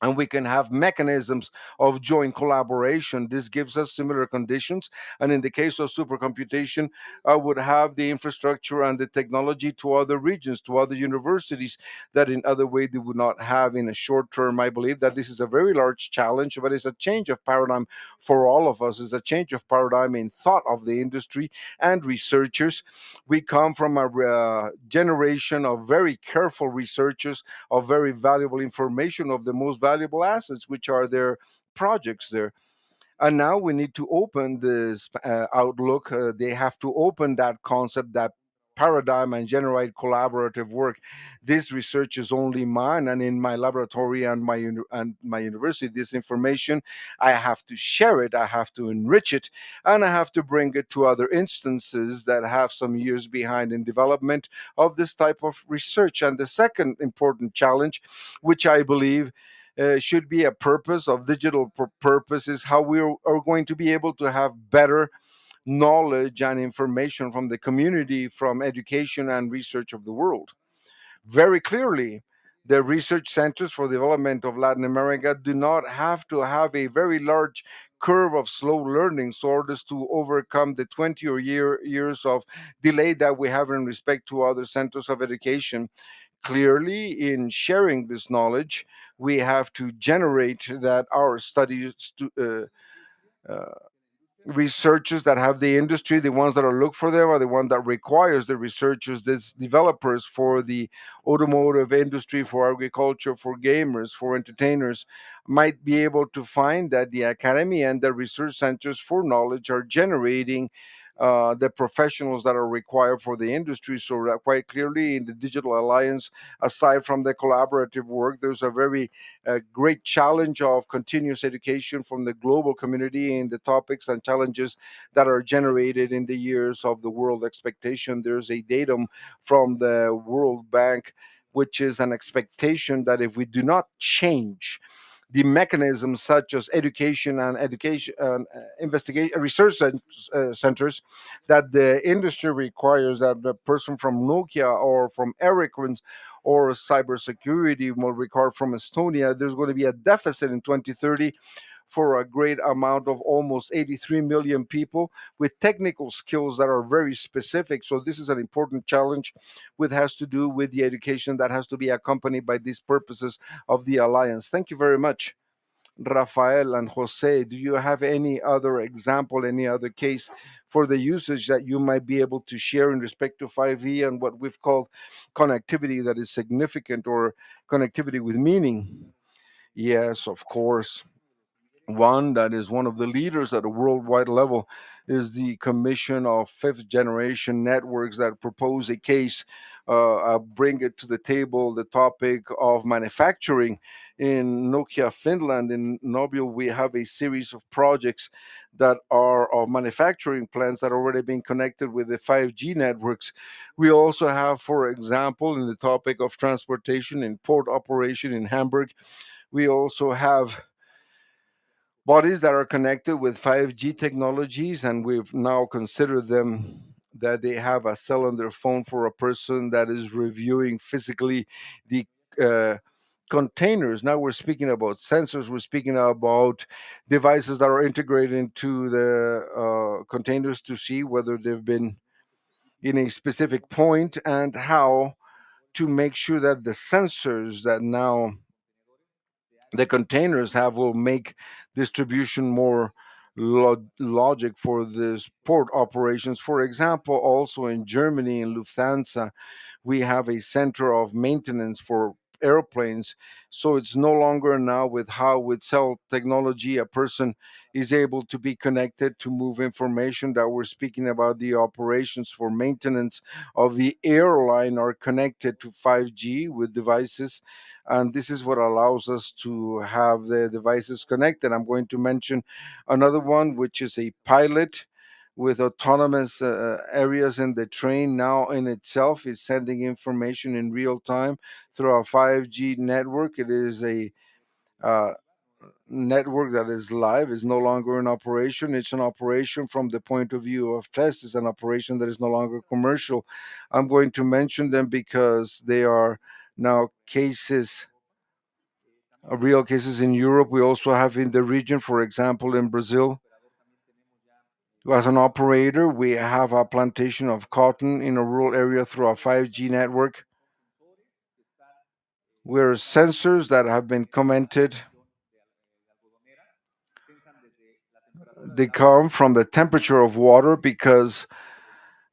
and we can have mechanisms of joint collaboration. This gives us similar conditions. And in the case of supercomputation, I would have the infrastructure and the technology to other regions, to other universities that in other way they would not have in a short term. I believe that this is a very large challenge, but it's a change of paradigm for all of us. It's a change of paradigm in thought of the industry and researchers. We come from a generation of very careful researchers, of very valuable information, of the most valuable assets, which are their projects there. And now we need to open this outlook. They have to open that concept, that paradigm, and generate collaborative work. This research is only mine, and in my laboratory and my university, this information, I have to share it, I have to enrich it, and I have to bring it to other instances that have some years behind in development of this type of research. And the second important challenge, which I believe should be a purpose of digital purpose, is how we are going to be able to have better knowledge and information from the community, from education and research of the world. Very clearly, the research centers for the development of Latin America do not have to have a very large curve of slow learning so as to overcome the 20 or years of delay that we have in respect to other centers of education. Clearly, in sharing this knowledge, we have to generate that our studies researchers that have the industry, the ones that are look for them, are the one that requires the researchers, these developers for the automotive industry, for agriculture, for gamers, for entertainers, might be able to find that the academy and the research centers for knowledge are generating the professionals that are required for the industry. So that quite clearly in the Digital Alliance, aside from the collaborative work, there's a very great challenge of continuous education from the global community in the topics and challenges that are generated in the years of the world expectation. There's a datum from the World Bank, which is an expectation that if we do not change the mechanisms such as education investigation research centers that the industry requires, that the person from Nokia or from Ericsson or cybersecurity will require from Estonia, there's going to be a deficit in 2030 for a great amount of almost 83 million people with technical skills that are very specific. So this is an important challenge which has to do with the education that has to be accompanied by these purposes of the alliance. Thank you very much. Rafael and Jose, do you have any other example, any other case for the usage that you might be able to share in respect to 5E and what we've called connectivity that is significant, or connectivity with meaning? Yes, of course. One that is one of the leaders at a worldwide level is the Commission of Fifth Generation Networks that propose a case, bring it to the table, the topic of manufacturing. In Nokia, Finland, in Nobel, we have a series of projects that are of manufacturing plants that are already being connected with the 5G networks. We also have, for example, in the topic of transportation in port operation in Hamburg, we also have bodies that are connected with 5G technologies, and we've now considered them that they have a cell on their phone for a person that is reviewing physically the uh, containers. Now we're speaking about sensors, we're speaking about devices that are integrated into the containers to see whether they've been in a specific point and how to make sure that the sensors that now the containers have will make distribution more logic for this port operations. For example, also in Germany, in Lufthansa, we have a center of maintenance for airplanes. So it's no longer now with how with cell technology a person is able to be connected to move information, that we're speaking about the operations for maintenance of the airline are connected to 5G with devices. And this is what allows us to have the devices connected. I'm going to mention another one, which is a pilot with autonomous areas in the train now in itself is sending information in real time through a 5G network. It is a uh, network that is live, is no longer in operation. It's an operation from the point of view of test. It's an operation that is no longer commercial. I'm going to mention them because they are now cases, real cases in Europe. We also have in the region, for example, in Brazil. As an operator, we have a plantation of cotton in a rural area through a 5G network. Where sensors that have been commented, they come from the temperature of water, because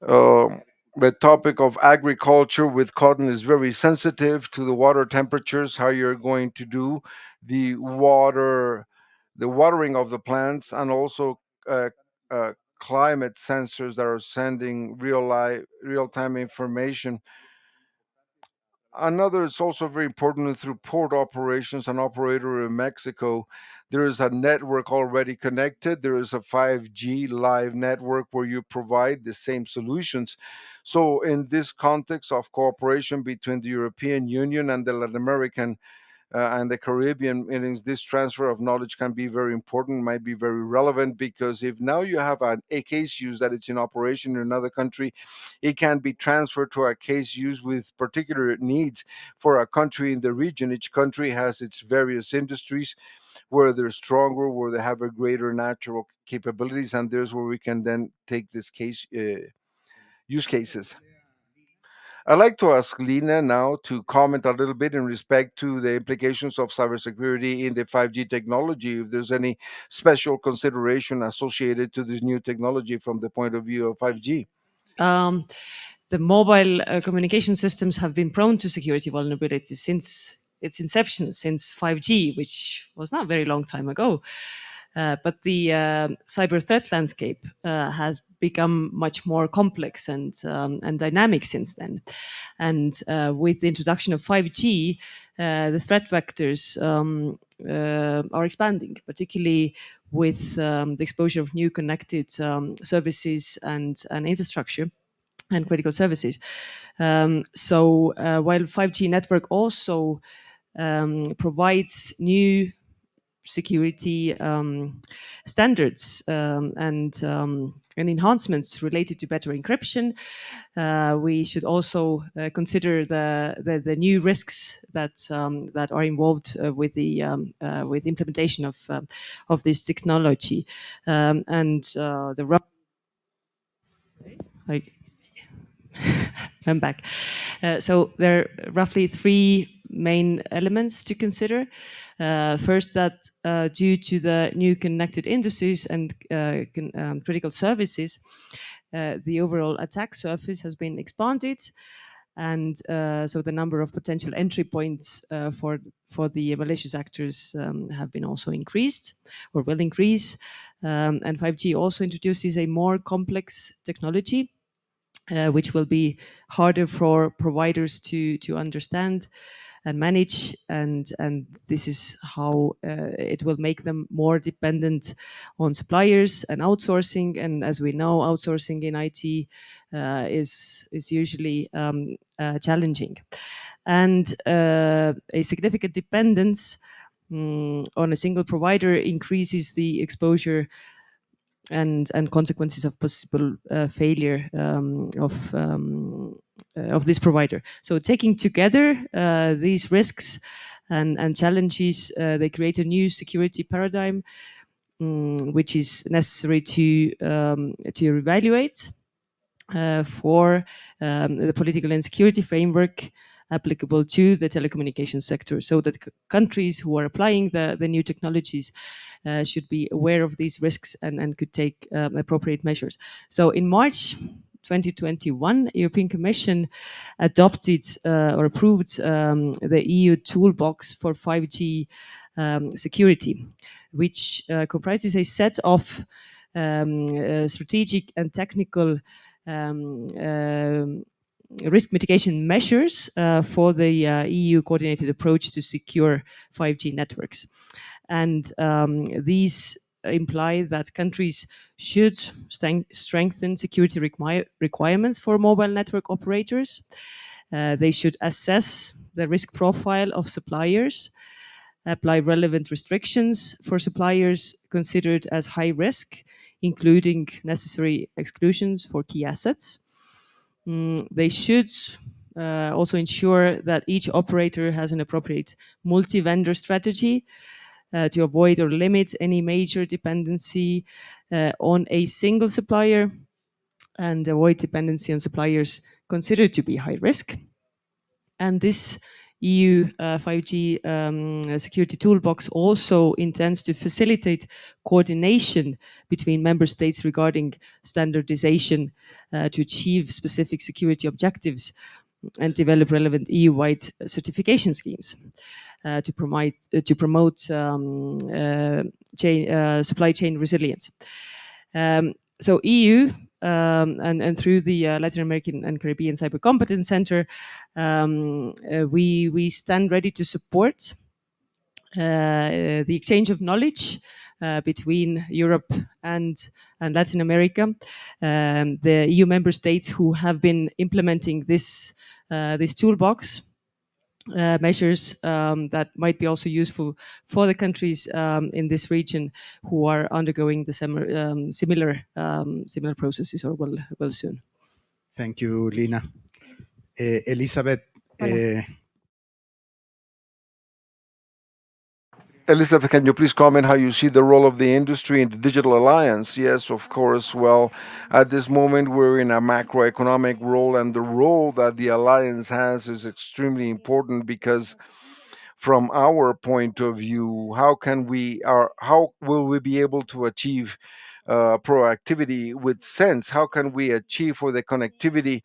uh, the topic of agriculture with cotton is very sensitive to the water temperatures, how you're going to do the water, the watering of the plants, and also uh, climate sensors that are sending real-time information. Another is also very important through port operations. An operator in Mexico, there is a network already connected. There is a 5G live network where you provide the same solutions. So in this context of cooperation between the European Union and the Latin American and the Caribbean meetings, this transfer of knowledge can be very important, might be very relevant, because if now you have a case use that it's in operation in another country, it can be transferred to a case use with particular needs for a country in the region. Each country has its various industries where they're stronger, where they have a greater natural capabilities, and there's where we can then take this case use cases. I'd like to ask Lina now to comment a little bit in respect to the implications of cybersecurity in the 5G technology, if there's any special consideration associated to this new technology from the point of view of 5G. The mobile communication systems have been prone to security vulnerabilities since its inception, since 5G, which was not a very long time ago. But the cyber threat landscape has become much more complex and dynamic since then. And with the introduction of 5G, the threat vectors are expanding, particularly with the exposure of new connected services and infrastructure and critical services. So while 5G network also provides new security standards and enhancements related to better encryption, we should also consider the new risks that that are involved with the implementation of this technology, and the I'm back. So there are roughly three main elements to consider. First, that due to the new connected industries and critical services, the overall attack surface has been expanded, and so the number of potential entry points for the malicious actors have been also increased or will increase. And 5G also introduces a more complex technology, which will be harder for providers to understand and manage, and this is how it will make them more dependent on suppliers and outsourcing. And as we know, outsourcing in IT is usually challenging, and a significant dependence on a single provider increases the exposure and consequences of possible failure of this provider. So taking together these risks and challenges, they create a new security paradigm, which is necessary to evaluate for the political and security framework applicable to the telecommunications sector, so that countries who are applying the new technologies should be aware of these risks and could take appropriate measures. So in March, 2021, European Commission adopted or approved the EU toolbox for 5G security, which comprises a set of strategic and technical risk mitigation measures for the EU coordinated approach to secure 5G networks. And these imply that countries should strengthen security requirements for mobile network operators. They should assess the risk profile of suppliers, apply relevant restrictions for suppliers considered as high risk, including necessary exclusions for key assets. They should also ensure that each operator has an appropriate multi-vendor strategy to avoid or limit any major dependency on a single supplier and avoid dependency on suppliers considered to be high risk. And this EU 5G security toolbox also intends to facilitate coordination between member states regarding standardization to achieve specific security objectives and develop relevant EU-wide certification schemes to promote supply chain resilience. So EU and through the Latin American and Caribbean Cyber Competence Center, we stand ready to support the exchange of knowledge between Europe and Latin America. The EU member states who have been implementing this toolbox measures that might be also useful for the countries in this region who are undergoing the similar processes or will soon. Thank you, Lina. Elizabeth. Elizabeth, can you please comment how you see the role of the industry in the digital alliance? Yes, of course. Well, at this moment, we're in a macroeconomic role, and the role that the alliance has is extremely important because, from our point of view, how will we be able to achieve proactivity with sense? How can we achieve for the connectivity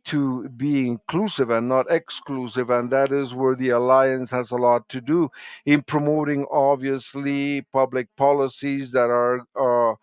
to be inclusive and not exclusive? And that is where the alliance has a lot to do in promoting, obviously, public policies that are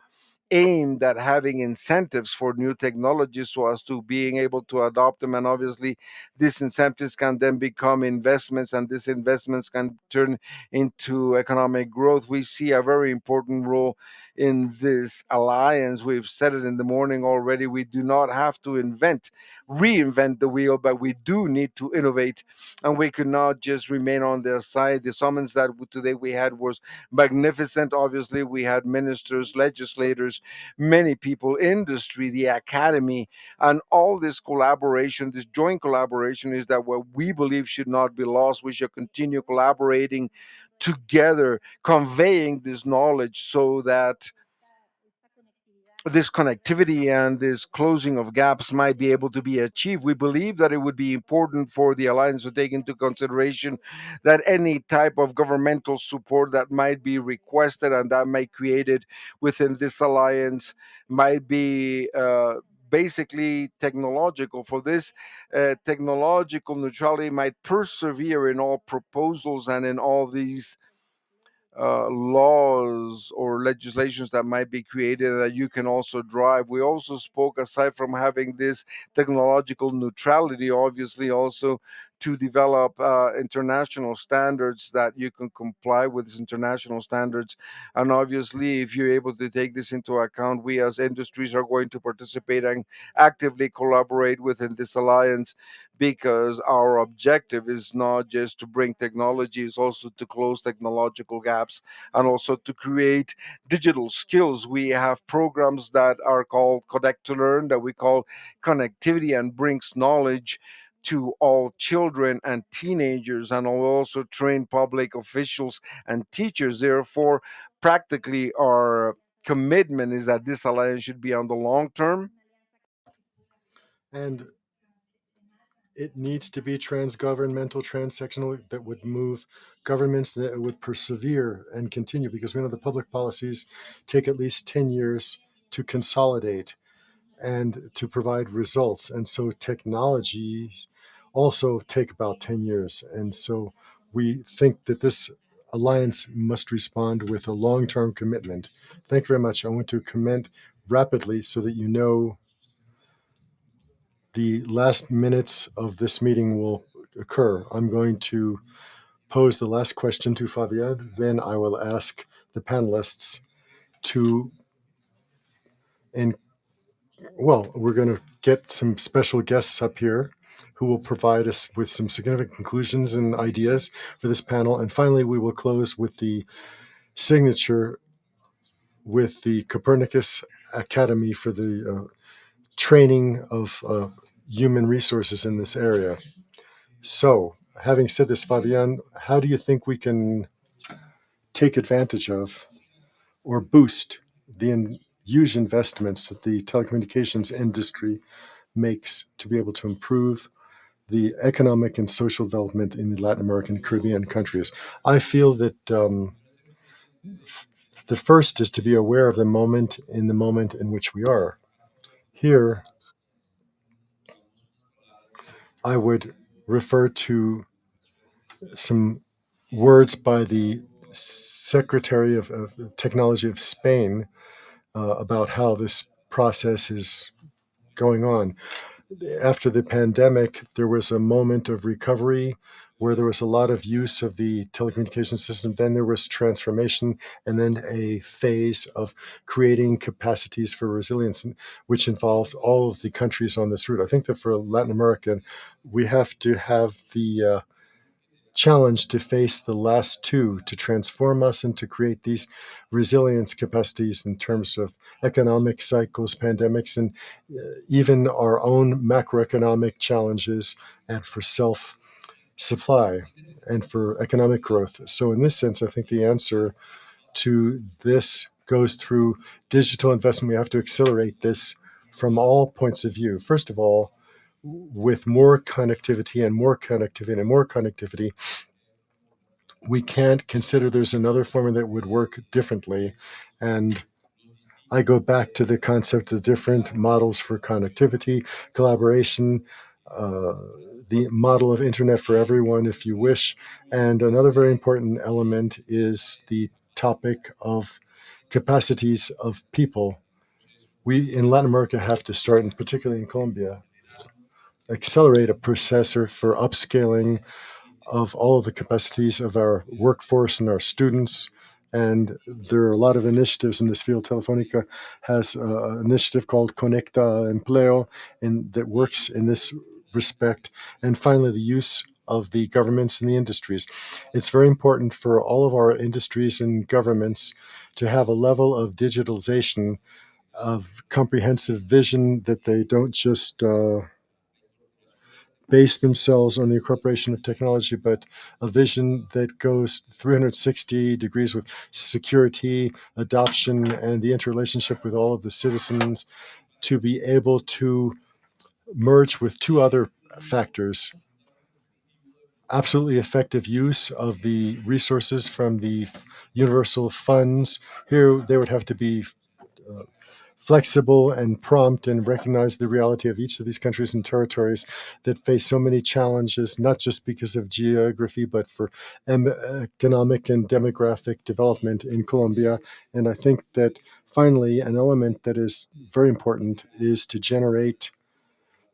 aimed at having incentives for new technologies so as to being able to adopt them. And obviously these incentives can then become investments, and these investments can turn into economic growth. We see a very important role in this alliance. We've said it in the morning already. We do not have to reinvent the wheel, but we do need to innovate, and we could not just remain on their side. The summons that today we had was magnificent. Obviously we had ministers, legislators, many people, industry, the academy, and all this collaboration, this joint collaboration is that what we believe should not be lost. We should continue collaborating together, conveying this knowledge so that this connectivity and this closing of gaps might be able to be achieved. We believe that it would be important for the alliance to take into consideration that any type of governmental support that might be requested and that might be created within this alliance might be basically technological. For this, technological neutrality might persevere in all proposals and in all these laws or legislations that might be created that you can also drive. We also spoke, aside from having this technological neutrality, obviously also to develop international standards that you can comply with these international standards. And obviously, if you're able to take this into account, we as industries are going to participate and actively collaborate within this alliance, because our objective is not just to bring technology, it's also to close technological gaps and also to create digital skills. We have programs that are called Connect to Learn, that we call connectivity and brings knowledge to all children and teenagers, and will also train public officials and teachers. Therefore, practically our commitment is that this alliance should be on the long term. And it needs to be transgovernmental, transsectional, that would move governments, that would persevere and continue, because we know the public policies take at least 10 years to consolidate. and to provide results. And so technology also take about 10 years. And so we think that this alliance must respond with a long-term commitment. Thank you very much. I want to comment rapidly so that you know the last minutes of this meeting will occur. I'm going to pose the last question to Fabian, then I will ask the panelists to, and well, we're going to get some special guests up here who will provide us with some significant conclusions and ideas for this panel. And finally, we will close with the signature with the Copernicus Academy for the training of human resources in this area. So, having said this, Fabian, how do you think we can take advantage of or boost the huge investments that the telecommunications industry makes to be able to improve the economic and social development in the Latin American Caribbean countries? I feel that the first is to be aware of the moment in which we are. Here, I would refer to some words by the Secretary of Technology of Spain about how this process is going on. After the pandemic, there was a moment of recovery where there was a lot of use of the telecommunication system. Then there was transformation, and then a phase of creating capacities for resilience, which involved all of the countries on this route. I think that for Latin America, we have to have the challenge to face the last two, to transform us and to create these resilience capacities in terms of economic cycles, pandemics, and even our own macroeconomic challenges, and for self-supply and for economic growth. So in this sense, I think the answer to this goes through digital investment. We have to accelerate this from all points of view. First of all, with more connectivity and more connectivity and more connectivity, we can't consider there's another formula that would work differently. And I go back to the concept of different models for connectivity, collaboration, the model of internet for everyone, if you wish. And another very important element is the topic of capacities of people. We in Latin America have to start, and particularly in Colombia, accelerate a processor for upscaling of all of the capacities of our workforce and our students. And there are a lot of initiatives in this field. Telefonica has an initiative called Conecta Empleo that works in this respect. And finally, the use of the governments and the industries. It's very important for all of our industries and governments to have a level of digitalization, of comprehensive vision, that they don't just base themselves on the incorporation of technology, but a vision that goes 360 degrees with security, adoption, and the interrelationship with all of the citizens, to be able to merge with two other factors: absolutely effective use of the resources from the universal funds. Here, they would have to be flexible and prompt and recognize the reality of each of these countries and territories that face so many challenges, not just because of geography, but for economic and demographic development in Colombia. And I think that finally, an element that is very important is to generate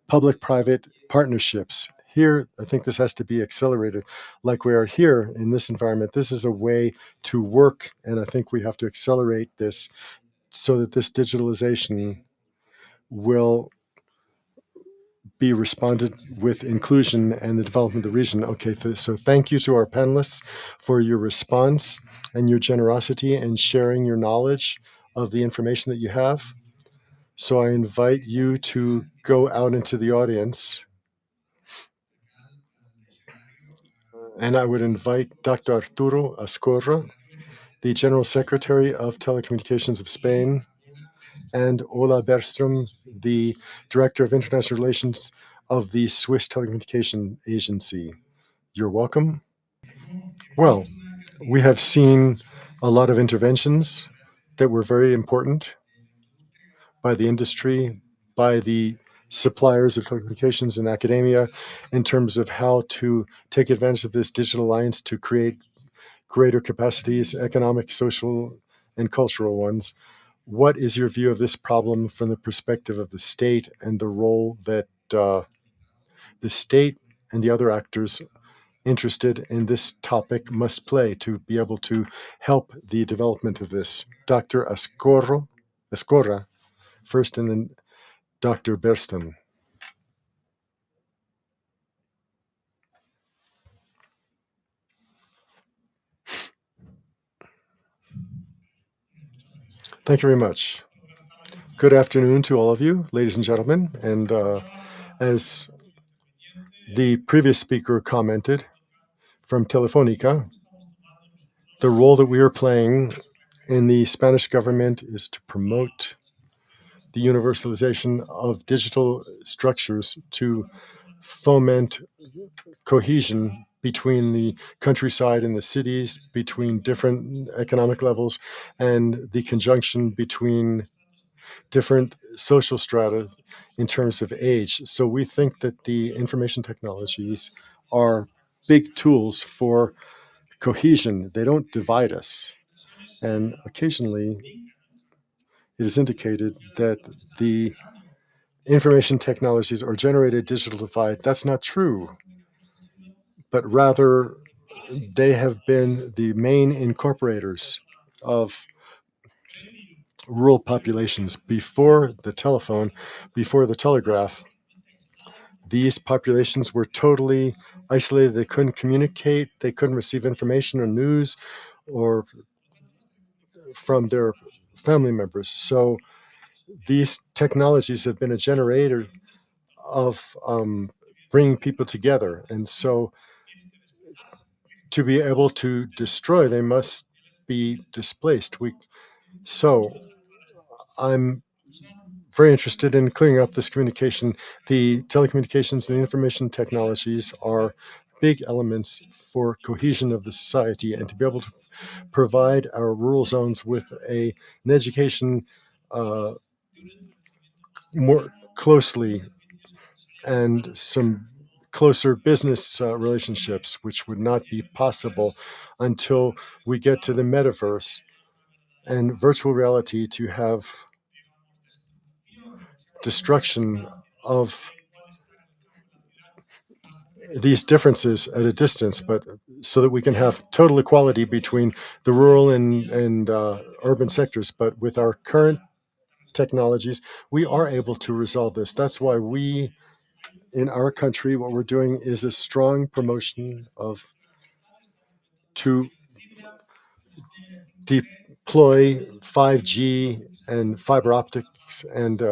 public-private partnerships. Here, I think this has to be accelerated. Like we are here in this environment, this is a way to work, and I think we have to accelerate this so that this digitalization will be responded with inclusion and the development of the region. Okay, so thank you to our panelists for your response and your generosity and sharing your knowledge of the information that you have. So I invite you to go out into the audience. And I would invite Dr. Arturo Ascorra, the General Secretary of Telecommunications of Spain, and Ola Bergström, the Director of International Relations of the Swiss Telecommunication Agency. You're welcome. Well, we have seen a lot of interventions that were very important by the industry, by the suppliers of telecommunications and academia in terms of how to take advantage of this digital alliance to create greater capacities, economic, social, and cultural ones. What is your view of this problem from the perspective of the state and the role that the state and the other actors interested in this topic must play to be able to help the development of this? Dr. Escorra first, and then Dr. Berston. Thank you very much. Good afternoon to all of you, ladies and gentlemen. And as the previous speaker commented from Telefonica, the role that we are playing in the Spanish government is to promote the universalization of digital structures to foment cohesion between the countryside and the cities, between different economic levels, and the conjunction between different social strata in terms of age. So we think that the information technologies are big tools for cohesion. They don't divide us. And occasionally it is indicated that the information technologies are generated digital divide. That's not true, but rather they have been the main incorporators of rural populations. Before the telephone, before the telegraph, these populations were totally isolated. They couldn't communicate, they couldn't receive information or news or from their family members. So these technologies have been a generator of bringing people together. And so to be able to destroy, they must be displaced. So I'm very interested in clearing up this communication. The telecommunications and the information technologies are big elements for cohesion of the society, and to be able to provide our rural zones with an education more closely and some closer business relationships, which would not be possible until we get to the metaverse and virtual reality, to have destruction of these differences at a distance, but so that we can have total equality between the rural and urban sectors. But with our current technologies, we are able to resolve this. That's why we, in our country, what we're doing is a strong promotion of to deploy 5G and fiber optics and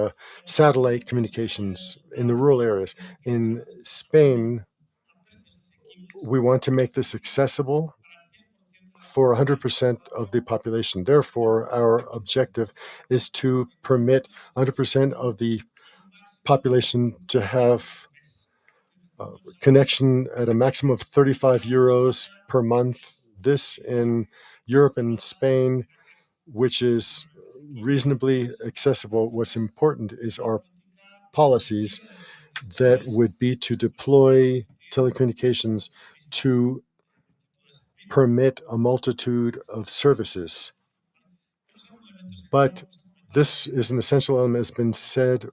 satellite communications in the rural areas. In Spain, we want to make this accessible for 100% of the population. Therefore, our objective is to permit 100% of the population to have connection at a maximum of 35 euros per month. This in Europe and Spain, which is reasonably accessible. What's important is our policies that would be to deploy telecommunications to permit a multitude of services. But this is an essential element, has been said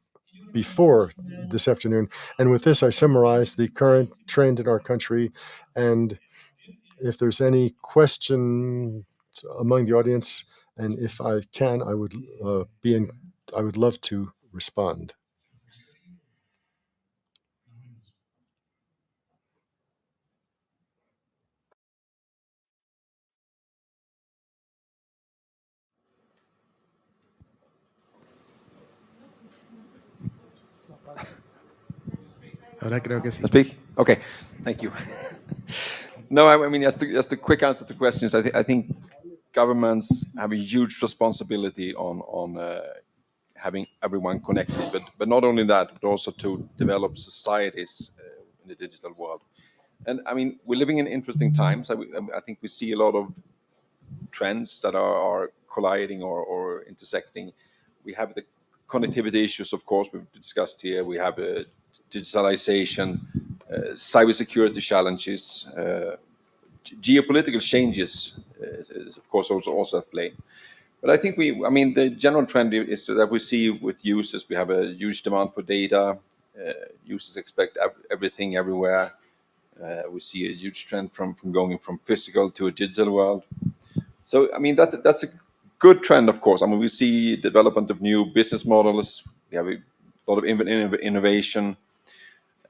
before this afternoon. And with this, I summarize the current trend in our country. And if there's any question among the audience, and if I can, I would I would love to respond. Ahora creo que sí. Speak? Okay, thank you. No, I mean, just a quick answer to questions. I think governments have a huge responsibility on having everyone connected, but not only that, but also to develop societies in the digital world. And I mean, we're living in interesting times. I think we see a lot of trends that are colliding or intersecting. We have the connectivity issues, of course, we've discussed here. We have digitalization, cybersecurity challenges, geopolitical changes is of course also at play. But I think the general trend is that we see with users, we have a huge demand for data. Users expect everything everywhere. We see a huge trend from going from physical to a digital world. So that's a good trend, of course. We see development of new business models. We have a lot of innovation.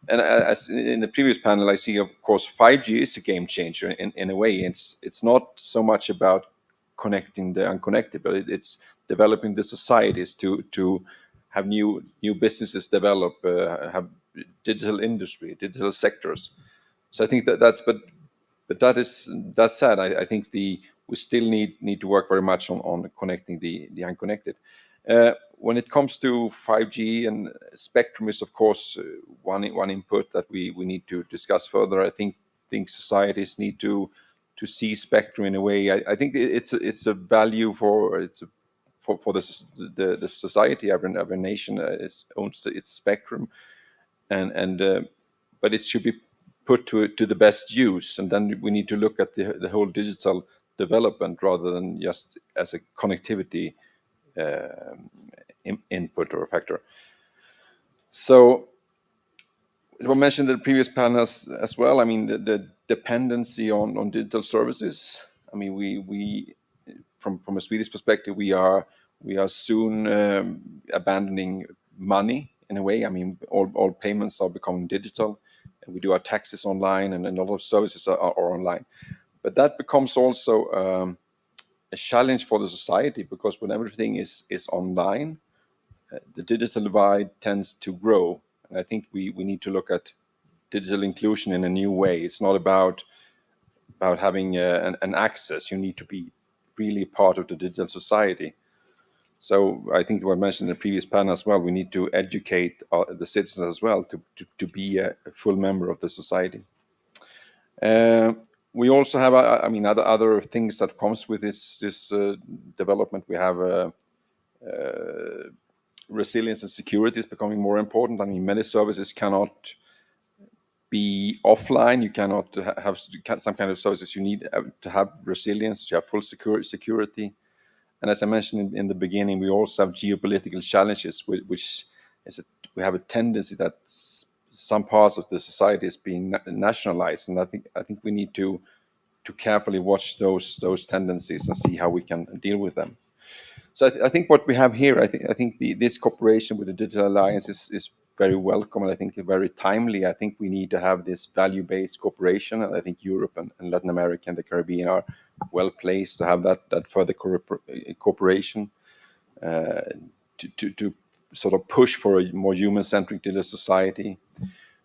And as in the previous panel, I see, of course, 5G is a game changer in a way. It's not so much about connecting the unconnected, but it's developing the societies to have new businesses develop, have digital industry, digital sectors. So I think but that said, I think we still need to work very much on connecting the unconnected. When it comes to 5G, and spectrum is of course one input that we need to discuss further. I think societies need to see spectrum in a way. I think it's a value for the society. Every nation owns its spectrum, but it should be put to the best use, and then we need to look at the whole digital development rather than just as a connectivity input or a factor. So it was mentioned in the previous panels as well. The dependency on digital services. We from a Swedish perspective, we are soon abandoning money in a way. All payments are becoming digital. We do our taxes online, and a lot of services are online. But that becomes also a challenge for the society, because when everything is online, the digital divide tends to grow. And I think we need to look at digital inclusion in a new way. It's not about having an access. You need to be really part of the digital society. So I think what I mentioned in the previous panel as well, we need to educate the citizens as well to be a full member of the society. We also have, other things that comes with this development. We have resilience and security is becoming more important. Many services cannot be offline. You cannot have some kind of services. You need to have resilience, to have full security. And as I mentioned in the beginning, we also have geopolitical challenges, which we have a tendency that some parts of the society is being nationalized, and I think we need to carefully watch those tendencies and see how we can deal with them. So I think what we have here, I think this cooperation with the Digital Alliance is very welcome, and I think very timely. I think we need to have this value-based cooperation, and I think Europe and Latin America and the Caribbean are well placed to have that further cooperation to sort of push for a more human-centric digital society.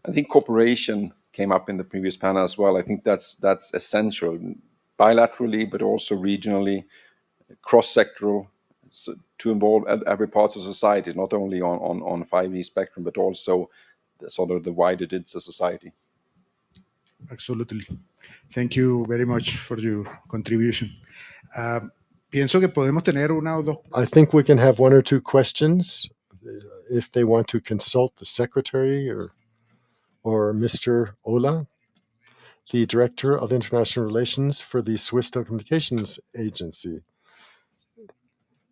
I think cooperation came up in the previous panel as well. I think that's essential, bilaterally, but also regionally, cross-sectoral, so to involve every part of society, not only on 5G spectrum, but also the wider digital society. Absolutely. Thank you very much for your contribution. Pienso que podemos tener una o dos. I think we can have one or two questions if they want to consult the secretary or Mr. Ola, the Director of International Relations for the Swiss Telecommunications Agency.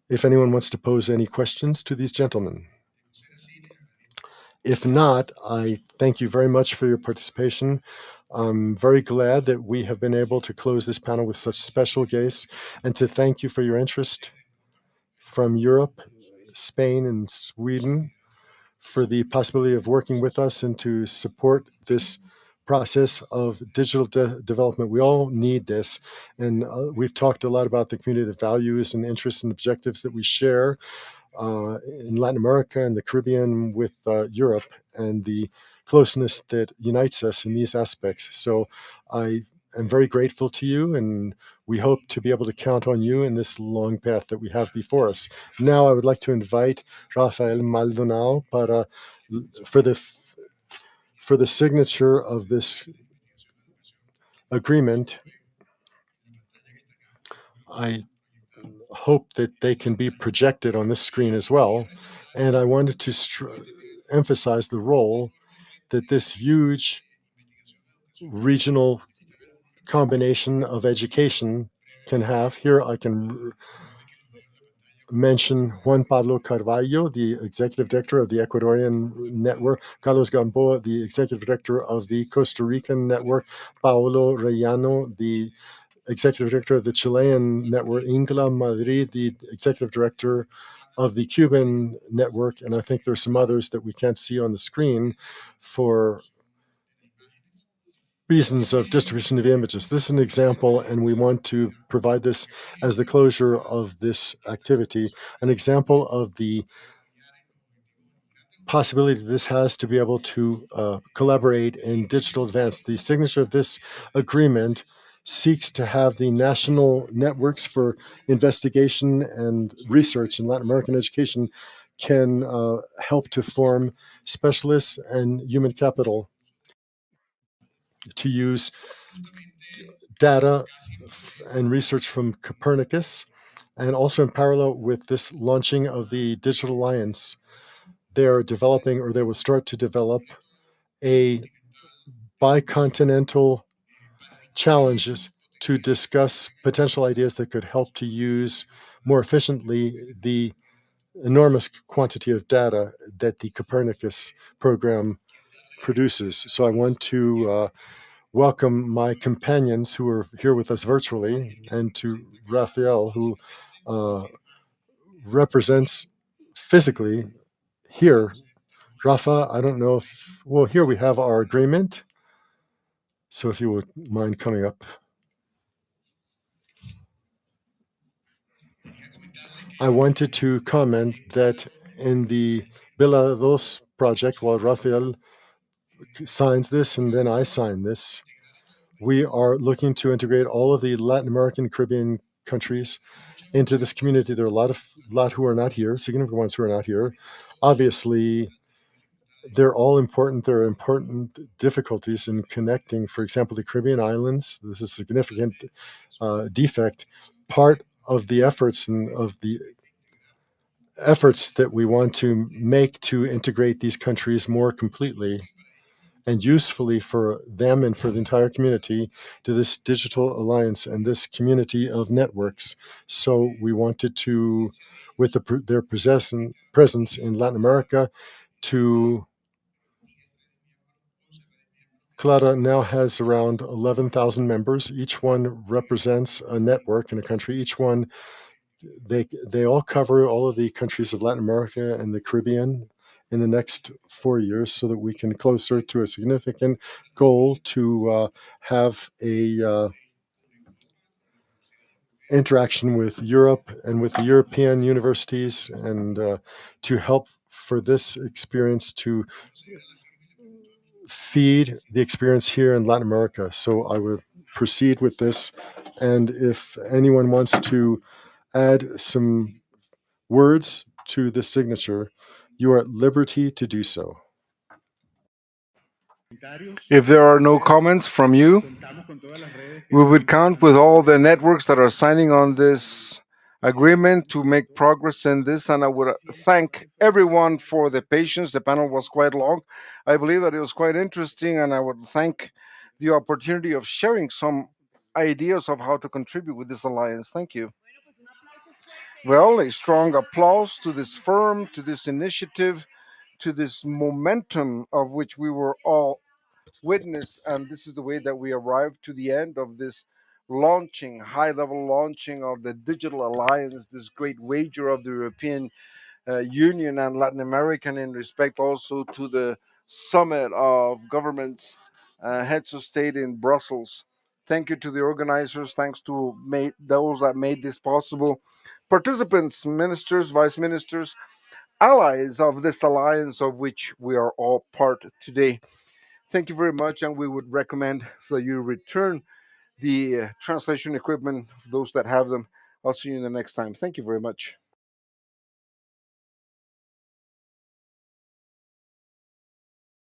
If anyone wants to pose any questions to these gentlemen. If not, I thank you very much for your participation. I'm very glad that we have been able to close this panel with such special guests, and to thank you for your interest from Europe, Spain, and Sweden for the possibility of working with us and to support this process of digital development. We all need this, and we've talked a lot about the community of values and interests and objectives that we share in Latin America and the Caribbean with Europe, and the closeness that unites us in these aspects. So I am very grateful to you, and we hope to be able to count on you in this long path that we have before us. Now I would like to invite Rafael Maldonado for the signature of this agreement. I hope that they can be projected on this screen as well. And I wanted to emphasize the role that this huge regional combination of education can have. Here I can mention Juan Pablo Carvalho, the executive director of the Ecuadorian network, Carlos Gamboa, the executive director of the Costa Rican network, Paolo Reyano, the executive director of the Chilean network, Ingla Madrid, the executive director of the Cuban network, and I think there's some others that we can't see on the screen for reasons of distribution of images. This is an example, and we want to provide this as the closure of this activity, an example of the possibility that this has to be able to collaborate in digital advance. The signature of this agreement seeks to have the national networks for investigation and research in Latin American education can help to form specialists and human capital to use data and research from Copernicus, and also in parallel with this launching of the Digital Alliance, they're developing, or they will start to develop, a bicontinental challenges to discuss potential ideas that could help to use more efficiently the enormous quantity of data that the Copernicus program produces. So I want to welcome my companions who are here with us virtually, and to Raphael, who represents physically here. Rafa, I don't know if, well, here we have our agreement. So if you would mind coming up. I wanted to comment that in the Villa Dos project, while Rafael signs this and then I sign this, we are looking to integrate all of the Latin American, Caribbean countries into this community. There are a lot who are not here, significant ones who are not here. Obviously, they're all important. There are important difficulties in connecting, for example, the Caribbean islands. This is a significant defect. Part of the efforts that we want to make to integrate these countries more completely and usefully for them and for the entire community to this digital alliance and this community of networks. So we wanted to, with their presence in Latin America, to Clara now has around 11,000 members. Each one represents a network in a country. Each one, they all cover all of the countries of Latin America and the Caribbean in the next 4 years, so that we can closer to a significant goal to have a interaction with Europe and with the European universities, and to help for this experience to feed the experience here in Latin America. So I would proceed with this, and if anyone wants to add some words to the signature, you are at liberty to do so. If there are no comments from you, we would count with all the networks that are signing on this agreement to make progress in this. And I would thank everyone for the patience. The panel was quite long. I believe that it was quite interesting, and I would thank the opportunity of sharing some ideas of how to contribute with this alliance. Thank you. Well, a strong applause to this firm, to this initiative, to this momentum of which we were all witness, and this is the way that we arrived to the end of this launching, high level launching of the Digital Alliance, this great wager of the European Union and Latin American, in respect also to the summit of governments, heads of state in Brussels. Thank you to the organizers. Thanks to those that made this possible. Participants, ministers, vice ministers, allies of this alliance of which we are all part today. Thank you very much, and we would recommend that you return the translation equipment, those that have them. I'll see you in the next time. Thank you very much.